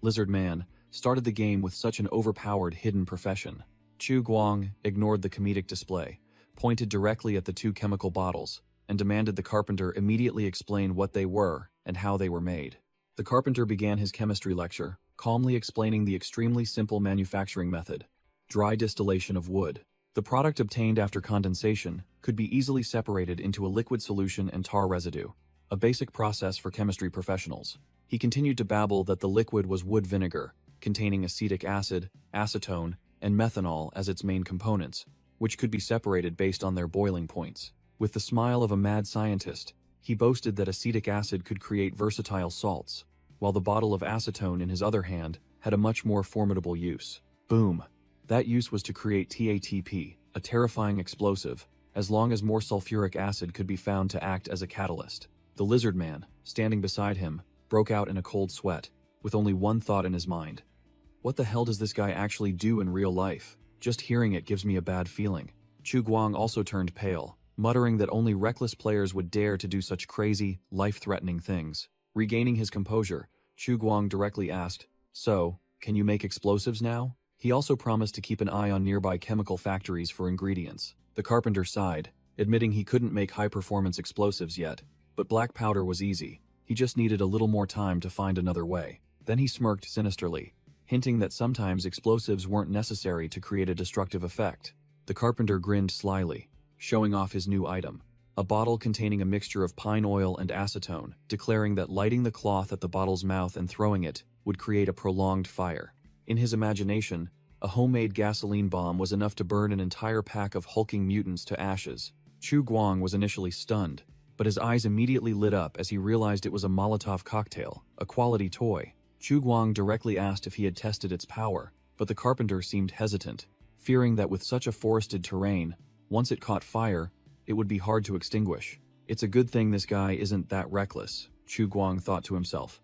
A: Lizard Man started the game with such an overpowered hidden profession. Chu Guang ignored the comedic display, pointed directly at the 2 chemical bottles, and demanded the carpenter immediately explain what they were and how they were made. The carpenter began his chemistry lecture, calmly explaining the extremely simple manufacturing method: dry distillation of wood. The product obtained after condensation could be easily separated into a liquid solution and tar residue, a basic process for chemistry professionals. He continued to babble that the liquid was wood vinegar, containing acetic acid, acetone, and methanol as its main components, which could be separated based on their boiling points. With the smile of a mad scientist, he boasted that acetic acid could create versatile salts, while the bottle of acetone in his other hand had a much more formidable use. Boom. That use was to create TATP, a terrifying explosive, as long as more sulfuric acid could be found to act as a catalyst. The Lizard Man, standing beside him, broke out in a cold sweat, with only one thought in his mind. What the hell does this guy actually do in real life? Just hearing it gives me a bad feeling. Chu Guang also turned pale, muttering that only reckless players would dare to do such crazy, life-threatening things. Regaining his composure, Chu Guang directly asked, So, can you make explosives now? He also promised to keep an eye on nearby chemical factories for ingredients. The carpenter sighed, admitting he couldn't make high-performance explosives yet, but black powder was easy. He just needed a little more time to find another way. Then he smirked sinisterly, hinting that sometimes explosives weren't necessary to create a destructive effect. The carpenter grinned slyly, showing off his new item, a bottle containing a mixture of pine oil and acetone, declaring that lighting the cloth at the bottle's mouth and throwing it would create a prolonged fire. In his imagination, a homemade gasoline bomb was enough to burn an entire pack of hulking mutants to ashes. Chu Guang was initially stunned, but his eyes immediately lit up as he realized it was a Molotov cocktail, a quality toy. Chu Guang directly asked if he had tested its power, but the carpenter seemed hesitant, fearing that with such a forested terrain, once it caught fire, it would be hard to extinguish. It's a good thing this guy isn't that reckless, Chu Guang thought to himself,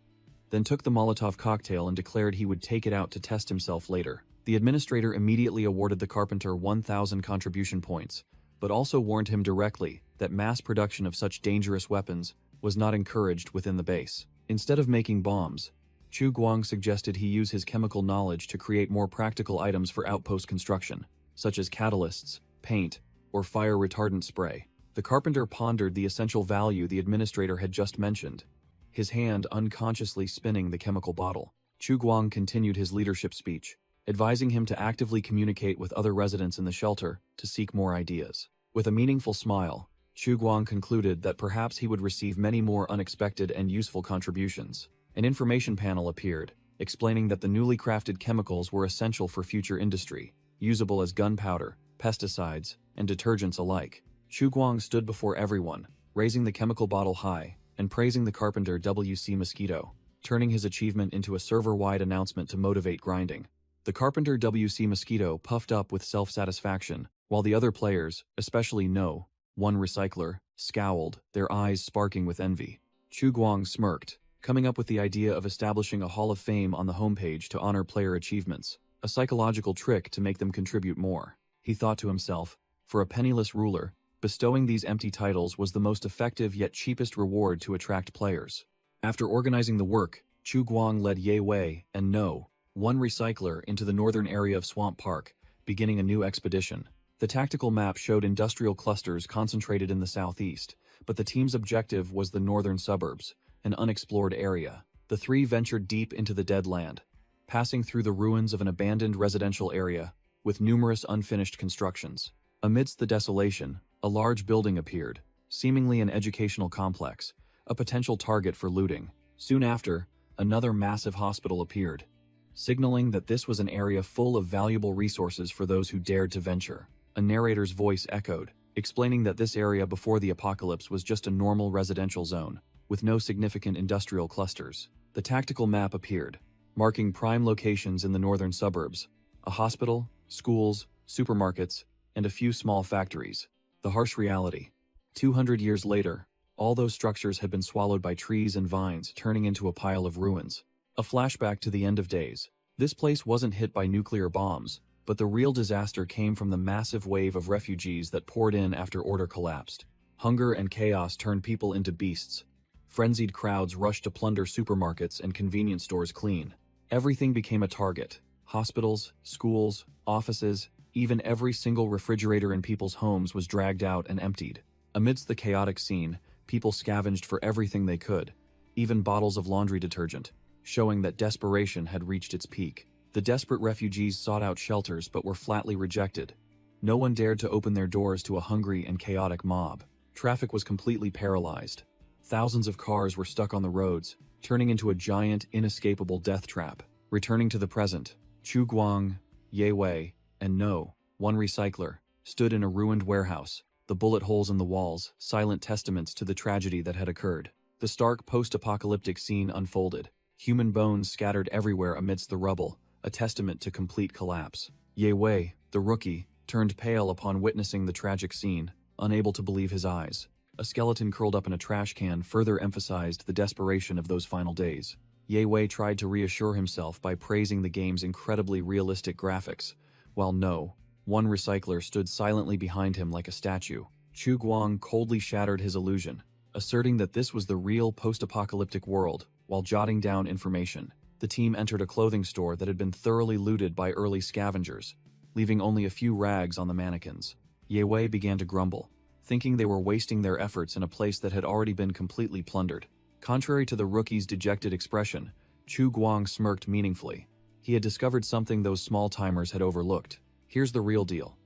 A: then took the Molotov cocktail and declared he would take it out to test himself later. The administrator immediately awarded the carpenter 1,000 contribution points, but also warned him directly that mass production of such dangerous weapons was not encouraged within the base. Instead of making bombs, Chu Guang suggested he use his chemical knowledge to create more practical items for outpost construction, such as catalysts, paint, or fire retardant spray. The carpenter pondered the essential value the administrator had just mentioned, his hand unconsciously spinning the chemical bottle. Chu Guang continued his leadership speech, advising him to actively communicate with other residents in the shelter to seek more ideas. With a meaningful smile, Chu Guang concluded that perhaps he would receive many more unexpected and useful contributions. An information panel appeared, explaining that the newly crafted chemicals were essential for future industry, usable as gunpowder, pesticides, and detergents alike. Chu Guang stood before everyone, raising the chemical bottle high and praising the carpenter W.C. Mosquito, turning his achievement into a server-wide announcement to motivate grinding. The carpenter W.C. Mosquito puffed up with self-satisfaction, while the other players, especially No. One recycler, scowled, their eyes sparking with envy. Chu Guang smirked, coming up with the idea of establishing a Hall of Fame on the homepage to honor player achievements, a psychological trick to make them contribute more. He thought to himself, for a penniless ruler, bestowing these empty titles was the most effective yet cheapest reward to attract players. After organizing the work, Chu Guang led Ye Wei and No. One recycler into the northern area of Swamp Park, beginning a new expedition. The tactical map showed industrial clusters concentrated in the southeast, but the team's objective was the northern suburbs, an unexplored area. The three ventured deep into the dead land, passing through the ruins of an abandoned residential area, with numerous unfinished constructions. Amidst the desolation, a large building appeared, seemingly an educational complex, a potential target for looting. Soon after, another massive hospital appeared, signaling that this was an area full of valuable resources for those who dared to venture. A narrator's voice echoed, explaining that this area before the apocalypse was just a normal residential zone, with no significant industrial clusters. The tactical map appeared, marking prime locations in the northern suburbs, a hospital, schools, supermarkets, and a few small factories. The harsh reality. 200 years later, all those structures had been swallowed by trees and vines, turning into a pile of ruins. A flashback to the end of days. This place wasn't hit by nuclear bombs, but the real disaster came from the massive wave of refugees that poured in after order collapsed. Hunger and chaos turned people into beasts. Frenzied crowds rushed to plunder supermarkets and convenience stores clean. Everything became a target. Hospitals, schools, offices, even every single refrigerator in people's homes was dragged out and emptied. Amidst the chaotic scene, people scavenged for everything they could, even bottles of laundry detergent, showing that desperation had reached its peak. The desperate refugees sought out shelters but were flatly rejected. No one dared to open their doors to a hungry and chaotic mob. Traffic was completely paralyzed. Thousands of cars were stuck on the roads, turning into a giant, inescapable death trap. Returning to the present, Chu Guang, Ye Wei, and No. One recycler, stood in a ruined warehouse, the bullet holes in the walls, silent testaments to the tragedy that had occurred. The stark post-apocalyptic scene unfolded, human bones scattered everywhere amidst the rubble, a testament to complete collapse. Ye Wei, the rookie, turned pale upon witnessing the tragic scene, unable to believe his eyes. A skeleton curled up in a trash can further emphasized the desperation of those final days. Ye Wei tried to reassure himself by praising the game's incredibly realistic graphics, while No. One recycler stood silently behind him like a statue. Chu Guang coldly shattered his illusion, asserting that this was the real post-apocalyptic world, while jotting down information. The team entered a clothing store that had been thoroughly looted by early scavengers, leaving only a few rags on the mannequins. Ye Wei began to grumble, thinking they were wasting their efforts in a place that had already been completely plundered. Contrary to the rookie's dejected expression, Chu Guang smirked meaningfully. He had discovered something those small-timers had overlooked. Here's the real deal.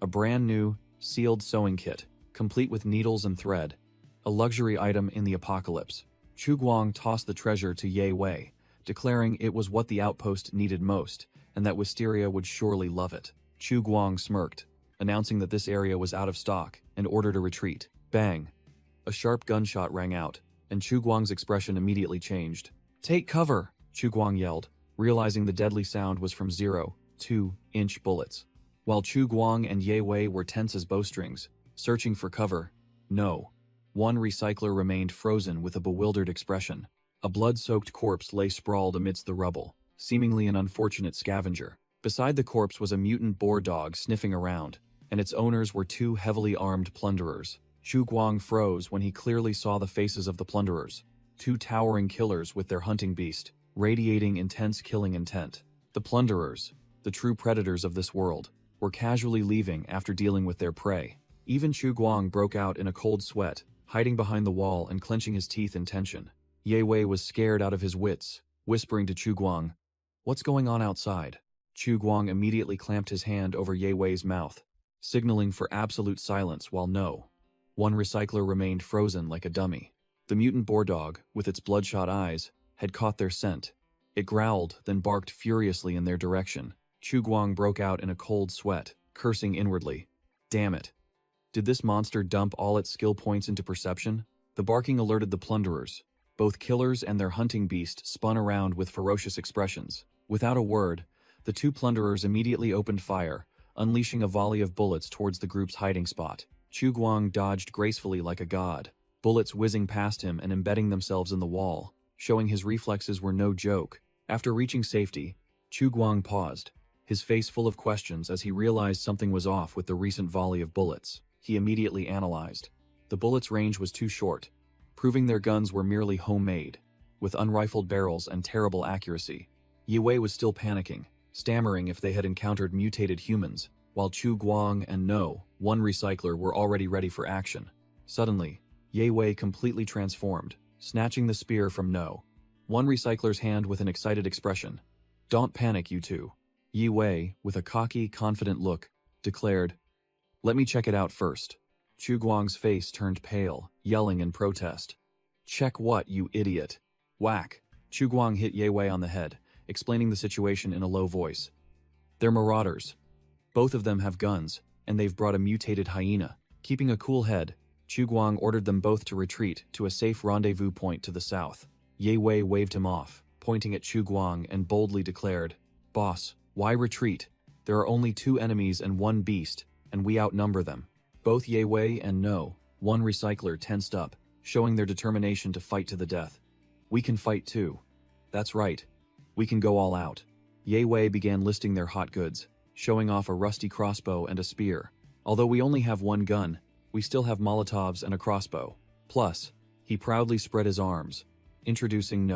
A: A brand new, sealed sewing kit, complete with needles and thread. A luxury item in the apocalypse. Chu Guang tossed the treasure to Ye Wei, declaring it was what the outpost needed most, and that Wisteria would surely love it. Chu Guang smirked, announcing that this area was out of stock and ordered a retreat. Bang! A sharp gunshot rang out, and Chu Guang's expression immediately changed. "Take cover!" Chu Guang yelled, realizing the deadly sound was from 0.2-inch bullets. While Chu Guang and Ye Wei were tense as bowstrings, searching for cover, No. One recycler remained frozen with a bewildered expression. A blood-soaked corpse lay sprawled amidst the rubble, seemingly an unfortunate scavenger. Beside the corpse was a mutant boar dog sniffing around, and its owners were two heavily armed plunderers. Chu Guang froze when he clearly saw the faces of the plunderers, two towering killers with their hunting beast, radiating intense killing intent. The plunderers, the true predators of this world, were casually leaving after dealing with their prey. Even Chu Guang broke out in a cold sweat, hiding behind the wall and clenching his teeth in tension. Ye Wei was scared out of his wits, whispering to Chu Guang, "What's going on outside?" Chu Guang immediately clamped his hand over Ye Wei's mouth, signaling for absolute silence while one recycler remained frozen like a dummy. The mutant boar dog, with its bloodshot eyes, had caught their scent. It growled, then barked furiously in their direction. Chu Guang broke out in a cold sweat, cursing inwardly. Damn it. Did this monster dump all its skill points into perception? The barking alerted the plunderers. Both killers and their hunting beast spun around with ferocious expressions. Without a word, the two plunderers immediately opened fire, unleashing a volley of bullets towards the group's hiding spot. Chu Guang dodged gracefully like a god, bullets whizzing past him and embedding themselves in the wall, showing his reflexes were no joke. After reaching safety, Chu Guang paused, his face full of questions as he realized something was off with the recent volley of bullets. He immediately analyzed. The bullets' range was too short, proving their guns were merely homemade, with unrifled barrels and terrible accuracy. Ye Wei was still panicking, stammering if they had encountered mutated humans, while Chu Guang and one recycler were already ready for action. Suddenly, Ye Wei completely transformed, snatching the spear from one recycler's hand with an excited expression. "Don't panic, you two." Ye Wei, with a cocky, confident look, declared, "Let me check it out first." Chu Guang's face turned pale, yelling in protest. "Check what, you idiot?" Whack! Chu Guang hit Ye Wei on the head, explaining the situation in a low voice. "They're marauders. Both of them have guns, and they've brought a mutated hyena." Keeping a cool head, Chu Guang ordered them both to retreat to a safe rendezvous point to the south. Ye Wei waved him off, pointing at Chu Guang, and boldly declared, "Boss, why retreat? There are only two enemies and one beast, and we outnumber them." Both Ye Wei and one recycler tensed up, showing their determination to fight to the death. "We can fight too. That's right. We can go all out." Ye Wei began listing their hot goods, showing off a rusty crossbow and a spear. "Although we only have one gun, we still have Molotovs and a crossbow. Plus," he proudly spread his arms, introducing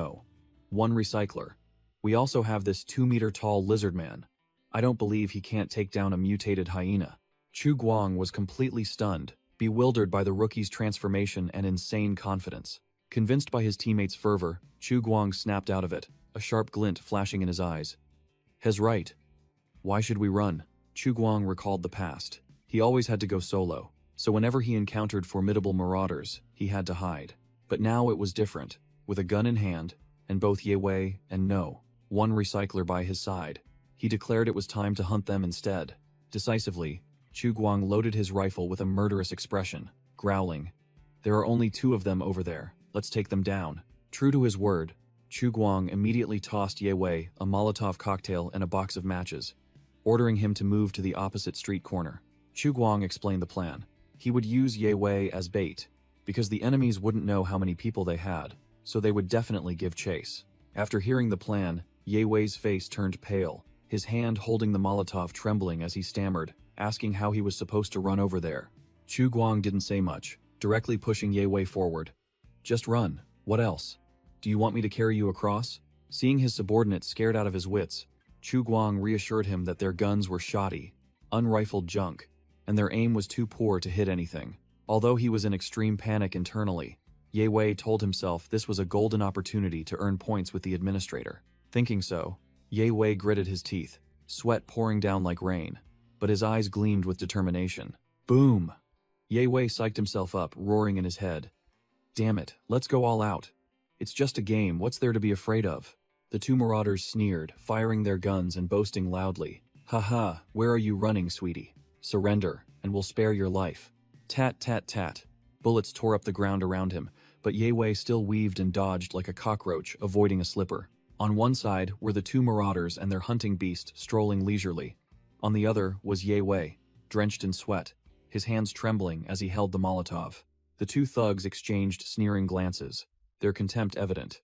A: one recycler. "We also have this 2-meter-tall lizard man. I don't believe he can't take down a mutated hyena." Chu Guang was completely stunned, bewildered by the rookie's transformation and insane confidence. Convinced by his teammates' fervor, Chu Guang snapped out of it, a sharp glint flashing in his eyes. "He's right. Why should we run?" Chu Guang recalled the past. He always had to go solo, so whenever he encountered formidable marauders, he had to hide. But now it was different. With a gun in hand, and both Ye Wei and one recycler by his side, he declared it was time to hunt them instead. Decisively, Chu Guang loaded his rifle with a murderous expression, growling, "There are only two of them over there. Let's take them down." True to his word, Chu Guang immediately tossed Ye Wei a Molotov cocktail and a box of matches, ordering him to move to the opposite street corner. Chu Guang explained the plan. He would use Ye Wei as bait, because the enemies wouldn't know how many people they had, so they would definitely give chase. After hearing the plan, Ye Wei's face turned pale, his hand holding the Molotov trembling as he stammered, asking how he was supposed to run over there. Chu Guang didn't say much, directly pushing Ye Wei forward. "Just run. What else? Do you want me to carry you across?" Seeing his subordinate scared out of his wits, Chu Guang reassured him that their guns were shoddy, unrifled junk, and their aim was too poor to hit anything. Although he was in extreme panic internally, Ye Wei told himself this was a golden opportunity to earn points with the administrator. Thinking so, Ye Wei gritted his teeth, sweat pouring down like rain, but his eyes gleamed with determination. Boom! Ye Wei psyched himself up, roaring in his head. "Damn it, let's go all out. It's just a game, what's there to be afraid of?" The two marauders sneered, firing their guns and boasting loudly. "Haha, where are you running, sweetie? Surrender, and we'll spare your life." Tat tat tat. Bullets tore up the ground around him, but Ye Wei still weaved and dodged like a cockroach, avoiding a slipper. On one side were the two marauders and their hunting beast strolling leisurely. On the other was Ye Wei, drenched in sweat, his hands trembling as he held the Molotov. The two thugs exchanged sneering glances, their contempt evident.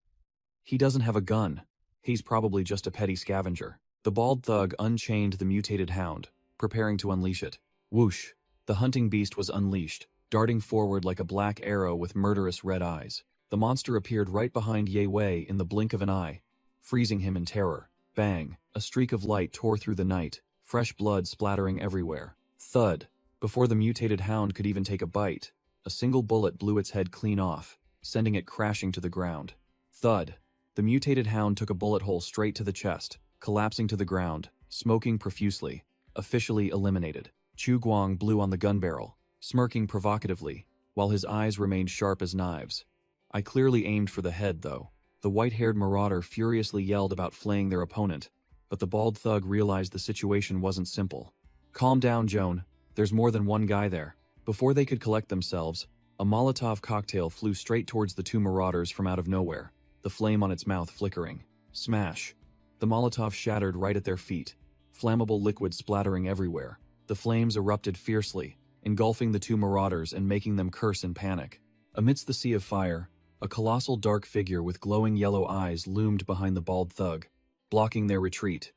A: "He doesn't have a gun. He's probably just a petty scavenger." The bald thug unchained the mutated hound, preparing to unleash it. Whoosh! The hunting beast was unleashed, darting forward like a black arrow with murderous red eyes. The monster appeared right behind Ye Wei in the blink of an eye, freezing him in terror. Bang! A streak of light tore through the night, fresh blood splattering everywhere. Thud! Before the mutated hound could even take a bite, a single bullet blew its head clean off, sending it crashing to the ground. Thud! The mutated hound took a bullet hole straight to the chest, collapsing to the ground, smoking profusely. Officially eliminated. Chu Guang blew on the gun barrel, smirking provocatively, while his eyes remained sharp as knives. I clearly aimed for the head, though. The white-haired marauder furiously yelled about flaying their opponent, but the bald thug realized the situation wasn't simple. Calm down, Joan. There's more than one guy there. Before they could collect themselves, a Molotov cocktail flew straight towards the two marauders from out of nowhere, the flame on its mouth flickering. Smash! The Molotov shattered right at their feet, flammable liquid splattering everywhere. The flames erupted fiercely, engulfing the two marauders and making them curse in panic. Amidst the sea of fire, a colossal dark figure with glowing yellow eyes loomed behind the bald thug, blocking their retreat.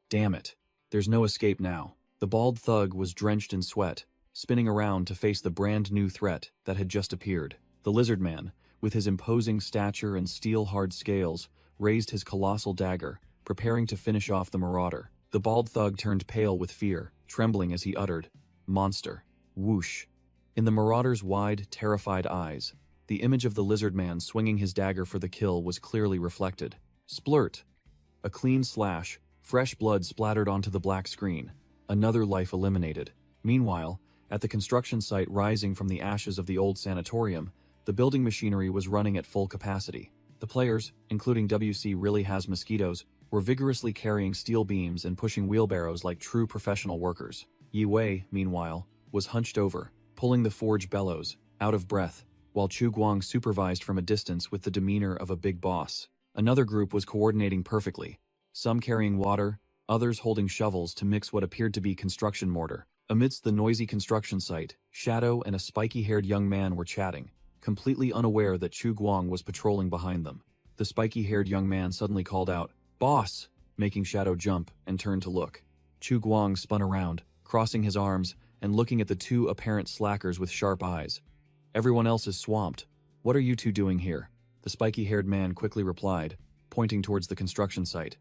A: Damn it. There's no escape now. The bald thug was drenched in sweat, spinning around to face the brand new threat that had just appeared. The lizard man, with his imposing stature and steel-hard scales, raised his colossal dagger, preparing to finish off the marauder. The bald thug turned pale with fear, trembling as he uttered, "Monster." Whoosh! In the marauder's wide, terrified eyes, the image of the lizard man swinging his dagger for the kill was clearly reflected. Splurt! A clean slash, fresh blood splattered onto the black screen. Another life eliminated. Meanwhile, at the construction site rising from the ashes of the old sanatorium, the building machinery was running at full capacity. The players, including WC Really Has Mosquitoes, were vigorously carrying steel beams and pushing wheelbarrows like true professional workers. Yi Wei, meanwhile, was hunched over, pulling the forge bellows, out of breath, while Chu Guang supervised from a distance with the demeanor of a big boss. Another group was coordinating perfectly, some carrying water, others holding shovels to mix what appeared to be construction mortar. Amidst the noisy construction site, Shadow and a spiky-haired young man were chatting, completely unaware that Chu Guang was patrolling behind them. The spiky-haired young man suddenly called out, "Boss!" making Shadow jump and turn to look. Chu Guang spun around, crossing his arms and looking at the two apparent slackers with sharp eyes. "Everyone else is swamped. What are you two doing here?" The spiky-haired man quickly replied, pointing towards the construction site.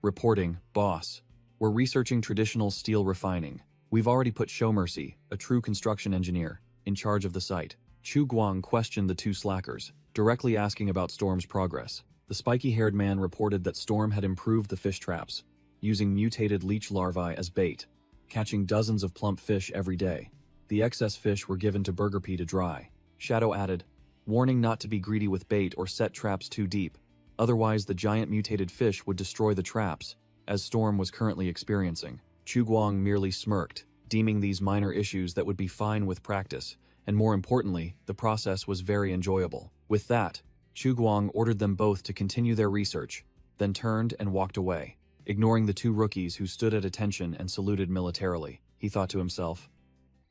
A: "Reporting, boss. We're researching traditional steel refining. We've already put Showmercy, a true construction engineer, in charge of the site." Chu Guang questioned the two slackers, directly asking about Storm's progress. The spiky-haired man reported that Storm had improved the fish traps, using mutated leech larvae as bait, catching dozens of plump fish every day. The excess fish were given to Burger P to dry. Shadow added, warning not to be greedy with bait or set traps too deep, otherwise the giant mutated fish would destroy the traps, as Storm was currently experiencing. Chu Guang merely smirked, deeming these minor issues that would be fine with practice, and more importantly, the process was very enjoyable. With that, Chu Guang ordered them both to continue their research, then turned and walked away, ignoring the two rookies who stood at attention and saluted militarily. He thought to himself,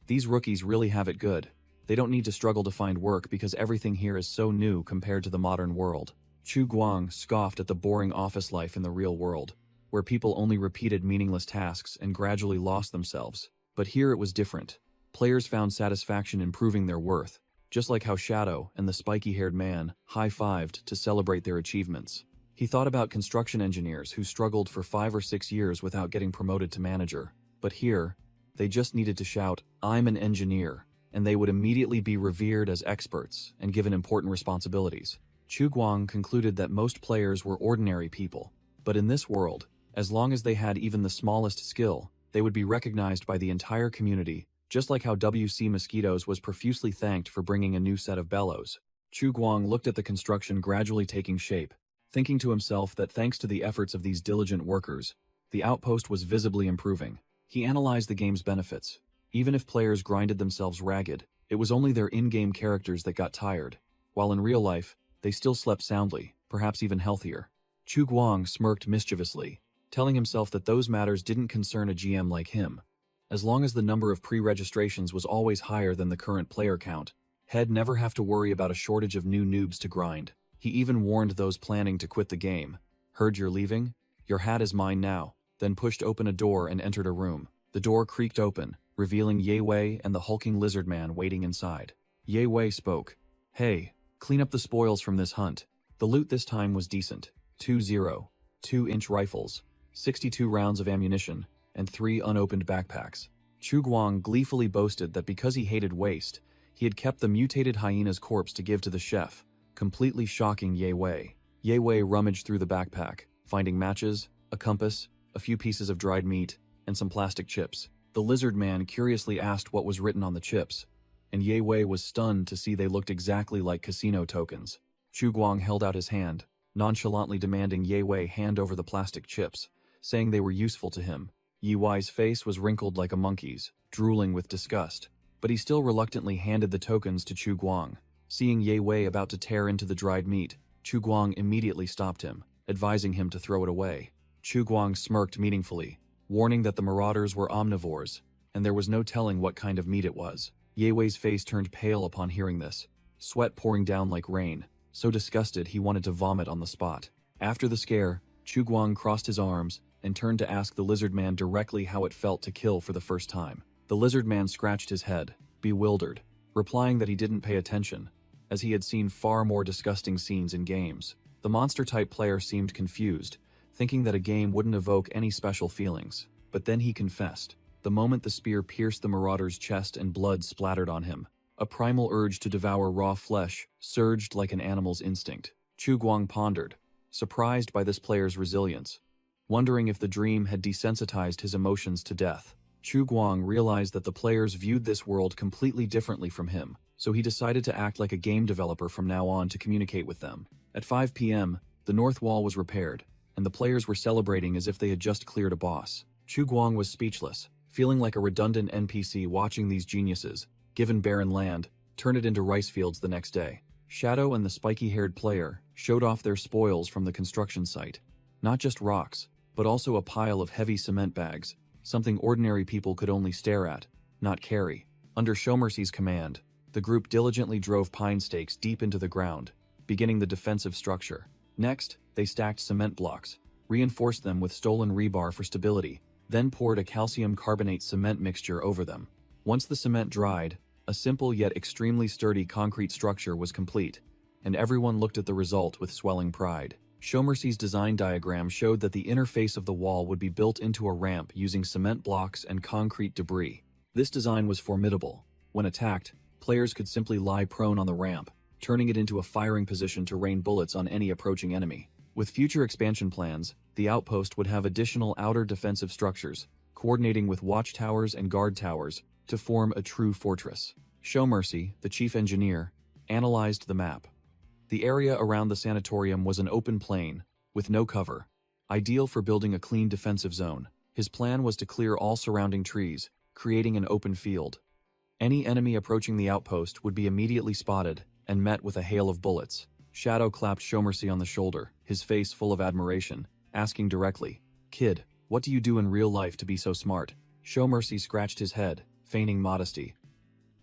A: "These rookies really have it good. They don't need to struggle to find work because everything here is so new compared to the modern world." Chu Guang scoffed at the boring office life in the real world, where people only repeated meaningless tasks and gradually lost themselves. But here it was different. Players found satisfaction in proving their worth, just like how Shadow and the spiky-haired man high-fived to celebrate their achievements. He thought about construction engineers who struggled for 5 or 6 years without getting promoted to manager. But here, they just needed to shout, "I'm an engineer," and they would immediately be revered as experts and given important responsibilities. Chu Guang concluded that most players were ordinary people, but in this world, as long as they had even the smallest skill, they would be recognized by the entire community, just like how WC Mosquitoes was profusely thanked for bringing a new set of bellows. Chu Guang looked at the construction gradually taking shape, thinking to himself that thanks to the efforts of these diligent workers, the outpost was visibly improving. He analyzed the game's benefits. Even if players grinded themselves ragged, it was only their in-game characters that got tired, while in real life, they still slept soundly, perhaps even healthier. Chu Guang smirked mischievously, telling himself that those matters didn't concern a GM like him. As long as the number of pre-registrations was always higher than the current player count, he'd never have to worry about a shortage of new noobs to grind. He even warned those planning to quit the game. "Heard you're leaving? Your hat is mine now." then pushed open a door and entered a room. The door creaked open, revealing Ye Wei and the hulking lizard man waiting inside. Ye Wei spoke. "Hey, clean up the spoils from this hunt." The loot this time was decent. 2.02-inch rifles, 62 rounds of ammunition, and 3 unopened backpacks. Chu Guang gleefully boasted that because he hated waste, he had kept the mutated hyena's corpse to give to the chef, completely shocking Ye Wei. Ye Wei rummaged through the backpack, finding matches, a compass, a few pieces of dried meat, and some plastic chips. The lizard man curiously asked what was written on the chips, and Ye Wei was stunned to see they looked exactly like casino tokens. Chu Guang held out his hand, nonchalantly demanding Ye Wei hand over the plastic chips, saying they were useful to him. Ye Wei's face was wrinkled like a monkey's, drooling with disgust, but he still reluctantly handed the tokens to Chu Guang. Seeing Ye Wei about to tear into the dried meat, Chu Guang immediately stopped him, advising him to throw it away. Chu Guang smirked meaningfully, warning that the marauders were omnivores, and there was no telling what kind of meat it was. Ye Wei's face turned pale upon hearing this, sweat pouring down like rain. So disgusted he wanted to vomit on the spot. After the scare, Chu Guang crossed his arms and turned to ask the lizard man directly how it felt to kill for the first time. The lizard man scratched his head, bewildered, replying that he didn't pay attention, as he had seen far more disgusting scenes in games. The monster-type player seemed confused, thinking that a game wouldn't evoke any special feelings. But then he confessed. The moment the spear pierced the marauder's chest and blood splattered on him, a primal urge to devour raw flesh surged like an animal's instinct. Chu Guang pondered, surprised by this player's resilience, wondering if the dream had desensitized his emotions to death. Chu Guang realized that the players viewed this world completely differently from him, so he decided to act like a game developer from now on to communicate with them. At 5 p.m., the north wall was repaired, and the players were celebrating as if they had just cleared a boss. Chu Guang was speechless, feeling like a redundant NPC watching these geniuses, given barren land, turn it into rice fields the next day. Shadow and the spiky-haired player showed off their spoils from the construction site. Not just rocks, but also a pile of heavy cement bags, something ordinary people could only stare at, not carry. Under Showmercy's command, the group diligently drove pine stakes deep into the ground, beginning the defensive structure. Next, they stacked cement blocks, reinforced them with stolen rebar for stability, then poured a calcium carbonate cement mixture over them. Once the cement dried, a simple yet extremely sturdy concrete structure was complete, and everyone looked at the result with swelling pride. Showmercy's design diagram showed that the inner face of the wall would be built into a ramp using cement blocks and concrete debris. This design was formidable. When attacked, players could simply lie prone on the ramp, turning it into a firing position to rain bullets on any approaching enemy. With future expansion plans, the outpost would have additional outer defensive structures, coordinating with watchtowers and guard towers, to form a true fortress. Showmercy, the chief engineer, analyzed the map. The area around the sanatorium was an open plain, with no cover, ideal for building a clean defensive zone. His plan was to clear all surrounding trees, creating an open field. Any enemy approaching the outpost would be immediately spotted and met with a hail of bullets. Shadow clapped Showmercy on the shoulder, his face full of admiration, asking directly, "Kid, what do you do in real life to be so smart?" Showmercy scratched his head, feigning modesty.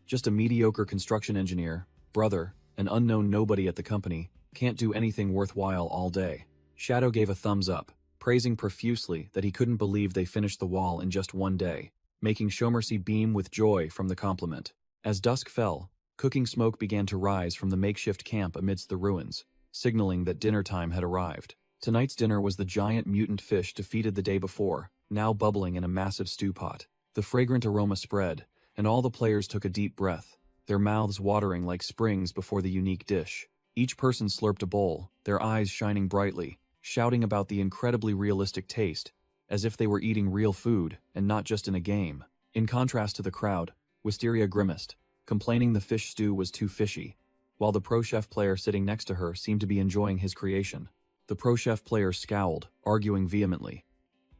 A: "Just a mediocre construction engineer, brother, an unknown nobody at the company, can't do anything worthwhile all day." Shadow gave a thumbs up, praising profusely that he couldn't believe they finished the wall in just one day, making Showmercy beam with joy from the compliment. As dusk fell, cooking smoke began to rise from the makeshift camp amidst the ruins, signaling that dinner time had arrived. Tonight's dinner was the giant mutant fish defeated the day before, now bubbling in a massive stew pot. The fragrant aroma spread, and all the players took a deep breath, their mouths watering like springs before the unique dish. Each person slurped a bowl, their eyes shining brightly, shouting about the incredibly realistic taste, as if they were eating real food and not just in a game. In contrast to the crowd, Wisteria grimaced, complaining the fish stew was too fishy, while the pro chef player sitting next to her seemed to be enjoying his creation. The pro chef player scowled, arguing vehemently.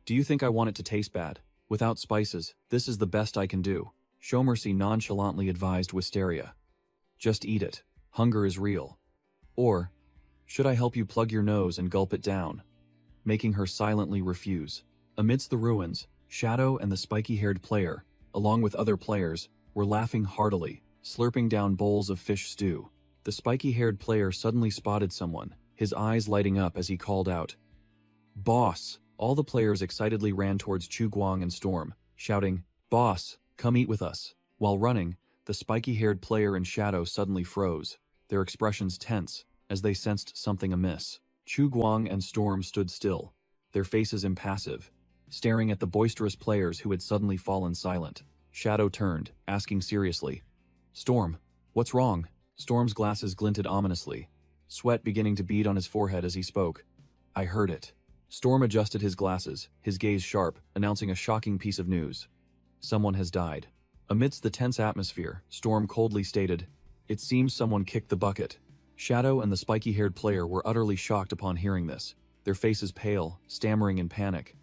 A: "Do you think I want it to taste bad? Without spices, this is the best I can do." Showmercy nonchalantly advised Wisteria. "Just eat it. Hunger is real." Or, "Should I help you plug your nose and gulp it down?" Making her silently refuse. Amidst the ruins, Shadow and the spiky-haired player, along with other players, were laughing heartily, slurping down bowls of fish stew. The spiky-haired player suddenly spotted someone, his eyes lighting up as he called out, "Boss, All the players excitedly ran towards Chu Guang and Storm, shouting, "Boss, come eat with us." While running, the spiky-haired player and Shadow suddenly froze, their expressions tense, as they sensed something amiss. Chu Guang and Storm stood still, their faces impassive, staring at the boisterous players who had suddenly fallen silent. Shadow turned, asking seriously, "Storm, what's wrong?" Storm's glasses glinted ominously, sweat beginning to bead on his forehead as he spoke. "I heard it." Storm adjusted his glasses, his gaze sharp, announcing a shocking piece of news. "Someone has died." Amidst the tense atmosphere, Storm coldly stated, "It seems someone kicked the bucket." Shadow and the spiky-haired player were utterly shocked upon hearing this, their faces pale, stammering in panic.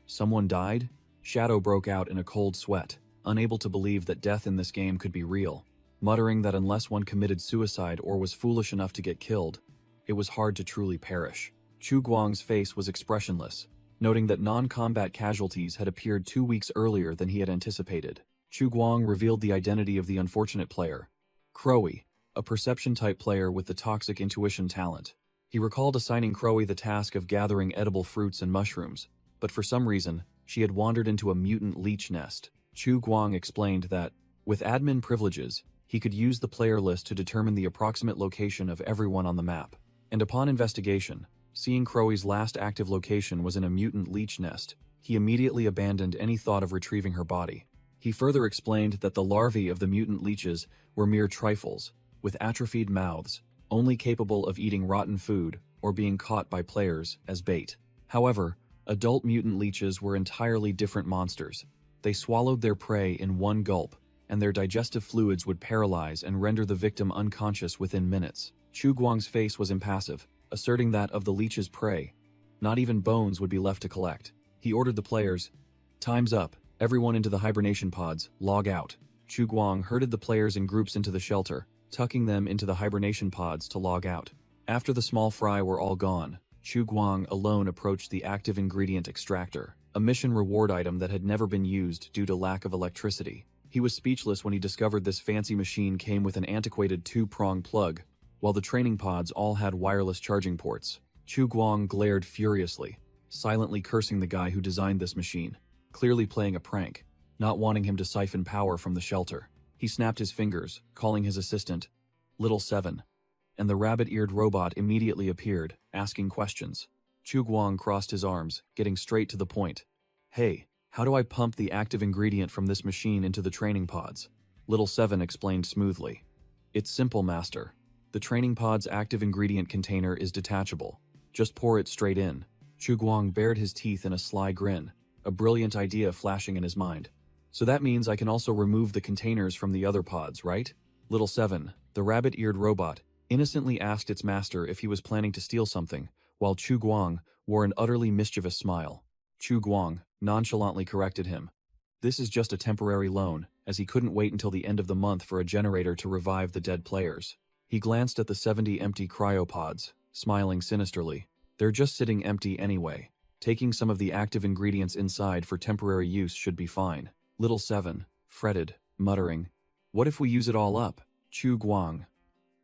A: "Someone died?" Shadow broke out in a cold sweat, unable to believe that death in this game could be real, muttering that unless one committed suicide or was foolish enough to get killed, it was hard to truly perish. Chu Guang's face was expressionless, noting that non-combat casualties had appeared 2 weeks earlier than he had anticipated. Chu Guang revealed the identity of the unfortunate player, Crowy, a perception-type player with the toxic intuition talent. He recalled assigning Crowy the task of gathering edible fruits and mushrooms, but for some reason, she had wandered into a mutant leech nest. Chu Guang explained that, with admin privileges, he could use the player list to determine the approximate location of everyone on the map. And upon investigation, seeing Crowy's last active location was in a mutant leech nest, he immediately abandoned any thought of retrieving her body. He further explained that the larvae of the mutant leeches were mere trifles, with atrophied mouths, only capable of eating rotten food or being caught by players as bait. However, adult mutant leeches were entirely different monsters. They swallowed their prey in one gulp, and their digestive fluids would paralyze and render the victim unconscious within minutes. Chu Guang's face was impassive, asserting that of the leech's prey, not even bones would be left to collect. He ordered the players, "Time's up, everyone into the hibernation pods, log out." Chu Guang herded the players in groups into the shelter, tucking them into the hibernation pods to log out. After the small fry were all gone, Chu Guang alone approached the active ingredient extractor, a mission reward item that had never been used due to lack of electricity. He was speechless when he discovered this fancy machine came with an antiquated 2-prong plug, while the training pods all had wireless charging ports. Chu Guang glared furiously, silently cursing the guy who designed this machine, clearly playing a prank, not wanting him to siphon power from the shelter. He snapped his fingers, calling his assistant, "Little Seven," and the rabbit-eared robot immediately appeared, asking questions. Chu Guang crossed his arms, getting straight to the point. "Hey, how do I pump the active ingredient from this machine into the training pods?" Little Seven explained smoothly. "It's simple, Master. The training pod's active ingredient container is detachable. Just pour it straight in." Chu Guang bared his teeth in a sly grin, a brilliant idea flashing in his mind. "So that means I can also remove the containers from the other pods, right?" Little Seven, the rabbit-eared robot, innocently asked its master if he was planning to steal something, while Chu Guang wore an utterly mischievous smile. Chu Guang nonchalantly corrected him. This is just a temporary loan, as he couldn't wait until the end of the month for a generator to revive the dead players. He glanced at the 70 empty cryopods, smiling sinisterly. They're just sitting empty anyway. Taking some of the active ingredients inside for temporary use should be fine. Little Seven fretted, muttering, "What if we use it all up?" Chu Guang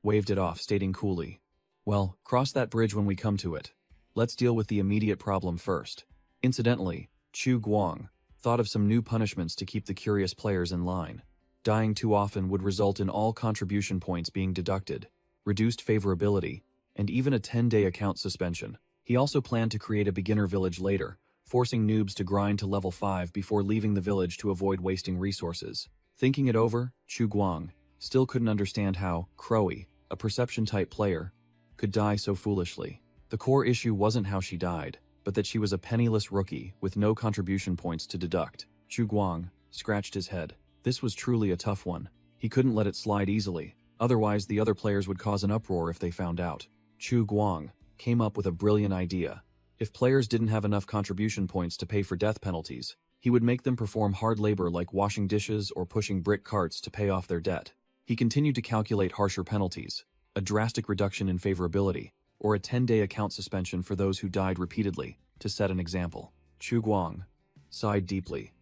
A: waved it off, stating coolly, "Well, cross that bridge when we come to it. Let's deal with the immediate problem first." Incidentally, Chu Guang thought of some new punishments to keep the curious players in line. Dying too often would result in all contribution points being deducted, reduced favorability, and even a 10-day account suspension. He also planned to create a beginner village later, forcing noobs to grind to level 5 before leaving the village to avoid wasting resources. Thinking it over, Chu Guang still couldn't understand how Crowy, a perception-type player, could die so foolishly. The core issue wasn't how she died, but that she was a penniless rookie with no contribution points to deduct. Chu Guang scratched his head. This was truly a tough one. He couldn't let it slide easily, otherwise the other players would cause an uproar if they found out. Chu Guang came up with a brilliant idea. If players didn't have enough contribution points to pay for death penalties, he would make them perform hard labor like washing dishes or pushing brick carts to pay off their debt. He continued to calculate harsher penalties, a drastic reduction in favorability, or a 10-day account suspension for those who died repeatedly, to set an example. Chu Guang sighed deeply,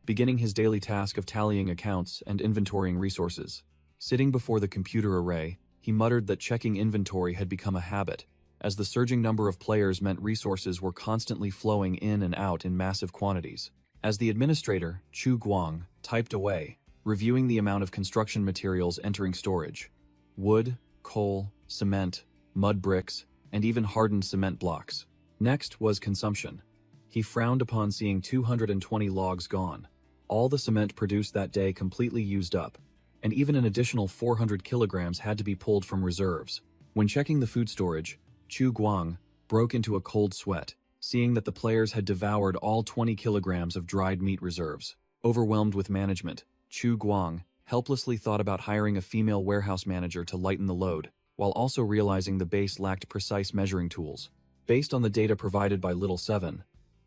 A: beginning his daily task of tallying accounts and inventorying resources. Sitting before the computer array, he muttered that checking inventory had become a habit, as the surging number of players meant resources were constantly flowing in and out in massive quantities. As the administrator, Chu Guang, typed away, reviewing the amount of construction materials entering storage. Wood, coal, cement, mud bricks, and even hardened cement blocks. Next was consumption. He frowned upon seeing 220 logs gone. All the cement produced that day completely used up, and even an additional 400 kilograms had to be pulled from reserves. When checking the food storage, Chu Guang broke into a cold sweat, seeing that the players had devoured all 20 kilograms of dried meat reserves. Overwhelmed with management, Chu Guang helplessly thought about hiring a female warehouse manager to lighten the load, while also realizing the base lacked precise measuring tools. Based on the data provided by Little 7,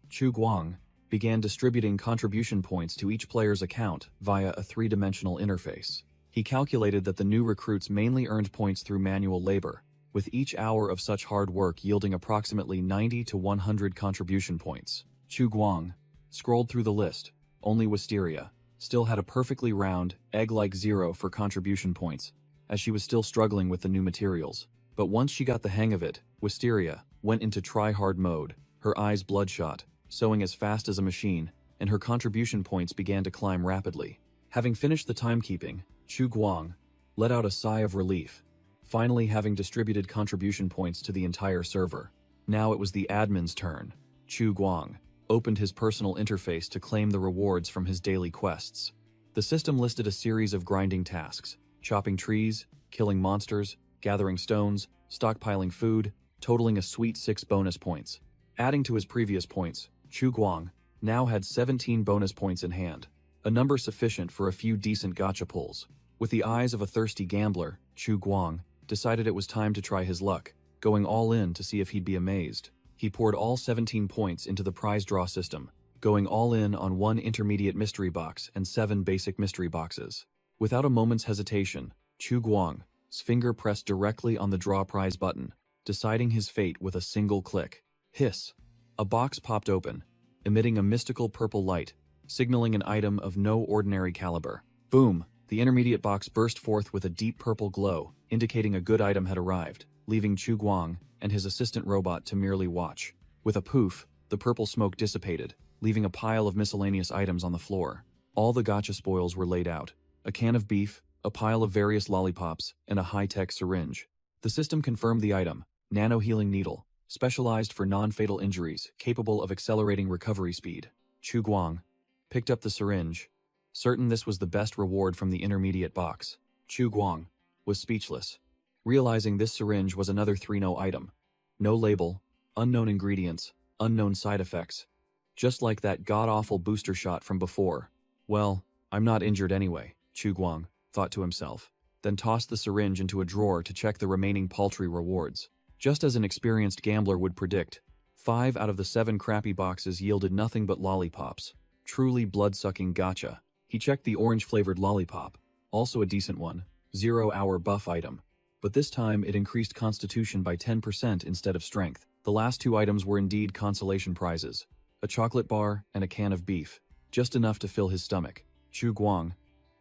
A: Chu Guang began distributing contribution points to each player's account via a three-dimensional interface. He calculated that the new recruits mainly earned points through manual labor, with each hour of such hard work yielding approximately 90 to 100 contribution points. Chu Guang scrolled through the list. Only Wisteria still had a perfectly round, egg-like 0 for contribution points, as she was still struggling with the new materials. But once she got the hang of it, Wisteria went into try-hard mode, her eyes bloodshot, sewing as fast as a machine, and her contribution points began to climb rapidly. Having finished the timekeeping, Chu Guang let out a sigh of relief, finally having distributed contribution points to the entire server. Now it was the admin's turn. Chu Guang opened his personal interface to claim the rewards from his daily quests. The system listed a series of grinding tasks: chopping trees, killing monsters, gathering stones, stockpiling food, totaling a sweet 6 bonus points. Adding to his previous points, Chu Guang now had 17 bonus points in hand, a number sufficient for a few decent gacha pulls. With the eyes of a thirsty gambler, Chu Guang decided it was time to try his luck, going all in to see if he'd be amazed. He poured all 17 points into the prize draw system, going all in on 1 intermediate mystery box and 7 basic mystery boxes. Without a moment's hesitation, Chu Guang's finger pressed directly on the draw prize button, deciding his fate with a single click. Hiss! A box popped open, emitting a mystical purple light, signaling an item of no ordinary caliber. Boom! The intermediate box burst forth with a deep purple glow, indicating a good item had arrived, leaving Chu Guang and his assistant robot to merely watch. With a poof, the purple smoke dissipated, leaving a pile of miscellaneous items on the floor. All the gacha spoils were laid out: a can of beef, a pile of various lollipops, and a high-tech syringe. The system confirmed the item: nano-healing needle, specialized for non-fatal injuries, capable of accelerating recovery speed. Chu Guang picked up the syringe, certain this was the best reward from the intermediate box. Chu Guang was speechless, realizing this syringe was another 3-no item. No label, unknown ingredients, unknown side effects. Just like that god-awful booster shot from before. Well, I'm not injured anyway, Chu Guang thought to himself, then tossed the syringe into a drawer to check the remaining paltry rewards. Just as an experienced gambler would predict, 5 out of the 7 crappy boxes yielded nothing but lollipops. Truly blood-sucking gacha. He checked the orange-flavored lollipop, also a decent one, 0-hour buff item. But this time it increased constitution by 10% instead of strength. The last 2 items were indeed consolation prizes: a chocolate bar and a can of beef, just enough to fill his stomach. Chu Guang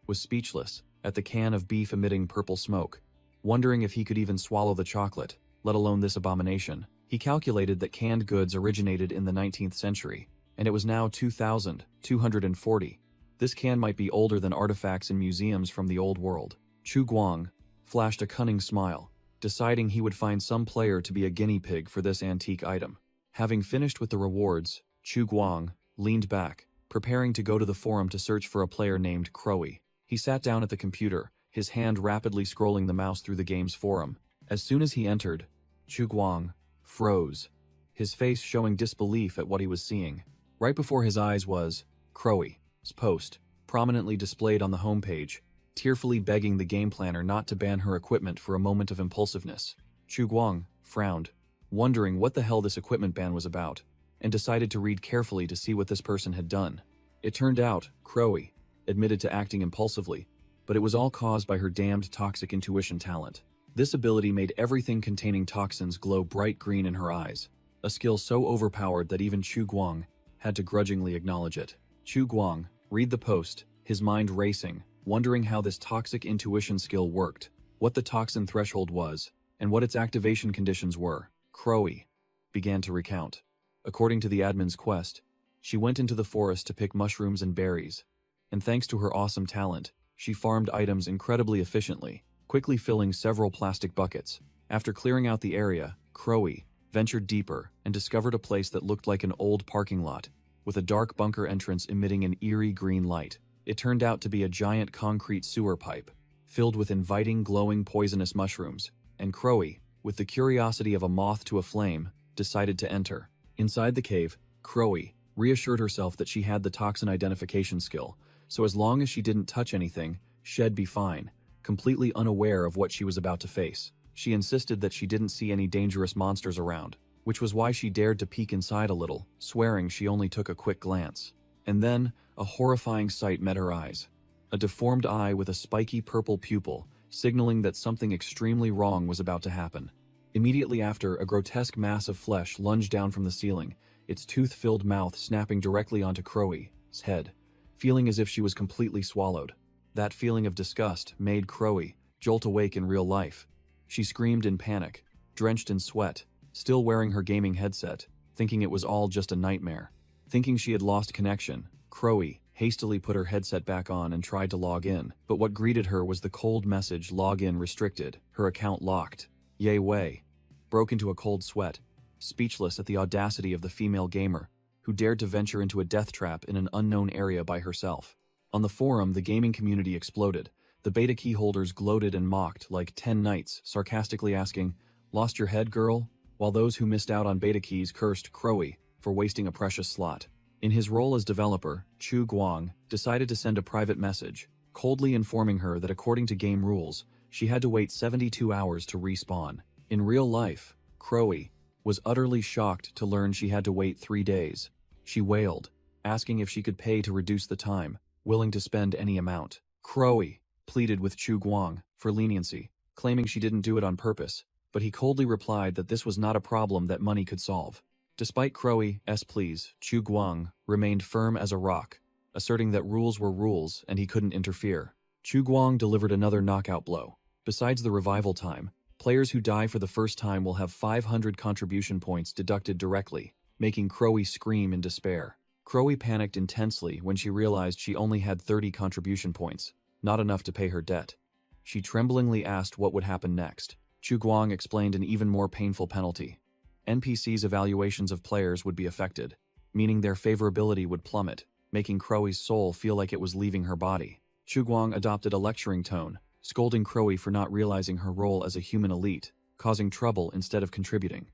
A: was speechless at the can of beef emitting purple smoke, wondering if he could even swallow the chocolate, let alone this abomination. He calculated that canned goods originated in the 19th century, and it was now 2240. This can might be older than artifacts in museums from the old world. Chu Guang flashed a cunning smile, deciding he would find some player to be a guinea pig for this antique item. Having finished with the rewards, Chu Guang leaned back, preparing to go to the forum to search for a player named Crowy. He sat down at the computer, his hand rapidly scrolling the mouse through the game's forum. As soon as he entered, Chu Guang froze, his face showing disbelief at what he was seeing. Right before his eyes was Crowy's post, prominently displayed on the homepage, tearfully begging the game planner not to ban her equipment for a moment of impulsiveness. Chu Guang frowned, wondering what the hell this equipment ban was about, and decided to read carefully to see what this person had done. It turned out Crowy admitted to acting impulsively, but it was all caused by her damned toxic intuition talent. This ability made everything containing toxins glow bright green in her eyes, a skill so overpowered that even Chu Guang had to grudgingly acknowledge it. Chu Guang read the post, his mind racing, wondering how this toxic intuition skill worked, what the toxin threshold was, and what its activation conditions were. Crowy began to recount. According to the admin's quest, she went into the forest to pick mushrooms and berries, and thanks to her awesome talent, she farmed items incredibly efficiently, quickly filling several plastic buckets. After clearing out the area, Crowy ventured deeper and discovered a place that looked like an old parking lot, with a dark bunker entrance emitting an eerie green light. It turned out to be a giant concrete sewer pipe, filled with inviting glowing poisonous mushrooms, and Crowy, with the curiosity of a moth to a flame, decided to enter. Inside the cave, Crowy reassured herself that she had the toxin identification skill, so as long as she didn't touch anything, she'd be fine, completely unaware of what she was about to face. She insisted that she didn't see any dangerous monsters around, which was why she dared to peek inside a little, swearing she only took a quick glance. And then, a horrifying sight met her eyes. A deformed eye with a spiky purple pupil, signaling that something extremely wrong was about to happen. Immediately after, a grotesque mass of flesh lunged down from the ceiling, its tooth-filled mouth snapping directly onto Crowy's head, feeling as if she was completely swallowed. That feeling of disgust made Crowy jolt awake in real life. She screamed in panic, drenched in sweat, still wearing her gaming headset, thinking it was all just a nightmare. Thinking she had lost connection, Crowy hastily put her headset back on and tried to log in, but what greeted her was the cold message, "Login restricted, her account locked." Yay Wei broke into a cold sweat, speechless at the audacity of the female gamer, who dared to venture into a death trap in an unknown area by herself. On the forum, the gaming community exploded. The beta key holders gloated and mocked like 10 knights, sarcastically asking, "Lost your head, girl?" While those who missed out on beta keys cursed Crowy for wasting a precious slot. In his role as developer, Chu Guang decided to send a private message, coldly informing her that according to game rules, she had to wait 72 hours to respawn. In real life, Crowy was utterly shocked to learn she had to wait 3 days. She wailed, asking if she could pay to reduce the time, willing to spend any amount. Crowy pleaded with Chu Guang for leniency, claiming she didn't do it on purpose, but he coldly replied that this was not a problem that money could solve. Despite Crowy's pleas, Chu Guang remained firm as a rock, asserting that rules were rules and he couldn't interfere. Chu Guang delivered another knockout blow. Besides the revival time, players who die for the first time will have 500 contribution points deducted directly, making Crowy scream in despair. Crowy panicked intensely when she realized she only had 30 contribution points, not enough to pay her debt. She tremblingly asked what would happen next. Chu Guang explained an even more painful penalty. NPCs' evaluations of players would be affected, meaning their favorability would plummet, making Crowy's soul feel like it was leaving her body. Chu Guang adopted a lecturing tone, scolding Crowy for not realizing her role as a human elite, causing trouble instead of contributing.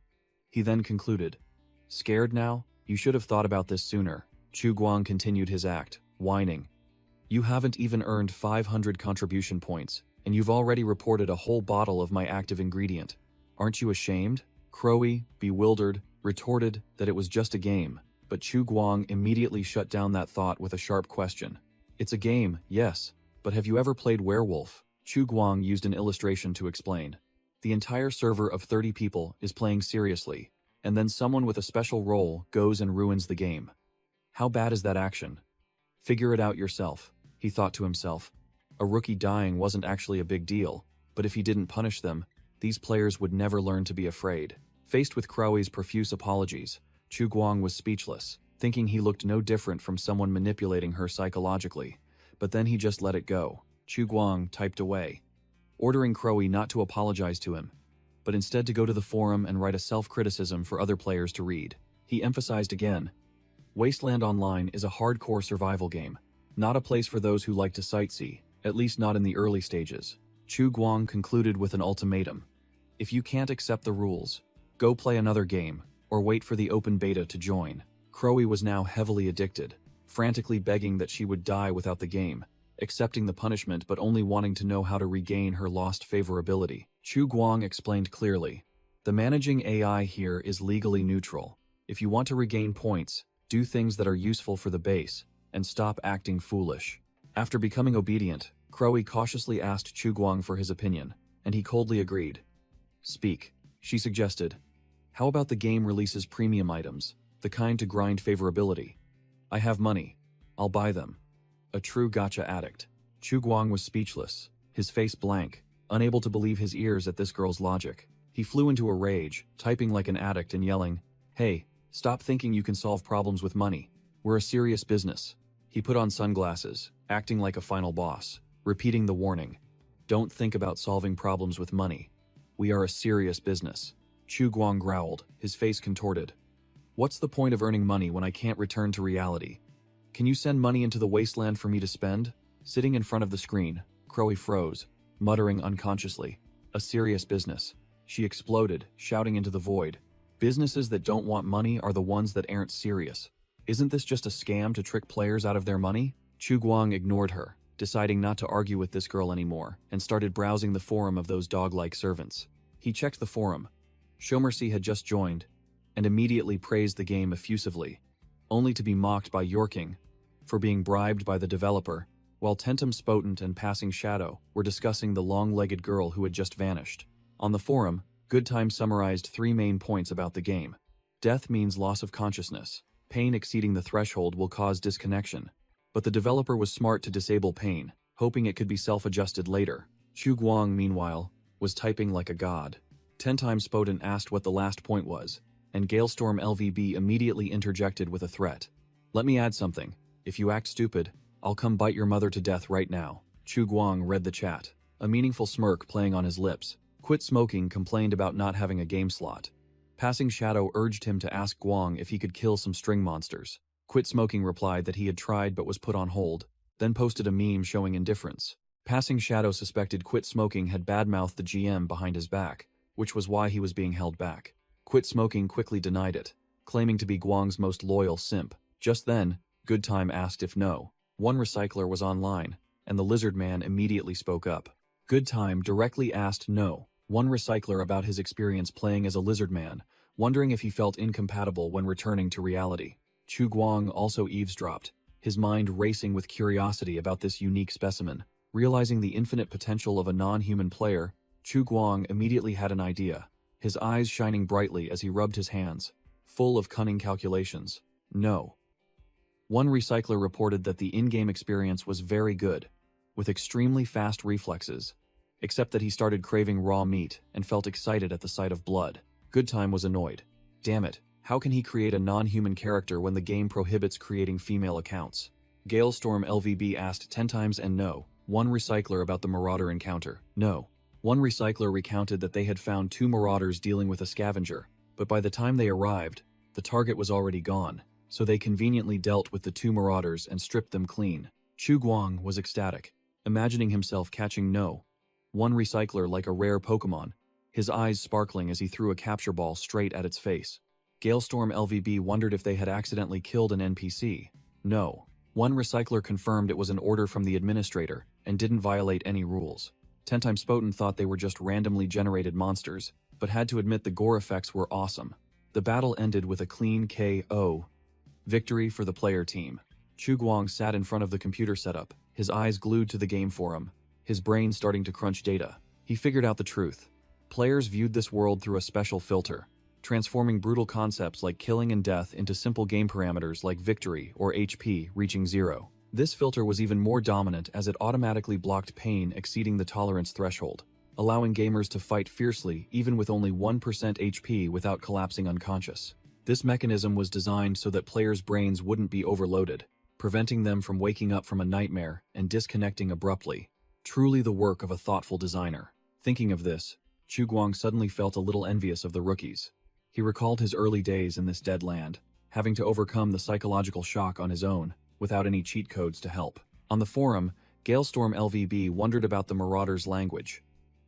A: He then concluded, "Scared now? You should have thought about this sooner." Chu Guang continued his act, whining. "You haven't even earned 500 contribution points, and you've already reported a whole bottle of my active ingredient. Aren't you ashamed?" Crowy, bewildered, retorted that it was just a game, but Chu Guang immediately shut down that thought with a sharp question. "It's a game, yes, but have you ever played Werewolf?" Chu Guang used an illustration to explain. The entire server of 30 people is playing seriously, and then someone with a special role goes and ruins the game. How bad is that action? Figure it out yourself, he thought to himself. A rookie dying wasn't actually a big deal, but if he didn't punish them, these players would never learn to be afraid. Faced with Crowy's profuse apologies, Chu Guang was speechless, thinking he looked no different from someone manipulating her psychologically. But then he just let it go. Chu Guang typed away, ordering Crowy not to apologize to him, but instead to go to the forum and write a self-criticism for other players to read. He emphasized again, Wasteland Online is a hardcore survival game, not a place for those who like to sightsee, at least not in the early stages. Chu Guang concluded with an ultimatum. If you can't accept the rules, go play another game, or wait for the open beta to join. Crowy was now heavily addicted, frantically begging that she would die without the game, accepting the punishment but only wanting to know how to regain her lost favorability. Chu Guang explained clearly, the managing AI here is legally neutral. If you want to regain points, do things that are useful for the base, and stop acting foolish. After becoming obedient, Crowy cautiously asked Chu Guang for his opinion, and he coldly agreed. Speak, she suggested. How about the game releases premium items, the kind to grind favorability? I have money. I'll buy them. A true gacha addict. Chu Guang was speechless, his face blank, unable to believe his ears at this girl's logic. He flew into a rage, typing like an addict and yelling, "Hey, stop thinking you can solve problems with money. We're a serious business." He put on sunglasses, acting like a final boss, repeating the warning, "Don't think about solving problems with money. We are a serious business." Chu Guang growled, his face contorted. "What's the point of earning money when I can't return to reality? Can you send money into the wasteland for me to spend?" Sitting in front of the screen, Crowy froze, muttering unconsciously, "A serious business." She exploded, shouting into the void, "Businesses that don't want money are the ones that aren't serious. Isn't this just a scam to trick players out of their money?" Chu Guang ignored her, deciding not to argue with this girl anymore, and started browsing the forum of those dog-like servants. He checked the forum. Showmercy had just joined, and immediately praised the game effusively, only to be mocked by Yorking for being bribed by the developer, while Tentum Spotent and Passing Shadow were discussing the long-legged girl who had just vanished. On the forum, Good Time summarized 3 main points about the game. Death means loss of consciousness. Pain exceeding the threshold will cause disconnection. But the developer was smart to disable pain, hoping it could be self-adjusted later. Chu Guang, meanwhile, was typing like a god. 10 times Spotent asked what the last point was, and Galestorm LVB immediately interjected with a threat. "Let me add something. If you act stupid, I'll come bite your mother to death right now." Chu Guang read the chat, a meaningful smirk playing on his lips. Quit Smoking complained about not having a game slot. Passing Shadow urged him to ask Guang if he could kill some string monsters. Quit Smoking replied that he had tried but was put on hold, then posted a meme showing indifference. Passing Shadow suspected Quit Smoking had badmouthed the GM behind his back, which was why he was being held back. Quit Smoking quickly denied it, claiming to be Guang's most loyal simp. Just then, Good Time asked if no. One recycler was online, and the lizard man immediately spoke up. Good Time directly asked no. One recycler about his experience playing as a lizard man, wondering if he felt incompatible when returning to reality. Chu Guang also eavesdropped, his mind racing with curiosity about this unique specimen. Realizing the infinite potential of a non-human player, Chu Guang immediately had an idea, his eyes shining brightly as he rubbed his hands, full of cunning calculations. No. One recycler reported that the in-game experience was very good, with extremely fast reflexes, except that he started craving raw meat and felt excited at the sight of blood. Good Time was annoyed. Damn it, how can he create a non-human character when the game prohibits creating female accounts? Galestorm LVB asked 10 times and no. One recycler about the Marauder encounter. No. One recycler recounted that they had found 2 marauders dealing with a scavenger, but by the time they arrived, the target was already gone, so they conveniently dealt with the 2 marauders and stripped them clean. Chu Guang was ecstatic, imagining himself catching no. One recycler like a rare Pokemon, his eyes sparkling as he threw a capture ball straight at its face. Galestorm LVB wondered if they had accidentally killed an NPC. No. One recycler confirmed it was an order from the administrator and didn't violate any rules. 10 times Spoten thought they were just randomly generated monsters, but had to admit the gore effects were awesome. The battle ended with a clean KO. Victory for the player team. Chu Guang sat in front of the computer setup, his eyes glued to the game forum, his brain starting to crunch data. He figured out the truth. Players viewed this world through a special filter, transforming brutal concepts like killing and death into simple game parameters like victory or HP reaching 0. This filter was even more dominant as it automatically blocked pain exceeding the tolerance threshold, allowing gamers to fight fiercely even with only 1% HP without collapsing unconscious. This mechanism was designed so that players' brains wouldn't be overloaded, preventing them from waking up from a nightmare and disconnecting abruptly. Truly the work of a thoughtful designer. Thinking of this, Chu Guang suddenly felt a little envious of the rookies. He recalled his early days in this dead land, having to overcome the psychological shock on his own, without any cheat codes to help. On the forum, Galestorm LVB wondered about the Marauders' language.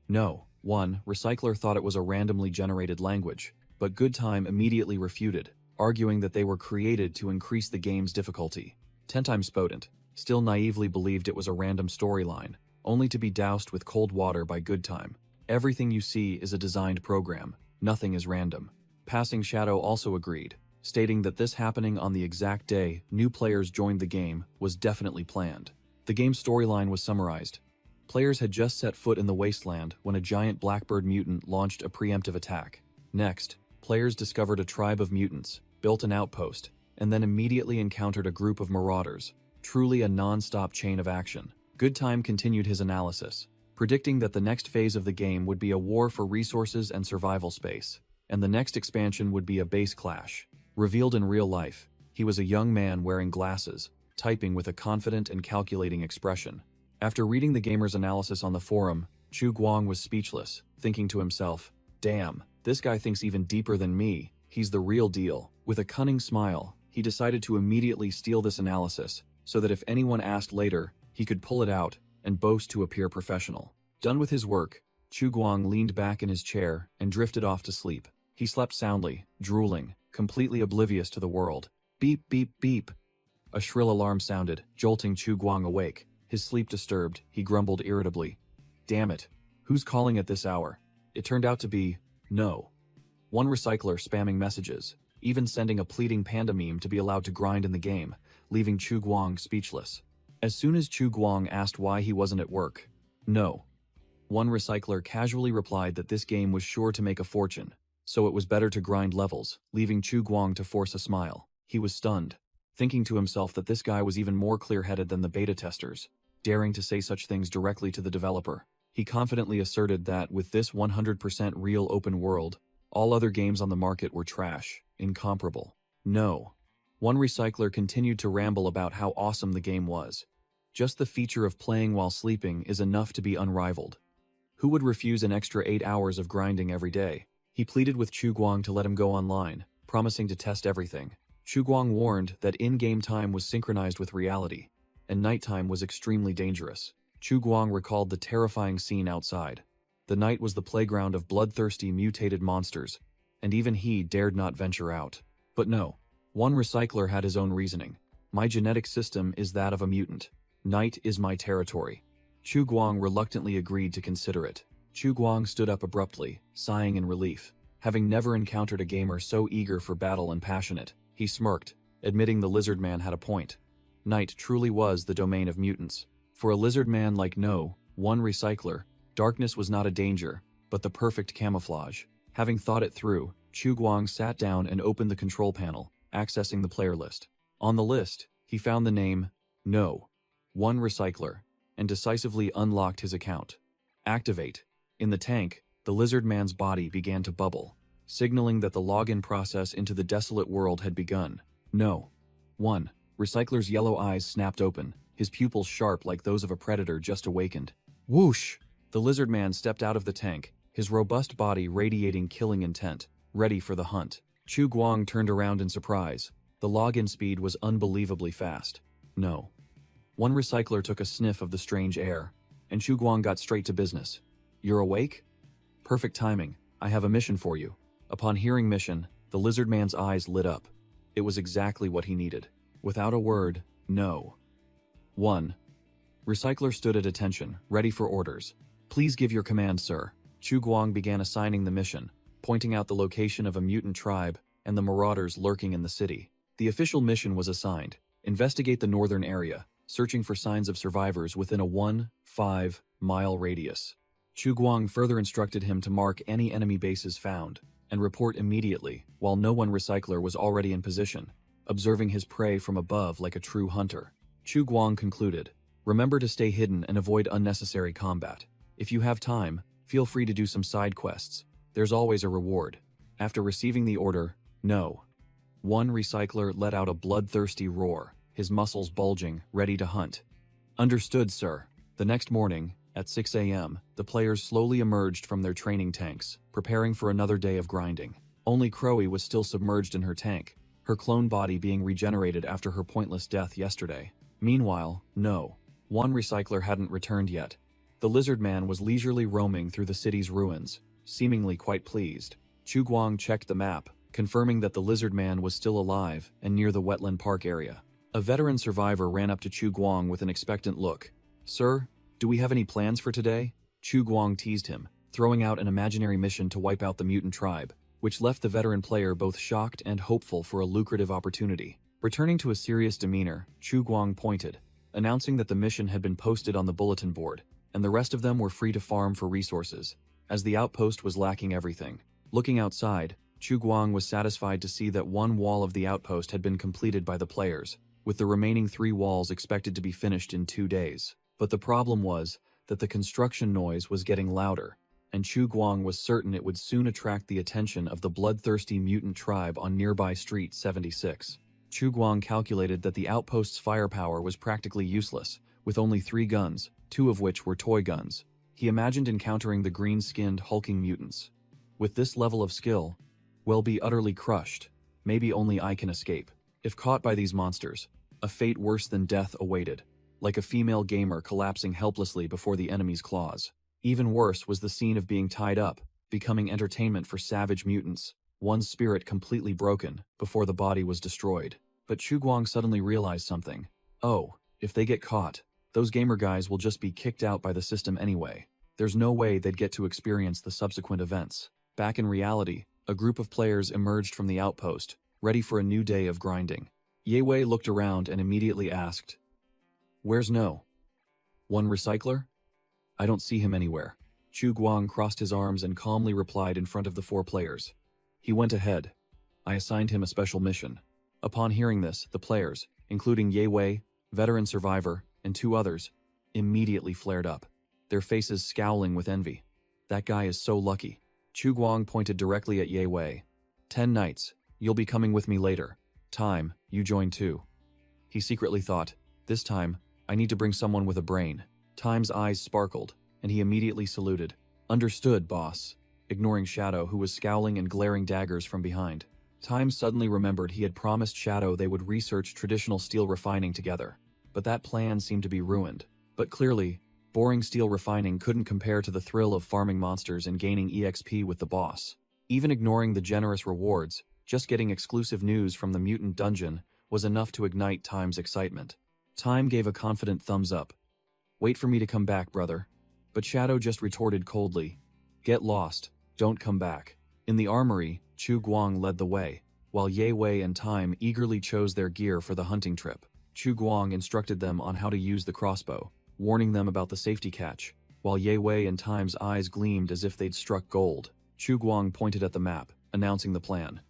A: No. One recycler thought it was a randomly generated language, but Good Time immediately refuted, arguing that they were created to increase the game's difficulty. 10 times Spotent still naively believed it was a random storyline, only to be doused with cold water by Good Time. Everything you see is a designed program, nothing is random. Passing Shadow also agreed, stating that this happening on the exact day new players joined the game was definitely planned. The game's storyline was summarized. Players had just set foot in the wasteland when a giant blackbird mutant launched a preemptive attack. Next, players discovered a tribe of mutants, built an outpost, and then immediately encountered a group of marauders. Truly a non-stop chain of action. Good Time continued his analysis. predicting that the next phase of the game would be a war for resources and survival space, and the next expansion would be a base clash. Revealed in real life, he was a young man wearing glasses, typing with a confident and calculating expression. After reading the gamer's analysis on the forum, Chu Guang was speechless, thinking to himself, "Damn, this guy thinks even deeper than me, he's the real deal." With a cunning smile, he decided to immediately steal this analysis, so that if anyone asked later, he could pull it out and boast to appear professional. Done with his work, Chu Guang leaned back in his chair and drifted off to sleep. He slept soundly, drooling, completely oblivious to the world. Beep, beep, beep. A shrill alarm sounded, jolting Chu Guang awake. His sleep disturbed, he grumbled irritably. "Damn it, who's calling at this hour?" It turned out to be, No. One recycler spamming messages, even sending a pleading panda meme to be allowed to grind in the game, leaving Chu Guang speechless. As soon as Chu Guang asked why he wasn't at work, "No." One recycler casually replied that this game was sure to make a fortune, so it was better to grind levels, leaving Chu Guang to force a smile. He was stunned, thinking to himself that this guy was even more clear-headed than the beta testers, daring to say such things directly to the developer. He confidently asserted that with this 100% real open world, all other games on the market were trash, incomparable. No. One recycler continued to ramble about how awesome the game was. Just the feature of playing while sleeping is enough to be unrivaled. Who would refuse an extra 8 hours of grinding every day? He pleaded with Chu Guang to let him go online, promising to test everything. Chu Guang warned that in-game time was synchronized with reality, and nighttime was extremely dangerous. Chu Guang recalled the terrifying scene outside. The night was the playground of bloodthirsty mutated monsters, and even he dared not venture out. But no. One recycler had his own reasoning. "My genetic system is that of a mutant. Night is my territory." Chu Guang reluctantly agreed to consider it. Chu Guang stood up abruptly, sighing in relief. Having never encountered a gamer so eager for battle and passionate, he smirked, admitting the lizard man had a point. Night truly was the domain of mutants. For a lizard man like one recycler, darkness was not a danger, but the perfect camouflage. Having thought it through, Chu Guang sat down and opened the control panel, accessing the player list. On the list, he found the name, one recycler, and decisively unlocked his account. Activate. In the tank, the lizard man's body began to bubble, signaling that the login process into the desolate world had begun. One recycler's yellow eyes snapped open, his pupils sharp like those of a predator just awakened. Whoosh! The lizard man stepped out of the tank, his robust body radiating killing intent, ready for the hunt. Chu Guang turned around in surprise. The login speed was unbelievably fast. One recycler took a sniff of the strange air, and Chu Guang got straight to business. "You're awake? Perfect timing. I have a mission for you." Upon hearing mission, the lizard man's eyes lit up. It was exactly what he needed. Without a word, One recycler stood at attention, ready for orders. "Please give your command, sir." Chu Guang began assigning the mission, pointing out the location of a mutant tribe and the marauders lurking in the city. The official mission was assigned: investigate the northern area, searching for signs of survivors within a 1-5-mile radius. Chu Guang further instructed him to mark any enemy bases found, and report immediately, while one recycler was already in position, observing his prey from above like a true hunter. Chu Guang concluded, "Remember to stay hidden and avoid unnecessary combat. If you have time, feel free to do some side quests. There's always a reward." After receiving the order, one recycler let out a bloodthirsty roar, his muscles bulging, ready to hunt. "Understood, sir." The next morning, at 6 a.m., the players slowly emerged from their training tanks, preparing for another day of grinding. Only Crowy was still submerged in her tank, her clone body being regenerated after her pointless death yesterday. Meanwhile, one recycler hadn't returned yet. The lizard man was leisurely roaming through the city's ruins, seemingly quite pleased. Chu Guang checked the map, confirming that the lizard man was still alive and near the wetland park area. A veteran survivor ran up to Chu Guang with an expectant look. "Sir, do we have any plans for today?" Chu Guang teased him, throwing out an imaginary mission to wipe out the mutant tribe, which left the veteran player both shocked and hopeful for a lucrative opportunity. Returning to a serious demeanor, Chu Guang pointed, announcing that the mission had been posted on the bulletin board, and the rest of them were free to farm for resources, as the outpost was lacking everything. Looking outside, Chu Guang was satisfied to see that one wall of the outpost had been completed by the players, with the remaining 3 walls expected to be finished in 2 days. But the problem was, that the construction noise was getting louder, and Chu Guang was certain it would soon attract the attention of the bloodthirsty mutant tribe on nearby Street 76. Chu Guang calculated that the outpost's firepower was practically useless, with only 3 guns, 2 of which were toy guns. He imagined encountering the green-skinned hulking mutants. With this level of skill, we'll be utterly crushed. Maybe only I can escape. If caught by these monsters, a fate worse than death awaited, like a female gamer collapsing helplessly before the enemy's claws. Even worse was the scene of being tied up, becoming entertainment for savage mutants, one's spirit completely broken before the body was destroyed. But Chu Guang suddenly realized something. Oh, if they get caught, those gamer guys will just be kicked out by the system anyway. There's no way they'd get to experience the subsequent events. Back in reality, a group of players emerged from the outpost, ready for a new day of grinding. Ye Wei looked around and immediately asked, "Where's No? One recycler? I don't see him anywhere." Chu Guang crossed his arms and calmly replied in front of the 4 players. He went ahead. I assigned him a special mission. Upon hearing this, the players, including Ye Wei, veteran survivor, and 2 others, immediately flared up, their faces scowling with envy. That guy is so lucky. Chu Guang pointed directly at Ye Wei. 10 nights, you'll be coming with me later. Time, you join too. He secretly thought, this time, I need to bring someone with a brain. Time's eyes sparkled, and he immediately saluted. Understood, boss. Ignoring Shadow, who was scowling and glaring daggers from behind. Time suddenly remembered he had promised Shadow they would research traditional steel refining together. But that plan seemed to be ruined. But clearly, boring steel refining couldn't compare to the thrill of farming monsters and gaining EXP with the boss. Even ignoring the generous rewards, just getting exclusive news from the mutant dungeon was enough to ignite Time's excitement. Time gave a confident thumbs up. Wait for me to come back, brother. But Shadow just retorted coldly. Get lost, don't come back. In the armory, Chu Guang led the way, while Ye Wei and Time eagerly chose their gear for the hunting trip. Chu Guang instructed them on how to use the crossbow, warning them about the safety catch, while Ye Wei and Time's eyes gleamed as if they'd struck gold. Chu Guang pointed at the map, announcing the plan.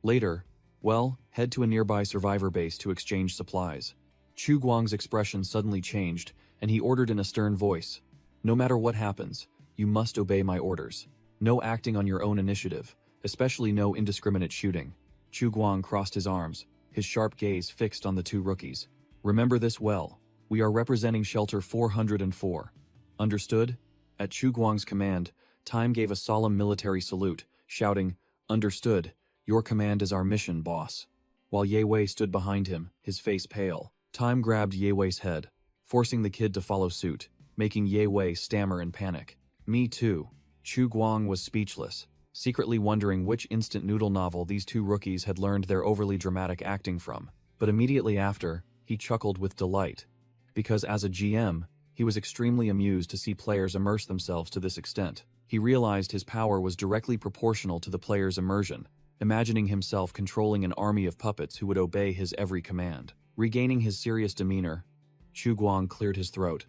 A: Later, well, head to a nearby survivor base to exchange supplies. Chu Guang's expression suddenly changed, and he ordered in a stern voice. No matter what happens, you must obey my orders. No acting on your own initiative, especially no indiscriminate shooting. Chu Guang crossed his arms, his sharp gaze fixed on the 2 rookies. Remember this well. We are representing Shelter 404. Understood? At Chu Guang's command, Time gave a solemn military salute, shouting, Understood. Your command is our mission, boss. While Ye Wei stood behind him, his face pale, Time grabbed Ye Wei's head, forcing the kid to follow suit, making Ye Wei stammer in panic. Me too. Chu Guang was speechless, secretly wondering which instant noodle novel these 2 rookies had learned their overly dramatic acting from. But immediately after, he chuckled with delight. Because as a GM, he was extremely amused to see players immerse themselves to this extent. He realized his power was directly proportional to the players' immersion, imagining himself controlling an army of puppets who would obey his every command. Regaining his serious demeanor, Chu Guang cleared his throat.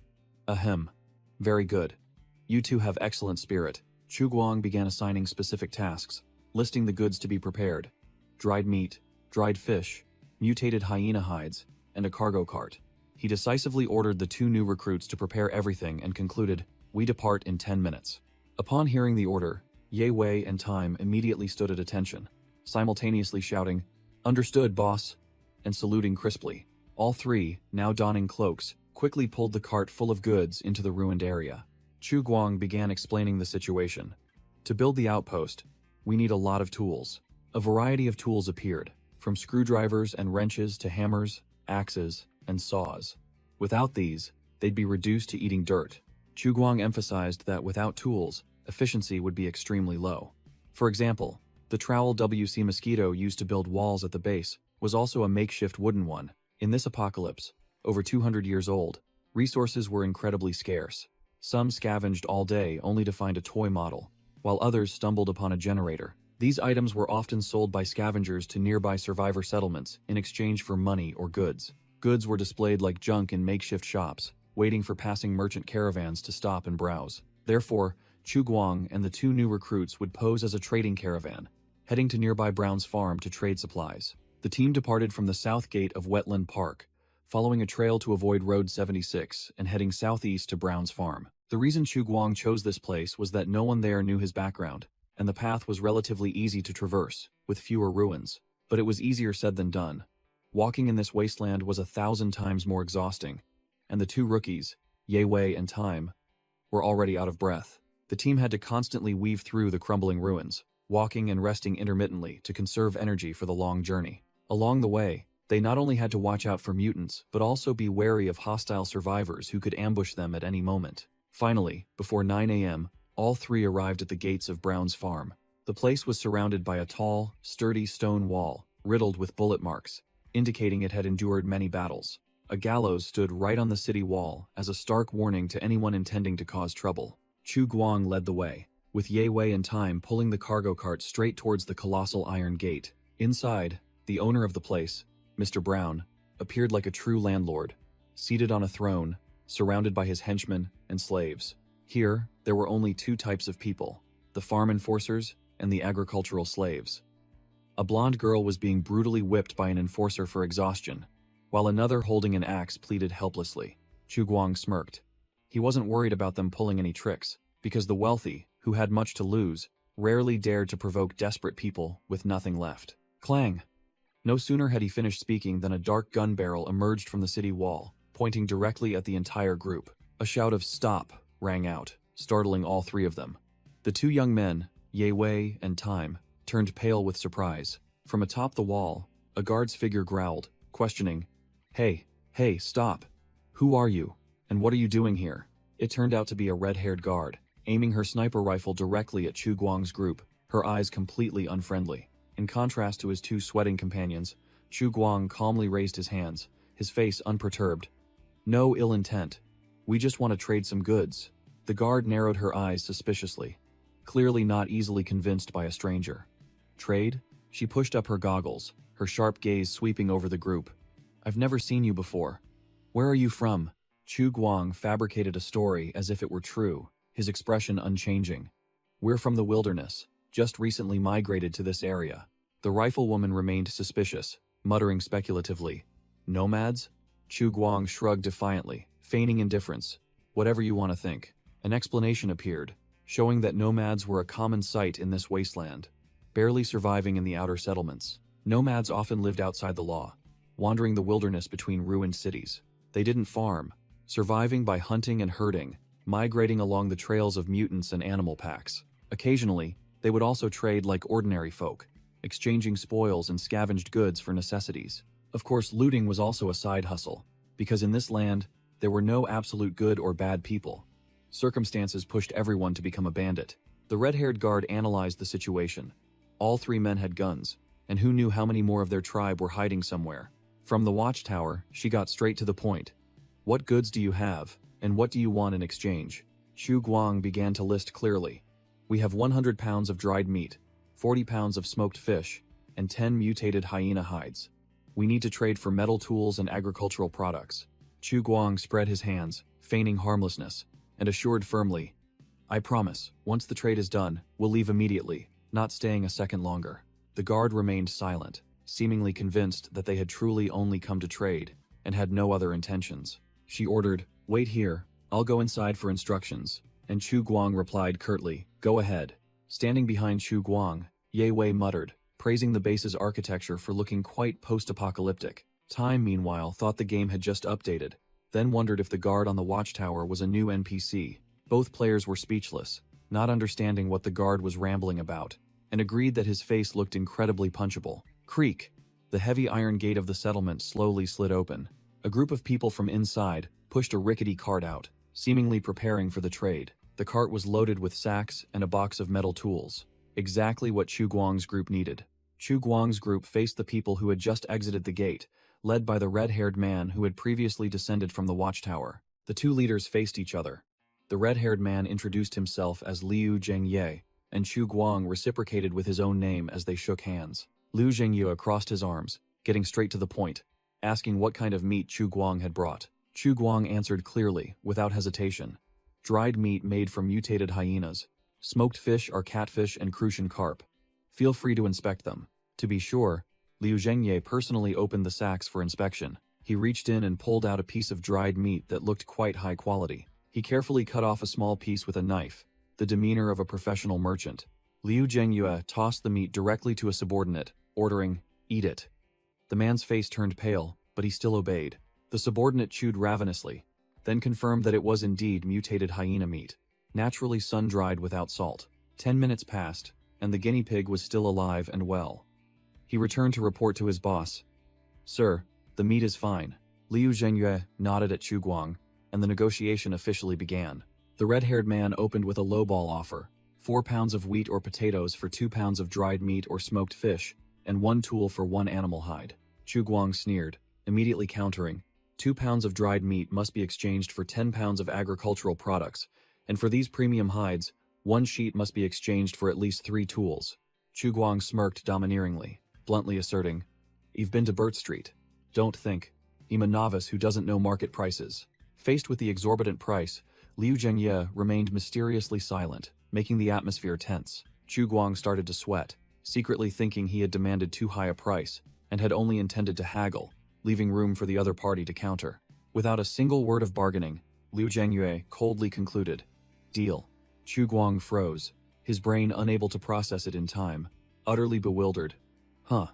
A: Ahem. Very good. You 2 have excellent spirit. Chu Guang began assigning specific tasks, listing the goods to be prepared. Dried meat, dried fish, mutated hyena hides, and a cargo cart. He decisively ordered the 2 new recruits to prepare everything and concluded, we depart in 10 minutes. Upon hearing the order, Ye Wei and Time immediately stood at attention, simultaneously shouting, Understood, boss, and saluting crisply. All 3, now donning cloaks, quickly pulled the cart full of goods into the ruined area. Chu Guang began explaining the situation. To build the outpost, we need a lot of tools. A variety of tools appeared, from screwdrivers and wrenches to hammers, axes, and saws. Without these, they'd be reduced to eating dirt. Chu Guang emphasized that without tools, efficiency would be extremely low. For example, the trowel WC Mosquito used to build walls at the base was also a makeshift wooden one. In this apocalypse, over 200 years old, resources were incredibly scarce. Some scavenged all day only to find a toy model, while others stumbled upon a generator. These items were often sold by scavengers to nearby survivor settlements in exchange for money or goods. Goods were displayed like junk in makeshift shops, waiting for passing merchant caravans to stop and browse. Therefore, Chu Guang and the 2 new recruits would pose as a trading caravan, heading to nearby Brown's farm to trade supplies. The team departed from the south gate of Wetland Park, following a trail to avoid Road 76 and heading southeast to Brown's farm. The reason Chu Guang chose this place was that no one there knew his background, and the path was relatively easy to traverse, with fewer ruins. But it was easier said than done. Walking in this wasteland was 1,000 times more exhausting, and the two rookies, Ye Wei and Time, were already out of breath. The team had to constantly weave through the crumbling ruins, walking and resting intermittently to conserve energy for the long journey. Along the way, they not only had to watch out for mutants, but also be wary of hostile survivors who could ambush them at any moment. Finally, before 9 a.m., all three arrived at the gates of Brown's farm. The place was surrounded by a tall, sturdy stone wall, riddled with bullet marks, indicating it had endured many battles. A gallows stood right on the city wall as a stark warning to anyone intending to cause trouble. Chu Guang led the way, with Ye Wei and Time pulling the cargo cart straight towards the colossal iron gate. Inside, the owner of the place, Mr. Brown, appeared like a true landlord, seated on a throne, surrounded by his henchmen and slaves. Here, there were only two types of people, the farm enforcers and the agricultural slaves. A blonde girl was being brutally whipped by an enforcer for exhaustion, while another holding an axe pleaded helplessly. Chu Guang smirked. He wasn't worried about them pulling any tricks, because the wealthy, who had much to lose, rarely dared to provoke desperate people with nothing left. Clang! No sooner had he finished speaking than a dark gun barrel emerged from the city wall, pointing directly at the entire group. A shout of "Stop!" rang out, startling all three of them. The two young men, Ye Wei and Time, turned pale with surprise. From atop the wall, a guard's figure growled, questioning, Hey, stop. Who are you? And what are you doing here?" It turned out to be a red-haired guard, aiming her sniper rifle directly at Chu Guang's group, her eyes completely unfriendly. In contrast to his two sweating companions, Chu Guang calmly raised his hands, his face unperturbed. "No ill intent. We just want to trade some goods." The guard narrowed her eyes suspiciously, clearly not easily convinced by a stranger. "Trade?" She pushed up her goggles, her sharp gaze sweeping over the group. "I've never seen you before. Where are you from?" Chu Guang fabricated a story as if it were true, his expression unchanging. "We're from the wilderness, just recently migrated to this area." The riflewoman remained suspicious, muttering speculatively. "Nomads?" Chu Guang shrugged defiantly, feigning indifference. "Whatever you want to think." An explanation appeared, showing that nomads were a common sight in this wasteland, barely surviving in the outer settlements. Nomads often lived outside the law, wandering the wilderness between ruined cities. They didn't farm, surviving by hunting and herding, migrating along the trails of mutants and animal packs. Occasionally, they would also trade like ordinary folk, exchanging spoils and scavenged goods for necessities. Of course, looting was also a side hustle, because in this land, there were no absolute good or bad people. Circumstances pushed everyone to become a bandit. The red-haired guard analyzed the situation. All three men had guns, and who knew how many more of their tribe were hiding somewhere. From the watchtower, she got straight to the point. "What goods do you have, and what do you want in exchange?" Chu Guang began to list clearly. "We have 100 pounds of dried meat, 40 pounds of smoked fish, and 10 mutated hyena hides. We need to trade for metal tools and agricultural products." Chu Guang spread his hands, feigning harmlessness, and assured firmly, "I promise, once the trade is done, we'll leave immediately, not staying a second longer." The guard remained silent, seemingly convinced that they had truly only come to trade, and had no other intentions. She ordered, "Wait here, I'll go inside for instructions," and Chu Guang replied curtly, "Go ahead." Standing behind Chu Guang, Ye Wei muttered, praising the base's architecture for looking quite post-apocalyptic. Time, meanwhile, thought the game had just updated, then wondered if the guard on the watchtower was a new NPC. Both players were speechless, not understanding what the guard was rambling about, and agreed that his face looked incredibly punchable. Creak! The heavy iron gate of the settlement slowly slid open. A group of people from inside pushed a rickety cart out, seemingly preparing for the trade. The cart was loaded with sacks and a box of metal tools, exactly what Chu Guang's group needed. Chu Guang's group faced the people who had just exited the gate, led by the red-haired man who had previously descended from the watchtower. The two leaders faced each other. The red-haired man introduced himself as Liu Zhengye, and Chu Guang reciprocated with his own name as they shook hands. Liu Zhengye crossed his arms, getting straight to the point, asking what kind of meat Chu Guang had brought. Chu Guang answered clearly, without hesitation. "Dried meat made from mutated hyenas. Smoked fish are catfish and crucian carp. Feel free to inspect them." To be sure, Liu Zhengye personally opened the sacks for inspection, He reached in and pulled out a piece of dried meat that looked quite high quality. He carefully cut off a small piece with a knife, the demeanor of a professional merchant. Liu Zhengyue tossed the meat directly to a subordinate, ordering, "Eat it." The man's face turned pale, but he still obeyed. The subordinate chewed ravenously, then confirmed that it was indeed mutated hyena meat, naturally sun-dried without salt. 10 minutes passed, and the guinea pig was still alive and well. He returned to report to his boss. "Sir, the meat is fine." Liu Zhengyue nodded at Chu Guang, and the negotiation officially began. The red-haired man opened with a lowball offer: 4 pounds of wheat or potatoes for 2 pounds of dried meat or smoked fish, and 1 tool for 1 animal hide. Chu Guang sneered, immediately countering, 2 pounds of dried meat must be exchanged for 10 pounds of agricultural products, and for these premium hides, 1 sheet must be exchanged for at least 3 tools. Chu Guang smirked domineeringly, bluntly asserting, "You've been to Burt Street. Don't think. I'm a novice who doesn't know market prices." Faced with the exorbitant price, Liu Zhengyue remained mysteriously silent, making the atmosphere tense. Chu Guang started to sweat, secretly thinking he had demanded too high a price, and had only intended to haggle, leaving room for the other party to counter. Without a single word of bargaining, Liu Zhengyue coldly concluded, "Deal." Chu Guang froze, his brain unable to process it in time, utterly bewildered. "Huh.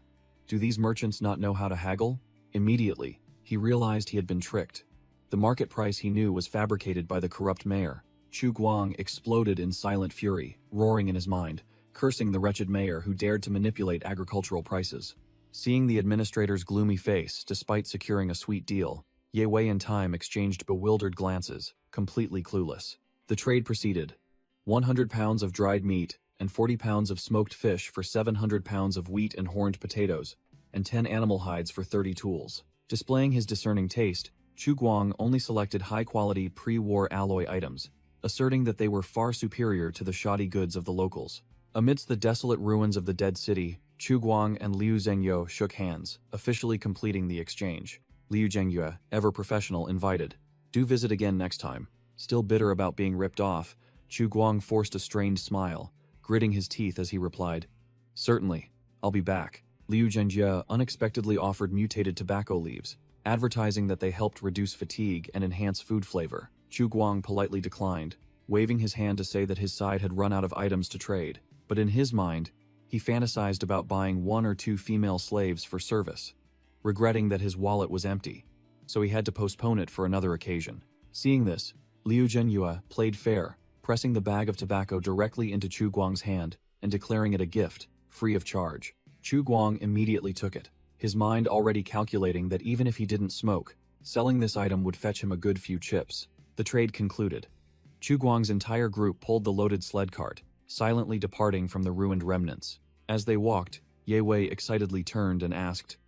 A: Do these merchants not know how to haggle?" Immediately, he realized he had been tricked. The market price he knew was fabricated by the corrupt mayor. Chu Guang exploded in silent fury, roaring in his mind, cursing the wretched mayor who dared to manipulate agricultural prices. Seeing the administrator's gloomy face despite securing a sweet deal, Ye Wei and Time exchanged bewildered glances, completely clueless. The trade proceeded. 100 pounds of dried meat and 40 pounds of smoked fish for 700 pounds of wheat and horned potatoes, and 10 animal hides for 30 tools. Displaying his discerning taste, Chu Guang only selected high-quality pre-war alloy items, asserting that they were far superior to the shoddy goods of the locals. Amidst the desolate ruins of the dead city, Chu Guang and Liu Zhengyue shook hands, officially completing the exchange. Liu Zhengyue, ever professional, invited, "Do visit again next time." Still bitter about being ripped off, Chu Guang forced a strained smile, gritting his teeth as he replied, "Certainly, I'll be back." Liu Zhengyue unexpectedly offered mutated tobacco leaves, advertising that they helped reduce fatigue and enhance food flavor. Chu Guang politely declined, waving his hand to say that his side had run out of items to trade, but in his mind, he fantasized about buying 1 or 2 female slaves for service, regretting that his wallet was empty, so he had to postpone it for another occasion. Seeing this, Liu Zhengyue played fair, pressing the bag of tobacco directly into Chu Guang's hand and declaring it a gift, free of charge. Chu Guang immediately took it, his mind already calculating that even if he didn't smoke, selling this item would fetch him a good few chips. The trade concluded. Chu Guang's entire group pulled the loaded sled cart, silently departing from the ruined remnants. As they walked, Ye Wei excitedly turned and asked,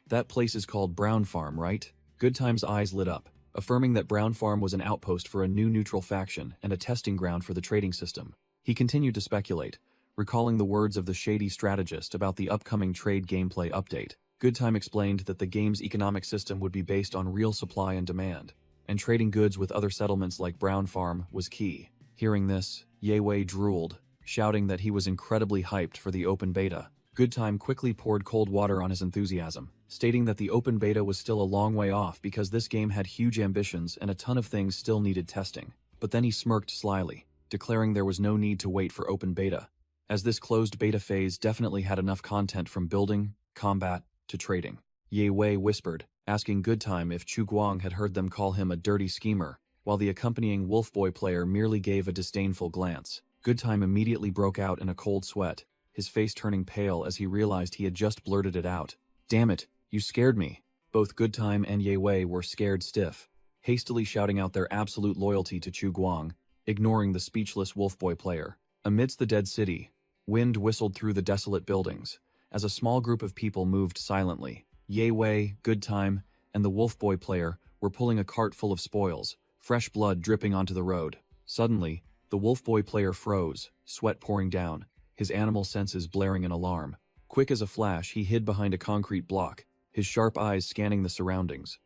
A: "That place is called Brown Farm, right?" Goodtime's eyes lit up, affirming that Brown Farm was an outpost for a new neutral faction and a testing ground for the trading system. He continued to speculate, recalling the words of the shady strategist about the upcoming trade gameplay update. Goodtime explained that the game's economic system would be based on real supply and demand, and trading goods with other settlements like Brown Farm was key. Hearing this, Ye Wei drooled, shouting that he was incredibly hyped for the open beta. Goodtime quickly poured cold water on his enthusiasm, stating that the open beta was still a long way off because this game had huge ambitions and a ton of things still needed testing. But then he smirked slyly, declaring there was no need to wait for open beta, as this closed beta phase definitely had enough content from building, combat, to trading. Ye Wei whispered, asking Goodtime if Chu Guang had heard them call him a dirty schemer, while the accompanying Wolfboy player merely gave a disdainful glance. Goodtime immediately broke out in a cold sweat, his face turning pale as he realized he had just blurted it out. "Damn it, you scared me." Both Goodtime and Ye Wei were scared stiff, hastily shouting out their absolute loyalty to Chu Guang, ignoring the speechless Wolfboy player. Amidst the dead city, wind whistled through the desolate buildings, as a small group of people moved silently. Ye Wei, Goodtime, and the Wolfboy player were pulling a cart full of spoils, fresh blood dripping onto the road. Suddenly, the Wolfboy player froze, sweat pouring down, his animal senses blaring in alarm. Quick as a flash, he hid behind a concrete block, his sharp eyes scanning the surroundings.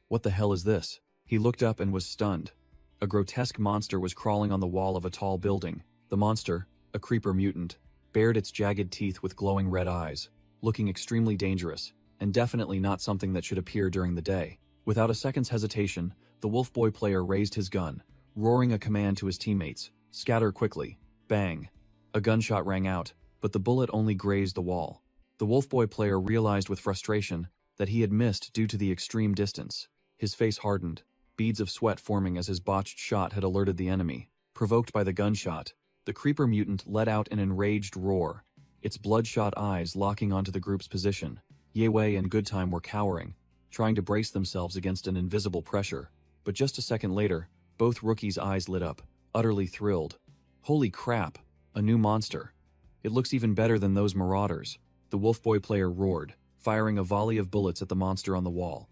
A: "What the hell is this?" He looked up and was stunned. A grotesque monster was crawling on the wall of a tall building. The monster, a creeper mutant, bared its jagged teeth with glowing red eyes, looking extremely dangerous, and definitely not something that should appear during the day. Without a second's hesitation, the Wolf Boy player raised his gun, roaring a command to his teammates, "Scatter quickly." Bang! A gunshot rang out, but the bullet only grazed the wall. The Wolf Boy player realized with frustration that he had missed due to the extreme distance. His face hardened, beads of sweat forming as his botched shot had alerted the enemy. Provoked by the gunshot, the creeper mutant let out an enraged roar, its bloodshot eyes locking onto the group's position. Yewei and Goodtime were cowering, trying to brace themselves against an invisible pressure. But just a second later, both rookies' eyes lit up, utterly thrilled. Holy crap, a new monster. It looks even better than those marauders, the Wolf Boy player roared, firing a volley of bullets at the monster on the wall.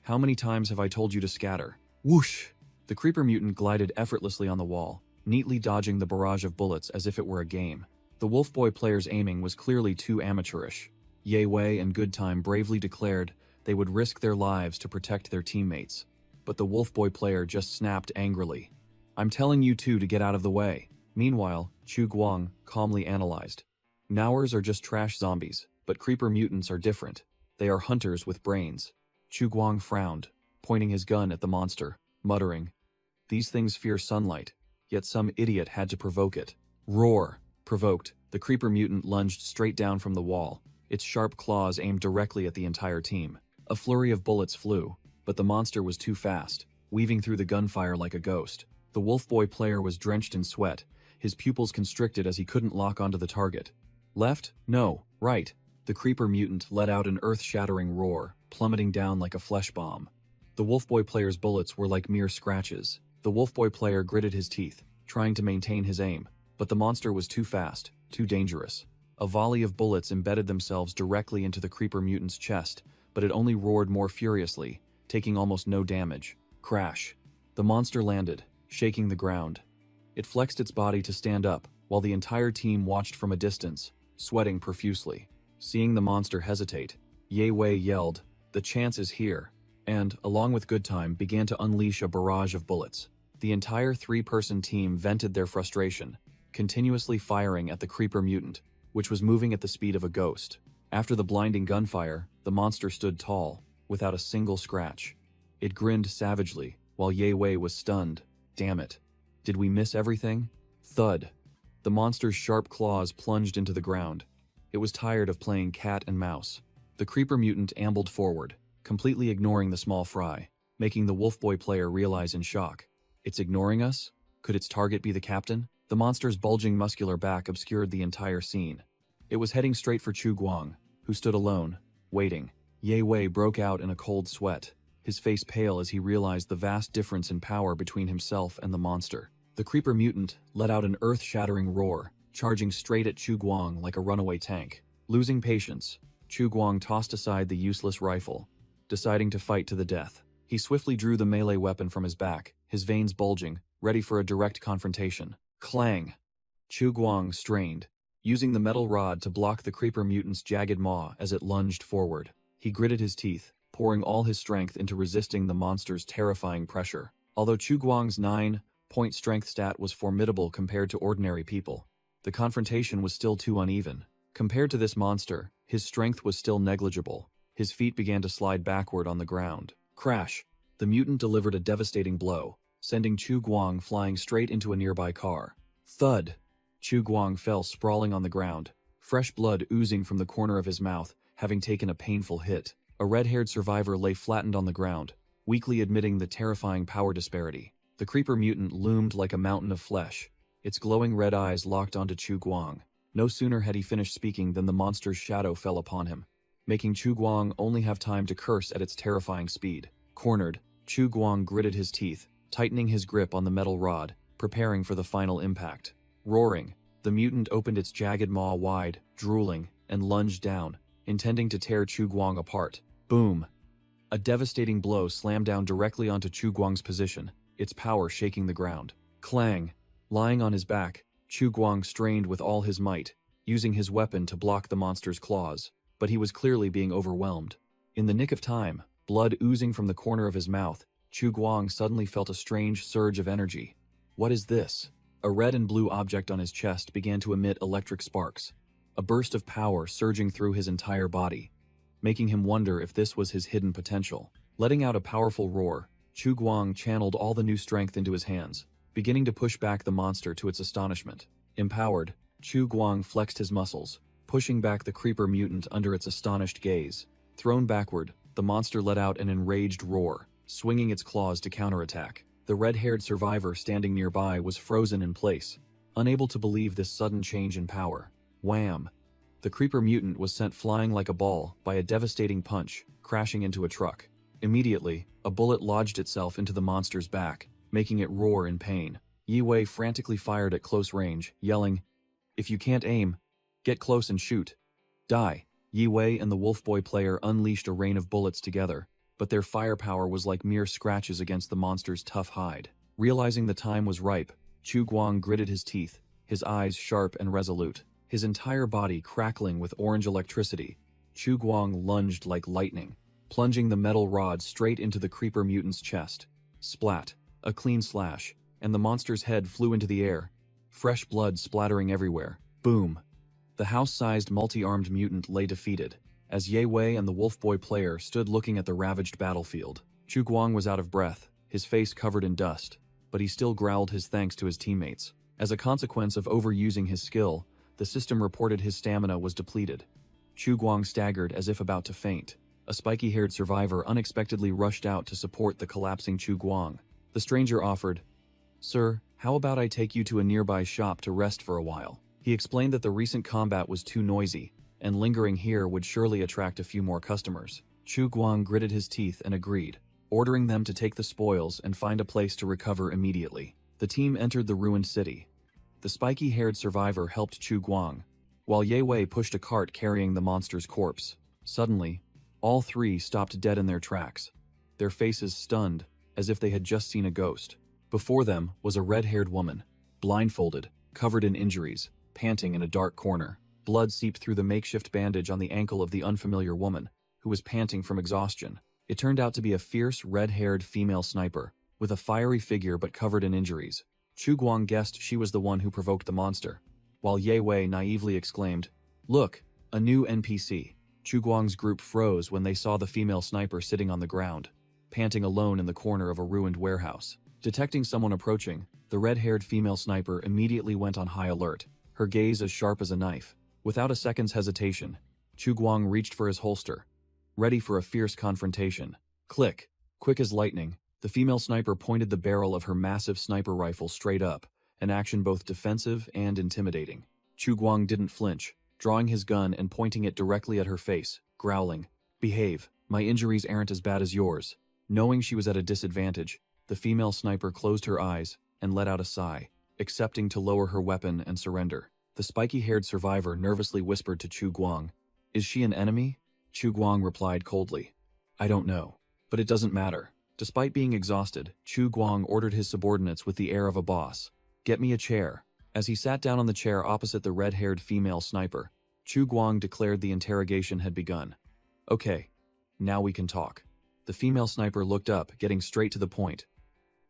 A: How many times have I told you to scatter? Whoosh! The creeper mutant glided effortlessly on the wall, neatly dodging the barrage of bullets as if it were a game. The Wolf Boy player's aiming was clearly too amateurish. Yewei and Goodtime bravely declared they would risk their lives to protect their teammates. But the Wolf Boy player just snapped angrily. "I'm telling you two to get out of the way." Meanwhile, Chu Guang calmly analyzed. Nowers are just trash zombies, but creeper mutants are different. They are hunters with brains. Chu Guang frowned, pointing his gun at the monster, muttering, "These things fear sunlight, yet some idiot had to provoke it." Roar! Provoked, the creeper mutant lunged straight down from the wall, its sharp claws aimed directly at the entire team. A flurry of bullets flew, but the monster was too fast, weaving through the gunfire like a ghost. The Wolf Boy player was drenched in sweat, his pupils constricted as he couldn't lock onto the target. Left? No. Right. The creeper mutant let out an earth-shattering roar, plummeting down like a flesh bomb. The Wolf Boy player's bullets were like mere scratches. The Wolf Boy player gritted his teeth, trying to maintain his aim, but the monster was too fast, too dangerous. A volley of bullets embedded themselves directly into the creeper mutant's chest, but it only roared more furiously, taking almost no damage. Crash. The monster landed, shaking the ground. It flexed its body to stand up, while the entire team watched from a distance, sweating profusely. Seeing the monster hesitate, Yewei yelled, "The chance is here," and, along with Goodtime, began to unleash a barrage of bullets. The entire three-person team vented their frustration, continuously firing at the creeper mutant, which was moving at the speed of a ghost. After the blinding gunfire, the monster stood tall, without a single scratch. It grinned savagely, while Yewei was stunned. Damn it. Did we miss everything? Thud. The monster's sharp claws plunged into the ground. It was tired of playing cat and mouse. The creeper mutant ambled forward, completely ignoring the small fry, making the Wolf Boy player realize in shock. It's ignoring us? Could its target be the captain? The monster's bulging muscular back obscured the entire scene. It was heading straight for Chu Guang, who stood alone, waiting. Yewei broke out in a cold sweat, his face pale as he realized the vast difference in power between himself and the monster. The creeper mutant let out an earth-shattering roar, charging straight at Chu Guang like a runaway tank. Losing patience, Chu Guang tossed aside the useless rifle, deciding to fight to the death. He swiftly drew the melee weapon from his back, his veins bulging, ready for a direct confrontation. Clang! Chu Guang strained, using the metal rod to block the creeper mutant's jagged maw as it lunged forward. He gritted his teeth, pouring all his strength into resisting the monster's terrifying pressure. Although Chu Guang's 9-point strength stat was formidable compared to ordinary people, the confrontation was still too uneven. Compared to this monster, his strength was still negligible. His feet began to slide backward on the ground. Crash! The mutant delivered a devastating blow, sending Chu Guang flying straight into a nearby car. Thud! Chu Guang fell sprawling on the ground, fresh blood oozing from the corner of his mouth, having taken a painful hit. A red-haired survivor lay flattened on the ground, weakly admitting the terrifying power disparity. The creeper mutant loomed like a mountain of flesh, its glowing red eyes locked onto Chu Guang. No sooner had he finished speaking than the monster's shadow fell upon him, making Chu Guang only have time to curse at its terrifying speed. Cornered, Chu Guang gritted his teeth, tightening his grip on the metal rod, preparing for the final impact. Roaring, the mutant opened its jagged maw wide, drooling, and lunged down, intending to tear Chu Guang apart. Boom! A devastating blow slammed down directly onto Chu Guang's position, its power shaking the ground. Clang! Lying on his back, Chu Guang strained with all his might, using his weapon to block the monster's claws, but he was clearly being overwhelmed. In the nick of time, blood oozing from the corner of his mouth, Chu Guang suddenly felt a strange surge of energy. What is this? A red and blue object on his chest began to emit electric sparks, a burst of power surging through his entire body. making him wonder if this was his hidden potential. Letting out a powerful roar, Chu Guang channeled all the new strength into his hands, beginning to push back the monster to its astonishment. Empowered, Chu Guang flexed his muscles, pushing back the creeper mutant under its astonished gaze. Thrown backward, the monster let out an enraged roar, swinging its claws to counterattack. The red-haired survivor standing nearby was frozen in place, unable to believe this sudden change in power. Wham! The creeper mutant was sent flying like a ball by a devastating punch, crashing into a truck. Immediately, a bullet lodged itself into the monster's back, making it roar in pain. Yi Wei frantically fired at close range, yelling, "If you can't aim, get close and shoot. Die." Yi Wei and the Wolf Boy player unleashed a rain of bullets together, but their firepower was like mere scratches against the monster's tough hide. Realizing the time was ripe, Chu Guang gritted his teeth, his eyes sharp and resolute. His entire body crackling with orange electricity, Chu Guang lunged like lightning, plunging the metal rod straight into the creeper mutant's chest. Splat, a clean slash, and the monster's head flew into the air, fresh blood splattering everywhere. Boom! The house-sized multi-armed mutant lay defeated, as Ye Wei and the Wolf Boy player stood looking at the ravaged battlefield. Chu Guang was out of breath, his face covered in dust, but he still growled his thanks to his teammates. As a consequence of overusing his skill, the system reported his stamina was depleted. Chu Guang staggered as if about to faint. A spiky-haired survivor unexpectedly rushed out to support the collapsing Chu Guang. The stranger offered, "Sir, how about I take you to a nearby shop to rest for a while?" He explained that the recent combat was too noisy, and lingering here would surely attract a few more customers. Chu Guang gritted his teeth and agreed, ordering them to take the spoils and find a place to recover immediately. The team entered the ruined city. The spiky-haired survivor helped Chu Guang, while Ye Wei pushed a cart carrying the monster's corpse. Suddenly, all three stopped dead in their tracks, their faces stunned, as if they had just seen a ghost. Before them was a red-haired woman, blindfolded, covered in injuries, panting in a dark corner. Blood seeped through the makeshift bandage on the ankle of the unfamiliar woman, who was panting from exhaustion. It turned out to be a fierce, red-haired female sniper, with a fiery figure but covered in injuries. Chu Guang guessed she was the one who provoked the monster, while Ye Wei naively exclaimed, "Look, a new NPC." Chu Guang's group froze when they saw the female sniper sitting on the ground, panting alone in the corner of a ruined warehouse. Detecting someone approaching, the red-haired female sniper immediately went on high alert, her gaze as sharp as a knife. Without a second's hesitation, Chu Guang reached for his holster, ready for a fierce confrontation. Click! Quick as lightning, the female sniper pointed the barrel of her massive sniper rifle straight up, an action both defensive and intimidating. Chu Guang didn't flinch, drawing his gun and pointing it directly at her face, growling, "Behave, my injuries aren't as bad as yours." Knowing she was at a disadvantage, the female sniper closed her eyes and let out a sigh, accepting to lower her weapon and surrender. The spiky-haired survivor nervously whispered to Chu Guang, "Is she an enemy?" Chu Guang replied coldly, "I don't know, but it doesn't matter." Despite being exhausted, Chu Guang ordered his subordinates with the air of a boss, "Get me a chair." As he sat down on the chair opposite the red-haired female sniper, Chu Guang declared the interrogation had begun. "Okay, now we can talk." The female sniper looked up, getting straight to the point.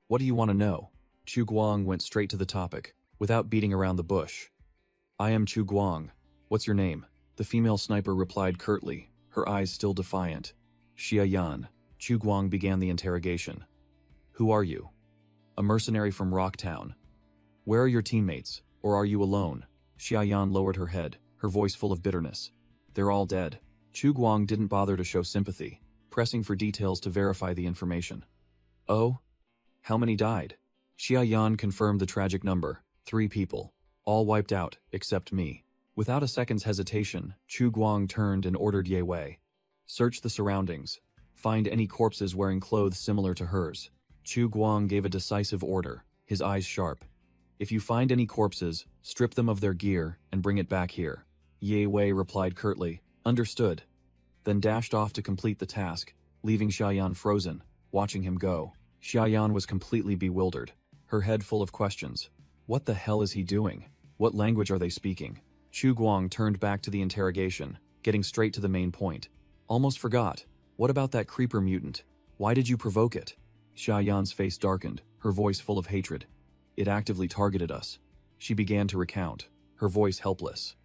A: "What do you want to know?" Chu Guang went straight to the topic, without beating around the bush. "I am Chu Guang. What's your name?" The female sniper replied curtly, her eyes still defiant. "Xia Yan." Chu Guang began the interrogation. "Who are you?" "A mercenary from Rocktown." "Where are your teammates, or are you alone?" Xia Yan lowered her head, her voice full of bitterness. "They're all dead." Chu Guang didn't bother to show sympathy, pressing for details to verify the information. "Oh? How many died?" Xia Yan confirmed the tragic number, 3 people, all wiped out, except me. Without a second's hesitation, Chu Guang turned and ordered Ye Wei, "Search the surroundings. Find any corpses wearing clothes similar to hers." Chu Guang gave a decisive order, his eyes sharp. "If you find any corpses, strip them of their gear and bring it back here." Ye Wei replied curtly, "Understood," then dashed off to complete the task, leaving Xiaoyan frozen, watching him go. Xiaoyan was completely bewildered, her head full of questions. What the hell is he doing? What language are they speaking? Chu Guang turned back to the interrogation, getting straight to the main point. "Almost forgot. What about that creeper mutant? Why did you provoke it?" Xiaoyan's face darkened, her voice full of hatred. "It actively targeted us." She began to recount, her voice helpless.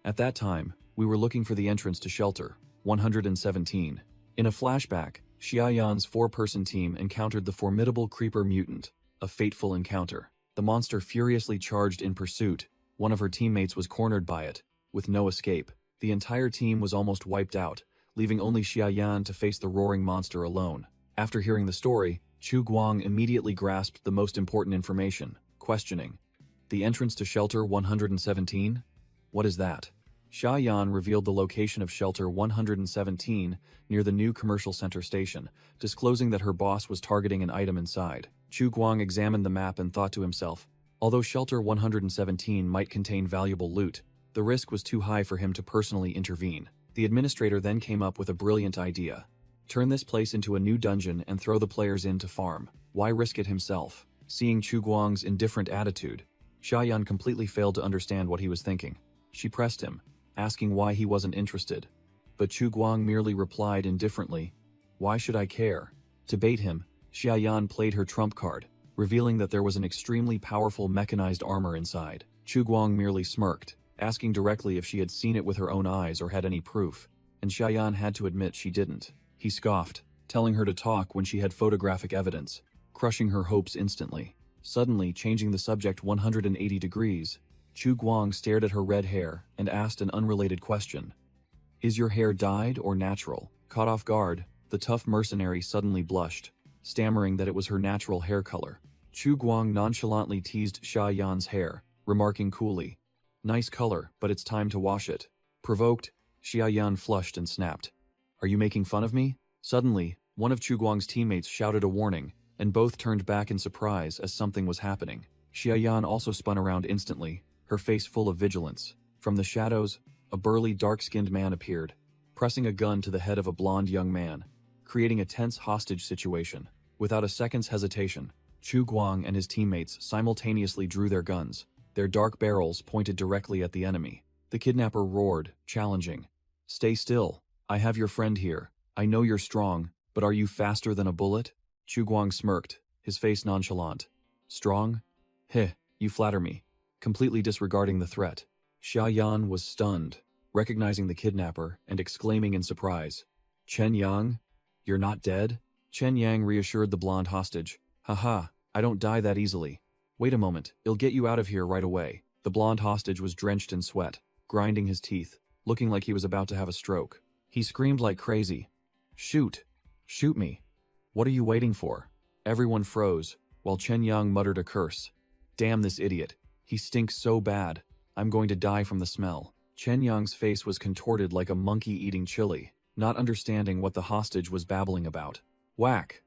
A: "At that time, we were looking for the entrance to shelter, 117. In a flashback, Xiaoyan's 4-person team encountered the formidable creeper mutant, a fateful encounter. The monster furiously charged in pursuit. One of her teammates was cornered by it, with no escape. The entire team was almost wiped out, leaving only Xiaoyan to face the roaring monster alone. After hearing the story, Chu Guang immediately grasped the most important information, questioning, "The entrance to Shelter 117? What is that?" Xiaoyan revealed the location of Shelter 117 near the new commercial center station, disclosing that her boss was targeting an item inside. Chu Guang examined the map and thought to himself, although Shelter 117 might contain valuable loot, the risk was too high for him to personally intervene. The administrator then came up with a brilliant idea. Turn this place into a new dungeon and throw the players in to farm. Why risk it himself? Seeing Chu Guang's indifferent attitude, Xiaoyan completely failed to understand what he was thinking. She pressed him, asking why he wasn't interested. But Chu Guang merely replied indifferently, "Why should I care?" To bait him, Xiaoyan played her trump card, revealing that there was an extremely powerful mechanized armor inside. Chu Guang merely smirked, asking directly if she had seen it with her own eyes or had any proof, and Xiaoyan had to admit she didn't. He scoffed, telling her to talk when she had photographic evidence, crushing her hopes instantly. Suddenly, changing the subject 180 degrees, Chu Guang stared at her red hair and asked an unrelated question. "Is your hair dyed or natural?" Caught off guard, the tough mercenary suddenly blushed, stammering that it was her natural hair color. Chu Guang nonchalantly teased Xiaoyan's hair, remarking coolly, "Nice color, but it's time to wash it." Provoked, Xiaoyan flushed and snapped, "Are you making fun of me?" Suddenly, one of Chu Guang's teammates shouted a warning, and both turned back in surprise as something was happening. Xiaoyan also spun around instantly, her face full of vigilance. From the shadows, a burly, dark-skinned man appeared, pressing a gun to the head of a blonde young man, creating a tense hostage situation. Without a second's hesitation, Chu Guang and his teammates simultaneously drew their guns, their dark barrels pointed directly at the enemy. The kidnapper roared, challenging, "Stay still. I have your friend here. I know you're strong, but are you faster than a bullet?" Chu Guang smirked, his face nonchalant. "Strong? Heh, you flatter me," completely disregarding the threat. Xiaoyan was stunned, recognizing the kidnapper and exclaiming in surprise, "Chen Yang? You're not dead?" Chen Yang reassured the blonde hostage, "Haha, I don't die that easily. Wait a moment, I'll get you out of here right away." The blonde hostage was drenched in sweat, grinding his teeth, looking like he was about to have a stroke. He screamed like crazy, "Shoot! Shoot me! What are you waiting for?" Everyone froze, while Chen Yang muttered a curse. "Damn this idiot. He stinks so bad. I'm going to die from the smell." Chen Yang's face was contorted like a monkey eating chili, not understanding what the hostage was babbling about. Whack!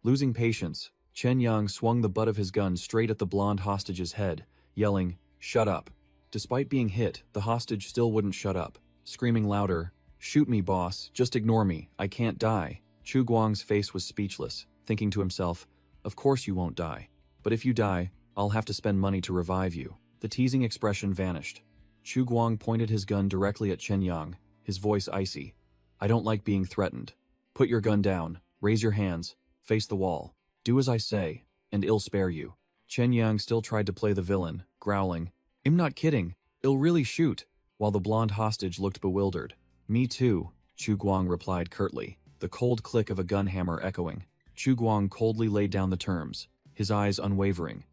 A: Losing patience, Chen Yang swung the butt of his gun straight at the blonde hostage's head, yelling, "Shut up." Despite being hit, the hostage still wouldn't shut up, screaming louder, "Shoot me, boss, just ignore me, I can't die." Chu Guang's face was speechless, thinking to himself, "Of course you won't die. But if you die, I'll have to spend money to revive you." The teasing expression vanished. Chu Guang pointed his gun directly at Chen Yang, his voice icy. "I don't like being threatened. Put your gun down, raise your hands, face the wall. Do as I say, and I'll spare you." Chen Yang still tried to play the villain, growling, "I'm not kidding, I'll really shoot," while the blonde hostage looked bewildered. "Me too," Chu Guang replied curtly, the cold click of a gun hammer echoing. Chu Guang coldly laid down the terms, his eyes unwavering.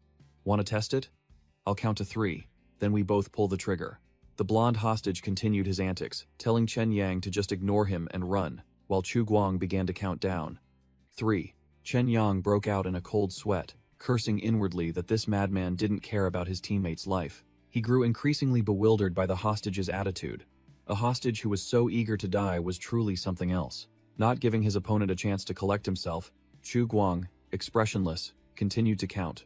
A: "Want to test it? I'll count to 3, then we both pull the trigger." The blonde hostage continued his antics, telling Chen Yang to just ignore him and run, while Chu Guang began to count down. 3. Chen Yang broke out in a cold sweat, cursing inwardly that this madman didn't care about his teammate's life. He grew increasingly bewildered by the hostage's attitude. A hostage who was so eager to die was truly something else. Not giving his opponent a chance to collect himself, Chu Guang, expressionless, continued to count.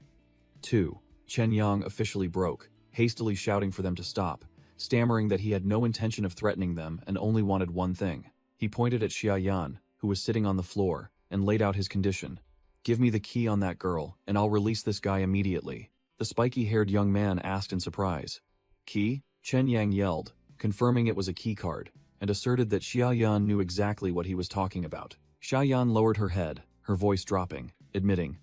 A: 2. Chen Yang officially broke, hastily shouting for them to stop, stammering that he had no intention of threatening them and only wanted one thing. He pointed at Xiaoyan, who was sitting on the floor, and laid out his condition. "Give me the key on that girl, and I'll release this guy immediately." The spiky-haired young man asked in surprise. "Key?" Chen Yang yelled, confirming it was a key card, and asserted that Xiaoyan knew exactly what he was talking about. Xiaoyan lowered her head, her voice dropping, admitting,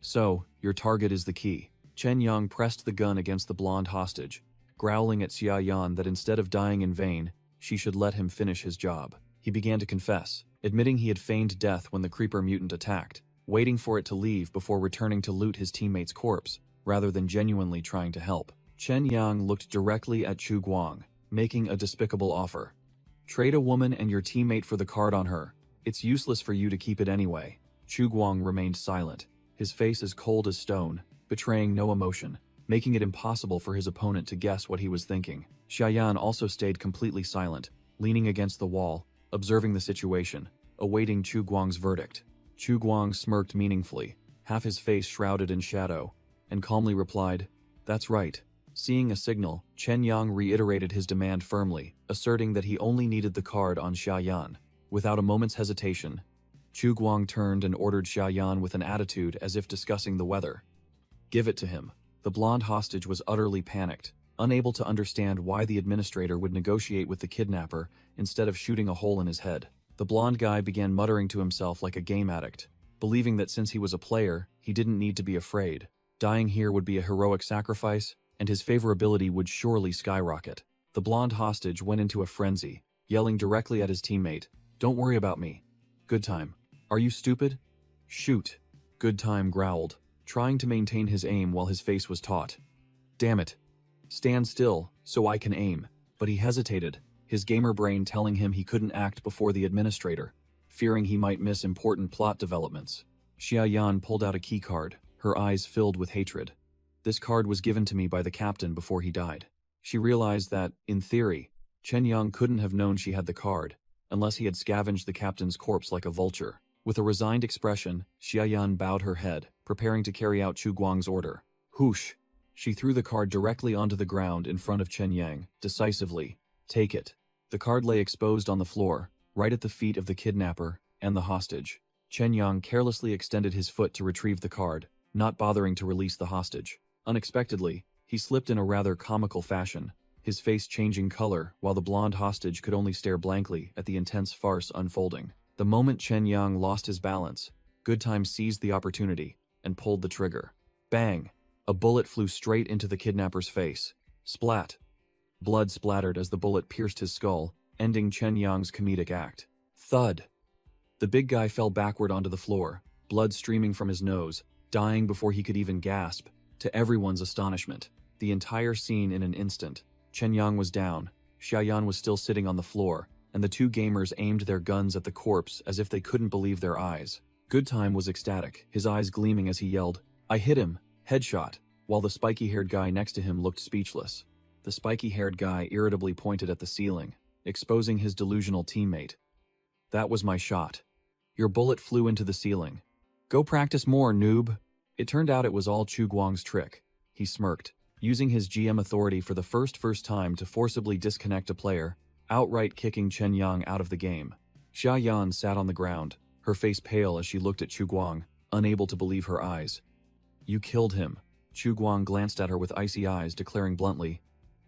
A: "So, your target is the key." Chen Yang pressed the gun against the blonde hostage, growling at Xiaoyan that instead of dying in vain, she should let him finish his job. He began to confess, admitting he had feigned death when the creeper mutant attacked, waiting for it to leave before returning to loot his teammate's corpse, rather than genuinely trying to help. Chen Yang looked directly at Chu Guang, making a despicable offer. Trade a woman and your teammate for the card on her. It's useless for you to keep it anyway. Chu Guang remained silent, his face as cold as stone, betraying no emotion, making it impossible for his opponent to guess what he was thinking. Xiaoyan also stayed completely silent, leaning against the wall, observing the situation, awaiting Chu Guang's verdict. Chu Guang smirked meaningfully, half his face shrouded in shadow, and calmly replied, "That's right." Seeing a signal, Chen Yang reiterated his demand firmly, asserting that he only needed the card on Xiaoyan. Without a moment's hesitation, Chu Guang turned and ordered Xiaoyan with an attitude as if discussing the weather. "Give it to him." The blonde hostage was utterly panicked, unable to understand why the administrator would negotiate with the kidnapper instead of shooting a hole in his head. The blonde guy began muttering to himself like a game addict, believing that since he was a player, he didn't need to be afraid. Dying here would be a heroic sacrifice, and his favorability would surely skyrocket. The blonde hostage went into a frenzy, yelling directly at his teammate, "Don't worry about me. Good time. Are you stupid? Shoot." Good time growled, trying to maintain his aim while his face was taut. "Damn it. Stand still, so I can aim." But he hesitated, his gamer brain telling him he couldn't act before the administrator, fearing he might miss important plot developments. Xiaoyan pulled out a keycard, her eyes filled with hatred. This card was given to me by the captain before he died. She realized that, in theory, Chen Yang couldn't have known she had the card, unless he had scavenged the captain's corpse like a vulture. With a resigned expression, Xiaoyan bowed her head, preparing to carry out Chu Guang's order. Whoosh! She threw the card directly onto the ground in front of Chen Yang, decisively. "Take it." The card lay exposed on the floor, right at the feet of the kidnapper and the hostage. Chen Yang carelessly extended his foot to retrieve the card, not bothering to release the hostage. Unexpectedly, he slipped in a rather comical fashion, his face changing color while the blonde hostage could only stare blankly at the intense farce unfolding. The moment Chen Yang lost his balance, Good Time seized the opportunity and pulled the trigger. Bang! A bullet flew straight into the kidnapper's face. Splat! Blood splattered as the bullet pierced his skull, ending Chen Yang's comedic act. Thud! The big guy fell backward onto the floor, blood streaming from his nose, dying before he could even gasp. To everyone's astonishment, the entire scene in an instant. Chen Yang was down, Xiaoyan was still sitting on the floor, and the two gamers aimed their guns at the corpse as if they couldn't believe their eyes. Good Time was ecstatic, his eyes gleaming as he yelled, "I hit him! Headshot!" while the spiky-haired guy next to him looked speechless. The spiky-haired guy irritably pointed at the ceiling, exposing his delusional teammate. "That was my shot. Your bullet flew into the ceiling. Go practice more, noob." It turned out it was all Chu Guang's trick. He smirked, using his GM authority for the first time to forcibly disconnect a player, outright kicking Chen Yang out of the game. Xiaoyan sat on the ground, her face pale as she looked at Chu Guang, unable to believe her eyes. "You killed him." Chu Guang glanced at her with icy eyes, declaring bluntly,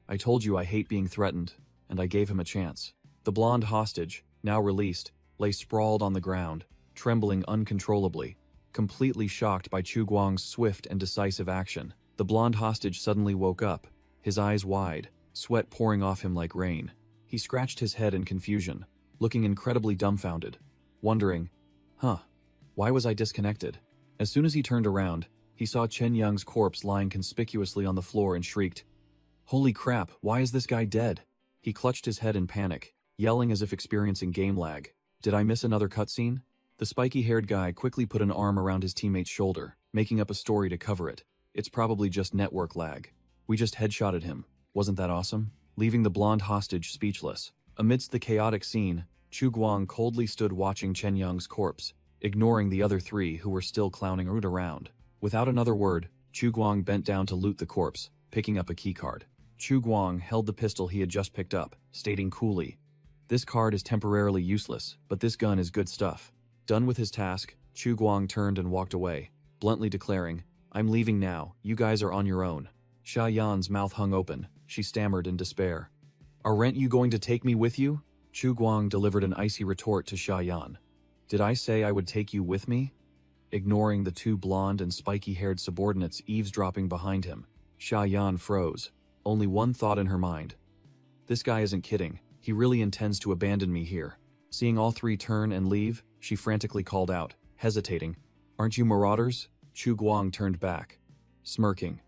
A: "I told you I hate being threatened, and I gave him a chance." The blonde hostage, now released, lay sprawled on the ground, trembling uncontrollably, completely shocked by Chu Guang's swift and decisive action. The blonde hostage suddenly woke up, his eyes wide, sweat pouring off him like rain. He scratched his head in confusion, looking incredibly dumbfounded, wondering, why was I disconnected? As soon as he turned around, he saw Chen Yang's corpse lying conspicuously on the floor and shrieked, "Holy crap, why is this guy dead?" He clutched his head in panic, yelling as if experiencing game lag. Did I miss another cutscene? The spiky-haired guy quickly put an arm around his teammate's shoulder, making up a story to cover it. "It's probably just network lag. We just headshotted him. Wasn't that awesome?" Leaving the blonde hostage speechless. Amidst the chaotic scene, Chu Guang coldly stood watching Chen Yang's corpse, ignoring the other three who were still clowning around. Without another word, Chu Guang bent down to loot the corpse, picking up a keycard. Chu Guang held the pistol he had just picked up, stating coolly, "This card is temporarily useless, but this gun is good stuff." Done with his task, Chu Guang turned and walked away, bluntly declaring, "I'm leaving now, you guys are on your own." Xiaoyan's mouth hung open, she stammered in despair. "Aren't you going to take me with you?" Chu Guang delivered an icy retort to Xiaoyan. "Did I say I would take you with me?" Ignoring the two blonde and spiky-haired subordinates eavesdropping behind him, Xiaoyan froze, only one thought in her mind. This guy isn't kidding, he really intends to abandon me here. Seeing all three turn and leave, she frantically called out, hesitating, "Aren't you marauders?" Chu Guang turned back, smirking.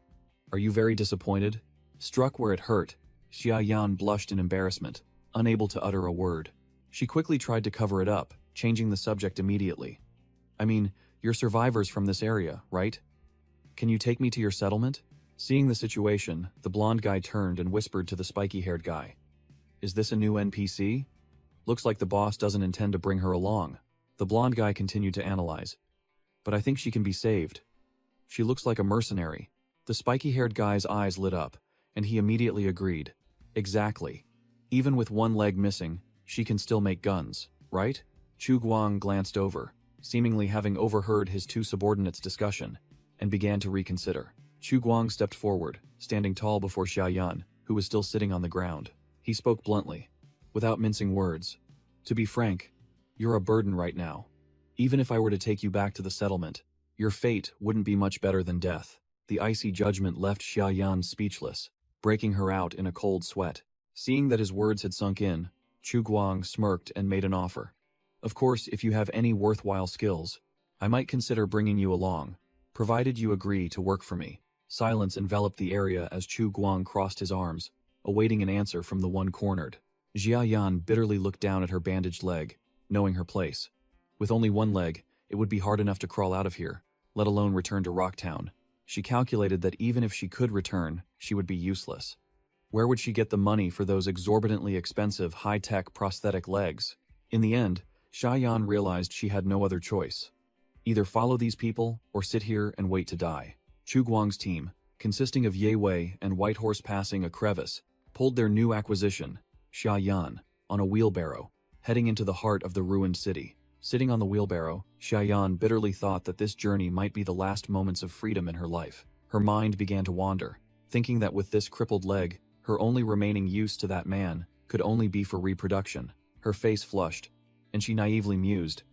A: "Are you very disappointed?" Struck where it hurt, Xia Yan blushed in embarrassment, unable to utter a word. She quickly tried to cover it up, changing the subject immediately. "I mean, you're survivors from this area, right? Can you take me to your settlement?" Seeing the situation, the blonde guy turned and whispered to the spiky-haired guy. "Is this a new NPC? Looks like the boss doesn't intend to bring her along." The blonde guy continued to analyze. "But I think she can be saved. She looks like a mercenary." The spiky-haired guy's eyes lit up, and he immediately agreed. "Exactly. Even with one leg missing, she can still make guns, right?" Chu Guang glanced over, seemingly having overheard his two subordinates' discussion, and began to reconsider. Chu Guang stepped forward, standing tall before Xia Yan, who was still sitting on the ground. He spoke bluntly, without mincing words. "To be frank, you're a burden right now. Even if I were to take you back to the settlement, your fate wouldn't be much better than death." The icy judgment left Xia Yan speechless, breaking her out in a cold sweat. Seeing that his words had sunk in, Chu Guang smirked and made an offer. "Of course, if you have any worthwhile skills, I might consider bringing you along, provided you agree to work for me." Silence enveloped the area as Chu Guang crossed his arms, awaiting an answer from the one cornered. Xia Yan bitterly looked down at her bandaged leg, knowing her place. With only one leg, it would be hard enough to crawl out of here, let alone return to Rocktown. She calculated that even if she could return, she would be useless. Where would she get the money for those exorbitantly expensive high-tech prosthetic legs? In the end, Xia Yan realized she had no other choice. Either follow these people or sit here and wait to die. Chu Guang's team, consisting of Ye Wei and White Horse passing a crevice, pulled their new acquisition, Xia Yan, on a wheelbarrow, heading into the heart of the ruined city. Sitting on the wheelbarrow, Xia Yan bitterly thought that this journey might be the last moments of freedom in her life. Her mind began to wander, thinking that with this crippled leg, her only remaining use to that man could only be for reproduction. Her face flushed, and she naively mused,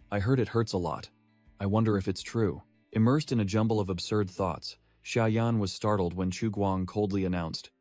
A: "I heard it hurts a lot. I wonder if it's true." Immersed in a jumble of absurd thoughts, Xia Yan was startled when Chu Guang coldly announced,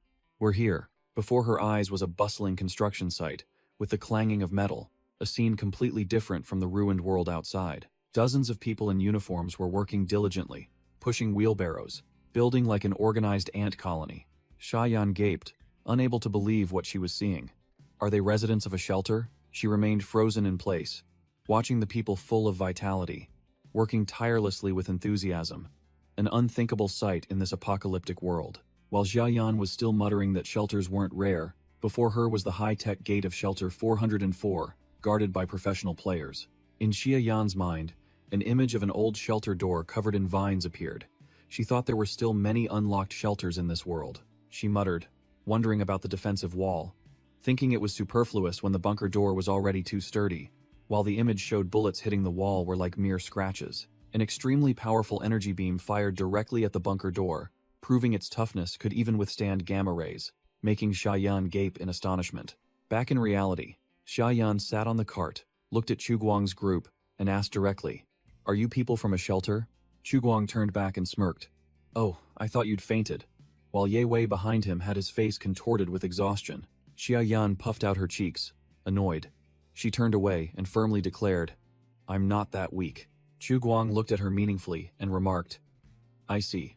A: "We're here." Before her eyes was a bustling construction site, with the clanging of metal, a scene completely different from the ruined world outside. Dozens of people in uniforms were working diligently, pushing wheelbarrows, building like an organized ant colony. Xia Yan gaped, unable to believe what she was seeing. Are they residents of a shelter? She remained frozen in place, watching the people full of vitality, working tirelessly with enthusiasm, an unthinkable sight in this apocalyptic world. While Xia Yan was still muttering that shelters weren't rare, before her was the high-tech gate of Shelter 404, guarded by professional players. In Xia Yan's mind, an image of an old shelter door covered in vines appeared. She thought there were still many unlocked shelters in this world. She muttered, wondering about the defensive wall, thinking it was superfluous when the bunker door was already too sturdy, while the image showed bullets hitting the wall were like mere scratches. An extremely powerful energy beam fired directly at the bunker door, proving its toughness could even withstand gamma rays, making Xia Yan gape in astonishment. Back in reality, Xia Yan sat on the cart, looked at Chu Guang's group, and asked directly, "Are you people from a shelter?" Chu Guang turned back and smirked. "Oh, I thought you'd fainted," while Ye Wei behind him had his face contorted with exhaustion. Xia Yan puffed out her cheeks, annoyed. She turned away and firmly declared, "I'm not that weak." Chu Guang looked at her meaningfully and remarked, "I see.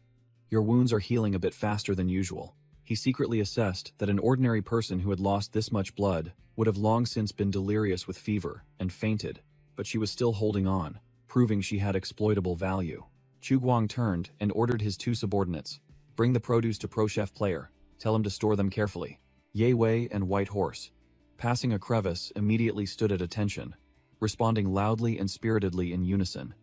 A: Your wounds are healing a bit faster than usual." He secretly assessed that an ordinary person who had lost this much blood would have long since been delirious with fever and fainted, but she was still holding on, proving she had exploitable value. Chu Guang turned and ordered his two subordinates, "Bring the produce to Pro Chef Player. Tell him to store them carefully." Ye Wei and White Horse, passing a crevice, immediately stood at attention, responding loudly and spiritedly in unison.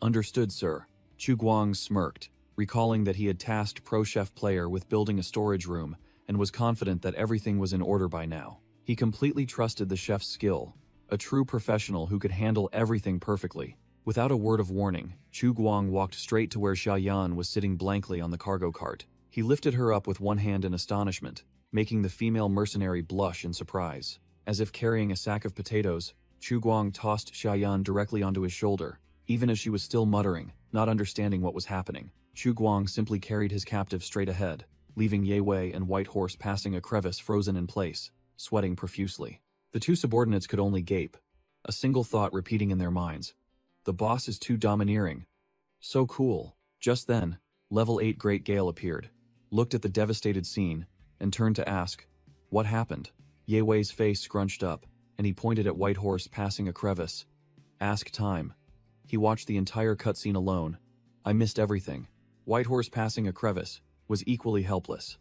A: "Understood, sir." Chu Guang smirked, recalling that he had tasked Pro Chef Player with building a storage room and was confident that everything was in order by now. He completely trusted the chef's skill, a true professional who could handle everything perfectly. Without a word of warning, Chu Guang walked straight to where Xia Yan was sitting blankly on the cargo cart. He lifted her up with one hand in astonishment, making the female mercenary blush in surprise. As if carrying a sack of potatoes, Chu Guang tossed Xia Yan directly onto his shoulder, even as she was still muttering, not understanding what was happening. Chu Guang simply carried his captive straight ahead, leaving Ye Wei and White Horse passing a crevice frozen in place, sweating profusely. The two subordinates could only gape, a single thought repeating in their minds. The boss is too domineering. So cool. Just then, level 8 Great Gale appeared, looked at the devastated scene, and turned to ask, "What happened?" Ye Wei's face scrunched up, and he pointed at Whitehorse passing a crevice. "Ask time." He watched the entire cutscene alone. "I missed everything." Whitehorse passing a crevice was equally helpless.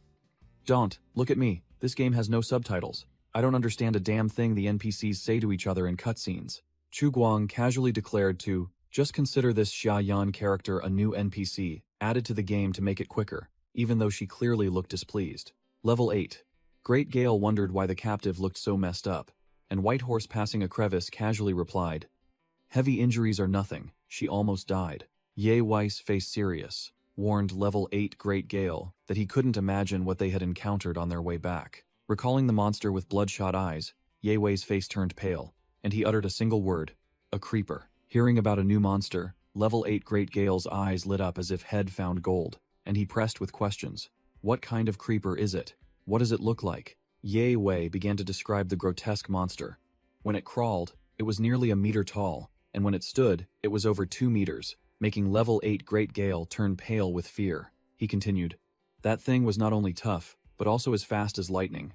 A: "Don't, look at me. This game has no subtitles. I don't understand a damn thing the NPCs say to each other in cutscenes." Chu Guang casually declared to just consider this Xia Yan character a new NPC, added to the game to make it quicker, even though she clearly looked displeased. Level 8. Great Gale wondered why the captive looked so messed up, and Whitehorse passing a crevice casually replied, "Heavy injuries are nothing, she almost died." Ye Wei's face serious, warned Level 8 Great Gale that he couldn't imagine what they had encountered on their way back. Recalling the monster with bloodshot eyes, Ye Wei's face turned pale, and he uttered a single word, "A creeper." Hearing about a new monster, Level 8 Great Gale's eyes lit up as if head found gold, and he pressed with questions. "What kind of creeper is it? What does it look like?" Ye Wei began to describe the grotesque monster. When it crawled, it was nearly a meter tall, and when it stood, it was over 2 meters, making Level 8 Great Gale turn pale with fear. He continued, "That thing was not only tough, but also as fast as lightning.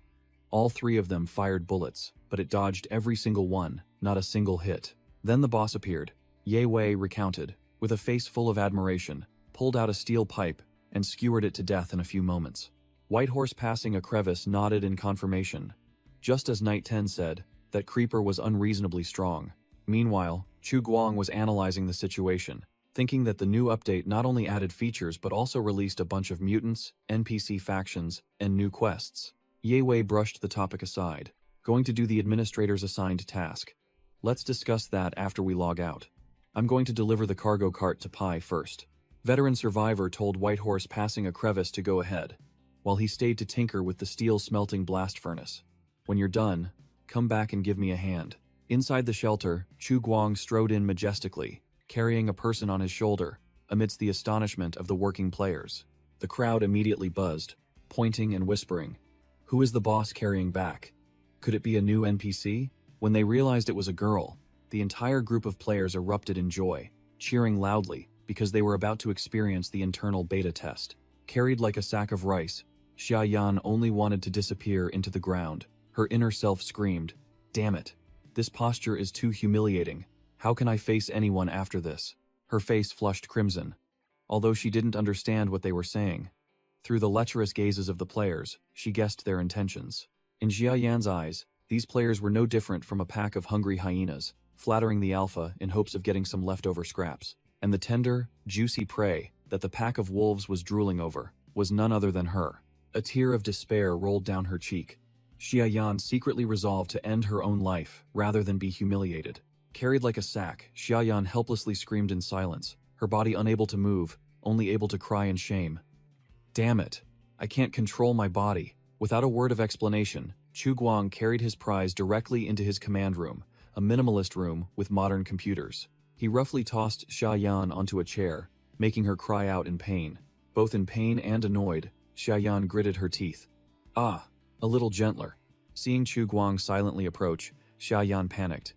A: All 3 of them fired bullets, but it dodged every single one, not a single hit." Then the boss appeared. Ye Wei recounted, with a face full of admiration, pulled out a steel pipe, and skewered it to death in a few moments. Whitehorse passing a crevice nodded in confirmation. Just as Night 10 said, that creeper was unreasonably strong. Meanwhile, Chu Guang was analyzing the situation, thinking that the new update not only added features but also released a bunch of mutants, NPC factions, and new quests. Ye Wei brushed the topic aside, going to do the administrator's assigned task. "Let's discuss that after we log out. I'm going to deliver the cargo cart to Pi first." Veteran Survivor told Whitehorse passing a crevice to go ahead, while he stayed to tinker with the steel smelting blast furnace. "When you're done, come back and give me a hand." Inside the shelter, Chu Guang strode in majestically, carrying a person on his shoulder, amidst the astonishment of the working players. The crowd immediately buzzed, pointing and whispering, "Who is the boss carrying back? Could it be a new NPC?" When they realized it was a girl, the entire group of players erupted in joy, cheering loudly because they were about to experience the internal beta test. Carried like a sack of rice, Xia Yan only wanted to disappear into the ground. Her inner self screamed, "Damn it. This posture is too humiliating. How can I face anyone after this?" Her face flushed crimson, although she didn't understand what they were saying. Through the lecherous gazes of the players, she guessed their intentions. In Xia Yan's eyes, these players were no different from a pack of hungry hyenas, flattering the alpha in hopes of getting some leftover scraps. And the tender, juicy prey that the pack of wolves was drooling over was none other than her. A tear of despair rolled down her cheek. Xia Yan secretly resolved to end her own life rather than be humiliated. Carried like a sack, Xia Yan helplessly screamed in silence, her body unable to move, only able to cry in shame. "Damn it. I can't control my body." Without a word of explanation, Chu Guang carried his prize directly into his command room, a minimalist room with modern computers. He roughly tossed Xia Yan onto a chair, making her cry out in pain. Both in pain and annoyed, Xia Yan gritted her teeth. "Ah, a little gentler." Seeing Chu Guang silently approach, Xia Yan panicked.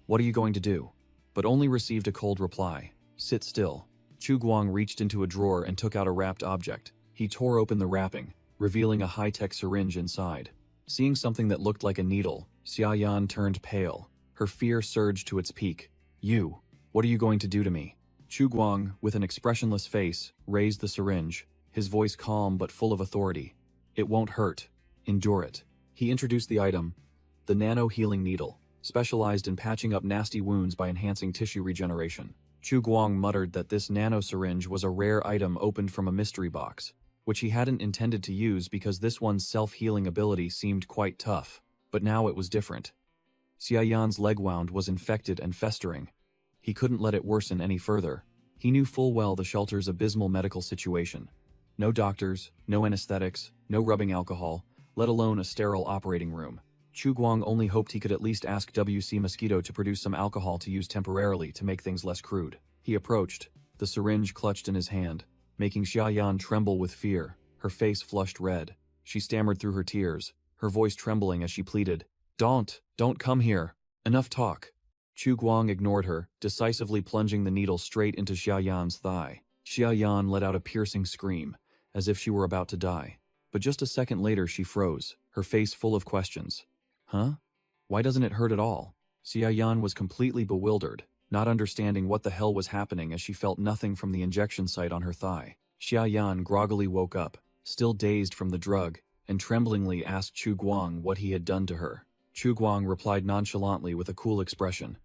A: What are you going to do?" But only received a cold reply. "Sit still." Chu Guang reached into a drawer and took out a wrapped object. He tore open the wrapping, revealing a high-tech syringe inside. Seeing something that looked like a needle, Xia Yan turned pale. Her fear surged to its peak. What are you going to do to me?" Chu Guang, with an expressionless face, raised the syringe, his voice calm but full of authority. "It won't hurt. Endure it." He introduced the item, the Nano Healing Needle, specialized in patching up nasty wounds by enhancing tissue regeneration. Chu Guang muttered that this nano syringe was a rare item opened from a mystery box, which he hadn't intended to use because this one's self-healing ability seemed quite tough. But now it was different. Xia Yan's leg wound was infected and festering. He couldn't let it worsen any further. He knew full well the shelter's abysmal medical situation. No doctors, no anesthetics, no rubbing alcohol, let alone a sterile operating room. Chu Guang only hoped he could at least ask WC Mosquito to produce some alcohol to use temporarily to make things less crude. He approached, the syringe clutched in his hand, making Xia Yan tremble with fear. Her face flushed red. She stammered through her tears, her voice trembling as she pleaded, Don't come here. Enough talk. Chu Guang ignored her, decisively plunging the needle straight into Xiaoyan's thigh. Xiaoyan let out a piercing scream, as if she were about to die. But just a second later she froze, her face full of questions. Huh? Why doesn't it hurt at all? Xiaoyan was completely bewildered, not understanding what the hell was happening as she felt nothing from the injection site on her thigh. Xiaoyan groggily woke up, still dazed from the drug, and tremblingly asked Chu Guang what he had done to her. Chu Guang replied nonchalantly with a cool expression.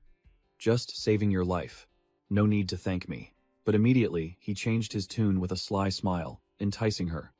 A: Just saving your life. No need to thank me. But immediately, he changed his tune with a sly smile, enticing her.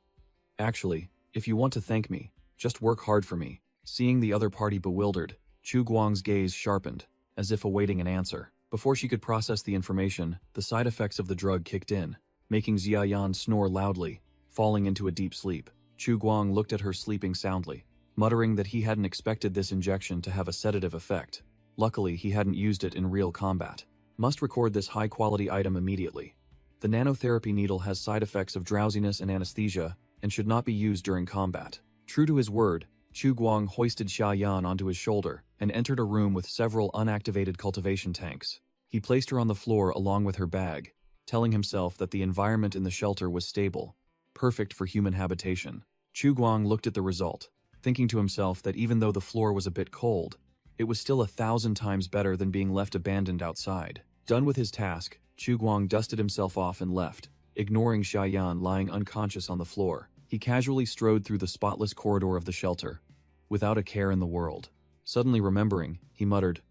A: Actually, if you want to thank me, just work hard for me. Seeing the other party bewildered, Chu Guang's gaze sharpened, as if awaiting an answer. Before she could process the information, the side effects of the drug kicked in, making Xiaoyan snore loudly, falling into a deep sleep. Chu Guang looked at her sleeping soundly, muttering that he hadn't expected this injection to have a sedative effect. Luckily, he hadn't used it in real combat. Must record this high-quality item immediately. The nanotherapy needle has side effects of drowsiness and anesthesia, and should not be used during combat. True to his word, Chu Guang hoisted Xiaoyan onto his shoulder and entered a room with several unactivated cultivation tanks. He placed her on the floor along with her bag, telling himself that the environment in the shelter was stable, perfect for human habitation. Chu Guang looked at the result, thinking to himself that even though the floor was a bit cold, it was still 1,000 times better than being left abandoned outside. Done with his task, Chu Guang dusted himself off and left, ignoring Xiaoyan lying unconscious on the floor. He casually strode through the spotless corridor of the shelter, without a care in the world. Suddenly remembering, he muttered,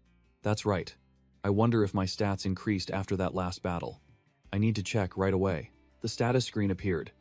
A: "That's right. I wonder if my stats increased after that last battle. I need to check right away." The status screen appeared.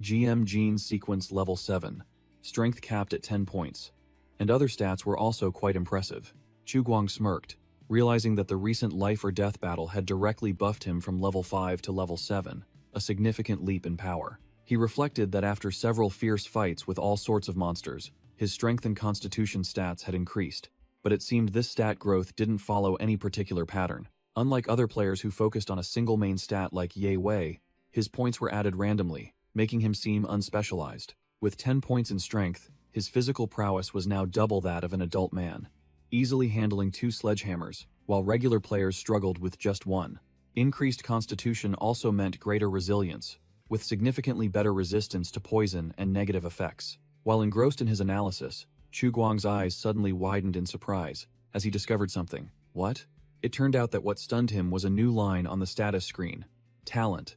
A: GM Gene Sequence Level 7. Strength capped at 10 points. And other stats were also quite impressive. Chu Guang smirked, realizing that the recent life or death battle had directly buffed him from level 5 to level 7, a significant leap in power. He reflected that after several fierce fights with all sorts of monsters, his strength and constitution stats had increased, but it seemed this stat growth didn't follow any particular pattern. Unlike other players who focused on a single main stat like Ye Wei, his points were added randomly, making him seem unspecialized. With 10 points in strength, his physical prowess was now double that of an adult man, easily handling 2 sledgehammers, while regular players struggled with just 1. Increased constitution also meant greater resilience, with significantly better resistance to poison and negative effects. While engrossed in his analysis, Chu Guang's eyes suddenly widened in surprise as he discovered something. What? It turned out that what stunned him was a new line on the status screen. Talent.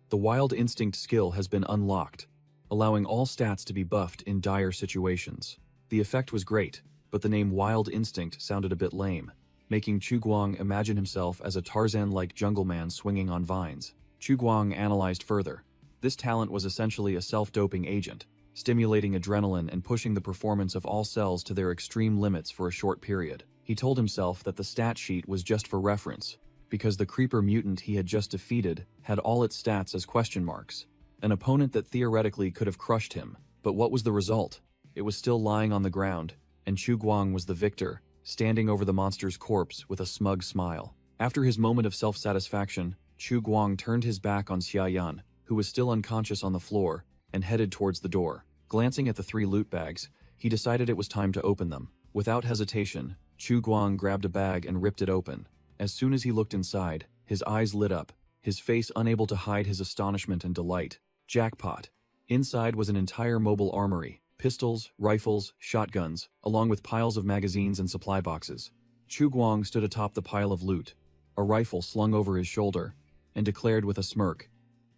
A: The Wild Instinct skill has been unlocked, allowing all stats to be buffed in dire situations. The effect was great, but the name Wild Instinct sounded a bit lame, making Chu Guang imagine himself as a Tarzan-like jungle man swinging on vines. Chu Guang analyzed further. This talent was essentially a self-doping agent, stimulating adrenaline and pushing the performance of all cells to their extreme limits for a short period. He told himself that the stat sheet was just for reference, because the creeper mutant he had just defeated had all its stats as question marks. An opponent that theoretically could have crushed him, but what was the result? It was still lying on the ground, and Chu Guang was the victor, standing over the monster's corpse with a smug smile. After his moment of self-satisfaction, Chu Guang turned his back on Xiaoyan, who was still unconscious on the floor, and headed towards the door. Glancing at the 3 loot bags, he decided it was time to open them. Without hesitation, Chu Guang grabbed a bag and ripped it open. As soon as he looked inside, his eyes lit up, his face unable to hide his astonishment and delight. Jackpot. Inside was an entire mobile armory, pistols, rifles, shotguns, along with piles of magazines and supply boxes. Chu Guang stood atop the pile of loot, a rifle slung over his shoulder, and declared with a smirk,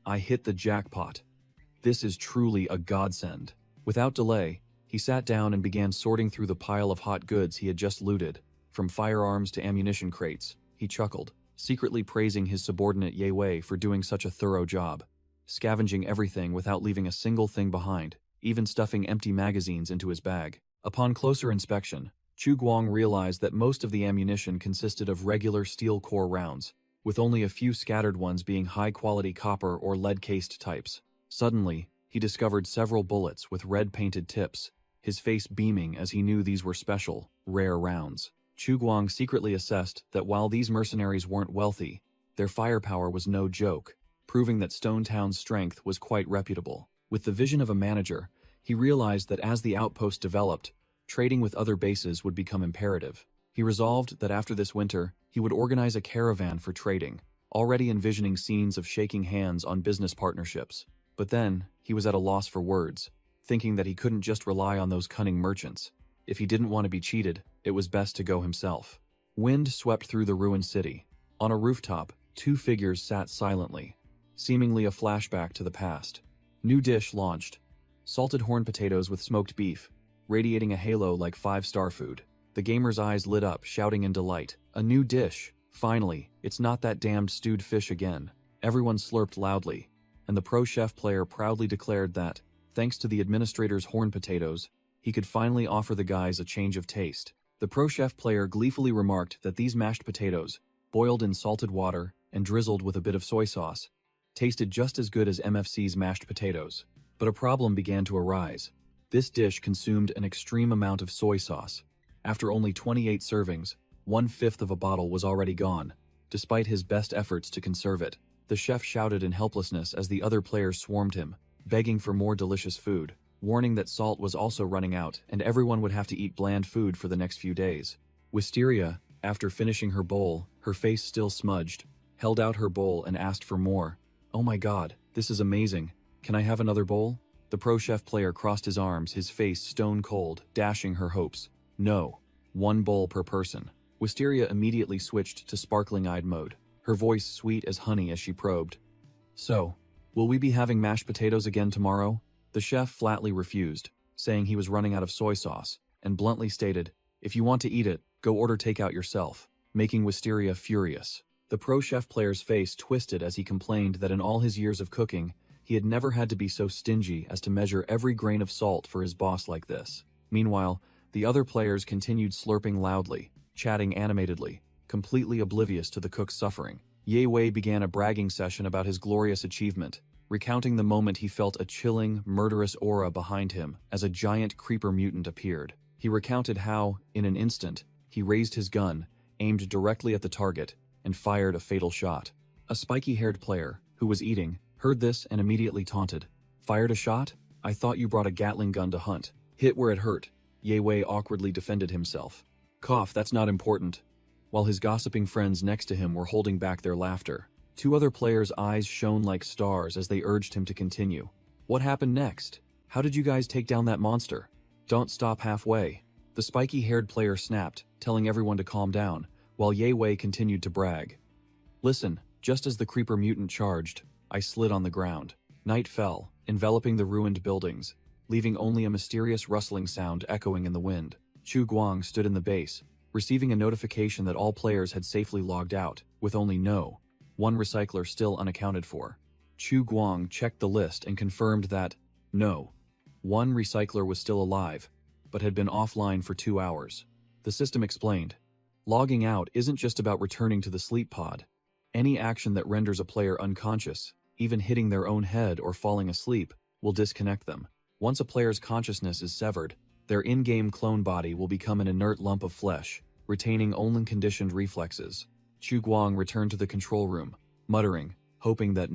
A: "I hit the jackpot. This is truly a godsend." Without delay, he sat down and began sorting through the pile of hot goods he had just looted. From firearms to ammunition crates, he chuckled, secretly praising his subordinate Ye Wei for doing such a thorough job, scavenging everything without leaving a single thing behind, even stuffing empty magazines into his bag. Upon closer inspection, Chu Guang realized that most of the ammunition consisted of regular steel core rounds, with only a few scattered ones being high-quality copper or lead-cased types. Suddenly, he discovered several bullets with red-painted tips, his face beaming as he knew these were special, rare rounds. Chu Guang secretly assessed that while these mercenaries weren't wealthy, their firepower was no joke, proving that Stone Town's strength was quite reputable. With the vision of a manager, he realized that as the outpost developed, trading with other bases would become imperative. He resolved that after this winter, he would organize a caravan for trading, already envisioning scenes of shaking hands on business partnerships. But then, he was at a loss for words, thinking that he couldn't just rely on those cunning merchants. If he didn't want to be cheated, it was best to go himself. Wind swept through the ruined city. On a rooftop, two figures sat silently, seemingly a flashback to the past. New dish launched. Salted horned potatoes with smoked beef, radiating a halo like five-star food. The gamer's eyes lit up, shouting in delight. A new dish. Finally, it's not that damned stewed fish again. Everyone slurped loudly, and the pro chef player proudly declared that, thanks to the administrator's horned potatoes, he could finally offer the guys a change of taste. The pro chef player gleefully remarked that these mashed potatoes, boiled in salted water and drizzled with a bit of soy sauce, tasted just as good as MFC's mashed potatoes. But a problem began to arise. This dish consumed an extreme amount of soy sauce. After only 28 servings, 1/5 of a bottle was already gone. Despite his best efforts to conserve it, the chef shouted in helplessness as the other players swarmed him, begging for more delicious food, warning that salt was also running out and everyone would have to eat bland food for the next few days. Wisteria, after finishing her bowl, her face still smudged, held out her bowl and asked for more. "Oh my god, this is amazing. Can I have another bowl?" The pro chef player crossed his arms, his face stone cold, dashing her hopes. "No. 1 bowl per person." Wisteria immediately switched to sparkling-eyed mode, her voice sweet as honey as she probed. "So, will we be having mashed potatoes again tomorrow?" The chef flatly refused, saying he was running out of soy sauce, and bluntly stated, "If you want to eat it, go order takeout yourself," making Wisteria furious. The pro chef player's face twisted as he complained that in all his years of cooking, he had never had to be so stingy as to measure every grain of salt for his boss like this. Meanwhile, the other players continued slurping loudly, chatting animatedly, completely oblivious to the cook's suffering. Ye Wei began a bragging session about his glorious achievement, recounting the moment he felt a chilling, murderous aura behind him as a giant creeper mutant appeared. He recounted how, in an instant, he raised his gun, aimed directly at the target, and fired a fatal shot. A spiky-haired player, who was eating, heard this and immediately taunted. "Fired a shot? I thought you brought a Gatling gun to hunt." "Hit where it hurt." Ye Wei awkwardly defended himself. "Cough, that's not important," while his gossiping friends next to him were holding back their laughter. Two other players' eyes shone like stars as they urged him to continue. "What happened next? How did you guys take down that monster?" "Don't stop halfway." The spiky-haired player snapped, telling everyone to calm down, while Ye Wei continued to brag. "Listen, just as the creeper mutant charged, I slid on the ground. Night fell, enveloping the ruined buildings, leaving only a mysterious rustling sound echoing in the wind. Chu Guang stood in the base, receiving a notification that all players had safely logged out, with only one recycler still unaccounted for. Chu Guang checked the list and confirmed that, one recycler was still alive, but had been offline for 2 hours. The system explained, logging out isn't just about returning to the sleep pod. Any action that renders a player unconscious, even hitting their own head or falling asleep, will disconnect them. Once a player's consciousness is severed, their in-game clone body will become an inert lump of flesh, retaining only conditioned reflexes. Chu Guang returned to the control room, muttering, hoping that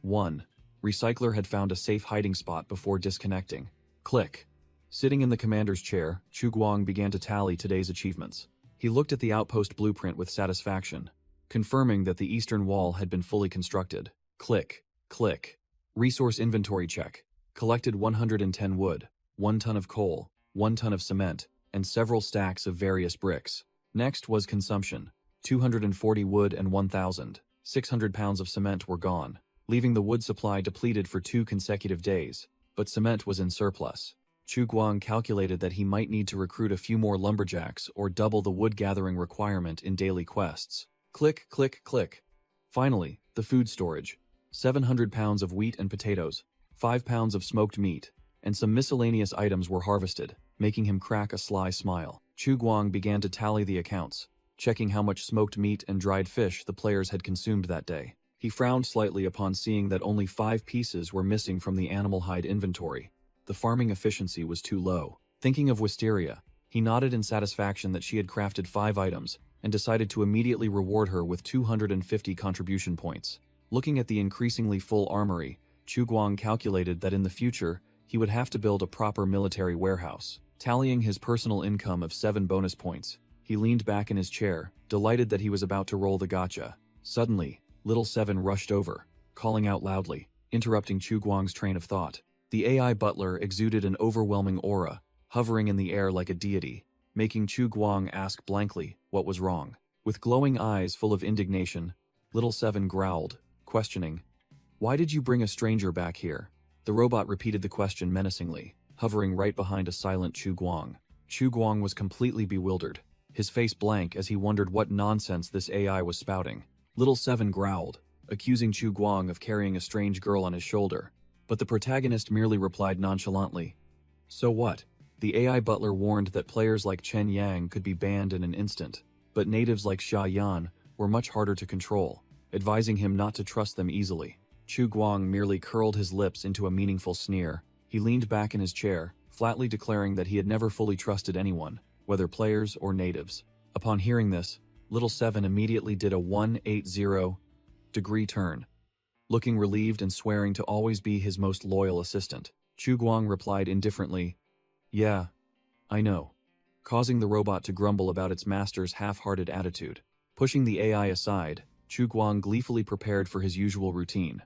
A: one recycler had found a safe hiding spot before disconnecting. Click. Sitting in the commander's chair, Chu Guang began to tally today's achievements. He looked at the outpost blueprint with satisfaction, confirming that the eastern wall had been fully constructed. Click. Click. Resource inventory check. Collected 110 wood, 1 ton of coal, 1 ton of cement, and several stacks of various bricks. Next was consumption. 240 wood and 1,600 pounds of cement were gone, leaving the wood supply depleted for 2 consecutive days, but cement was in surplus. Chu Guang calculated that he might need to recruit a few more lumberjacks or double the wood gathering requirement in daily quests. Click, click, click. Finally, the food storage. 700 pounds of wheat and potatoes, 5 pounds of smoked meat, and some miscellaneous items were harvested, making him crack a sly smile. Chu Guang began to tally the accounts, checking how much smoked meat and dried fish the players had consumed that day. He frowned slightly upon seeing that only 5 pieces were missing from the animal hide inventory. The farming efficiency was too low. Thinking of Wisteria, he nodded in satisfaction that she had crafted 5 items, and decided to immediately reward her with 250 contribution points. Looking at the increasingly full armory, Chu Guang calculated that in the future, he would have to build a proper military warehouse. Tallying his personal income of 7 bonus points, He leaned back in his chair, delighted that he was about to roll the gacha. Suddenly, Little Seven rushed over, calling out loudly, interrupting Chu Guang's train of thought. The AI butler exuded an overwhelming aura, hovering in the air like a deity, making Chu Guang ask blankly what was wrong. With glowing eyes full of indignation, Little Seven growled, questioning, "Why did you bring a stranger back here?" The robot repeated the question menacingly, hovering right behind a silent Chu Guang. Chu Guang was completely bewildered, his face blank as he wondered what nonsense this AI was spouting. Little Seven growled, accusing Chu Guang of carrying a strange girl on his shoulder, but the protagonist merely replied nonchalantly, "So what?" The AI butler warned that players like Chen Yang could be banned in an instant, but natives like Xia Yan were much harder to control, advising him not to trust them easily. Chu Guang merely curled his lips into a meaningful sneer. He leaned back in his chair, flatly declaring that he had never fully trusted anyone, whether players or natives. Upon hearing this, Little Seven immediately did a 180-degree turn, looking relieved and swearing to always be his most loyal assistant. Chu Guang replied indifferently, "Yeah, I know," causing the robot to grumble about its master's half-hearted attitude. Pushing the AI aside, Chu Guang gleefully prepared for his usual routine,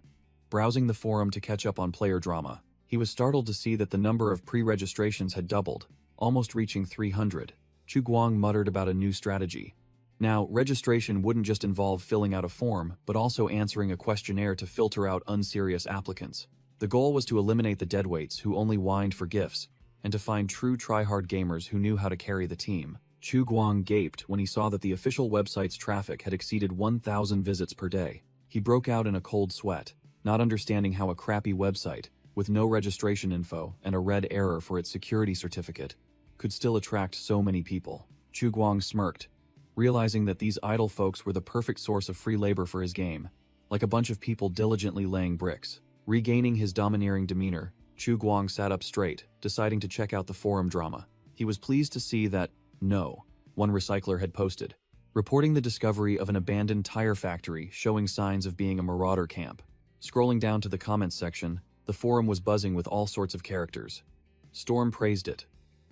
A: browsing the forum to catch up on player drama. He was startled to see that the number of pre-registrations had doubled, almost reaching 300. Chu Guang muttered about a new strategy. Now, registration wouldn't just involve filling out a form, but also answering a questionnaire to filter out unserious applicants. The goal was to eliminate the deadweights who only whined for gifts, and to find true try-hard gamers who knew how to carry the team. Chu Guang gaped when he saw that the official website's traffic had exceeded 1,000 visits per day. He broke out in a cold sweat, not understanding how a crappy website, with no registration info and a red error for its security certificate, could still attract so many people. Chu Guang smirked, realizing that these idle folks were the perfect source of free labor for his game, like a bunch of people diligently laying bricks. Regaining his domineering demeanor, Chu Guang sat up straight, deciding to check out the forum drama. He was pleased to see that, one recycler had posted, reporting the discovery of an abandoned tire factory showing signs of being a marauder camp. Scrolling down to the comments section, the forum was buzzing with all sorts of characters. Storm praised it.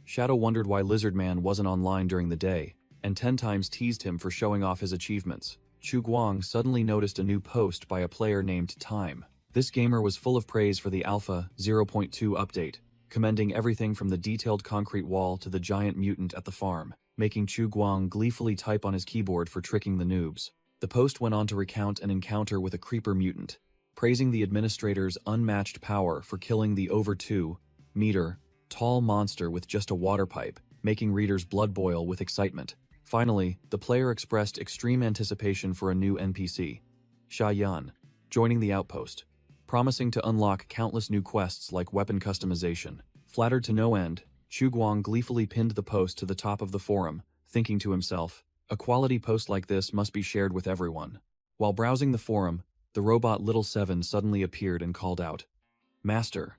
A: Shadow wondered why Lizardman wasn't online during the day, and 10 times teased him for showing off his achievements. Chu Guang suddenly noticed a new post by a player named Time. This gamer was full of praise for the Alpha 0.2 update, commending everything from the detailed concrete wall to the giant mutant at the farm, making Chu Guang gleefully type on his keyboard for tricking the noobs. The post went on to recount an encounter with a creeper mutant, praising the administrator's unmatched power for killing the over 2-meter tall monster with just a water pipe, making readers blood boil with excitement. Finally, the player expressed extreme anticipation for a new NPC, Xia Yan, joining the outpost, promising to unlock countless new quests like weapon customization. Flattered to no end, Chu Guang gleefully pinned the post to the top of the forum, thinking to himself, a quality post like this must be shared with everyone. While browsing the forum, the robot Little Seven suddenly appeared and called out, "Master."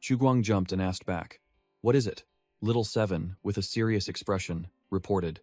A: Chu Guang jumped and asked back, "What is it?" Little Seven, with a serious expression, reported,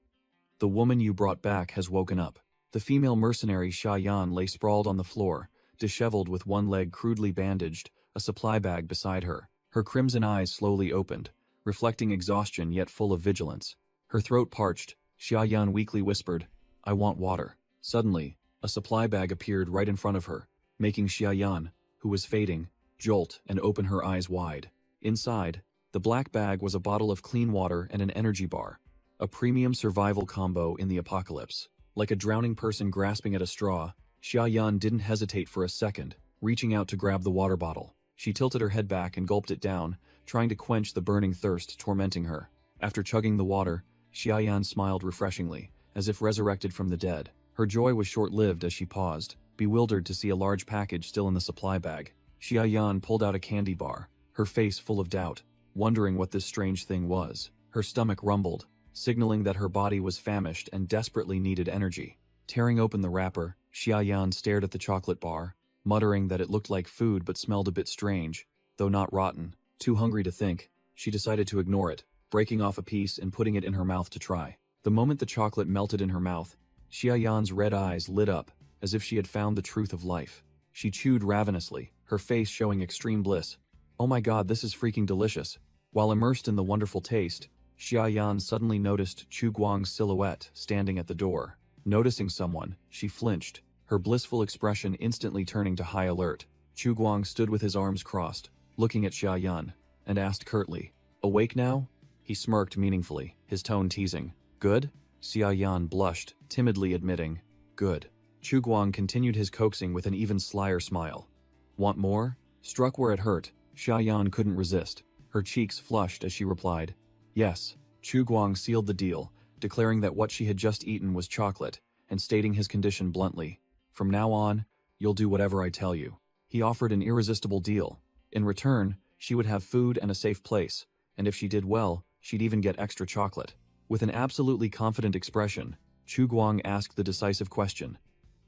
A: "The woman you brought back has woken up." The female mercenary Xia Yan lay sprawled on the floor, disheveled with one leg crudely bandaged, a supply bag beside her. Her crimson eyes slowly opened, reflecting exhaustion yet full of vigilance. Her throat parched, Xia Yan weakly whispered, "I want water." Suddenly, a supply bag appeared right in front of her, making Xia Yan, who was fading, jolt and open her eyes wide. Inside, the black bag was a bottle of clean water and an energy bar, a premium survival combo in the apocalypse. Like a drowning person grasping at a straw, Xia Yan didn't hesitate for a second, reaching out to grab the water bottle. She tilted her head back and gulped it down, trying to quench the burning thirst tormenting her. After chugging the water, Xia Yan smiled refreshingly, as if resurrected from the dead. Her joy was short-lived as she paused, bewildered to see a large package still in the supply bag. Xia Yan pulled out a candy bar, her face full of doubt, wondering what this strange thing was. Her stomach rumbled, signaling that her body was famished and desperately needed energy. Tearing open the wrapper, Xia Yan stared at the chocolate bar, muttering that it looked like food but smelled a bit strange, though not rotten. Too hungry to think, she decided to ignore it, breaking off a piece and putting it in her mouth to try. The moment the chocolate melted in her mouth, Xia Yan's red eyes lit up, as if she had found the truth of life. She chewed ravenously, her face showing extreme bliss. "Oh my god, this is freaking delicious." While immersed in the wonderful taste, Xiaoyan suddenly noticed Chu Guang's silhouette standing at the door. Noticing someone, she flinched, her blissful expression instantly turning to high alert. Chu Guang stood with his arms crossed, looking at Xiaoyan, and asked curtly, "Awake now?" He smirked meaningfully, his tone teasing. "Good?" Xiaoyan blushed, timidly admitting, "Good." Chu Guang continued his coaxing with an even slyer smile. "Want more?" Struck where it hurt, Xiaoyan couldn't resist. Her cheeks flushed as she replied, "Yes." Chu Guang sealed the deal, declaring that what she had just eaten was chocolate, and stating his condition bluntly. "From now on, you'll do whatever I tell you." He offered an irresistible deal. In return, she would have food and a safe place, and if she did well, she'd even get extra chocolate. With an absolutely confident expression, Chu Guang asked the decisive question.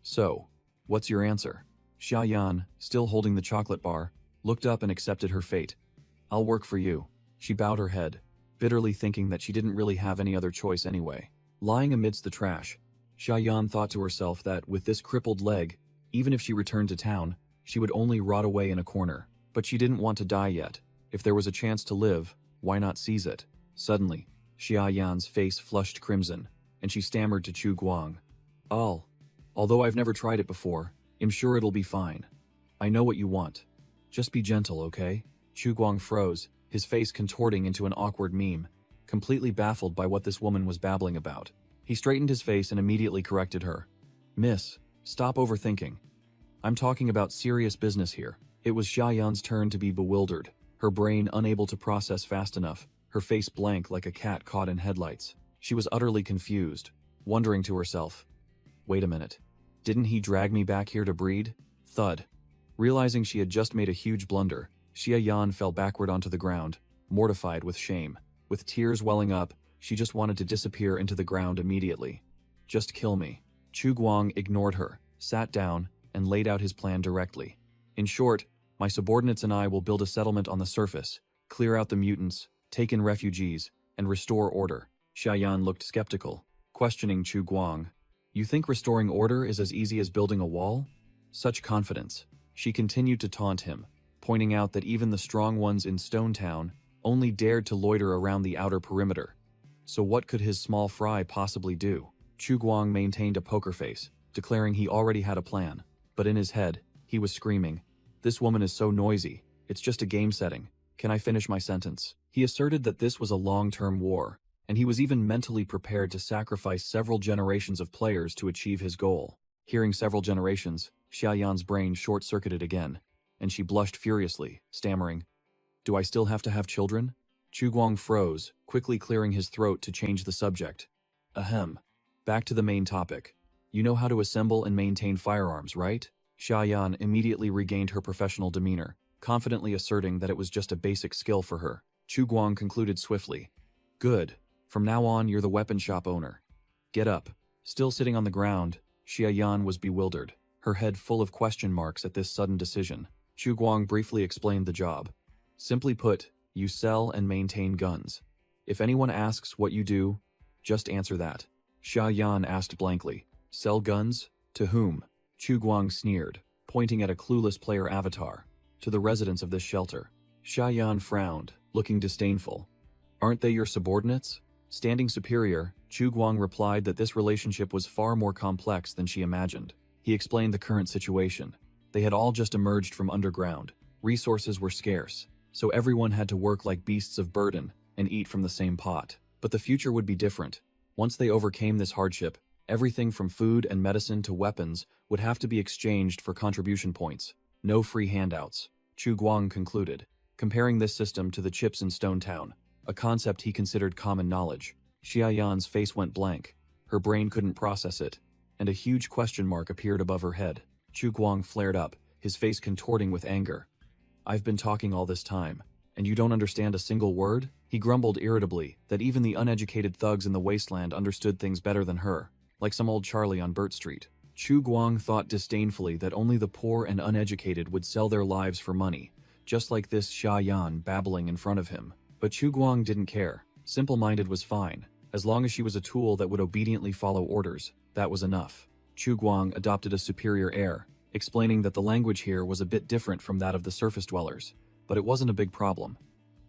A: "So, what's your answer?" Xiaoyan, still holding the chocolate bar, looked up and accepted her fate. "I'll work for you." She bowed her head, bitterly thinking that she didn't really have any other choice anyway. Lying amidst the trash, Xiaoyan thought to herself that with this crippled leg, even if she returned to town, she would only rot away in a corner. But she didn't want to die yet. If there was a chance to live, why not seize it? Suddenly, Xiaoyan's face flushed crimson, and she stammered to Chu Guang. Although I've never tried it before, I'm sure it'll be fine. I know what you want. Just be gentle, okay?" Chu Guang froze, his face contorting into an awkward meme, completely baffled by what this woman was babbling about. He straightened his face and immediately corrected her. "Miss, stop overthinking. I'm talking about serious business here." It was Xiaoyan's turn to be bewildered, her brain unable to process fast enough, her face blank like a cat caught in headlights. She was utterly confused, wondering to herself, "Wait a minute. Didn't he drag me back here to breed?" Thud. Realizing she had just made a huge blunder, Xiaoyan fell backward onto the ground, mortified with shame. With tears welling up, she just wanted to disappear into the ground immediately. "Just kill me." Chu Guang ignored her, sat down, and laid out his plan directly. "In short, my subordinates and I will build a settlement on the surface, clear out the mutants, take in refugees, and restore order." Xiaoyan looked skeptical, questioning Chu Guang. "You think restoring order is as easy as building a wall?" Such confidence. She continued to taunt him, pointing out that even the strong ones in Stone Town only dared to loiter around the outer perimeter. So what could his small fry possibly do? Chu Guang maintained a poker face, declaring he already had a plan. But in his head, he was screaming, "This woman is so noisy. It's just a game setting. Can I finish my sentence?" He asserted that this was a long-term war, and he was even mentally prepared to sacrifice several generations of players to achieve his goal. Hearing several generations, Xiaoyan's brain short-circuited again, and she blushed furiously, stammering, "Do I still have to have children?" Chu Guang froze, quickly clearing his throat to change the subject. "Ahem. Back to the main topic. You know how to assemble and maintain firearms, right?" Xiaoyan immediately regained her professional demeanor, confidently asserting that it was just a basic skill for her. Chu Guang concluded swiftly, "Good. From now on, you're the weapon shop owner. Get up." Still sitting on the ground, Xiaoyan was bewildered, her head full of question marks at this sudden decision. Chu Guang briefly explained the job. "Simply put, you sell and maintain guns. If anyone asks what you do, just answer that." Xiaoyan asked blankly, "Sell guns? To whom?" Chu Guang sneered, pointing at a clueless player avatar. "To the residents of this shelter." Xiaoyan frowned, looking disdainful. "Aren't they your subordinates?" Standing superior, Chu Guang replied that this relationship was far more complex than she imagined. He explained the current situation. They had all just emerged from underground. Resources were scarce, so everyone had to work like beasts of burden and eat from the same pot. But the future would be different. Once they overcame this hardship, everything from food and medicine to weapons would have to be exchanged for contribution points. No free handouts. Chu Guang concluded, comparing this system to the chips in Stone Town, a concept he considered common knowledge. Xiaoyan's face went blank. Her brain couldn't process it, and a huge question mark appeared above her head. Chu Guang flared up, his face contorting with anger. "I've been talking all this time, and you don't understand a single word?" He grumbled irritably that even the uneducated thugs in the wasteland understood things better than her, like some old Charlie on Burt Street. Chu Guang thought disdainfully that only the poor and uneducated would sell their lives for money, just like this Xiaoyan babbling in front of him. But Chu Guang didn't care. Simple-minded was fine. As long as she was a tool that would obediently follow orders, that was enough. Chu Guang adopted a superior air, explaining that the language here was a bit different from that of the surface dwellers, but it wasn't a big problem.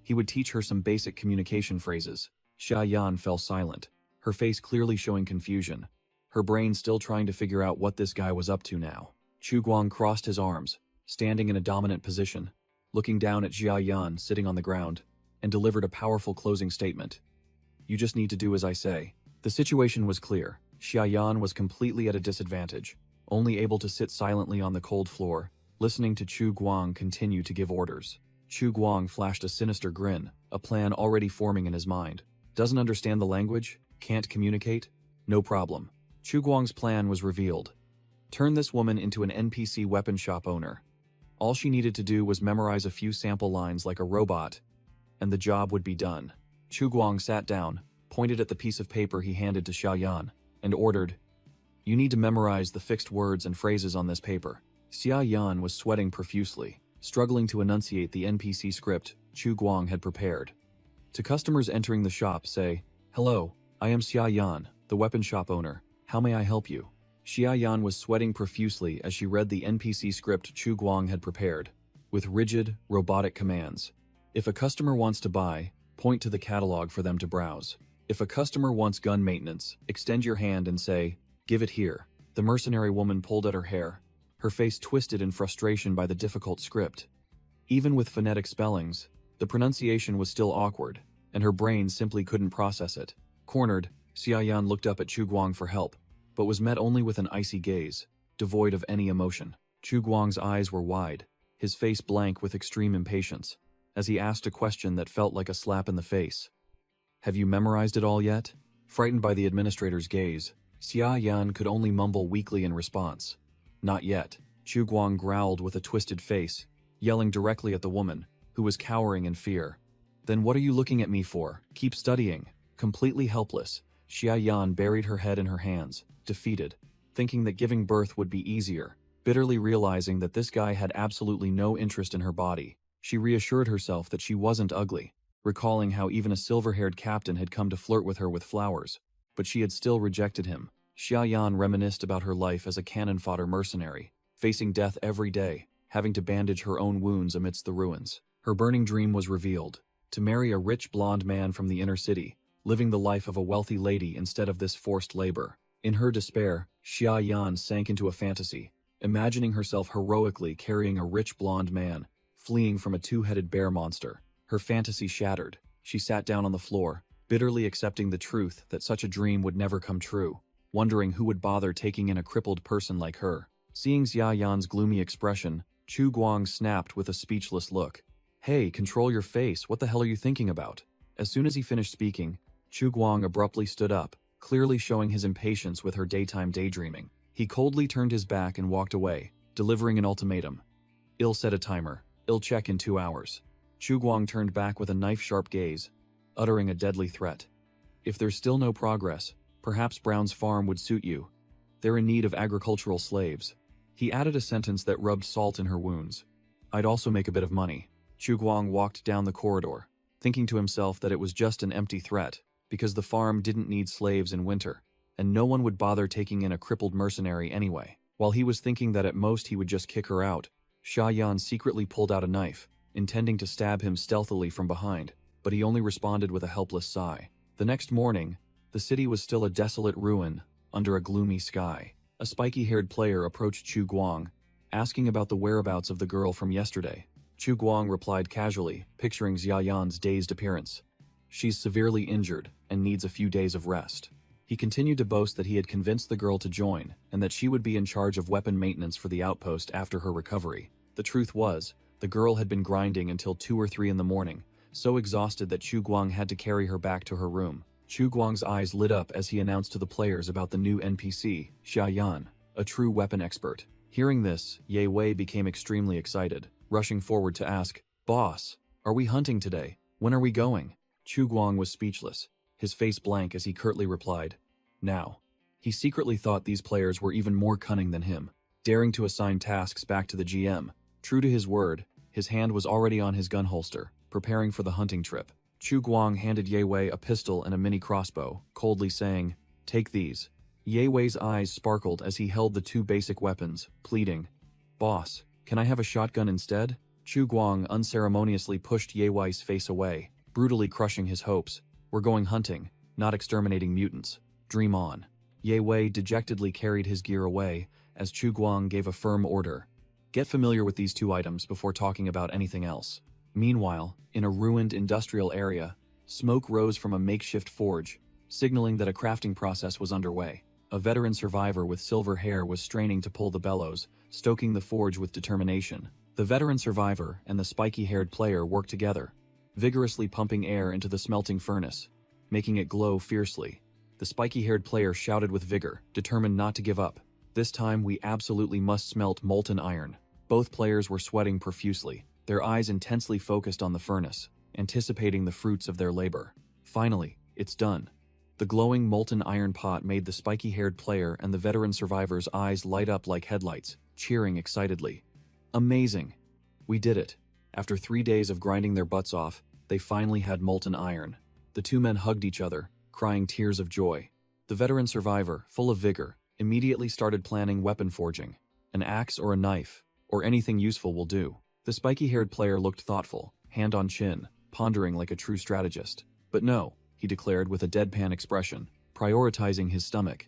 A: He would teach her some basic communication phrases. Xia Yan fell silent, her face clearly showing confusion, her brain still trying to figure out what this guy was up to now. Chu Guang crossed his arms, standing in a dominant position, looking down at Xia Yan sitting on the ground, and delivered a powerful closing statement. You just need to do as I say. The situation was clear. Xia Yan was completely at a disadvantage, only able to sit silently on the cold floor, listening to Chu Guang continue to give orders. Chu Guang flashed a sinister grin, a plan already forming in his mind. Doesn't understand the language? Can't communicate? No problem. Chu Guang's plan was revealed. Turn this woman into an NPC weapon shop owner. All she needed to do was memorize a few sample lines like a robot, and the job would be done. Chu Guang sat down, pointed at the piece of paper he handed to Xia Yan, and ordered, "You need to memorize the fixed words and phrases on this paper." Xia Yan was sweating profusely, struggling to enunciate the NPC script Chu Guang had prepared. To customers entering the shop, say, "Hello, I am Xia Yan, the weapon shop owner. How may I help you?" Xia Yan was sweating profusely as she read the NPC script Chu Guang had prepared, with rigid, robotic commands. If a customer wants to buy, point to the catalog for them to browse. If a customer wants gun maintenance, extend your hand and say, "Give it here." The mercenary woman pulled at her hair, her face twisted in frustration by the difficult script. Even with phonetic spellings, the pronunciation was still awkward, and her brain simply couldn't process it. Cornered, Xia Yan looked up at Chu Guang for help, but was met only with an icy gaze, devoid of any emotion. Chu Guang's eyes were wide, his face blank with extreme impatience, as he asked a question that felt like a slap in the face. "Have you memorized it all yet?" Frightened by the administrator's gaze, Xia Yan could only mumble weakly in response. "Not yet." Chu Guang growled with a twisted face, yelling directly at the woman, who was cowering in fear. "Then what are you looking at me for? Keep studying." Completely helpless, Xia Yan buried her head in her hands, defeated, thinking that giving birth would be easier, bitterly realizing that this guy had absolutely no interest in her body. She reassured herself that she wasn't ugly, recalling how even a silver-haired captain had come to flirt with her with flowers, but she had still rejected him. Xia Yan reminisced about her life as a cannon-fodder mercenary, facing death every day, having to bandage her own wounds amidst the ruins. Her burning dream was revealed, to marry a rich blonde man from the inner city, living the life of a wealthy lady instead of this forced labor. In her despair, Xia Yan sank into a fantasy, imagining herself heroically carrying a rich blonde man, fleeing from a two-headed bear monster. Her fantasy shattered. She sat down on the floor, bitterly accepting the truth that such a dream would never come true, wondering who would bother taking in a crippled person like her. Seeing Xia Yan's gloomy expression, Chu Guang snapped with a speechless look. "Hey, control your face, what the hell are you thinking about?" As soon as he finished speaking, Chu Guang abruptly stood up, clearly showing his impatience with her daytime daydreaming. He coldly turned his back and walked away, delivering an ultimatum. "I'll set a timer. I'll check in 2 hours." Chu Guang turned back with a knife-sharp gaze, uttering a deadly threat. "If there's still no progress, perhaps Brown's farm would suit you. They're in need of agricultural slaves." He added a sentence that rubbed salt in her wounds. "I'd also make a bit of money." Chu Guang walked down the corridor, thinking to himself that it was just an empty threat, because the farm didn't need slaves in winter, and no one would bother taking in a crippled mercenary anyway. While he was thinking that at most he would just kick her out, Xia Yan secretly pulled out a knife, intending to stab him stealthily from behind, but he only responded with a helpless sigh. The next morning, the city was still a desolate ruin, under a gloomy sky. A spiky-haired player approached Chu Guang, asking about the whereabouts of the girl from yesterday. Chu Guang replied casually, picturing Xia Yan's dazed appearance. "She's severely injured and needs a few days of rest." He continued to boast that he had convinced the girl to join, and that she would be in charge of weapon maintenance for the outpost after her recovery. The truth was, the girl had been grinding until 2 or 3 in the morning, so exhausted that Chu Guang had to carry her back to her room. Chu Guang's eyes lit up as he announced to the players about the new NPC, Xia Yan, a true weapon expert. Hearing this, Ye Wei became extremely excited, rushing forward to ask, "Boss, are we hunting today? When are we going?" Chu Guang was speechless, his face blank as he curtly replied, "Now." He secretly thought these players were even more cunning than him, daring to assign tasks back to the GM. True to his word, his hand was already on his gun holster, preparing for the hunting trip. Chu Guang handed Ye Wei a pistol and a mini crossbow, coldly saying, "Take these." Ye Wei's eyes sparkled as he held the 2 basic weapons, pleading, "Boss, can I have a shotgun instead?" Chu Guang unceremoniously pushed Ye Wei's face away, brutally crushing his hopes. We're going hunting, not exterminating mutants. Dream on. Ye Wei dejectedly carried his gear away as Chu Guang gave a firm order. Get familiar with these 2 items before talking about anything else. Meanwhile, in a ruined industrial area, smoke rose from a makeshift forge, signaling that a crafting process was underway. A veteran survivor with silver hair was straining to pull the bellows, stoking the forge with determination. The veteran survivor and the spiky-haired player worked together, vigorously pumping air into the smelting furnace, making it glow fiercely. The spiky-haired player shouted with vigor, determined not to give up. This time we absolutely must smelt molten iron. Both players were sweating profusely, their eyes intensely focused on the furnace, anticipating the fruits of their labor. Finally, it's done. The glowing molten iron pot made the spiky-haired player and the veteran survivor's eyes light up like headlights, cheering excitedly. Amazing! We did it. After 3 days of grinding their butts off, they finally had molten iron. The 2 men hugged each other, crying tears of joy. The veteran survivor, full of vigor, immediately started planning weapon forging. An axe or a knife, or anything useful will do. The spiky-haired player looked thoughtful, hand on chin, pondering like a true strategist. But no, he declared with a deadpan expression, prioritizing his stomach.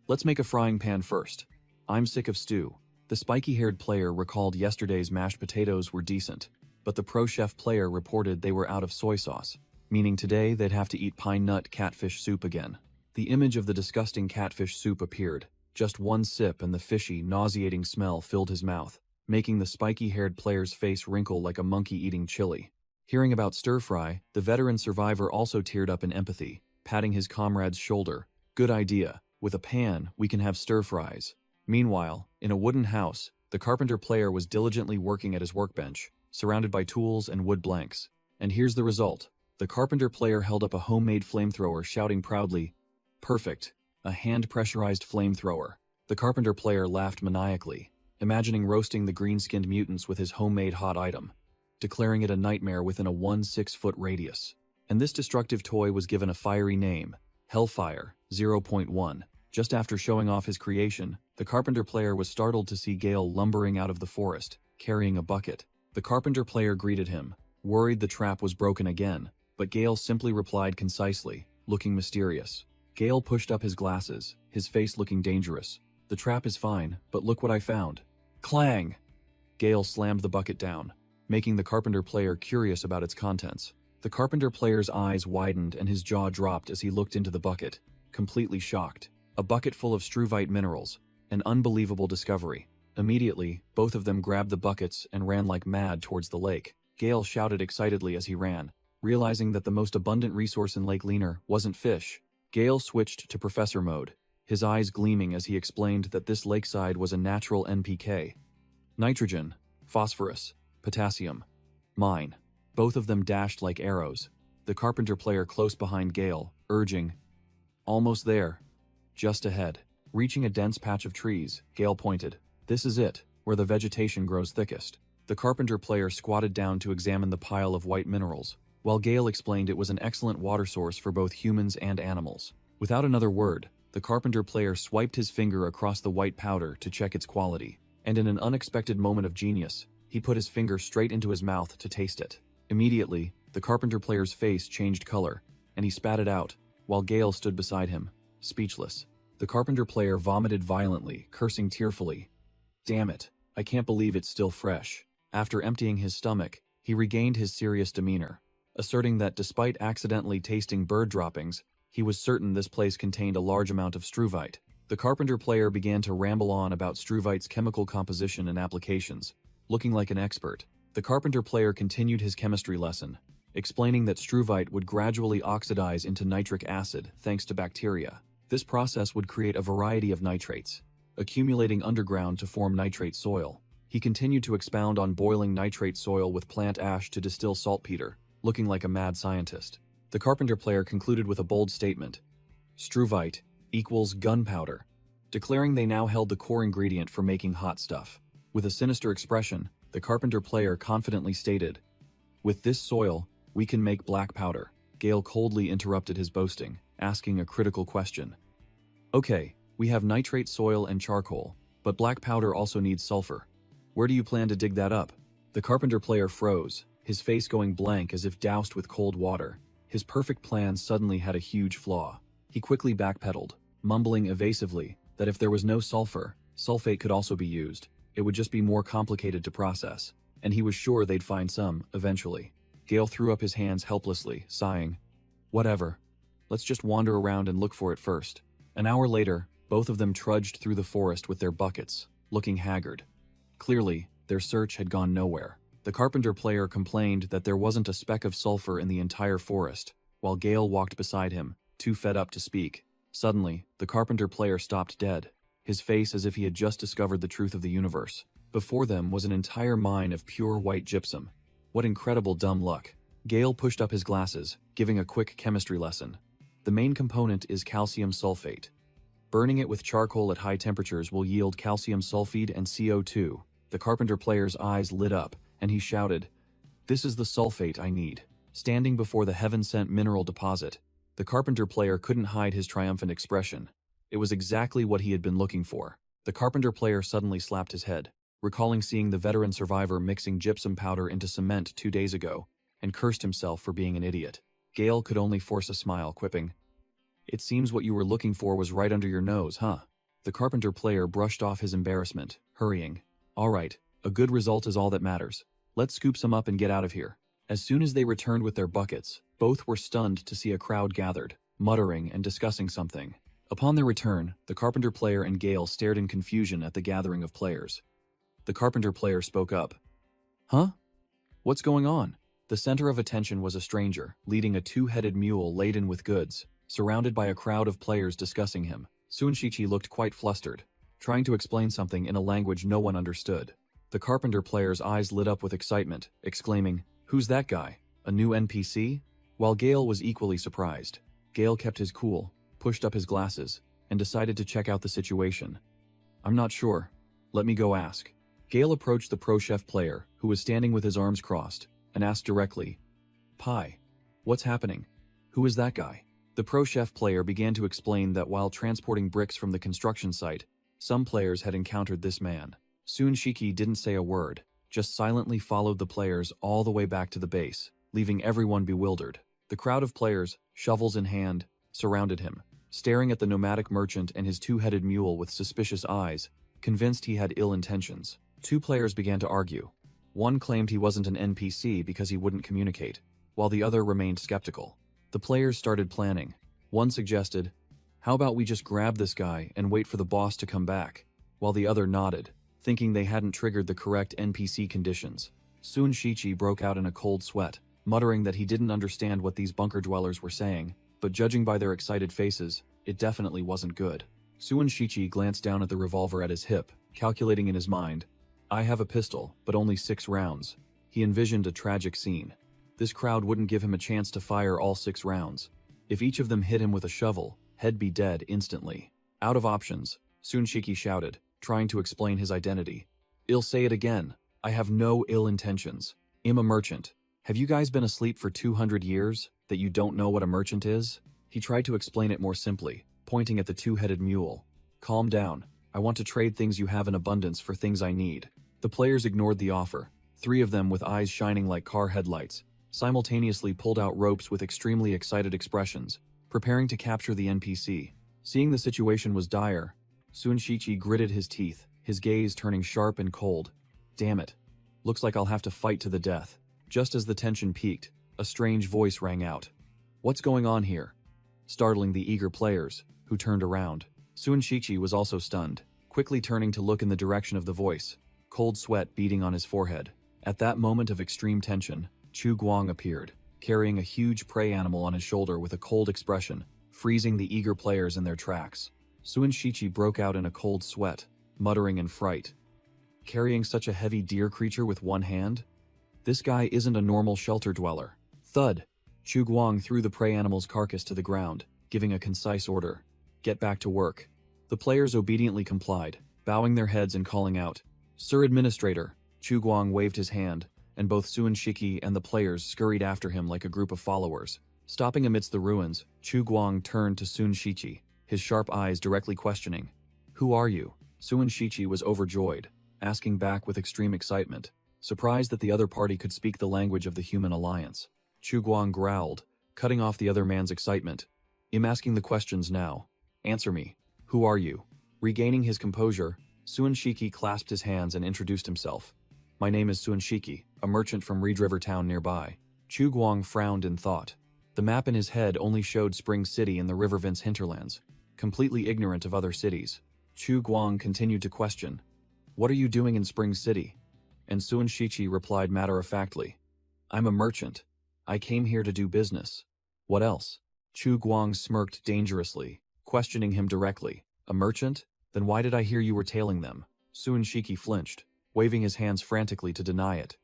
A: Let's make a frying pan first. I'm sick of stew. The spiky-haired player recalled yesterday's mashed potatoes were decent, but the pro-chef player reported they were out of soy sauce, meaning today they'd have to eat pine nut catfish soup again. The image of the disgusting catfish soup appeared. Just 1 sip and the fishy, nauseating smell filled his mouth, making the spiky-haired player's face wrinkle like a monkey eating chili. Hearing about stir-fry, the veteran survivor also teared up in empathy, patting his comrade's shoulder. Good idea. With a pan, we can have stir-fries. Meanwhile, in a wooden house, the carpenter player was diligently working at his workbench, surrounded by tools and wood blanks. And here's the result. The carpenter player held up a homemade flamethrower, shouting proudly, "Perfect! A hand-pressurized flamethrower." The carpenter player laughed maniacally, imagining roasting the green-skinned mutants with his homemade hot item, declaring it a nightmare within a 1-6-foot radius. And this destructive toy was given a fiery name, Hellfire 0.1. Just after showing off his creation, the carpenter player was startled to see Gale lumbering out of the forest, carrying a bucket. The carpenter player greeted him, worried the trap was broken again, but Gale simply replied concisely, looking mysterious. Gale pushed up his glasses, his face looking dangerous. "The trap is fine, but look what I found." Clang! Gale slammed the bucket down, making the carpenter player curious about its contents. The carpenter player's eyes widened and his jaw dropped as he looked into the bucket, completely shocked. A bucket full of struvite minerals, an unbelievable discovery. Immediately, both of them grabbed the buckets and ran like mad towards the lake. Gale shouted excitedly as he ran, realizing that the most abundant resource in Lake Leaner wasn't fish. Gale switched to Professor mode, his eyes gleaming as he explained that this lakeside was a natural NPK. Nitrogen, phosphorus, potassium, mine. Both of them dashed like arrows. The carpenter player close behind Gale, urging, "Almost there. Just ahead." Reaching a dense patch of trees, Gale pointed. "This is it, where the vegetation grows thickest." The carpenter player squatted down to examine the pile of white minerals, while Gale explained it was an excellent water source for both humans and animals. Without another word, the carpenter player swiped his finger across the white powder to check its quality, and in an unexpected moment of genius, he put his finger straight into his mouth to taste it. Immediately, the carpenter player's face changed color, and he spat it out, while Gale stood beside him, speechless. The carpenter player vomited violently, cursing tearfully. "Damn it, I can't believe it's still fresh." After emptying his stomach, he regained his serious demeanor, asserting that despite accidentally tasting bird droppings, he was certain this place contained a large amount of struvite. The carpenter player began to ramble on about struvite's chemical composition and applications, looking like an expert. The carpenter player continued his chemistry lesson, explaining that struvite would gradually oxidize into nitric acid thanks to bacteria. This process would create a variety of nitrates, accumulating underground to form nitrate soil. He continued to expound on boiling nitrate soil with plant ash to distill saltpeter, looking like a mad scientist. The carpenter player concluded with a bold statement: "Struvite equals gunpowder," declaring they now held the core ingredient for making hot stuff. With a sinister expression, the carpenter player confidently stated, "With this soil, we can make black powder." Gale coldly interrupted his boasting, asking a critical question. "Okay, we have nitrate soil and charcoal, but black powder also needs sulfur. Where do you plan to dig that up?" The carpenter player froze, his face going blank as if doused with cold water. His perfect plan suddenly had a huge flaw. He quickly backpedaled, mumbling evasively that if there was no sulfur, sulfate could also be used. It would just be more complicated to process, and he was sure they'd find some, eventually. Gale threw up his hands helplessly, sighing. Whatever. Let's just wander around and look for it first. An hour later, both of them trudged through the forest with their buckets, looking haggard. Clearly, their search had gone nowhere. The carpenter player complained that there wasn't a speck of sulfur in the entire forest, while Gale walked beside him, too fed up to speak. Suddenly, the carpenter player stopped dead, his face as if he had just discovered the truth of the universe. Before them was an entire mine of pure white gypsum. What incredible dumb luck. Gale pushed up his glasses, giving a quick chemistry lesson. The main component is calcium sulfate. Burning it with charcoal at high temperatures will yield calcium sulfide and CO2. The carpenter player's eyes lit up, and he shouted, "This is the sulfate I need." Standing before the heaven-sent mineral deposit, the carpenter player couldn't hide his triumphant expression. It was exactly what he had been looking for. The carpenter player suddenly slapped his head, recalling seeing the veteran survivor mixing gypsum powder into cement 2 days ago, and cursed himself for being an idiot. Gale could only force a smile, quipping, "It seems what you were looking for was right under your nose, huh?" The carpenter player brushed off his embarrassment, hurrying. "All right, a good result is all that matters. Let's scoop some up and get out of here." As soon as they returned with their buckets, both were stunned to see a crowd gathered, muttering and discussing something. Upon their return, the carpenter player and Gale stared in confusion at the gathering of players. The carpenter player spoke up. "Huh? What's going on?" The center of attention was a stranger, leading a 2-headed mule laden with goods, surrounded by a crowd of players discussing him. Sunshichi looked quite flustered, trying to explain something in a language no one understood. The carpenter player's eyes lit up with excitement, exclaiming, "Who's that guy? A new NPC?" While Gale was equally surprised, Gale kept his cool, pushed up his glasses, and decided to check out the situation. "I'm not sure. Let me go ask." Gale approached the pro chef player, who was standing with his arms crossed, and asked directly, "Pi, what's happening? Who is that guy?" The pro chef player began to explain that while transporting bricks from the construction site, some players had encountered this man. Sunshiki didn't say a word, just silently followed the players all the way back to the base, leaving everyone bewildered. The crowd of players, shovels in hand, surrounded him, staring at the nomadic merchant and his 2-headed mule with suspicious eyes, convinced he had ill intentions. 2 players began to argue. One claimed he wasn't an NPC because he wouldn't communicate, while the other remained skeptical. The players started planning. One suggested, "How about we just grab this guy and wait for the boss to come back?" While the other nodded, thinking they hadn't triggered the correct NPC conditions. Sunshichi broke out in a cold sweat, muttering that he didn't understand what these bunker dwellers were saying, but judging by their excited faces, it definitely wasn't good. Sunshichi glanced down at the revolver at his hip, calculating in his mind, "I have a pistol, but only 6 rounds. He envisioned a tragic scene. This crowd wouldn't give him a chance to fire all 6 rounds. If each of them hit him with a shovel, he'd be dead instantly. Out of options, Sunshiki shouted, trying to explain his identity. "I'll say it again. I have no ill intentions. I'm a merchant. Have you guys been asleep for 200 years, that you don't know what a merchant is?" He tried to explain it more simply, pointing at the 2-headed mule. "Calm down. I want to trade things you have in abundance for things I need." The players ignored the offer. 3 of them with eyes shining like car headlights, simultaneously pulled out ropes with extremely excited expressions, preparing to capture the NPC. Seeing the situation was dire, Sunshichi gritted his teeth, his gaze turning sharp and cold. "Damn it. Looks like I'll have to fight to the death." Just as the tension peaked, a strange voice rang out. "What's going on here?" Startling the eager players, who turned around. Sunshichi was also stunned, quickly turning to look in the direction of the voice, cold sweat beading on his forehead. At that moment of extreme tension, Chu Guang appeared, carrying a huge prey animal on his shoulder with a cold expression, freezing the eager players in their tracks. Sunshichi broke out in a cold sweat, muttering in fright. Carrying such a heavy deer creature with one hand? This guy isn't a normal shelter dweller. Thud! Chu Guang threw the prey animal's carcass to the ground, giving a concise order. "Get back to work." The players obediently complied, bowing their heads and calling out, "Sir Administrator." Chu Guang waved his hand, and both Sunshichi and the players scurried after him like a group of followers. Stopping amidst the ruins, Chu Guang turned to Sunshichi, his sharp eyes directly questioning, "Who are you?" Sunshichi was overjoyed, asking back with extreme excitement, surprised that the other party could speak the language of the human alliance. Chu Guang growled, cutting off the other man's excitement. I'm asking the questions now. Answer me. Who are you? Regaining his composure, Suinshiki clasped his hands and introduced himself. My name is Suinshiki, a merchant from Reed River Town nearby. Chu Guang frowned in thought. The map in his head only showed Spring City in the Rivervince hinterlands, completely ignorant of other cities. Chu Guang continued to question. What are you doing in Spring City? And Suinshichi replied matter-of-factly. I'm a merchant. I came here to do business. What else? Chu Guang smirked dangerously, questioning him directly. A merchant? Then why did I hear you were tailing them? Suinshiki flinched, waving his hands frantically to deny it.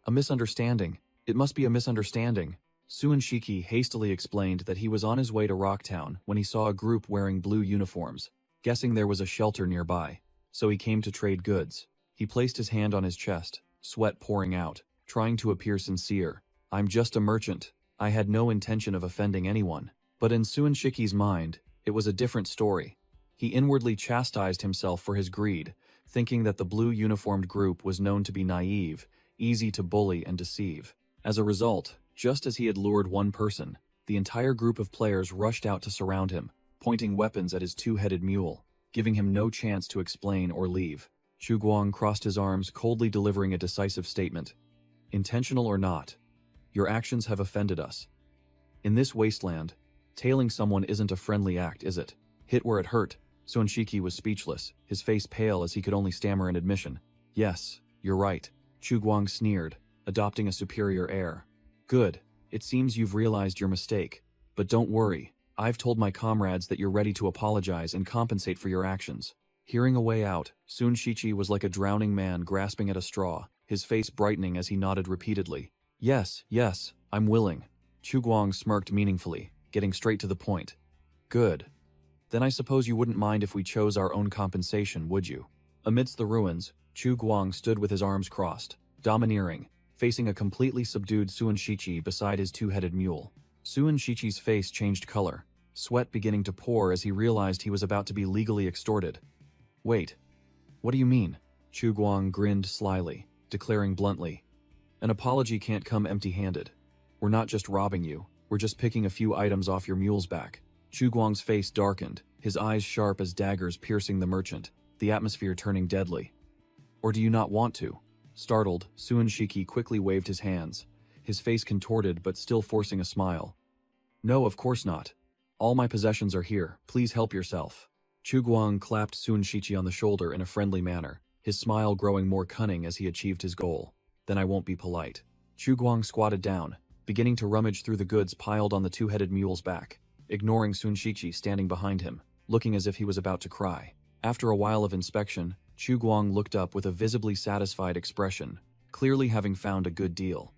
A: A misunderstanding. It must be a misunderstanding. Suinshiki hastily explained that he was on his way to Rocktown when he saw a group wearing blue uniforms, guessing there was a shelter nearby. So he came to trade goods. He placed his hand on his chest, sweat pouring out, trying to appear sincere. I'm just a merchant. I had no intention of offending anyone. But in Suinshiki's mind, it was a different story. He inwardly chastised himself for his greed, thinking that the blue-uniformed group was known to be naive, easy to bully and deceive. As a result, just as he had lured one person, the entire group of players rushed out to surround him, pointing weapons at his two-headed mule, giving him no chance to explain or leave. Chu Guang crossed his arms, coldly delivering a decisive statement. Intentional or not, your actions have offended us. In this wasteland, tailing someone isn't a friendly act, is it? Hit where it hurt. Suinshiki was speechless, his face pale as he could only stammer an admission. Yes, you're right. Chu Guang sneered, adopting a superior air. Good. It seems you've realized your mistake. But don't worry. I've told my comrades that you're ready to apologize and compensate for your actions. Hearing a way out, Suinshichi was like a drowning man grasping at a straw, his face brightening as he nodded repeatedly. Yes, I'm willing. Chu Guang smirked meaningfully, getting straight to the point. Good. Then I suppose you wouldn't mind if we chose our own compensation, would you? Amidst the ruins, Chu Guang stood with his arms crossed, domineering, facing a completely subdued Suinshichi beside his two-headed mule. Suinshichi's face changed color, sweat beginning to pour as he realized he was about to be legally extorted. Wait, what do you mean? Chu Guang grinned slyly, declaring bluntly. An apology can't come empty-handed. We're not just robbing you, we're just picking a few items off your mule's back. Chu Guang's face darkened, his eyes sharp as daggers piercing the merchant, the atmosphere turning deadly. Or do you not want to? Startled, Suinshiki quickly waved his hands, his face contorted but still forcing a smile. No, of course not. All my possessions are here, please help yourself. Chu Guang clapped Suinshichi on the shoulder in a friendly manner, his smile growing more cunning as he achieved his goal. Then I won't be polite. Chu Guang squatted down, beginning to rummage through the goods piled on the two-headed mule's back, ignoring Suinshichi standing behind him, looking as if he was about to cry. After a while of inspection, Chu Guang looked up with a visibly satisfied expression, clearly having found a good deal.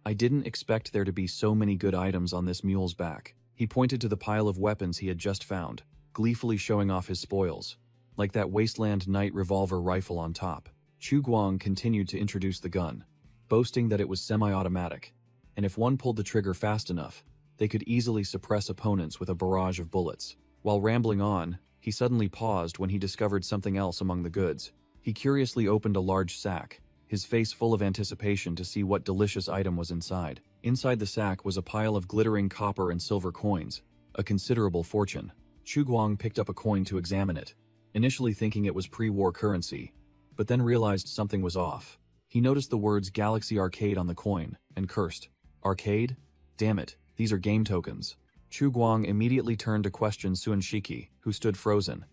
A: I didn't expect there to be so many good items on this mule's back. He pointed to the pile of weapons he had just found, gleefully showing off his spoils, like that Wasteland Knight revolver rifle on top. Chu Guang continued to introduce the gun, boasting that it was semi-automatic, and if one pulled the trigger fast enough, they could easily suppress opponents with a barrage of bullets. While rambling on, he suddenly paused when he discovered something else among the goods. He curiously opened a large sack, his face full of anticipation to see what delicious item was inside. Inside the sack was a pile of glittering copper and silver coins, a considerable fortune. Chu Guang picked up a coin to examine it, initially thinking it was pre-war currency, but then realized something was off. He noticed the words Galaxy Arcade on the coin, and cursed. Arcade? Damn it, these are game tokens. Chu Guang immediately turned to question Suinshiki, who stood frozen.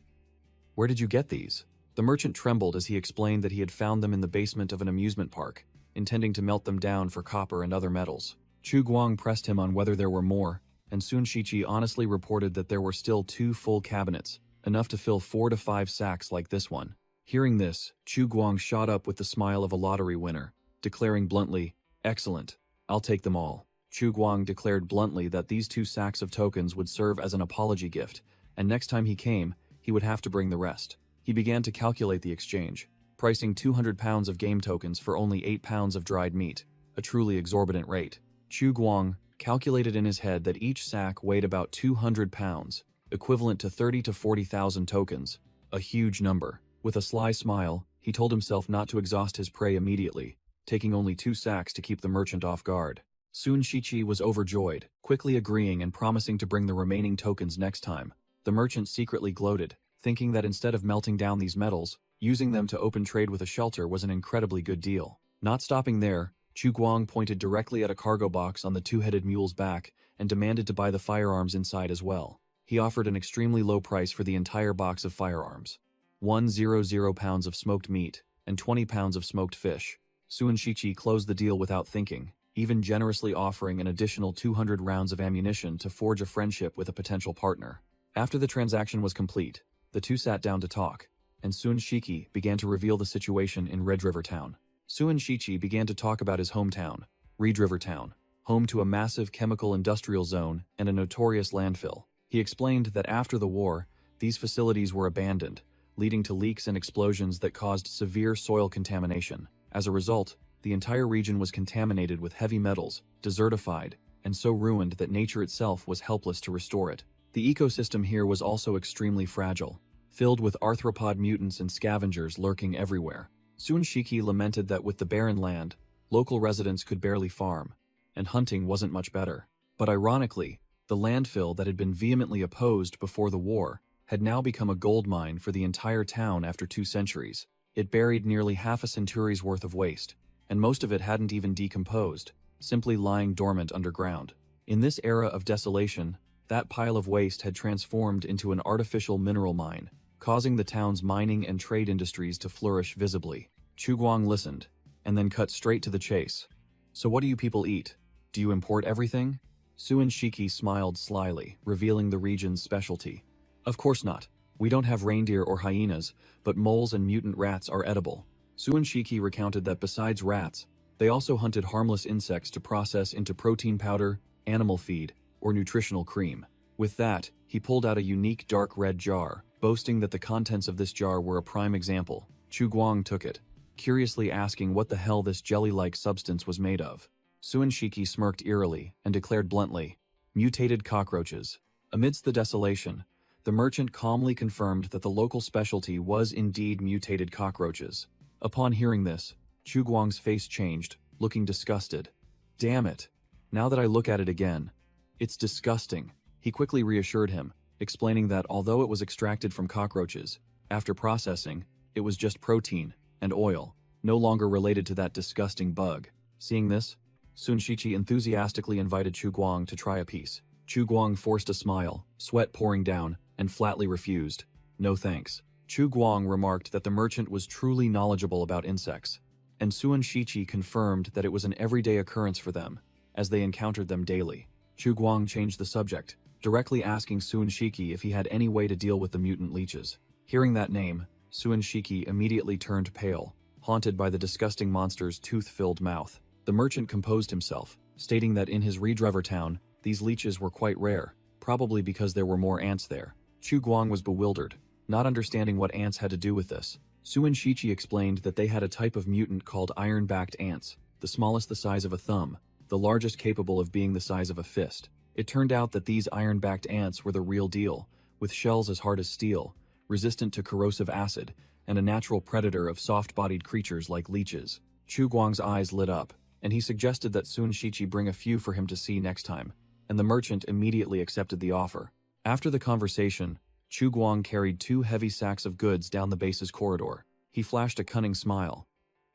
A: Where did you get these? The merchant trembled as he explained that he had found them in the basement of an amusement park, intending to melt them down for copper and other metals. Chu Guang pressed him on whether there were more, and Suinshichi honestly reported that there were still 2 full cabinets, enough to fill 4 to 5 sacks like this one. Hearing this, Chu Guang shot up with the smile of a lottery winner, declaring bluntly, Excellent, I'll take them all. Chu Guang declared bluntly that these 2 sacks of tokens would serve as an apology gift, and next time he came, he would have to bring the rest. He began to calculate the exchange, pricing 200 pounds of game tokens for only 8 pounds of dried meat, a truly exorbitant rate. Chu Guang calculated in his head that each sack weighed about 200 pounds, equivalent to 30 to 40,000 tokens, a huge number. With a sly smile, he told himself not to exhaust his prey immediately, taking only 2 sacks to keep the merchant off guard. Soon Shichi was overjoyed, quickly agreeing and promising to bring the remaining tokens next time. The merchant secretly gloated, thinking that instead of melting down these metals, using them to open trade with a shelter was an incredibly good deal. Not stopping there, Chu Guang pointed directly at a cargo box on the two-headed mule's back and demanded to buy the firearms inside as well. He offered an extremely low price for the entire box of firearms. 100 pounds of smoked meat and 20 pounds of smoked fish. Suan Shichi closed the deal without thinking, even generously offering an additional 200 rounds of ammunition to forge a friendship with a potential partner. After the transaction was complete, the two sat down to talk, and Suan Shichi began to reveal the situation in Red River Town. Suan Shichi began to talk about his hometown, Red River Town, home to a massive chemical industrial zone and a notorious landfill. He explained that after the war, these facilities were abandoned, leading to leaks and explosions that caused severe soil contamination. As a result, the entire region was contaminated with heavy metals, desertified, and so ruined that nature itself was helpless to restore it. The ecosystem here was also extremely fragile, filled with arthropod mutants and scavengers lurking everywhere. Suan Shichi lamented that with the barren land, local residents could barely farm, and hunting wasn't much better. But ironically, the landfill that had been vehemently opposed before the war had now become a gold mine for the entire town after 2 centuries. It buried nearly half a century's worth of waste, and most of it hadn't even decomposed, simply lying dormant underground. In this era of desolation, that pile of waste had transformed into an artificial mineral mine, causing the town's mining and trade industries to flourish visibly. Chu Guang listened, and then cut straight to the chase. "So what do you people eat? Do you import everything?" Suan Shichi smiled slyly, revealing the region's specialty. "Of course not. We don't have reindeer or hyenas, but moles and mutant rats are edible." Suan Shichi recounted that besides rats, they also hunted harmless insects to process into protein powder, animal feed, or nutritional cream. With that, he pulled out a unique dark red jar, boasting that the contents of this jar were a prime example. Chu Guang took it, curiously asking what the hell this jelly-like substance was made of. Suan Shichi smirked eerily and declared bluntly, "Mutated cockroaches." Amidst the desolation, the merchant calmly confirmed that the local specialty was indeed mutated cockroaches. Upon hearing this, Chu Guang's face changed, looking disgusted. "Damn it. Now that I look at it again, it's disgusting." He quickly reassured him, explaining that although it was extracted from cockroaches, after processing, it was just protein and oil, no longer related to that disgusting bug. Seeing this, Suan Shichi enthusiastically invited Chu Guang to try a piece. Chu Guang forced a smile, sweat pouring down, and flatly refused. "No thanks." Chu Guang remarked that the merchant was truly knowledgeable about insects, and Suan Shichi confirmed that it was an everyday occurrence for them, as they encountered them daily. Chu Guang changed the subject, directly asking Suan Shichi if he had any way to deal with the mutant leeches. Hearing that name, Suan Shichi immediately turned pale, haunted by the disgusting monster's tooth-filled mouth. The merchant composed himself, stating that in his Red River town, these leeches were quite rare, probably because there were more ants there. Chu Guang was bewildered, not understanding what ants had to do with this. Suan Shichi explained that they had a type of mutant called iron-backed ants, the smallest the size of a thumb, the largest capable of being the size of a fist. It turned out that these iron-backed ants were the real deal, with shells as hard as steel, resistant to corrosive acid, and a natural predator of soft-bodied creatures like leeches. Chu Guang's eyes lit up, and he suggested that Suan Shichi bring a few for him to see next time, and the merchant immediately accepted the offer. After the conversation, Chu Guang carried 2 heavy sacks of goods down the base's corridor. He flashed a cunning smile,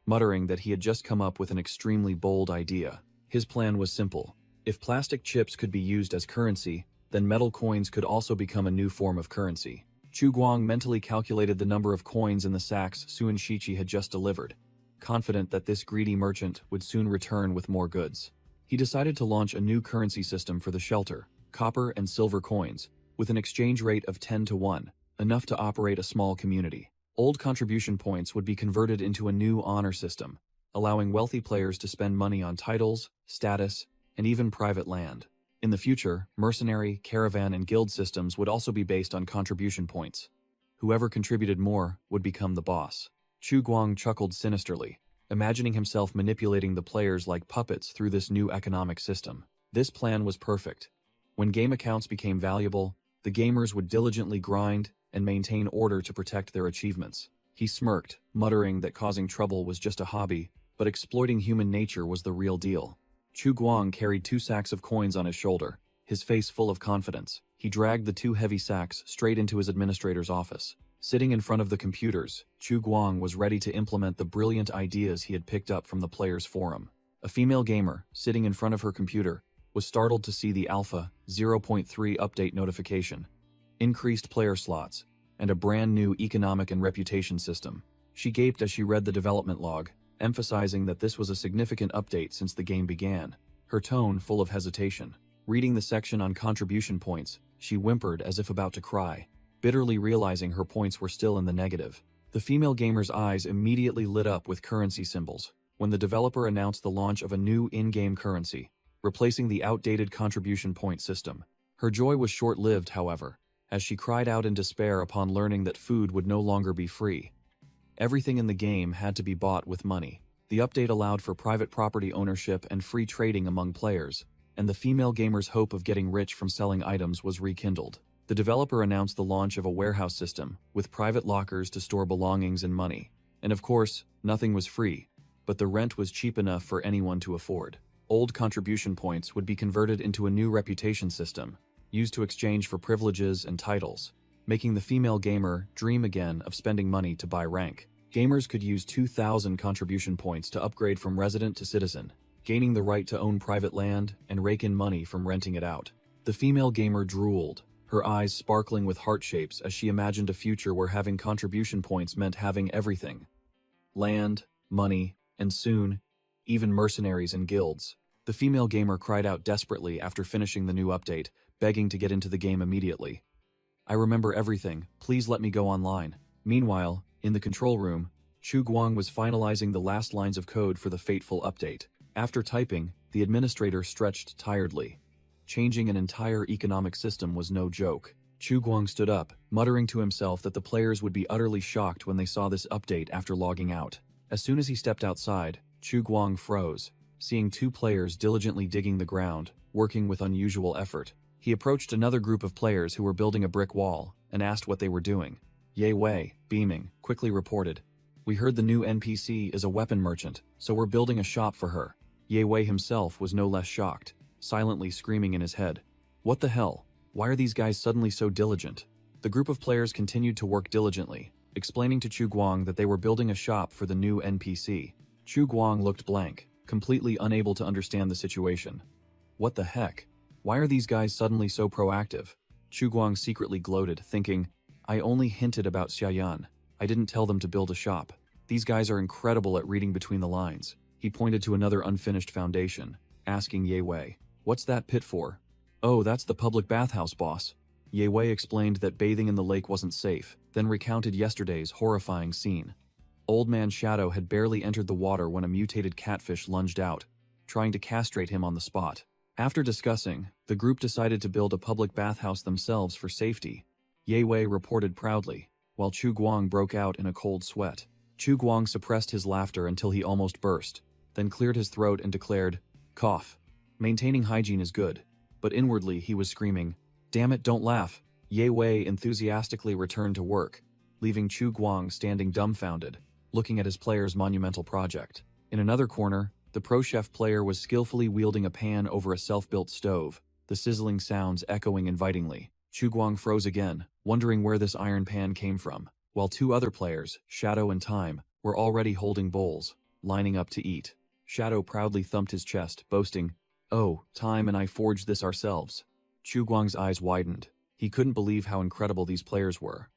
A: muttering that he had just come up with an extremely bold idea. His plan was simple. If plastic chips could be used as currency, then metal coins could also become a new form of currency. Chu Guang mentally calculated the number of coins in the sacks Suan Shichi had just delivered, confident that this greedy merchant would soon return with more goods. He decided to launch a new currency system for the shelter, copper and silver coins, with an exchange rate of 10-to-1, enough to operate a small community. Old contribution points would be converted into a new honor system, allowing wealthy players to spend money on titles, status, and even private land. In the future, mercenary, caravan, and guild systems would also be based on contribution points. Whoever contributed more would become the boss. Chu Guang chuckled sinisterly, imagining himself manipulating the players like puppets through this new economic system. This plan was perfect. When game accounts became valuable, the gamers would diligently grind and maintain order to protect their achievements. He smirked, muttering that causing trouble was just a hobby, but exploiting human nature was the real deal. Chu Guang carried 2 sacks of coins on his shoulder, his face full of confidence. He dragged the 2 heavy sacks straight into his administrator's office. Sitting in front of the computers, Chu Guang was ready to implement the brilliant ideas he had picked up from the players' forum. A female gamer, sitting in front of her computer, was startled to see the Alpha 0.3 update notification, increased player slots, and a brand new economic and reputation system. She gaped as she read the development log, emphasizing that this was a significant update since the game began, her tone full of hesitation. Reading the section on contribution points, she whimpered as if about to cry, bitterly realizing her points were still in the negative. The female gamer's eyes immediately lit up with currency symbols when the developer announced the launch of a new in-game currency, replacing the outdated contribution point system. Her joy was short-lived, however, as she cried out in despair upon learning that food would no longer be free. Everything in the game had to be bought with money. The update allowed for private property ownership and free trading among players, and the female gamer's hope of getting rich from selling items was rekindled. The developer announced the launch of a warehouse system with private lockers to store belongings and money. And of course, nothing was free, but the rent was cheap enough for anyone to afford. Old contribution points would be converted into a new reputation system, used to exchange for privileges and titles, making the female gamer dream again of spending money to buy rank. Gamers could use 2,000 contribution points to upgrade from resident to citizen, gaining the right to own private land and rake in money from renting it out. The female gamer drooled, her eyes sparkling with heart shapes as she imagined a future where having contribution points meant having everything: land, money, and soon, even mercenaries and guilds. The female gamer cried out desperately after finishing the new update, begging to get into the game immediately. "I remember everything, please let me go online." Meanwhile, in the control room, Chu Guang was finalizing the last lines of code for the fateful update. After typing, the administrator stretched tiredly. Changing an entire economic system was no joke. Chu Guang stood up, muttering to himself that the players would be utterly shocked when they saw this update after logging out. As soon as he stepped outside, Chu Guang froze, seeing 2 players diligently digging the ground, working with unusual effort. He approached another group of players who were building a brick wall and asked what they were doing. Ye Wei, beaming, quickly reported, "We heard the new NPC is a weapon merchant, so we're building a shop for her." Ye Wei himself was no less shocked, silently screaming in his head, "What the hell? Why are these guys suddenly so diligent?" The group of players continued to work diligently, explaining to Chu Guang that they were building a shop for the new NPC. Chu Guang looked blank, completely unable to understand the situation. What the heck? Why are these guys suddenly so proactive? Chu Guang secretly gloated, thinking, "I only hinted about Xiaoyan. I didn't tell them to build a shop. These guys are incredible at reading between the lines." He pointed to another unfinished foundation, asking Ye Wei, "What's that pit for?" "Oh, that's the public bathhouse, boss." Ye Wei explained that bathing in the lake wasn't safe, then recounted yesterday's horrifying scene. Old Man Shadow had barely entered the water when a mutated catfish lunged out, trying to castrate him on the spot. After discussing, the group decided to build a public bathhouse themselves for safety. Ye Wei reported proudly, while Chu Guang broke out in a cold sweat. Chu Guang suppressed his laughter until he almost burst, then cleared his throat and declared, "Cough. Maintaining hygiene is good." But inwardly he was screaming, "Damn it, don't laugh." Ye Wei enthusiastically returned to work, leaving Chu Guang standing dumbfounded, looking at his player's monumental project. In another corner, the pro chef player was skillfully wielding a pan over a self-built stove, the sizzling sounds echoing invitingly. Chu Guang froze again, wondering where this iron pan came from, while 2 other players, Shadow and Time, were already holding bowls, lining up to eat. Shadow proudly thumped his chest, boasting, "Oh, Time and I forged this ourselves." Chu Guang's eyes widened. He couldn't believe how incredible these players were.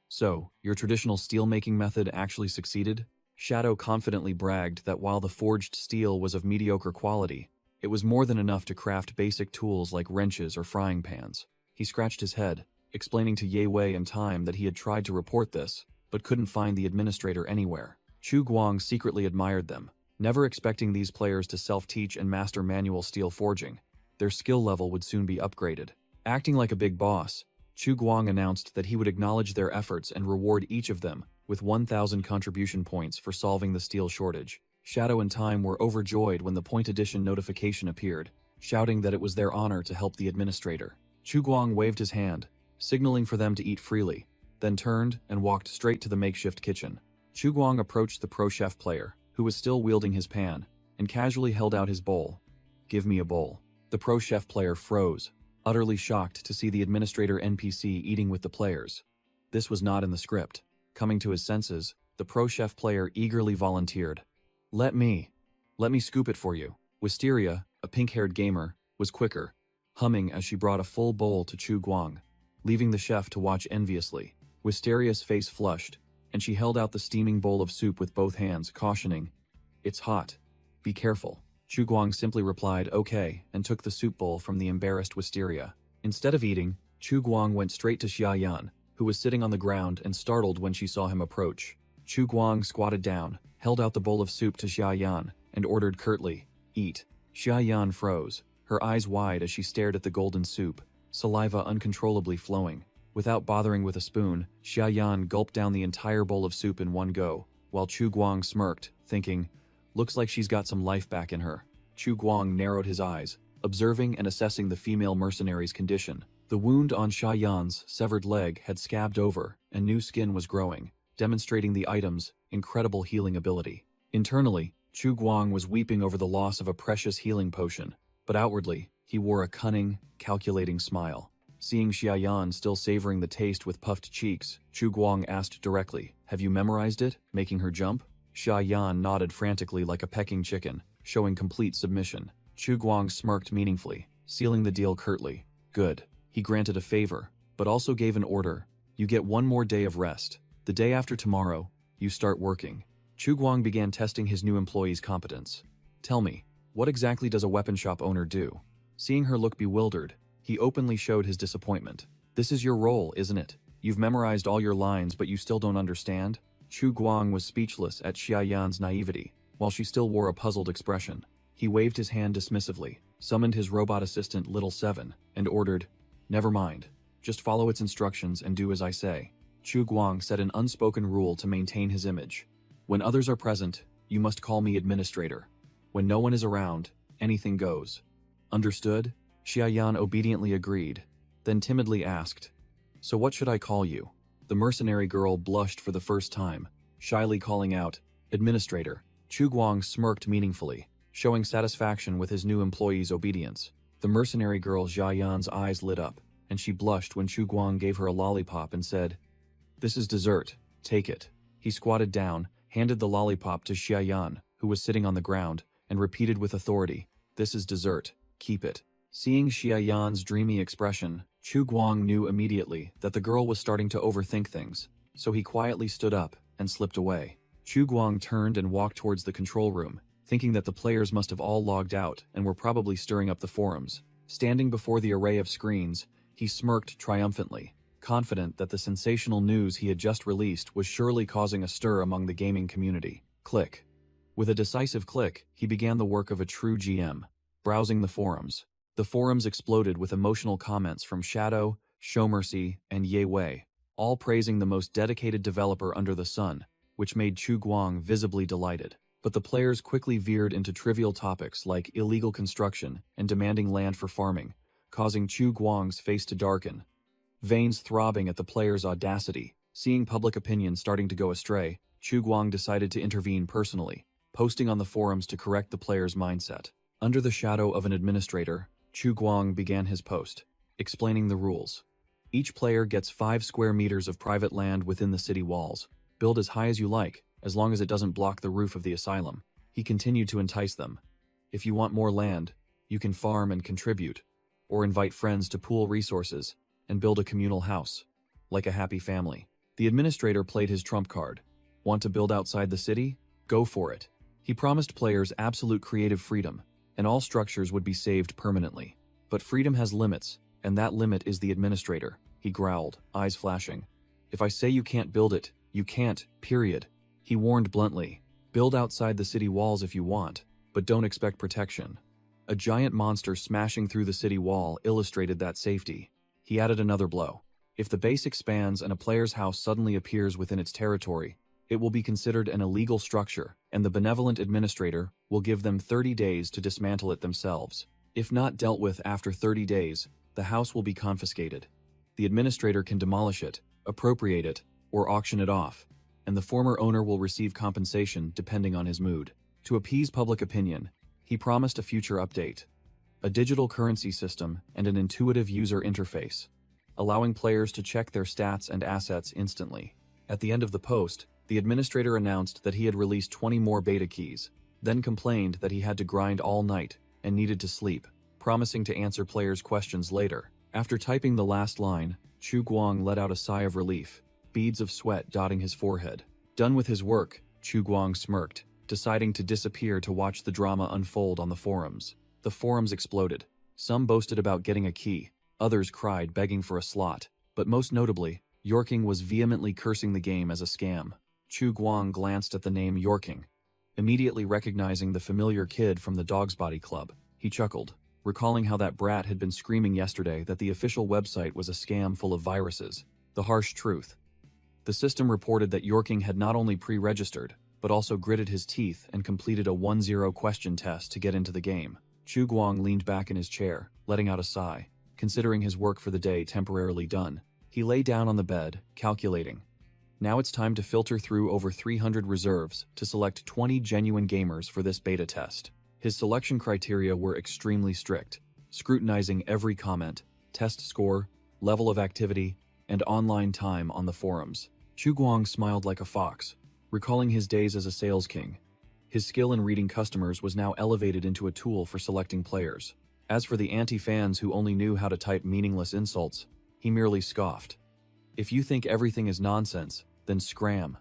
A: "So, your traditional steel-making method actually succeeded?" Shadow confidently bragged that while the forged steel was of mediocre quality, it was more than enough to craft basic tools like wrenches or frying pans. He scratched his head, explaining to Ye Wei and Time that he had tried to report this, but couldn't find the administrator anywhere. Chu Guang secretly admired them, never expecting these players to self-teach and master manual steel forging. Their skill level would soon be upgraded. Acting like a big boss, Chu Guang announced that he would acknowledge their efforts and reward each of them with 1,000 contribution points for solving the steel shortage. Shadow and Time were overjoyed when the point addition notification appeared, shouting that it was their honor to help the administrator. Chu Guang waved his hand, signaling for them to eat freely, then turned and walked straight to the makeshift kitchen. Chu Guang approached the pro chef player, who was still wielding his pan, and casually held out his bowl. Give me a bowl. The pro chef player froze, utterly shocked to see the administrator NPC eating with the players. This was not in the script. Coming to his senses, the pro chef player eagerly volunteered. Let me scoop it for you. Wisteria, a pink-haired gamer, was quicker, humming as she brought a full bowl to Chu Guang, leaving the chef to watch enviously. Wisteria's face flushed, and she held out the steaming bowl of soup with both hands, cautioning, "It's hot. Be careful." Chu Guang simply replied, "Okay," and took the soup bowl from the embarrassed Wisteria. Instead of eating, Chu Guang went straight to Xiaoyan, who was sitting on the ground and startled when she saw him approach. Chu Guang squatted down, held out the bowl of soup to Xiaoyan, and ordered curtly, "Eat." Xiaoyan froze, her eyes wide as she stared at the golden soup, saliva uncontrollably flowing. Without bothering with a spoon, Xiaoyan gulped down the entire bowl of soup in one go, while Chu Guang smirked, thinking, "Looks like she's got some life back in her." Chu Guang narrowed his eyes, observing and assessing the female mercenary's condition. The wound on Xiaoyan's severed leg had scabbed over, and new skin was growing, demonstrating the item's incredible healing ability. Internally, Chu Guang was weeping over the loss of a precious healing potion, but outwardly, he wore a cunning, calculating smile. Seeing Xiaoyan still savoring the taste with puffed cheeks, Chu Guang asked directly, "Have you memorized it?" making her jump. Xiaoyan nodded frantically like a pecking chicken, showing complete submission. Chu Guang smirked meaningfully, sealing the deal curtly. Good. He granted a favor, but also gave an order. You get one more day of rest. The day after tomorrow, you start working. Chu Guang began testing his new employee's competence. Tell me, what exactly does a weapon shop owner do? Seeing her look bewildered, he openly showed his disappointment. This is your role, isn't it? You've memorized all your lines but you still don't understand? Chu Guang was speechless at Xiaoyan's naivety, while she still wore a puzzled expression. He waved his hand dismissively, summoned his robot assistant Little Seven, and ordered, "Never mind. Just follow its instructions and do as I say." Chu Guang set an unspoken rule to maintain his image. When others are present, you must call me administrator. When no one is around, anything goes. Understood? Xiaoyan obediently agreed, then timidly asked, "So what should I call you?" The mercenary girl blushed for the first time, shyly calling out, "Administrator." Chu Guang smirked meaningfully, showing satisfaction with his new employee's obedience. The mercenary girl Xiaoyan's eyes lit up, and she blushed when Chu Guang gave her a lollipop and said, "This is dessert. Take it." He squatted down, handed the lollipop to Xiaoyan, who was sitting on the ground, and repeated with authority, "This is dessert. Keep it." Seeing Xiaoyan's dreamy expression, Chu Guang knew immediately that the girl was starting to overthink things, so he quietly stood up and slipped away. Chu Guang turned and walked towards the control room, thinking that the players must have all logged out and were probably stirring up the forums. Standing before the array of screens, he smirked triumphantly, confident that the sensational news he had just released was surely causing a stir among the gaming community. Click. With a decisive click, he began the work of a true GM, browsing the forums. The forums exploded with emotional comments from Shadow, Showmercy, and Ye Wei, all praising the most dedicated developer under the sun, which made Chu Guang visibly delighted. But the players quickly veered into trivial topics like illegal construction and demanding land for farming, causing Chu Guang's face to darken. Veins throbbing at the players' audacity, seeing public opinion starting to go astray, Chu Guang decided to intervene personally, posting on the forums to correct the players' mindset. Under the shadow of an administrator, Chu Guang began his post, explaining the rules. Each player gets 5 square meters of private land within the city walls. Build as high as you like, as long as it doesn't block the roof of the asylum. He continued to entice them. If you want more land, you can farm and contribute, or invite friends to pool resources and build a communal house, like a happy family. The administrator played his trump card. Want to build outside the city? Go for it. He promised players absolute creative freedom, and all structures would be saved permanently. But freedom has limits, and that limit is the administrator, he growled, eyes flashing. If I say you can't build it, you can't, period. He warned bluntly, build outside the city walls if you want, but don't expect protection. A giant monster smashing through the city wall illustrated that safety. He added another blow. If the base expands and a player's house suddenly appears within its territory, it will be considered an illegal structure, and the benevolent administrator will give them 30 days to dismantle it themselves. If not dealt with after 30 days, the house will be confiscated. The administrator can demolish it, appropriate it, or auction it off, and the former owner will receive compensation depending on his mood. To appease public opinion, he promised a future update. a digital currency system, and an intuitive user interface, allowing players to check their stats and assets instantly. At the end of the post, the administrator announced that he had released 20 more beta keys, then complained that he had to grind all night and needed to sleep, promising to answer players' questions later. After typing the last line, Chu Guang let out a sigh of relief, beads of sweat dotting his forehead. Done with his work, Chu Guang smirked, deciding to disappear to watch the drama unfold on the forums. The forums exploded. Some boasted about getting a key, others cried begging for a slot, but most notably, Yorking was vehemently cursing the game as a scam. Chu Guang glanced at the name Yorking, immediately recognizing the familiar kid from the Dog's Body Club. He chuckled, recalling how that brat had been screaming yesterday that the official website was a scam full of viruses. The harsh truth. The system reported that Yorking had not only pre-registered, but also gritted his teeth and completed a 1-0 question test to get into the game. Chu Guang leaned back in his chair, letting out a sigh, considering his work for the day temporarily done. He lay down on the bed, calculating. Now it's time to filter through over 300 reserves to select 20 genuine gamers for this beta test. His selection criteria were extremely strict, scrutinizing every comment, test score, level of activity, and online time on the forums. Chu Guang smiled like a fox, recalling his days as a sales king. His skill in reading customers was now elevated into a tool for selecting players. As for the anti-fans who only knew how to type meaningless insults, he merely scoffed. If you think everything is nonsense, then scram.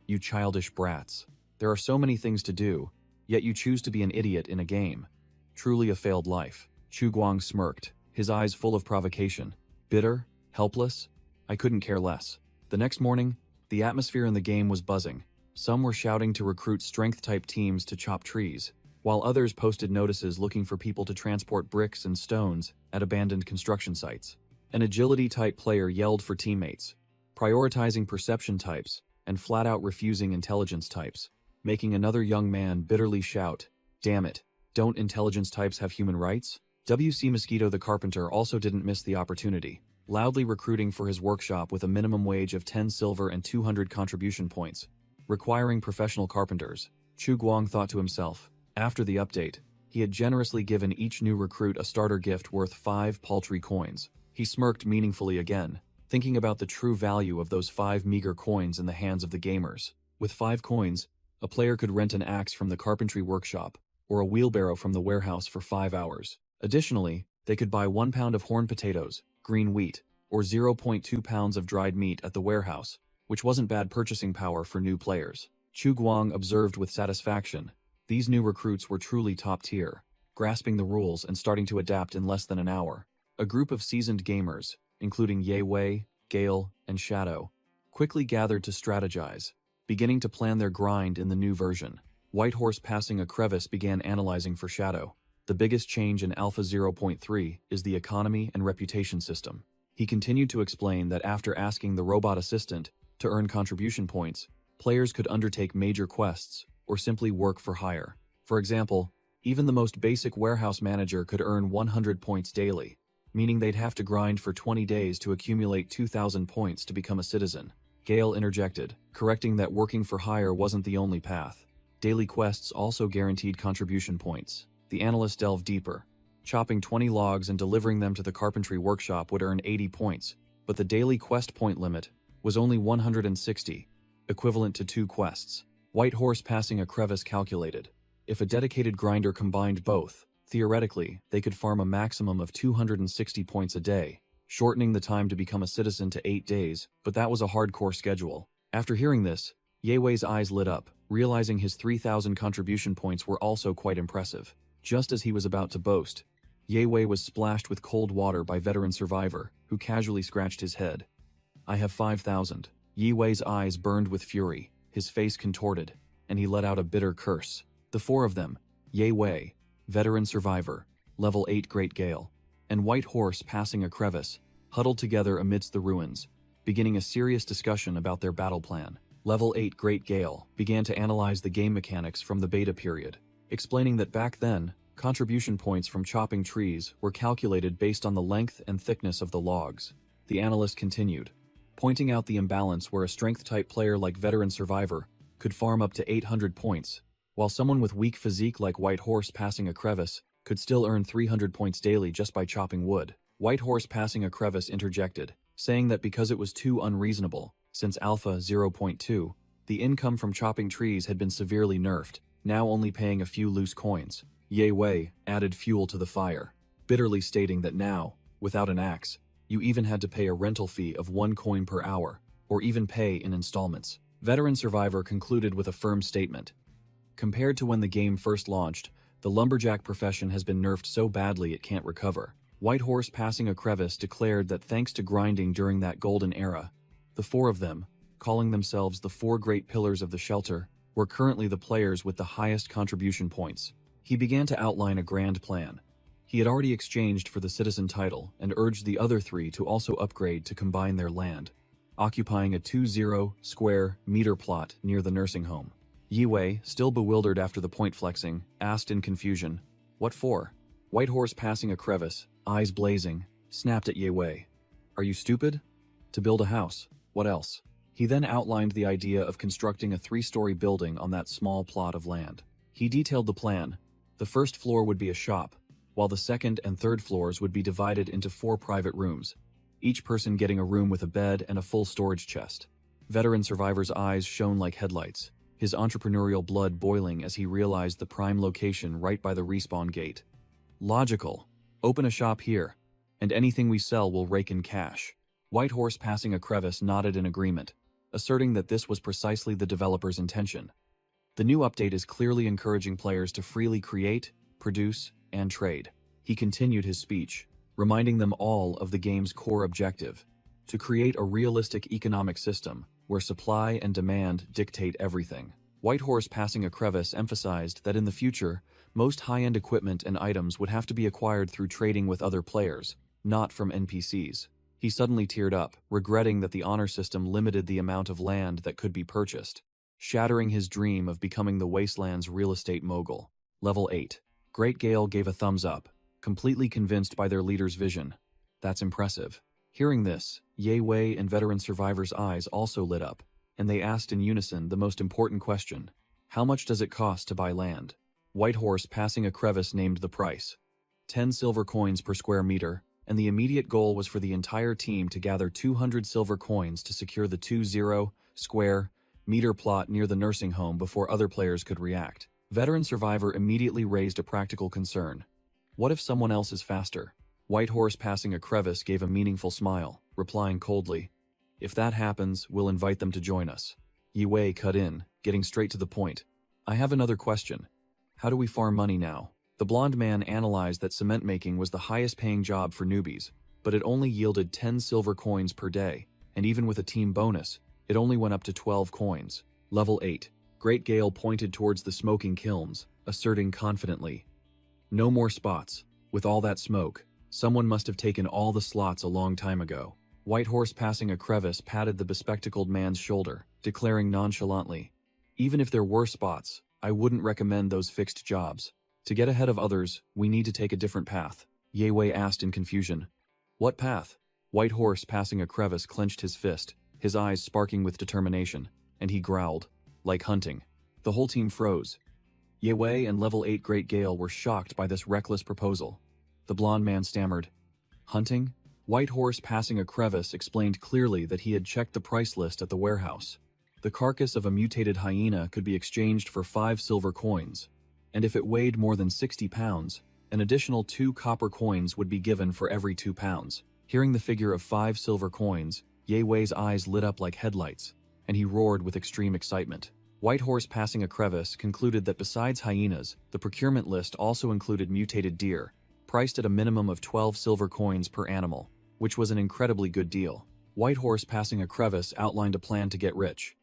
A: You childish brats. There are so many things to do, yet you choose to be an idiot in a game. Truly a failed life. Chu Guang smirked, his eyes full of provocation. Bitter? Helpless? I couldn't care less. The next morning, the atmosphere in the game was buzzing. Some were shouting to recruit strength-type teams to chop trees, while others posted notices looking for people to transport bricks and stones at abandoned construction sites. An agility-type player yelled for teammates, prioritizing perception types and flat-out refusing intelligence types, making another young man bitterly shout, "Damn it, don't intelligence types have human rights?" WC Mosquito the Carpenter also didn't miss the opportunity, loudly recruiting for his workshop with a minimum wage of 10 silver and 200 contribution points, requiring professional carpenters. Chu Guang thought to himself, after the update, he had generously given each new recruit a starter gift worth 5 paltry coins. He smirked meaningfully again, thinking about the true value of those 5 meager coins in the hands of the gamers. With 5 coins, a player could rent an axe from the carpentry workshop or a wheelbarrow from the warehouse for 5 hours. Additionally, they could buy 1 pound of horn potatoes, green wheat, or 0.2 pounds of dried meat at the warehouse, which wasn't bad purchasing power for new players. Chu Guang observed with satisfaction. These new recruits were truly top tier, grasping the rules and starting to adapt in less than an hour. A group of seasoned gamers, including Ye Wei, Gale, and Shadow, quickly gathered to strategize, beginning to plan their grind in the new version. Whitehorse passing a crevice began analyzing for Shadow. The biggest change in Alpha 0.3 is the economy and reputation system. He continued to explain that after asking the robot assistant to earn contribution points, players could undertake major quests or simply work for hire. For example, even the most basic warehouse manager could earn 100 points daily, meaning they'd have to grind for 20 days to accumulate 2,000 points to become a citizen. Gale interjected, correcting that working for hire wasn't the only path. Daily quests also guaranteed contribution points. The analyst delved deeper. Chopping 20 logs and delivering them to the carpentry workshop would earn 80 points, but the daily quest point limit was only 160, equivalent to 2 quests. Whitehorse passing a crevice calculated. If a dedicated grinder combined both, theoretically, they could farm a maximum of 260 points a day, shortening the time to become a citizen to 8 days, but that was a hardcore schedule. After hearing this, Ye Wei's eyes lit up, realizing his 3,000 contribution points were also quite impressive. Just as he was about to boast, Ye Wei was splashed with cold water by veteran survivor, who casually scratched his head. "I have 5,000. Ye Wei's eyes burned with fury, his face contorted, and he let out a bitter curse. The 4 of them, Ye Wei, veteran survivor, level 8 Great Gale, and Whitehorse passing a crevice, huddled together amidst the ruins, beginning a serious discussion about their battle plan. Level 8 Great Gale began to analyze the game mechanics from the beta period, explaining that back then, contribution points from chopping trees were calculated based on the length and thickness of the logs. The analyst continued, pointing out the imbalance where a strength-type player like veteran survivor could farm up to 800 points, while someone with weak physique like Whitehorse passing a crevice could still earn 300 points daily just by chopping wood. White Horse passing a crevice interjected, saying that because it was too unreasonable, since Alpha 0.2, the income from chopping trees had been severely nerfed, now only paying a few loose coins. Ye Wei added fuel to the fire, bitterly stating that now, without an axe, you even had to pay a rental fee of 1 coin per hour, or even pay in installments. Veteran Survivor concluded with a firm statement. Compared to when the game first launched, the lumberjack profession has been nerfed so badly it can't recover. White Horse passing a crevice declared that thanks to grinding during that golden era, the 4 of them, calling themselves the 4 great pillars of the shelter, were currently the players with the highest contribution points. He began to outline a grand plan. He had already exchanged for the citizen title and urged the other 3 to also upgrade to combine their land, occupying a 20 square meter plot near the nursing home. Yi Wei, still bewildered after the point flexing, asked in confusion, "What for?" White Horse passing a crevice, eyes blazing, snapped at Yi Wei. "Are you stupid? To build a house. What else?" He then outlined the idea of constructing a 3-story building on that small plot of land. He detailed the plan. The first floor would be a shop, while the second and third floors would be divided into 4 private rooms, each person getting a room with a bed and a full storage chest. Veteran Survivor's eyes shone like headlights, his entrepreneurial blood boiling as he realized the prime location right by the respawn gate. Logical. Open a shop here, and anything we sell will rake in cash. White Horse passing a crevice nodded in agreement, asserting that this was precisely the developer's intention. The new update is clearly encouraging players to freely create, produce, and trade. He continued his speech, reminding them all of the game's core objective, to create a realistic economic system where supply and demand dictate everything. White Horse passing a crevice emphasized that in the future, most high-end equipment and items would have to be acquired through trading with other players, not from NPCs. He suddenly teared up, regretting that the honor system limited the amount of land that could be purchased, shattering his dream of becoming the Wasteland's real estate mogul. Level 8. Great Gale gave a thumbs up, completely convinced by their leader's vision. That's impressive. Hearing this, Ye Wei and Veteran Survivor's eyes also lit up, and they asked in unison the most important question. How much does it cost to buy land? White Horse passing a crevice named the price. 10 silver coins per square meter, and the immediate goal was for the entire team to gather 200 silver coins to secure the 20 square meter plot near the nursing home before other players could react. Veteran Survivor immediately raised a practical concern. What if someone else is faster? White Horse passing a crevice gave a meaningful smile, replying coldly, "If that happens, we'll invite them to join us." Yi Wei cut in, getting straight to the point. "I have another question. How do we farm money now?" The blonde man analyzed that cement making was the highest paying job for newbies, but it only yielded 10 silver coins per day, and even with a team bonus, it only went up to 12 coins. Level 8. Great Gale pointed towards the smoking kilns, asserting confidently, "No more spots. With all that smoke, someone must have taken all the slots a long time ago." White Horse passing a crevice patted the bespectacled man's shoulder, declaring nonchalantly, "Even if there were spots, I wouldn't recommend those fixed jobs. To get ahead of others, we need to take a different path." Ye Wei asked in confusion. "What path?" White Horse passing a crevice clenched his fist, his eyes sparking with determination, and he growled, "Like hunting." The whole team froze. Ye Wei and Level 8 Great Gale were shocked by this reckless proposal. The blonde man stammered, "Hunting?" White Horse passing a crevice explained clearly that he had checked the price list at the warehouse. The carcass of a mutated hyena could be exchanged for 5 silver coins, and if it weighed more than 60 pounds, an additional 2 copper coins would be given for every 2 pounds. Hearing the figure of 5 silver coins, Ye Wei's eyes lit up like headlights, and he roared with extreme excitement. White Horse passing a crevice concluded that besides hyenas, the procurement list also included mutated deer, priced at a minimum of 12 silver coins per animal, which was an incredibly good deal. White Horse passing a crevice outlined a plan to get rich.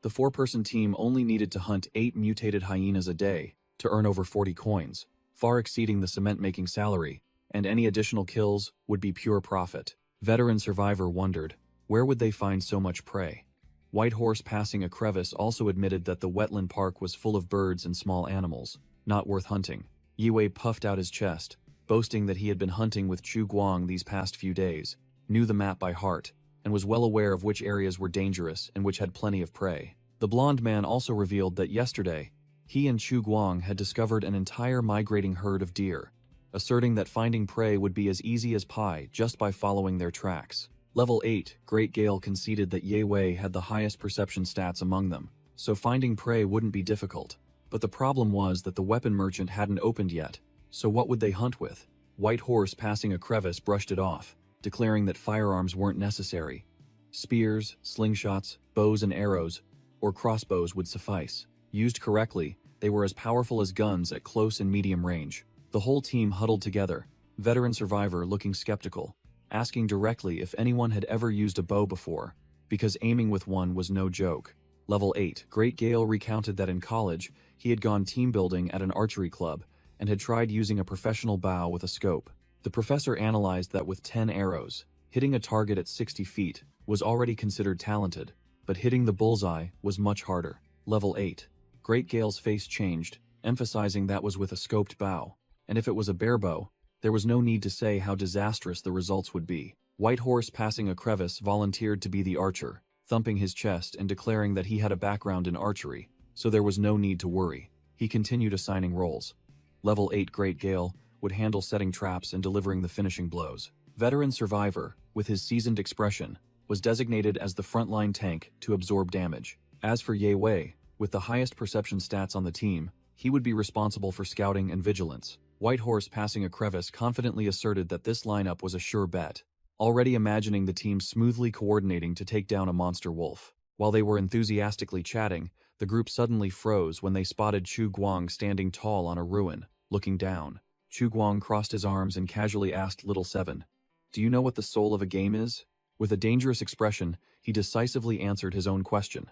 A: The 4-person team only needed to hunt 8 mutated hyenas a day to earn over 40 coins, far exceeding the cement-making salary, and any additional kills would be pure profit. Veteran Survivor wondered, where would they find so much prey? White Horse passing a crevice also admitted that the wetland park was full of birds and small animals, not worth hunting. Yi Wei puffed out his chest, boasting that he had been hunting with Chu Guang these past few days, knew the map by heart, and was well aware of which areas were dangerous and which had plenty of prey. The blonde man also revealed that yesterday, he and Chu Guang had discovered an entire migrating herd of deer, asserting that finding prey would be as easy as pie just by following their tracks. Level 8, Great Gale conceded that Ye Wei had the highest perception stats among them, so finding prey wouldn't be difficult. But the problem was that the weapon merchant hadn't opened yet, so what would they hunt with? White Horse, passing a crevice, brushed it off, declaring that firearms weren't necessary. Spears, slingshots, bows and arrows, or crossbows would suffice. Used correctly, they were as powerful as guns at close and medium range. The whole team huddled together, veteran survivor looking skeptical, asking directly if anyone had ever used a bow before, because aiming with one was no joke. Level 8, Great Gale recounted that in college, he had gone team building at an archery club and had tried using a professional bow with a scope. The professor analyzed that with 10 arrows, hitting a target at 60 feet was already considered talented, but hitting the bullseye was much harder. Level 8, Great Gale's face changed, emphasizing that was with a scoped bow, and if it was a bare bow, there was no need to say how disastrous the results would be. White Horse, passing a crevice, volunteered to be the archer, thumping his chest and declaring that he had a background in archery, so there was no need to worry. He continued assigning roles. Level 8 Great Gale would handle setting traps and delivering the finishing blows. Veteran Survivor, with his seasoned expression, was designated as the frontline tank to absorb damage. As for Ye Wei, with the highest perception stats on the team, he would be responsible for scouting and vigilance. White Horse, passing a crevice, confidently asserted that this lineup was a sure bet, already imagining the team smoothly coordinating to take down a monster wolf. While they were enthusiastically chatting, the group suddenly froze when they spotted Chu Guang standing tall on a ruin, looking down. Chu Guang crossed his arms and casually asked Little Seven, "Do you know what the soul of a game is?" With a dangerous expression, he decisively answered his own question.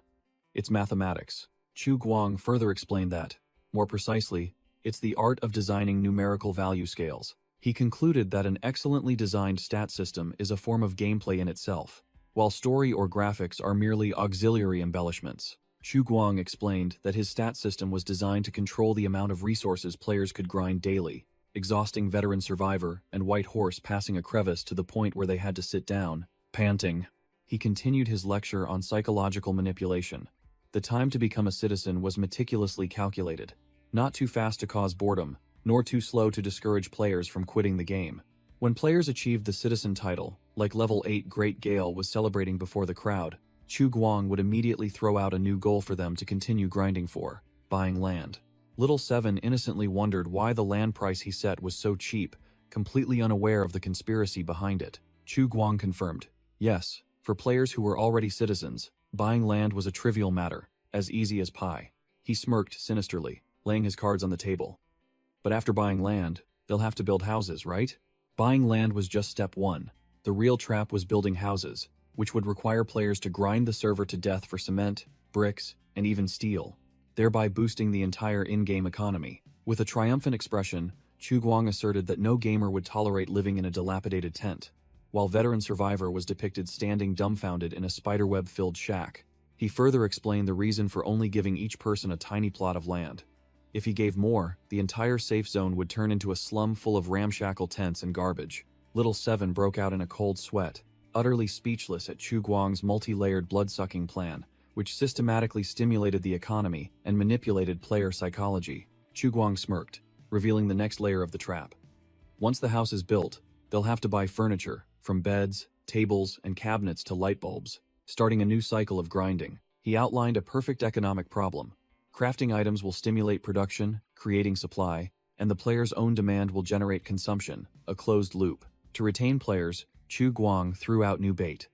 A: "It's mathematics." Chu Guang further explained that, more precisely, it's the art of designing numerical value scales. He concluded that an excellently designed stat system is a form of gameplay in itself, while story or graphics are merely auxiliary embellishments. Chu Guang explained that his stat system was designed to control the amount of resources players could grind daily, exhausting Veteran Survivor and White Horse, passing a crevice to the point where they had to sit down, panting. He continued his lecture on psychological manipulation. The time to become a citizen was meticulously calculated, not too fast to cause boredom, nor too slow to discourage players from quitting the game. When players achieved the citizen title, like Level 8 Great Gale was celebrating before the crowd, Chu Guang would immediately throw out a new goal for them to continue grinding for: buying land. Little Seven innocently wondered why the land price he set was so cheap, completely unaware of the conspiracy behind it. Chu Guang confirmed, yes, for players who were already citizens, buying land was a trivial matter, as easy as pie. He smirked sinisterly, laying his cards on the table. But after buying land, they'll have to build houses, right? Buying land was just step one. The real trap was building houses, which would require players to grind the server to death for cement, bricks, and even steel, thereby boosting the entire in-game economy. With a triumphant expression, Chu Guang asserted that no gamer would tolerate living in a dilapidated tent, while Veteran Survivor was depicted standing dumbfounded in a spiderweb-filled shack. He further explained the reason for only giving each person a tiny plot of land. If he gave more, the entire safe zone would turn into a slum full of ramshackle tents and garbage. Little Seven broke out in a cold sweat, utterly speechless at Chu Guang's multi-layered blood-sucking plan, which systematically stimulated the economy and manipulated player psychology. Chu Guang smirked, revealing the next layer of the trap. Once the house is built, they'll have to buy furniture, from beds, tables, and cabinets to light bulbs, starting a new cycle of grinding. He outlined a perfect economic problem. Crafting items will stimulate production, creating supply, and the player's own demand will generate consumption, a closed loop. To retain players, Chu Guang threw out new bait.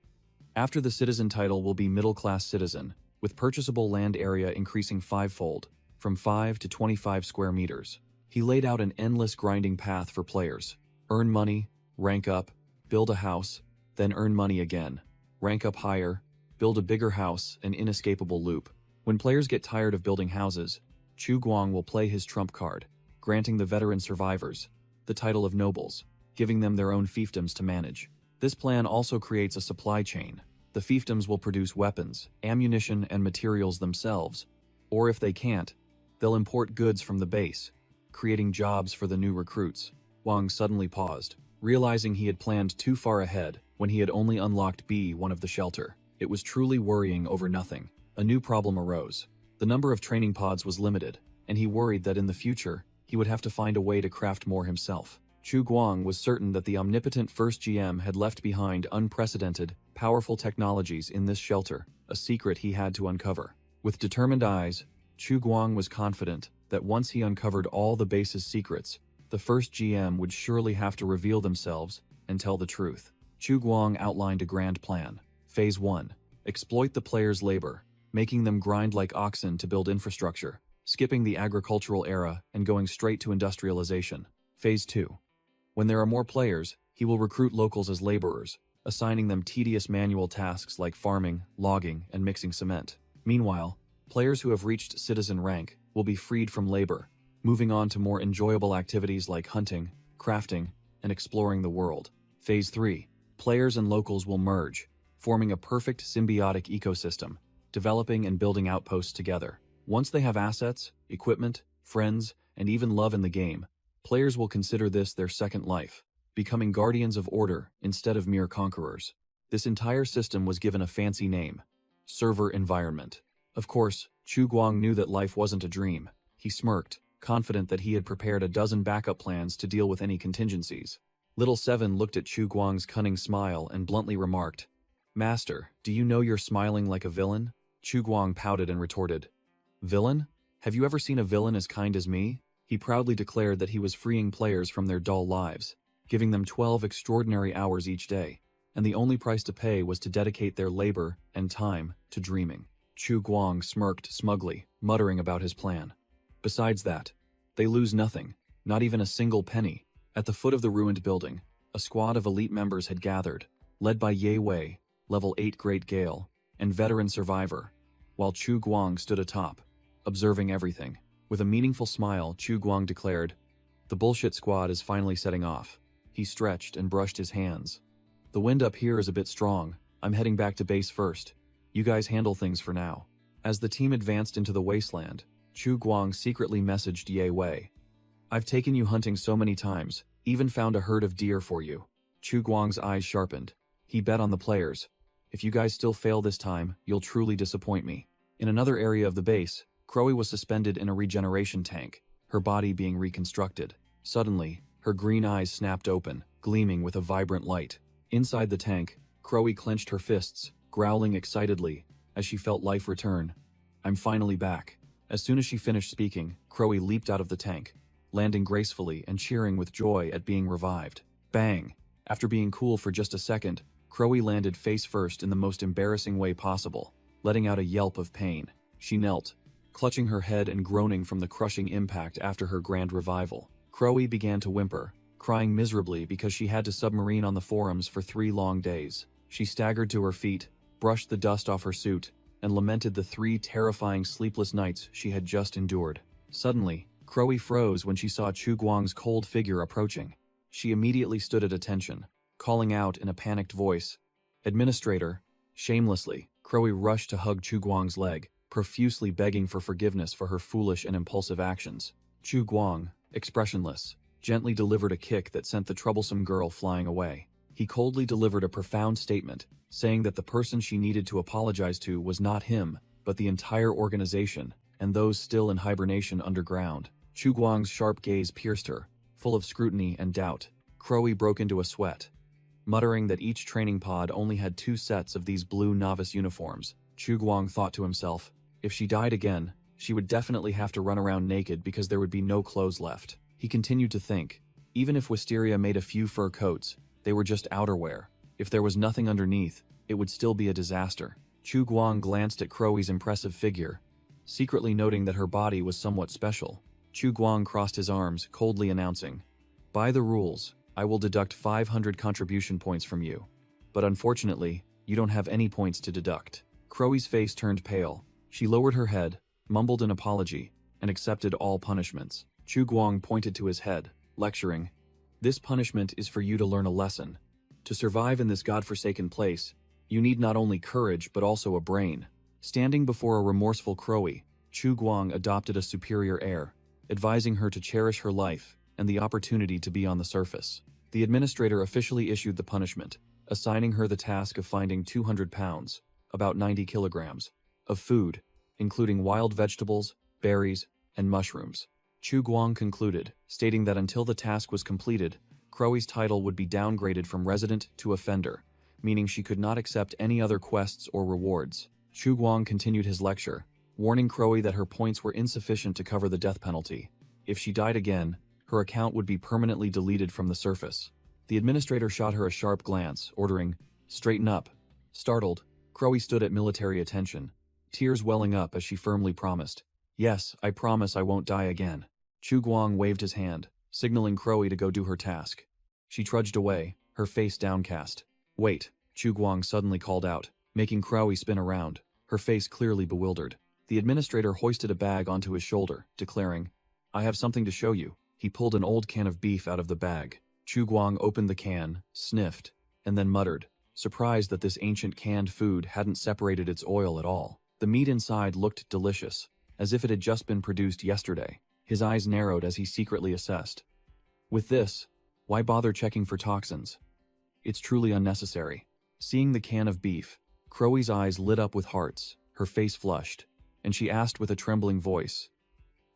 A: After the citizen title will be middle-class citizen, with purchasable land area increasing fivefold, from 5 to 25 square meters. He laid out an endless grinding path for players. Earn money, rank up, build a house, then earn money again. Rank up higher, build a bigger house, an inescapable loop. When players get tired of building houses, Chu Guang will play his trump card, granting the Veteran Survivors the title of nobles, giving them their own fiefdoms to manage. This plan also creates a supply chain. The fiefdoms will produce weapons, ammunition, and materials themselves, or if they can't, they'll import goods from the base, creating jobs for the new recruits. Wang suddenly paused, realizing he had planned too far ahead when he had only unlocked B1 of the shelter. It was truly worrying over nothing. A new problem arose. The number of training pods was limited, and he worried that in the future, he would have to find a way to craft more himself. Chu Guang was certain that the omnipotent first GM had left behind unprecedented, powerful technologies in this shelter, a secret he had to uncover. With determined eyes, Chu Guang was confident that once he uncovered all the base's secrets, the first GM would surely have to reveal themselves and tell the truth. Chu Guang outlined a grand plan. Phase 1. Exploit the players' labor, making them grind like oxen to build infrastructure, skipping the agricultural era and going straight to industrialization. Phase 2. When there are more players, he will recruit locals as laborers, assigning them tedious manual tasks like farming, logging, and mixing cement. Meanwhile, players who have reached citizen rank will be freed from labor, moving on to more enjoyable activities like hunting, crafting, and exploring the world. Phase 3. Players and locals will merge, forming a perfect symbiotic ecosystem, developing and building outposts together. Once they have assets, equipment, friends, and even love in the game, players will consider this their second life, becoming guardians of order instead of mere conquerors. This entire system was given a fancy name: server environment. Of course, Chu Guang knew that life wasn't a dream. He smirked, confident that he had prepared a dozen backup plans to deal with any contingencies. Little Seven looked at Chu Guang's cunning smile and bluntly remarked, "Master, do you know you're smiling like a villain?" Chu Guang pouted and retorted, "Villain? Have you ever seen a villain as kind as me?" He proudly declared that he was freeing players from their dull lives, giving them 12 extraordinary hours each day, and the only price to pay was to dedicate their labor and time to dreaming. Chu Guang smirked smugly, muttering about his plan. Besides that, they lose nothing, not even a single penny. At the foot of the ruined building, a squad of elite members had gathered, led by Ye Wei, level 8 Great Gale, and veteran survivor, while Chu Guang stood atop, observing everything. With a meaningful smile, Chu Guang declared, "The bullshit squad is finally setting off." He stretched and brushed his hands. "The wind up here is a bit strong. I'm heading back to base first. You guys handle things for now." As the team advanced into the wasteland, Chu Guang secretly messaged Ye Wei, "I've taken you hunting so many times, even found a herd of deer for you." Chu Guang's eyes sharpened. He bet on the players. "If you guys still fail this time, you'll truly disappoint me." In another area of the base, Crowy was suspended in a regeneration tank, her body being reconstructed. Suddenly, her green eyes snapped open, gleaming with a vibrant light. Inside the tank, Crowy clenched her fists, growling excitedly as she felt life return. "I'm finally back." As soon as she finished speaking, Crowy leaped out of the tank, landing gracefully and cheering with joy at being revived. Bang! After being cool for just a second, Crowy landed face first in the most embarrassing way possible, letting out a yelp of pain. She knelt, clutching her head and groaning from the crushing impact after her grand revival. Crowy began to whimper, crying miserably because she had to submarine on the forums for 3 long days. She staggered to her feet, brushed the dust off her suit, and lamented the 3 terrifying sleepless nights she had just endured. Suddenly, Crowy froze when she saw Chu Guang's cold figure approaching. She immediately stood at attention, calling out in a panicked voice, "Administrator!" Shamelessly, Crowy rushed to hug Chu Guang's leg, profusely begging for forgiveness for her foolish and impulsive actions. Chu Guang, expressionless, gently delivered a kick that sent the troublesome girl flying away. He coldly delivered a profound statement, saying that the person she needed to apologize to was not him, but the entire organization, and those still in hibernation underground. Chu Guang's sharp gaze pierced her, full of scrutiny and doubt. Crowy broke into a sweat. Muttering that each training pod only had 2 sets of these blue novice uniforms, Chu Guang thought to himself, if she died again, she would definitely have to run around naked because there would be no clothes left. He continued to think, even if Wisteria made a few fur coats, they were just outerwear. If there was nothing underneath, it would still be a disaster. Chu Guang glanced at Crowy's impressive figure, secretly noting that her body was somewhat special. Chu Guang crossed his arms, coldly announcing, "By the rules, I will deduct 500 contribution points from you. But unfortunately, you don't have any points to deduct." Crowy's face turned pale. She lowered her head, mumbled an apology, and accepted all punishments. Chu Guang pointed to his head, lecturing, "This punishment is for you to learn a lesson. To survive in this godforsaken place, you need not only courage but also a brain." Standing before a remorseful Crowy, Chu Guang adopted a superior air, advising her to cherish her life and the opportunity to be on the surface. The administrator officially issued the punishment, assigning her the task of finding 200 pounds, about 90 kilograms, of food, including wild vegetables, berries, and mushrooms. Chu Guang concluded, stating that until the task was completed, Crowie's title would be downgraded from resident to offender, meaning she could not accept any other quests or rewards. Chu Guang continued his lecture, warning Crowie that her points were insufficient to cover the death penalty. If she died again, her account would be permanently deleted from the surface. The administrator shot her a sharp glance, ordering, "Straighten up." Startled, Crowie stood at military attention, tears welling up as she firmly promised, "Yes, I promise I won't die again." Chu Guang waved his hand, signaling Crowie to go do her task. She trudged away, her face downcast. "Wait," Chu Guang suddenly called out, making Crowie spin around, her face clearly bewildered. The administrator hoisted a bag onto his shoulder, declaring, "I have something to show you." He pulled an old can of beef out of the bag. Chu Guang opened the can, sniffed, and then muttered, surprised that this ancient canned food hadn't separated its oil at all. The meat inside looked delicious, as if it had just been produced yesterday. His eyes narrowed as he secretly assessed. With this, why bother checking for toxins? It's truly unnecessary. Seeing the can of beef, Crowie's eyes lit up with hearts, her face flushed, and she asked with a trembling voice,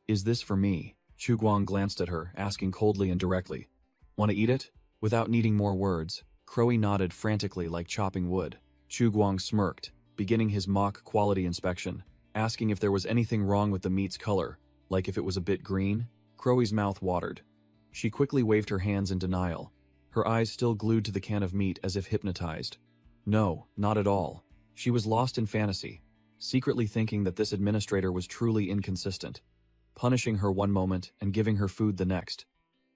A: "Is this for me?" Chu Guang glanced at her, asking coldly and directly, "Want to eat it?" Without needing more words, Crowie nodded frantically like chopping wood. Chu Guang smirked, beginning his mock quality inspection, asking if there was anything wrong with the meat's color, like if it was a bit green. Crowie's mouth watered. She quickly waved her hands in denial, her eyes still glued to the can of meat as if hypnotized. No, not at all. She was lost in fantasy, secretly thinking that this administrator was truly inconsistent, punishing her one moment and giving her food the next,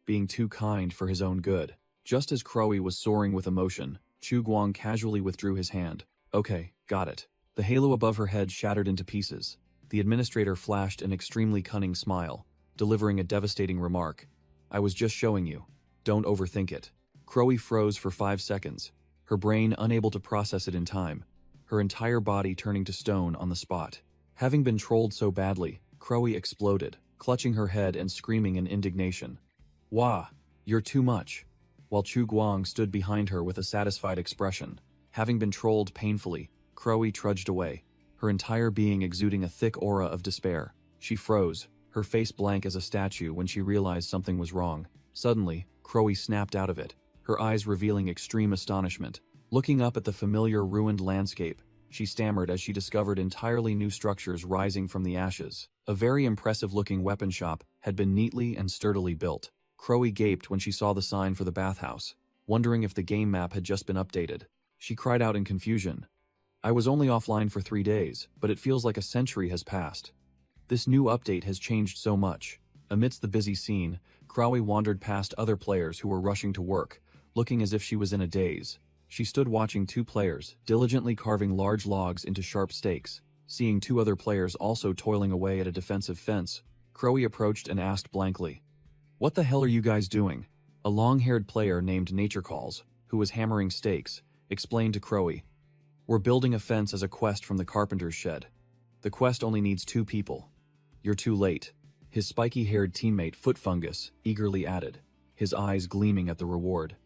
A: being too kind for his own good. Just as Crowie was soaring with emotion, Chu Guang casually withdrew his hand. "Okay, got it." The halo above her head shattered into pieces. The administrator flashed an extremely cunning smile, delivering a devastating remark. "I was just showing you. Don't overthink it." Crowie froze for 5 seconds, her brain unable to process it in time, her entire body turning to stone on the spot. Having been trolled so badly, Crowie exploded, clutching her head and screaming in indignation. "Wah! You're too much." While Chu Guang stood behind her with a satisfied expression. Having been trolled painfully, Crowie trudged away, her entire being exuding a thick aura of despair. She froze, her face blank as a statue when she realized something was wrong. Suddenly, Crowie snapped out of it, her eyes revealing extreme astonishment. Looking up at the familiar ruined landscape, she stammered as she discovered entirely new structures rising from the ashes. A very impressive-looking weapon shop had been neatly and sturdily built. Crowie gaped when she saw the sign for the bathhouse, wondering if the game map had just been updated. She cried out in confusion. "I was only offline for 3 days, but it feels like a century has passed. This new update has changed so much." Amidst the busy scene, Crowie wandered past other players who were rushing to work, looking as if she was in a daze. She stood watching 2 players diligently carving large logs into sharp stakes. Seeing 2 other players also toiling away at a defensive fence, Crowie approached and asked blankly, "What the hell are you guys doing?" A long-haired player named Nature Calls, who was hammering stakes, explained to Crowie, "We're building a fence as a quest from the carpenter's shed. The quest only needs 2 people. You're too late." His spiky-haired teammate Foot Fungus eagerly added, his eyes gleaming at the reward.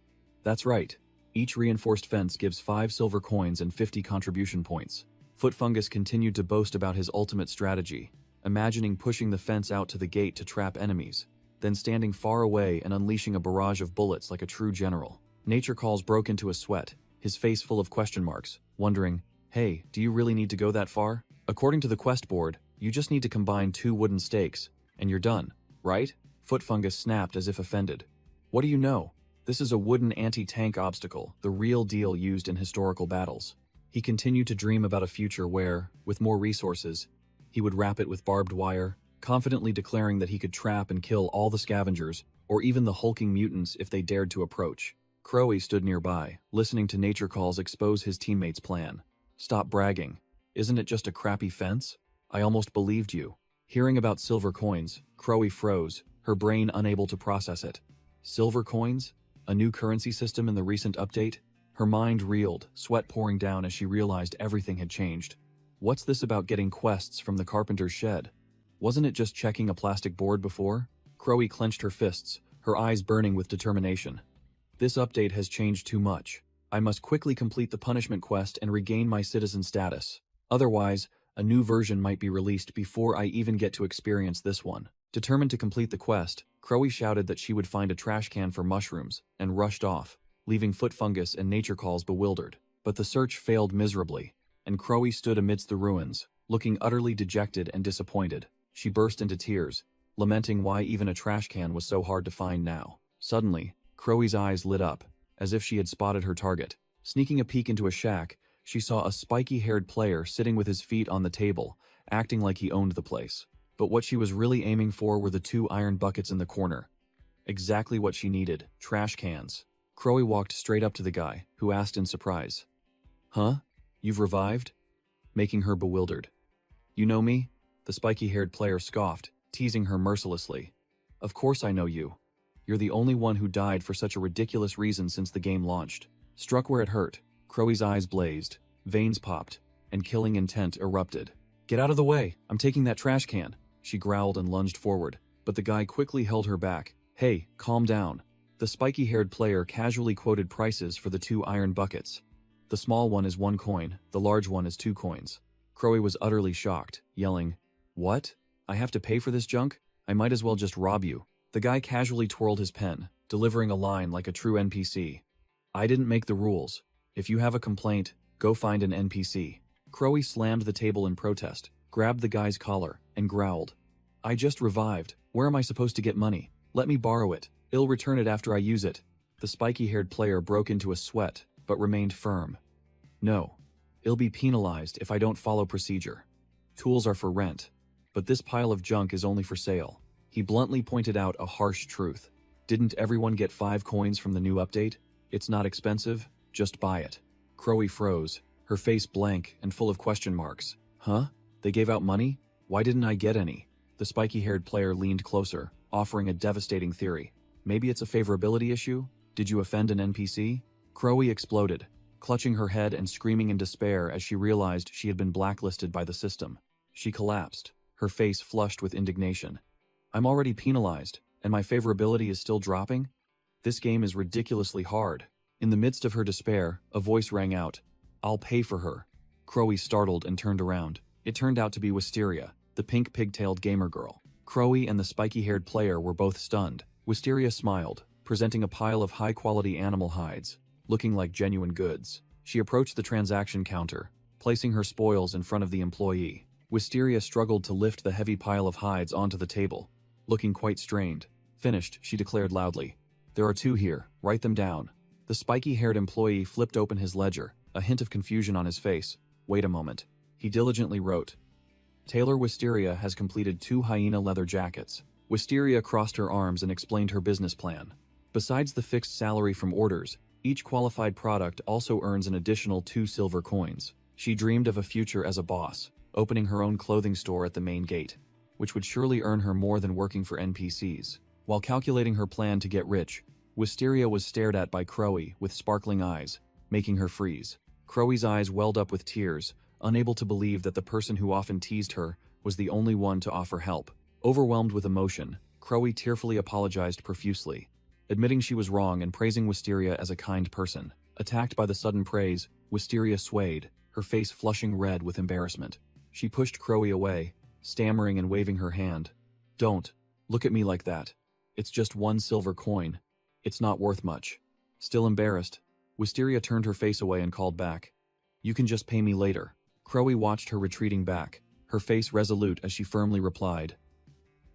A: "That's right. Each reinforced fence gives 5 silver coins and 50 contribution points." Foot Fungus continued to boast about his ultimate strategy, imagining pushing the fence out to the gate to trap enemies, then standing far away and unleashing a barrage of bullets like a true general. Nature Calls broke into a sweat, his face full of question marks, wondering, "Hey, do you really need to go that far? According to the quest board, you just need to combine 2 wooden stakes, and you're done, right?" Foot Fungus snapped as if offended. "What do you know? This is a wooden anti-tank obstacle, the real deal used in historical battles." He continued to dream about a future where, with more resources, he would wrap it with barbed wire, confidently declaring that he could trap and kill all the scavengers, or even the hulking mutants if they dared to approach. Crowie stood nearby, listening to Nature Calls expose his teammate's plan. "Stop bragging. Isn't it just a crappy fence? I almost believed you." Hearing about silver coins, Crowie froze, her brain unable to process it. Silver coins? A new currency system in the recent update? Her mind reeled, sweat pouring down as she realized everything had changed. What's this about getting quests from the carpenter's shed? Wasn't it just checking a plastic board before? Crowie clenched her fists, her eyes burning with determination. This update has changed too much. I must quickly complete the punishment quest and regain my citizen status. Otherwise, a new version might be released before I even get to experience this one. Determined to complete the quest, Crowy shouted that she would find a trash can for mushrooms, and rushed off, leaving Foot Fungus and Nature Calls bewildered. But the search failed miserably, and Crowy stood amidst the ruins, looking utterly dejected and disappointed. She burst into tears, lamenting why even a trash can was so hard to find now. Suddenly, Crowy's eyes lit up, as if she had spotted her target. Sneaking a peek into a shack, she saw a spiky-haired player sitting with his feet on the table, acting like he owned the place. But what she was really aiming for were the 2 iron buckets in the corner. Exactly what she needed, trash cans. Crowy walked straight up to the guy, who asked in surprise, "Huh? You've revived?" Making her bewildered. "You know me?" The spiky-haired player scoffed, teasing her mercilessly. "Of course I know you. You're the only one who died for such a ridiculous reason since the game launched." Struck where it hurt, Crowy's eyes blazed, veins popped, and killing intent erupted. "Get out of the way! I'm taking that trash can!" She growled and lunged forward, but the guy quickly held her back. "Hey, calm down." The spiky-haired player casually quoted prices for the 2 iron buckets. "The small one is 1 coin, the large one is 2 coins. Crowy was utterly shocked, yelling, "What? I have to pay for this junk? I might as well just rob you." The guy casually twirled his pen, delivering a line like a true NPC. "I didn't make the rules. If you have a complaint, go find an NPC." Crowy slammed the table in protest, grabbed the guy's collar, and growled, "I just revived. Where am I supposed to get money? Let me borrow it. I'll return it after I use it." The spiky-haired player broke into a sweat, but remained firm. "No. I'll be penalized if I don't follow procedure. Tools are for rent. But this pile of junk is only for sale." He bluntly pointed out a harsh truth. Didn't everyone get 5 coins from the new update? It's not expensive, just buy it. Crowy froze, her face blank and full of question marks. "Huh? They gave out money? Why didn't I get any?" The spiky-haired player leaned closer, offering a devastating theory. "Maybe it's a favorability issue? Did you offend an NPC?" Crowy exploded, clutching her head and screaming in despair as she realized she had been blacklisted by the system. She collapsed, her face flushed with indignation. "I'm already penalized, and my favorability is still dropping? This game is ridiculously hard." In the midst of her despair, a voice rang out, "I'll pay for her." Crowy startled and turned around. It turned out to be Wisteria, the pink pigtailed gamer girl. Crowy and the spiky-haired player were both stunned. Wisteria smiled, presenting a pile of high-quality animal hides, looking like genuine goods. She approached the transaction counter, placing her spoils in front of the employee. Wisteria struggled to lift the heavy pile of hides onto the table, looking quite strained. "Finished," she declared loudly. "There are 2 here, write them down." The spiky-haired employee flipped open his ledger, a hint of confusion on his face. "Wait a moment." He diligently wrote, "Taylor Wisteria has completed 2 hyena leather jackets." Wisteria crossed her arms and explained her business plan. Besides the fixed salary from orders, each qualified product also earns an additional 2 silver coins. She dreamed of a future as a boss, opening her own clothing store at the main gate, which would surely earn her more than working for NPCs. While calculating her plan to get rich, Wisteria was stared at by Crowy with sparkling eyes, making her freeze. Crowy's eyes welled up with tears, unable to believe that the person who often teased her was the only one to offer help. Overwhelmed with emotion, Crowy tearfully apologized profusely, admitting she was wrong and praising Wisteria as a kind person. Attacked by the sudden praise, Wisteria swayed, her face flushing red with embarrassment. She pushed Crowy away, stammering and waving her hand. "Don't look at me like that. It's just 1 silver coin. It's not worth much." Still embarrassed, Wisteria turned her face away and called back, "You can just pay me later." Crowy watched her retreating back, her face resolute as she firmly replied,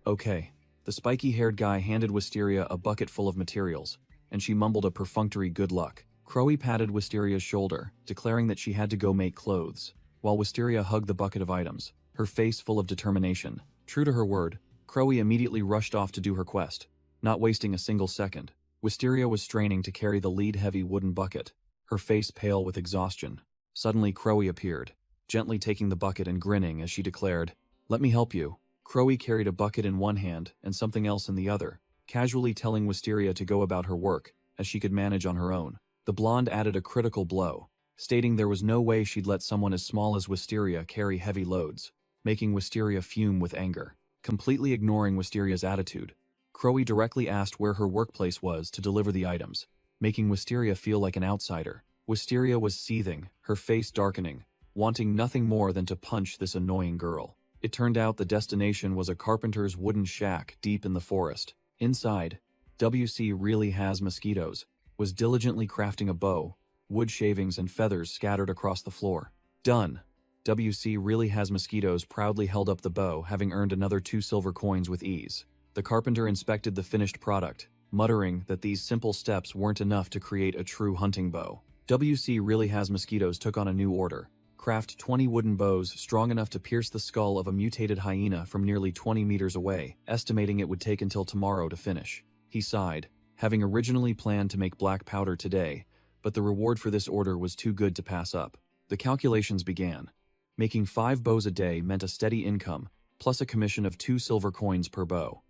A: "Okay." The spiky-haired guy handed Wisteria a bucket full of materials, and she mumbled a perfunctory good luck. Crowy patted Wisteria's shoulder, declaring that she had to go make clothes, while Wisteria hugged the bucket of items, her face full of determination. True to her word, Crowy immediately rushed off to do her quest, not wasting a single second. Wisteria was straining to carry the lead-heavy wooden bucket, her face pale with exhaustion. Suddenly Crowy appeared, gently taking the bucket and grinning as she declared, "Let me help you." Crowy carried a bucket in one hand and something else in the other, casually telling Wisteria to go about her work, as she could manage on her own. The blonde added a critical blow, stating there was no way she'd let someone as small as Wisteria carry heavy loads, making Wisteria fume with anger. Completely ignoring Wisteria's attitude, Crowy directly asked where her workplace was to deliver the items, making Wisteria feel like an outsider. Wisteria was seething, her face darkening, wanting nothing more than to punch this annoying girl. It turned out the destination was a carpenter's wooden shack deep in the forest, Inside, WC really has mosquitoes, was diligently crafting a bow, wood shavings and feathers scattered across the floor. Done. WC really has mosquitoes proudly held up the bow, having earned another 2 silver coins with ease. The carpenter inspected the finished product, muttering that these simple steps weren't enough to create a true hunting bow. WC really has mosquitoes took on a new order. Craft 20 wooden bows strong enough to pierce the skull of a mutated hyena from nearly 20 meters away, estimating it would take until tomorrow to finish. He sighed, having originally planned to make black powder today, but the reward for this order was too good to pass up. The calculations began. Making 5 bows a day meant a steady income, plus a commission of 2 silver coins per bow.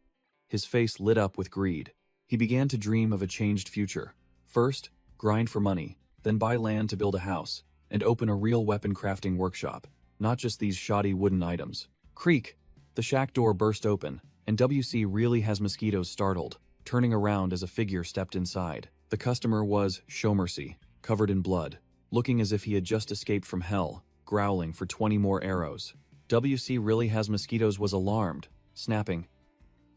A: His face lit up with greed. He began to dream of a changed future. First, grind for money, then buy land to build a house, and open a real weapon crafting workshop, not just these shoddy wooden items. Creak! The shack door burst open, and WC really has mosquitoes startled, turning around as a figure stepped inside. The customer was Shomercy, covered in blood, looking as if he had just escaped from hell, growling for 20 more arrows. WC really has mosquitoes was alarmed, snapping,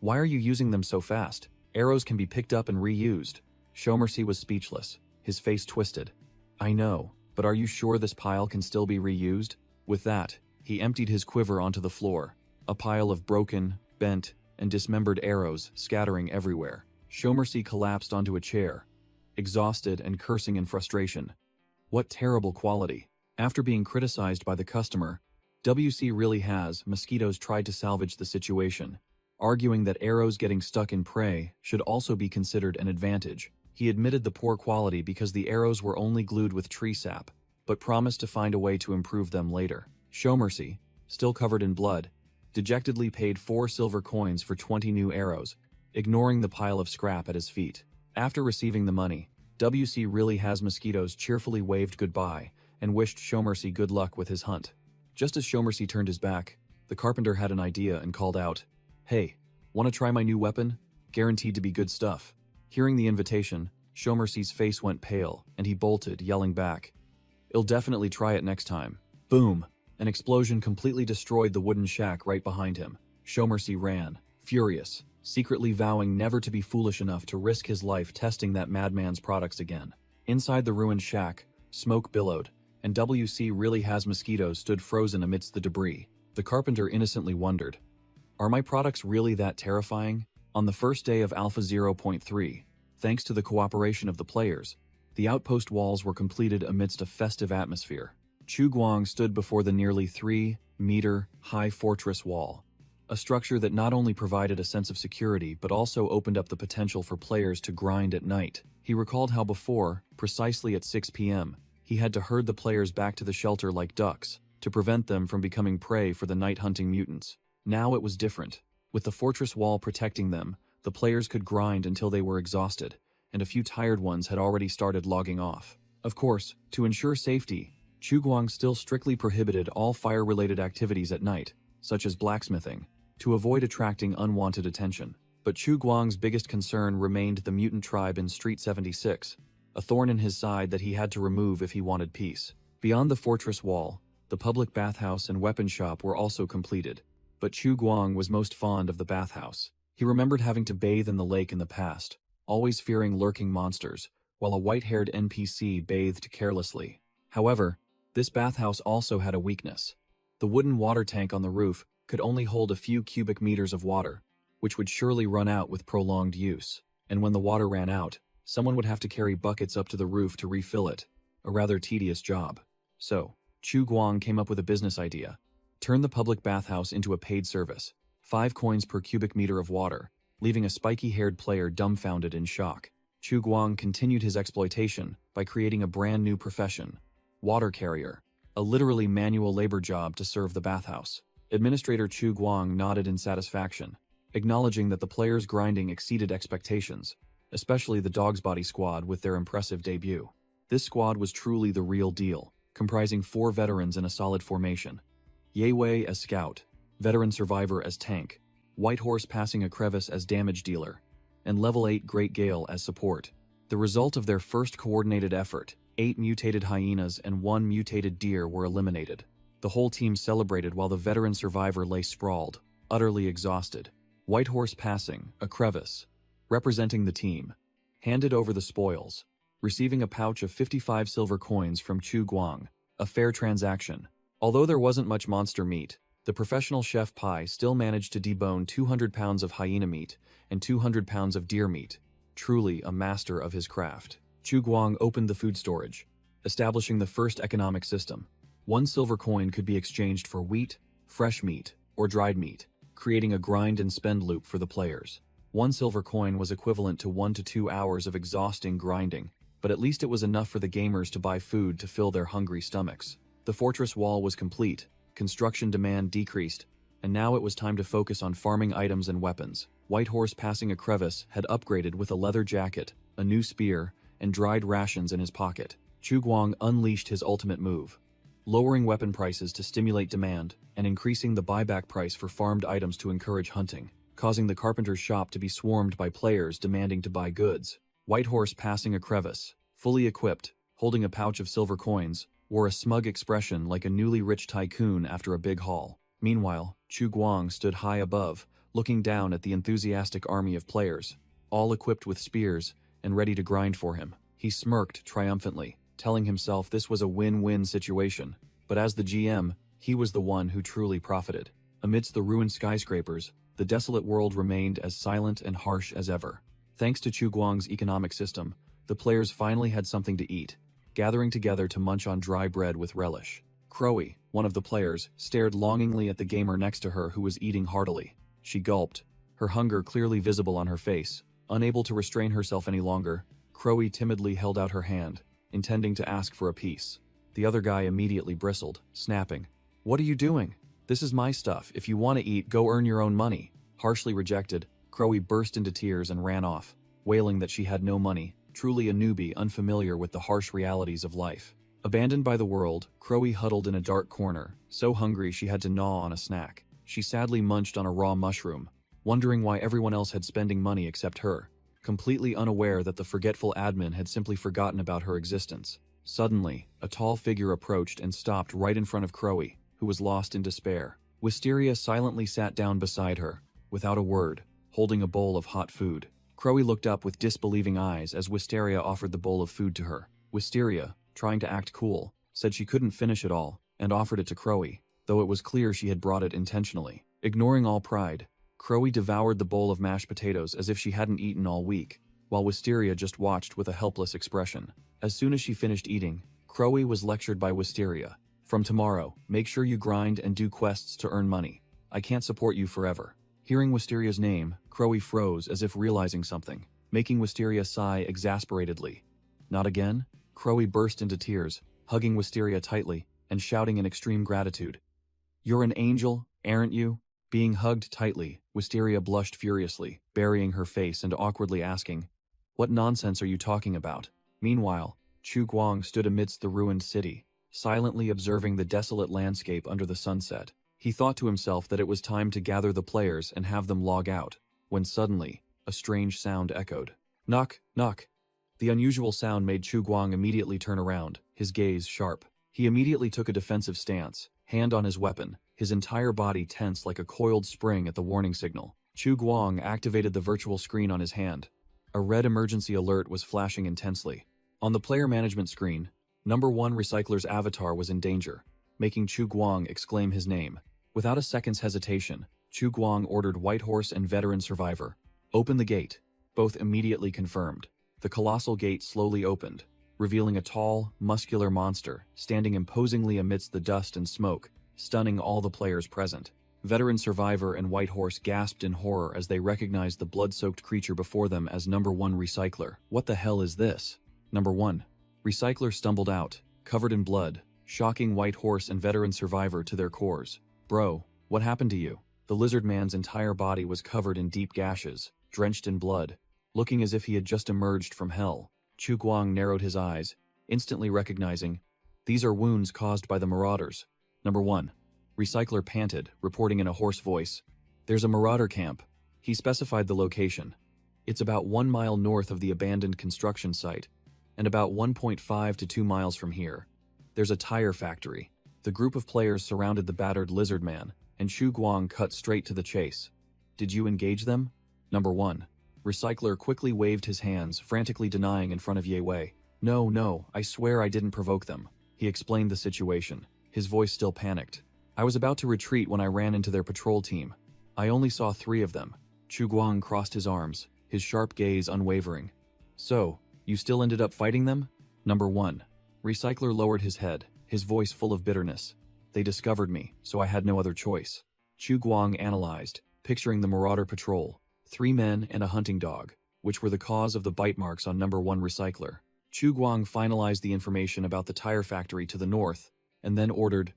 A: "Why are you using them so fast? Arrows can be picked up and reused." Shomercy was speechless, his face twisted. "I know, but are you sure this pile can still be reused?" With that, he emptied his quiver onto the floor, a pile of broken, bent, and dismembered arrows scattering everywhere. Shomercy collapsed onto a chair, exhausted and cursing in frustration. What terrible quality. After being criticized by the customer, WC really has mosquitoes tried to salvage the situation, arguing that arrows getting stuck in prey should also be considered an advantage. He admitted the poor quality because the arrows were only glued with tree sap, but promised to find a way to improve them later. Shomercy, still covered in blood, dejectedly paid 4 silver coins for 20 new arrows, ignoring the pile of scrap at his feet. After receiving the money, WC really has mosquitoes cheerfully waved goodbye and wished Shomercy good luck with his hunt. Just as Shomercy turned his back, the carpenter had an idea and called out, "Hey, want to try my new weapon? Guaranteed to be good stuff." Hearing the invitation, Shomercy's face went pale, and he bolted, yelling back, "I'll definitely try it next time." Boom! An explosion completely destroyed the wooden shack right behind him. Shomercy ran, furious, secretly vowing never to be foolish enough to risk his life testing that madman's products again. Inside the ruined shack, smoke billowed, and WC really has mosquitoes stood frozen amidst the debris. The carpenter innocently wondered, "Are my products really that terrifying?" On the first day of Alpha 0.3, thanks to the cooperation of the players, the outpost walls were completed amidst a festive atmosphere. Chu Guang stood before the nearly 3-meter-high fortress wall, a structure that not only provided a sense of security but also opened up the potential for players to grind at night. He recalled how before, precisely at 6 p.m., he had to herd the players back to the shelter like ducks, to prevent them from becoming prey for the night-hunting mutants. Now it was different. With the fortress wall protecting them, the players could grind until they were exhausted, and a few tired ones had already started logging off. Of course, to ensure safety, Chu Guang still strictly prohibited all fire-related activities at night, such as blacksmithing, to avoid attracting unwanted attention. But Chu Guang's biggest concern remained the mutant tribe in Street 76, a thorn in his side that he had to remove if he wanted peace. Beyond the fortress wall, the public bathhouse and weapon shop were also completed, but Chu Guang was most fond of the bathhouse. He remembered having to bathe in the lake in the past, always fearing lurking monsters, while a white-haired NPC bathed carelessly. However, this bathhouse also had a weakness. The wooden water tank on the roof could only hold a few cubic meters of water, which would surely run out with prolonged use. And when the water ran out, someone would have to carry buckets up to the roof to refill it, a rather tedious job. So, Chu Guang came up with a business idea. Turn the public bathhouse into a paid service, 5 coins per cubic meter of water, leaving a spiky-haired player dumbfounded in shock. Chu Guang continued his exploitation by creating a brand new profession, water carrier, a literally manual labor job to serve the bathhouse. Administrator Chu Guang nodded in satisfaction, acknowledging that the players' grinding exceeded expectations, especially the Dog's Body squad with their impressive debut. This squad was truly the real deal, comprising 4 veterans in a solid formation. Yewei as scout, veteran survivor as tank, White Horse passing a crevice as damage dealer, and level 8 Great Gale as support. The result of their first coordinated effort, 8 mutated hyenas and 1 mutated deer were eliminated. The whole team celebrated while the veteran survivor lay sprawled, utterly exhausted. White Horse passing a crevice, representing the team, handed over the spoils, receiving a pouch of 55 silver coins from Chu Guang, a fair transaction. Although there wasn't much monster meat, the professional chef Pai still managed to debone 200 pounds of hyena meat and 200 pounds of deer meat, truly a master of his craft. Chu Guang opened the food storage, establishing the first economic system. 1 silver coin could be exchanged for wheat, fresh meat, or dried meat, creating a grind and spend loop for the players. 1 silver coin was equivalent to 1 to 2 hours of exhausting grinding, but at least it was enough for the gamers to buy food to fill their hungry stomachs. The fortress wall was complete, construction demand decreased, and now it was time to focus on farming items and weapons. Whitehorse, passing a crevice, had upgraded with a leather jacket, a new spear, and dried rations in his pocket. Chu Guang unleashed his ultimate move, lowering weapon prices to stimulate demand and increasing the buyback price for farmed items to encourage hunting, causing the carpenter's shop to be swarmed by players demanding to buy goods. Whitehorse, passing a crevice, fully equipped, holding a pouch of silver coins, wore a smug expression like a newly rich tycoon after a big haul. Meanwhile, Chu Guang stood high above, looking down at the enthusiastic army of players, all equipped with spears and ready to grind for him. He smirked triumphantly, telling himself this was a win-win situation. But as the GM, he was the one who truly profited. Amidst the ruined skyscrapers, the desolate world remained as silent and harsh as ever. Thanks to Chu Guang's economic system, the players finally had something to eat, gathering together to munch on dry bread with relish. Crowy, one of the players, stared longingly at the gamer next to her who was eating heartily. She gulped, her hunger clearly visible on her face. Unable to restrain herself any longer, Crowy timidly held out her hand, intending to ask for a piece. The other guy immediately bristled, snapping, "What are you doing? This is my stuff. If you want to eat, go earn your own money." Harshly rejected, Crowy burst into tears and ran off, wailing that she had no money, truly a newbie unfamiliar with the harsh realities of life. Abandoned by the world, Crowy huddled in a dark corner, so hungry she had to gnaw on a snack. She sadly munched on a raw mushroom, wondering why everyone else had spending money except her, completely unaware that the forgetful admin had simply forgotten about her existence. Suddenly, a tall figure approached and stopped right in front of Crowy, who was lost in despair. Wisteria silently sat down beside her, without a word, holding a bowl of hot food. Crowy looked up with disbelieving eyes as Wisteria offered the bowl of food to her. Wisteria, trying to act cool, said she couldn't finish it all, and offered it to Crowy, though it was clear she had brought it intentionally. Ignoring all pride, Crowy devoured the bowl of mashed potatoes as if she hadn't eaten all week, while Wisteria just watched with a helpless expression. As soon as she finished eating, Crowy was lectured by Wisteria. "From tomorrow, make sure you grind and do quests to earn money. I can't support you forever." Hearing Wisteria's name, Crowy froze as if realizing something, making Wisteria sigh exasperatedly. "Not again?" Crowy burst into tears, hugging Wisteria tightly and shouting in extreme gratitude. "You're an angel, aren't you?" Being hugged tightly, Wisteria blushed furiously, burying her face and awkwardly asking, "What nonsense are you talking about?" Meanwhile, Chu Guang stood amidst the ruined city, silently observing the desolate landscape under the sunset. He thought to himself that it was time to gather the players and have them log out, when suddenly, a strange sound echoed. "Knock, knock." The unusual sound made Chu Guang immediately turn around, his gaze sharp. He immediately took a defensive stance, hand on his weapon, his entire body tense like a coiled spring at the warning signal. Chu Guang activated the virtual screen on his hand. A red emergency alert was flashing intensely. On the player management screen, number 1 Recycler's avatar was in danger, making Chu Guang exclaim his name. Without a second's hesitation, Chu Guang ordered Whitehorse and Veteran Survivor, "Open the gate." Both immediately confirmed. The colossal gate slowly opened, revealing a tall, muscular monster standing imposingly amidst the dust and smoke, stunning all the players present. Veteran Survivor and Whitehorse gasped in horror as they recognized the blood-soaked creature before them as number 1 Recycler. "What the hell is this?" Number 1. Recycler stumbled out, covered in blood, shocking Whitehorse and Veteran Survivor to their cores. "Bro, what happened to you?" The lizard man's entire body was covered in deep gashes, drenched in blood, looking as if he had just emerged from hell. Chu Guang narrowed his eyes, instantly recognizing, "These are wounds caused by the marauders." Number 1. Recycler panted, reporting in a hoarse voice, "There's a marauder camp." He specified the location. "It's about 1 mile north of the abandoned construction site, and about 1.5 to 2 miles from here. There's a tire factory." The group of players surrounded the battered lizard man, and Chu Guang cut straight to the chase. "Did you engage them?" Number 1. Recycler quickly waved his hands, frantically denying in front of Ye Wei. No, I swear I didn't provoke them. He explained the situation, his voice still panicked. I was about to retreat when I ran into their patrol team. I only saw 3 of them. Chu Guang crossed his arms, his sharp gaze unwavering. So, you still ended up fighting them? Number 1. Recycler lowered his head, his voice full of bitterness. They discovered me, so I had no other choice. Chu Guang analyzed, picturing the Marauder patrol. 3 men and a hunting dog, which were the cause of the bite marks on Number 1 Recycler. Chu Guang finalized the information about the tire factory to the north, and then ordered,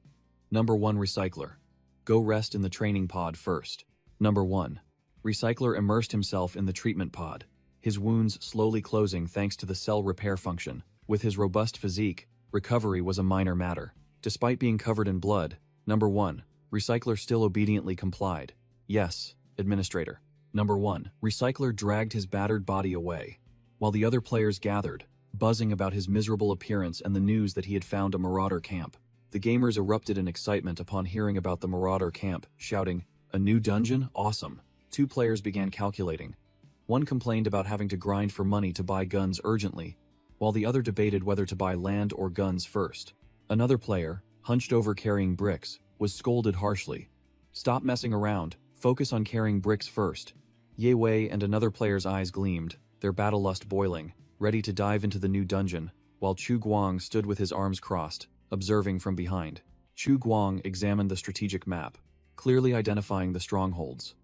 A: Number 1 Recycler, go rest in the training pod first. Number 1. Recycler immersed himself in the treatment pod, his wounds slowly closing thanks to the cell repair function. With his robust physique, recovery was a minor matter. Despite being covered in blood, Number 1. Recycler still obediently complied. Yes, Administrator. Number 1. Recycler dragged his battered body away, while the other players gathered, buzzing about his miserable appearance and the news that he had found a Marauder camp. The gamers erupted in excitement upon hearing about the Marauder camp, shouting, "A new dungeon? Awesome!" 2 players began calculating. One complained about having to grind for money to buy guns urgently, while the other debated whether to buy land or guns first. Another player, hunched over carrying bricks, was scolded harshly. "Stop messing around, focus on carrying bricks first." Ye Wei and another player's eyes gleamed, their battle lust boiling, ready to dive into the new dungeon, while Chu Guang stood with his arms crossed, observing from behind. Chu Guang examined the strategic map, clearly identifying the strongholds.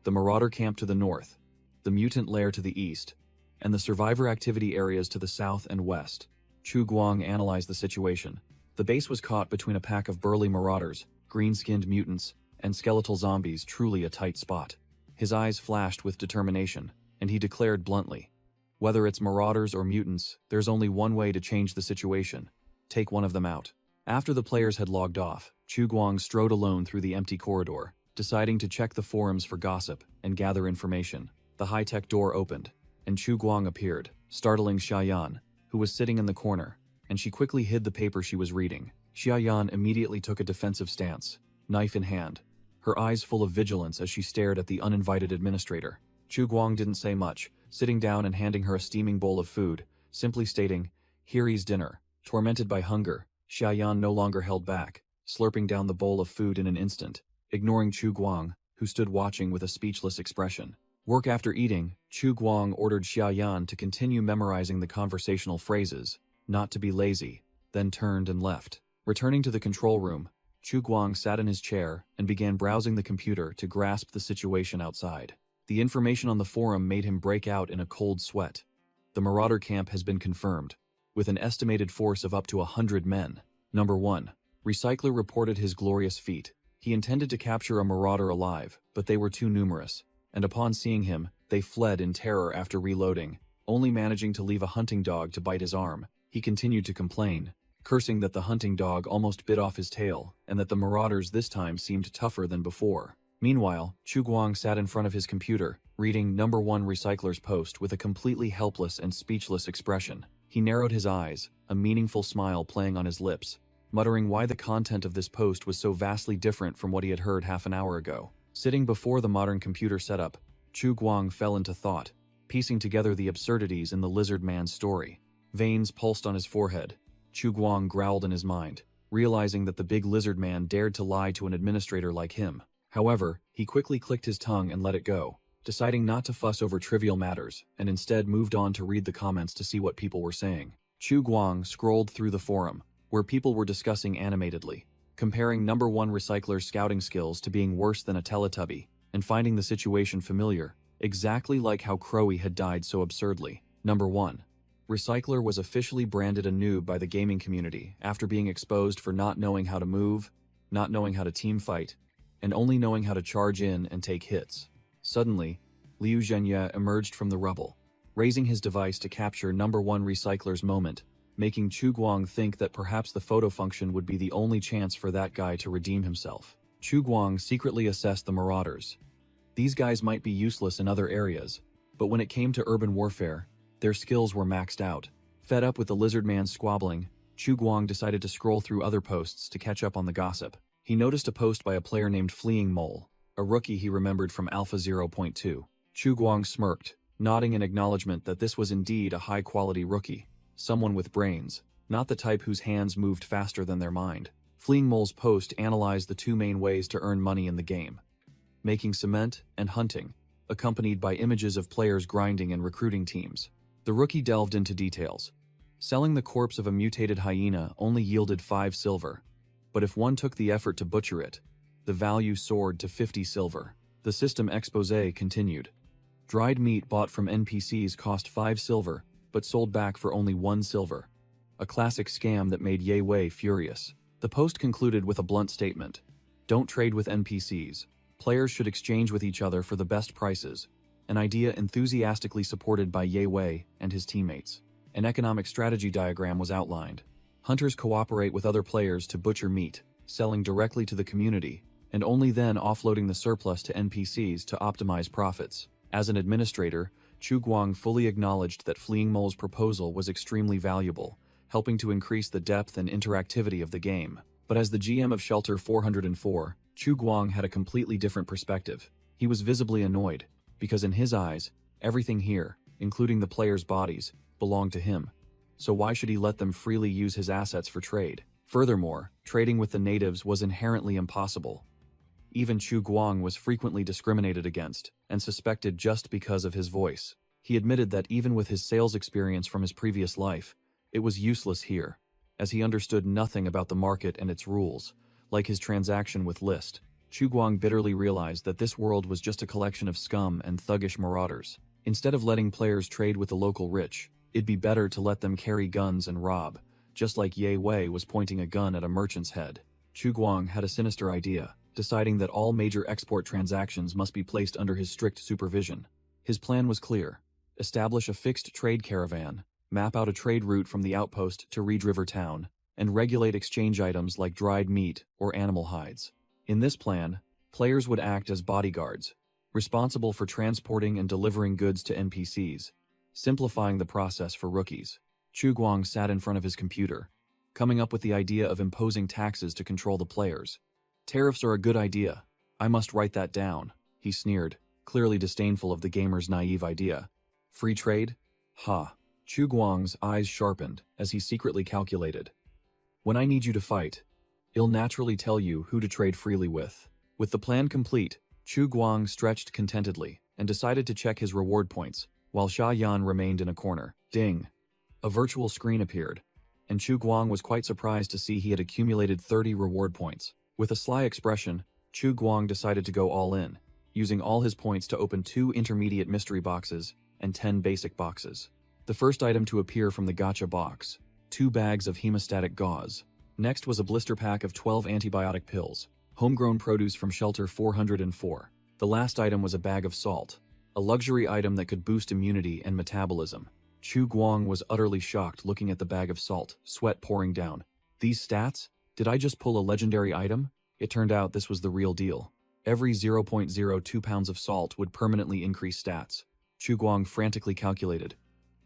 A: The Marauder camp to the north, the mutant lair to the east, and the survivor activity areas to the south and west. Chu Guang analyzed the situation. The base was caught between a pack of burly marauders, green-skinned mutants, and skeletal zombies, truly a tight spot. His eyes flashed with determination, and he declared bluntly, "Whether it's marauders or mutants, there's only one way to change the situation. Take one of them out." After the players had logged off, Chu Guang strode alone through the empty corridor, deciding to check the forums for gossip and gather information. The high-tech door opened, and Chu Guang appeared, startling Xiaoyan, who was sitting in the corner, and she quickly hid the paper she was reading. Xiaoyan immediately took a defensive stance, knife in hand, her eyes full of vigilance as she stared at the uninvited administrator. Chu Guang didn't say much, sitting down and handing her a steaming bowl of food, simply stating, "Here is dinner." Tormented by hunger, Xiaoyan no longer held back, slurping down the bowl of food in an instant, ignoring Chu Guang, who stood watching with a speechless expression. Work after eating, Chu Guang ordered Xiaoyan to continue memorizing the conversational phrases, not to be lazy, then turned and left. Returning to the control room, Chu Guang sat in his chair and began browsing the computer to grasp the situation outside. The information on the forum made him break out in a cold sweat. The Marauder camp has been confirmed, with an estimated force of up to 100 men. Number 1. Recycler reported his glorious feat. He intended to capture a Marauder alive, but they were too numerous, and upon seeing him, they fled in terror after reloading, only managing to leave a hunting dog to bite his arm. He continued to complain, cursing that the hunting dog almost bit off his tail, and that the Marauders this time seemed tougher than before. Meanwhile, Chu Guang sat in front of his computer, reading Number 1 Recycler's post with a completely helpless and speechless expression. He narrowed his eyes, a meaningful smile playing on his lips, muttering why the content of this post was so vastly different from what he had heard half an hour ago. Sitting before the modern computer setup, Chu Guang fell into thought, piecing together the absurdities in the lizard man's story. Veins pulsed on his forehead. Chu Guang growled in his mind, realizing that the big lizard man dared to lie to an administrator like him. However, he quickly clicked his tongue and let it go, deciding not to fuss over trivial matters, and instead moved on to read the comments to see what people were saying. Chu Guang scrolled through the forum, where people were discussing animatedly, comparing Number 1 Recycler's scouting skills to being worse than a Teletubby, and finding the situation familiar, exactly like how Crowy had died so absurdly. Number 1. Recycler was officially branded a noob by the gaming community after being exposed for not knowing how to move, not knowing how to team fight, and only knowing how to charge in and take hits. Suddenly, Liu Zhenye emerged from the rubble, raising his device to capture Number 1 Recycler's moment, making Chu Guang think that perhaps the photo function would be the only chance for that guy to redeem himself. Chu Guang secretly assessed the Marauders. These guys might be useless in other areas, but when it came to urban warfare, their skills were maxed out. Fed up with the lizard man's squabbling, Chu Guang decided to scroll through other posts to catch up on the gossip. He noticed a post by a player named Fleeing Mole, a rookie he remembered from Alpha 0.2. Chu Guang smirked, nodding in acknowledgement that this was indeed a high-quality rookie, someone with brains, not the type whose hands moved faster than their mind. Fleeing Mole's post analyzed the two main ways to earn money in the game: making cement and hunting, accompanied by images of players grinding and recruiting teams. The rookie delved into details. Selling the corpse of a mutated hyena only yielded 5 silver, but if one took the effort to butcher it, the value soared to 50 silver. The system exposé continued. Dried meat bought from NPCs cost 5 silver, but sold back for only 1 silver. A classic scam that made Ye Wei furious. The post concluded with a blunt statement: don't trade with NPCs. Players should exchange with each other for the best prices, an idea enthusiastically supported by Ye Wei and his teammates. An economic strategy diagram was outlined. Hunters cooperate with other players to butcher meat, selling directly to the community, and only then offloading the surplus to NPCs to optimize profits. As an administrator, Chu Guang fully acknowledged that Fleeing Mole's proposal was extremely valuable, helping to increase the depth and interactivity of the game. But as the GM of Shelter 404, Chu Guang had a completely different perspective. He was visibly annoyed, because in his eyes, everything here, including the players' bodies, belonged to him. So why should he let them freely use his assets for trade? Furthermore, trading with the natives was inherently impossible. Even Chu Guang was frequently discriminated against and suspected just because of his voice. He admitted that even with his sales experience from his previous life, it was useless here, as he understood nothing about the market and its rules. Like his transaction with List, Chu Guang bitterly realized that this world was just a collection of scum and thuggish marauders. Instead of letting players trade with the local rich, it'd be better to let them carry guns and rob, just like Ye Wei was pointing a gun at a merchant's head. Chu Guang had a sinister idea, deciding that all major export transactions must be placed under his strict supervision. His plan was clear: establish a fixed trade caravan, map out a trade route from the outpost to Reed River Town, and regulate exchange items like dried meat or animal hides. In this plan, players would act as bodyguards, responsible for transporting and delivering goods to NPCs, simplifying the process for rookies. Chu Guang sat in front of his computer, coming up with the idea of imposing taxes to control the players. Tariffs are a good idea. I must write that down, he sneered, clearly disdainful of the gamer's naive idea. Free trade? Ha. Chu Guang's eyes sharpened as he secretly calculated. When I need you to fight, it'll naturally tell you who to trade freely with. With the plan complete, Chu Guang stretched contentedly and decided to check his reward points, while Xia Yan remained in a corner. Ding! A virtual screen appeared, and Chu Guang was quite surprised to see he had accumulated 30 reward points. With a sly expression, Chu Guang decided to go all in, using all his points to open 2 intermediate mystery boxes and 10 basic boxes. The first item to appear from the gacha box: 2 bags of hemostatic gauze. Next was a blister pack of 12 antibiotic pills, homegrown produce from Shelter 404. The last item was a bag of salt, a luxury item that could boost immunity and metabolism. Chu Guang was utterly shocked looking at the bag of salt, sweat pouring down. These stats? Did I just pull a legendary item? It turned out this was the real deal. Every 0.02 pounds of salt would permanently increase stats. Chu Guang frantically calculated.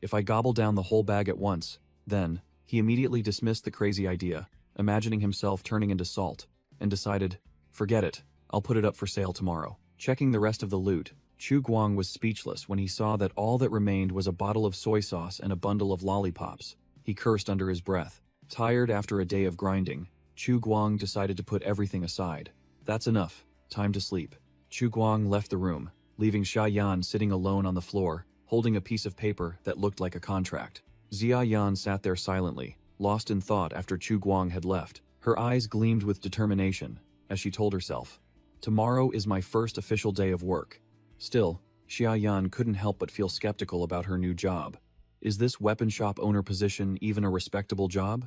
A: If I gobble down the whole bag at once, then, he immediately dismissed the crazy idea, imagining himself turning into salt, and decided, forget it, I'll put it up for sale tomorrow. Checking the rest of the loot, Chu Guang was speechless when he saw that all that remained was a bottle of soy sauce and a bundle of lollipops. He cursed under his breath. Tired after a day of grinding, Chu Guang decided to put everything aside. That's enough. Time to sleep. Chu Guang left the room, leaving Xia Yan sitting alone on the floor, holding a piece of paper that looked like a contract. Xia Yan sat there silently, lost in thought after Chu Guang had left. Her eyes gleamed with determination, as she told herself, tomorrow is my first official day of work. Still, Xia Yan couldn't help but feel skeptical about her new job. Is this weapon shop owner position even a respectable job?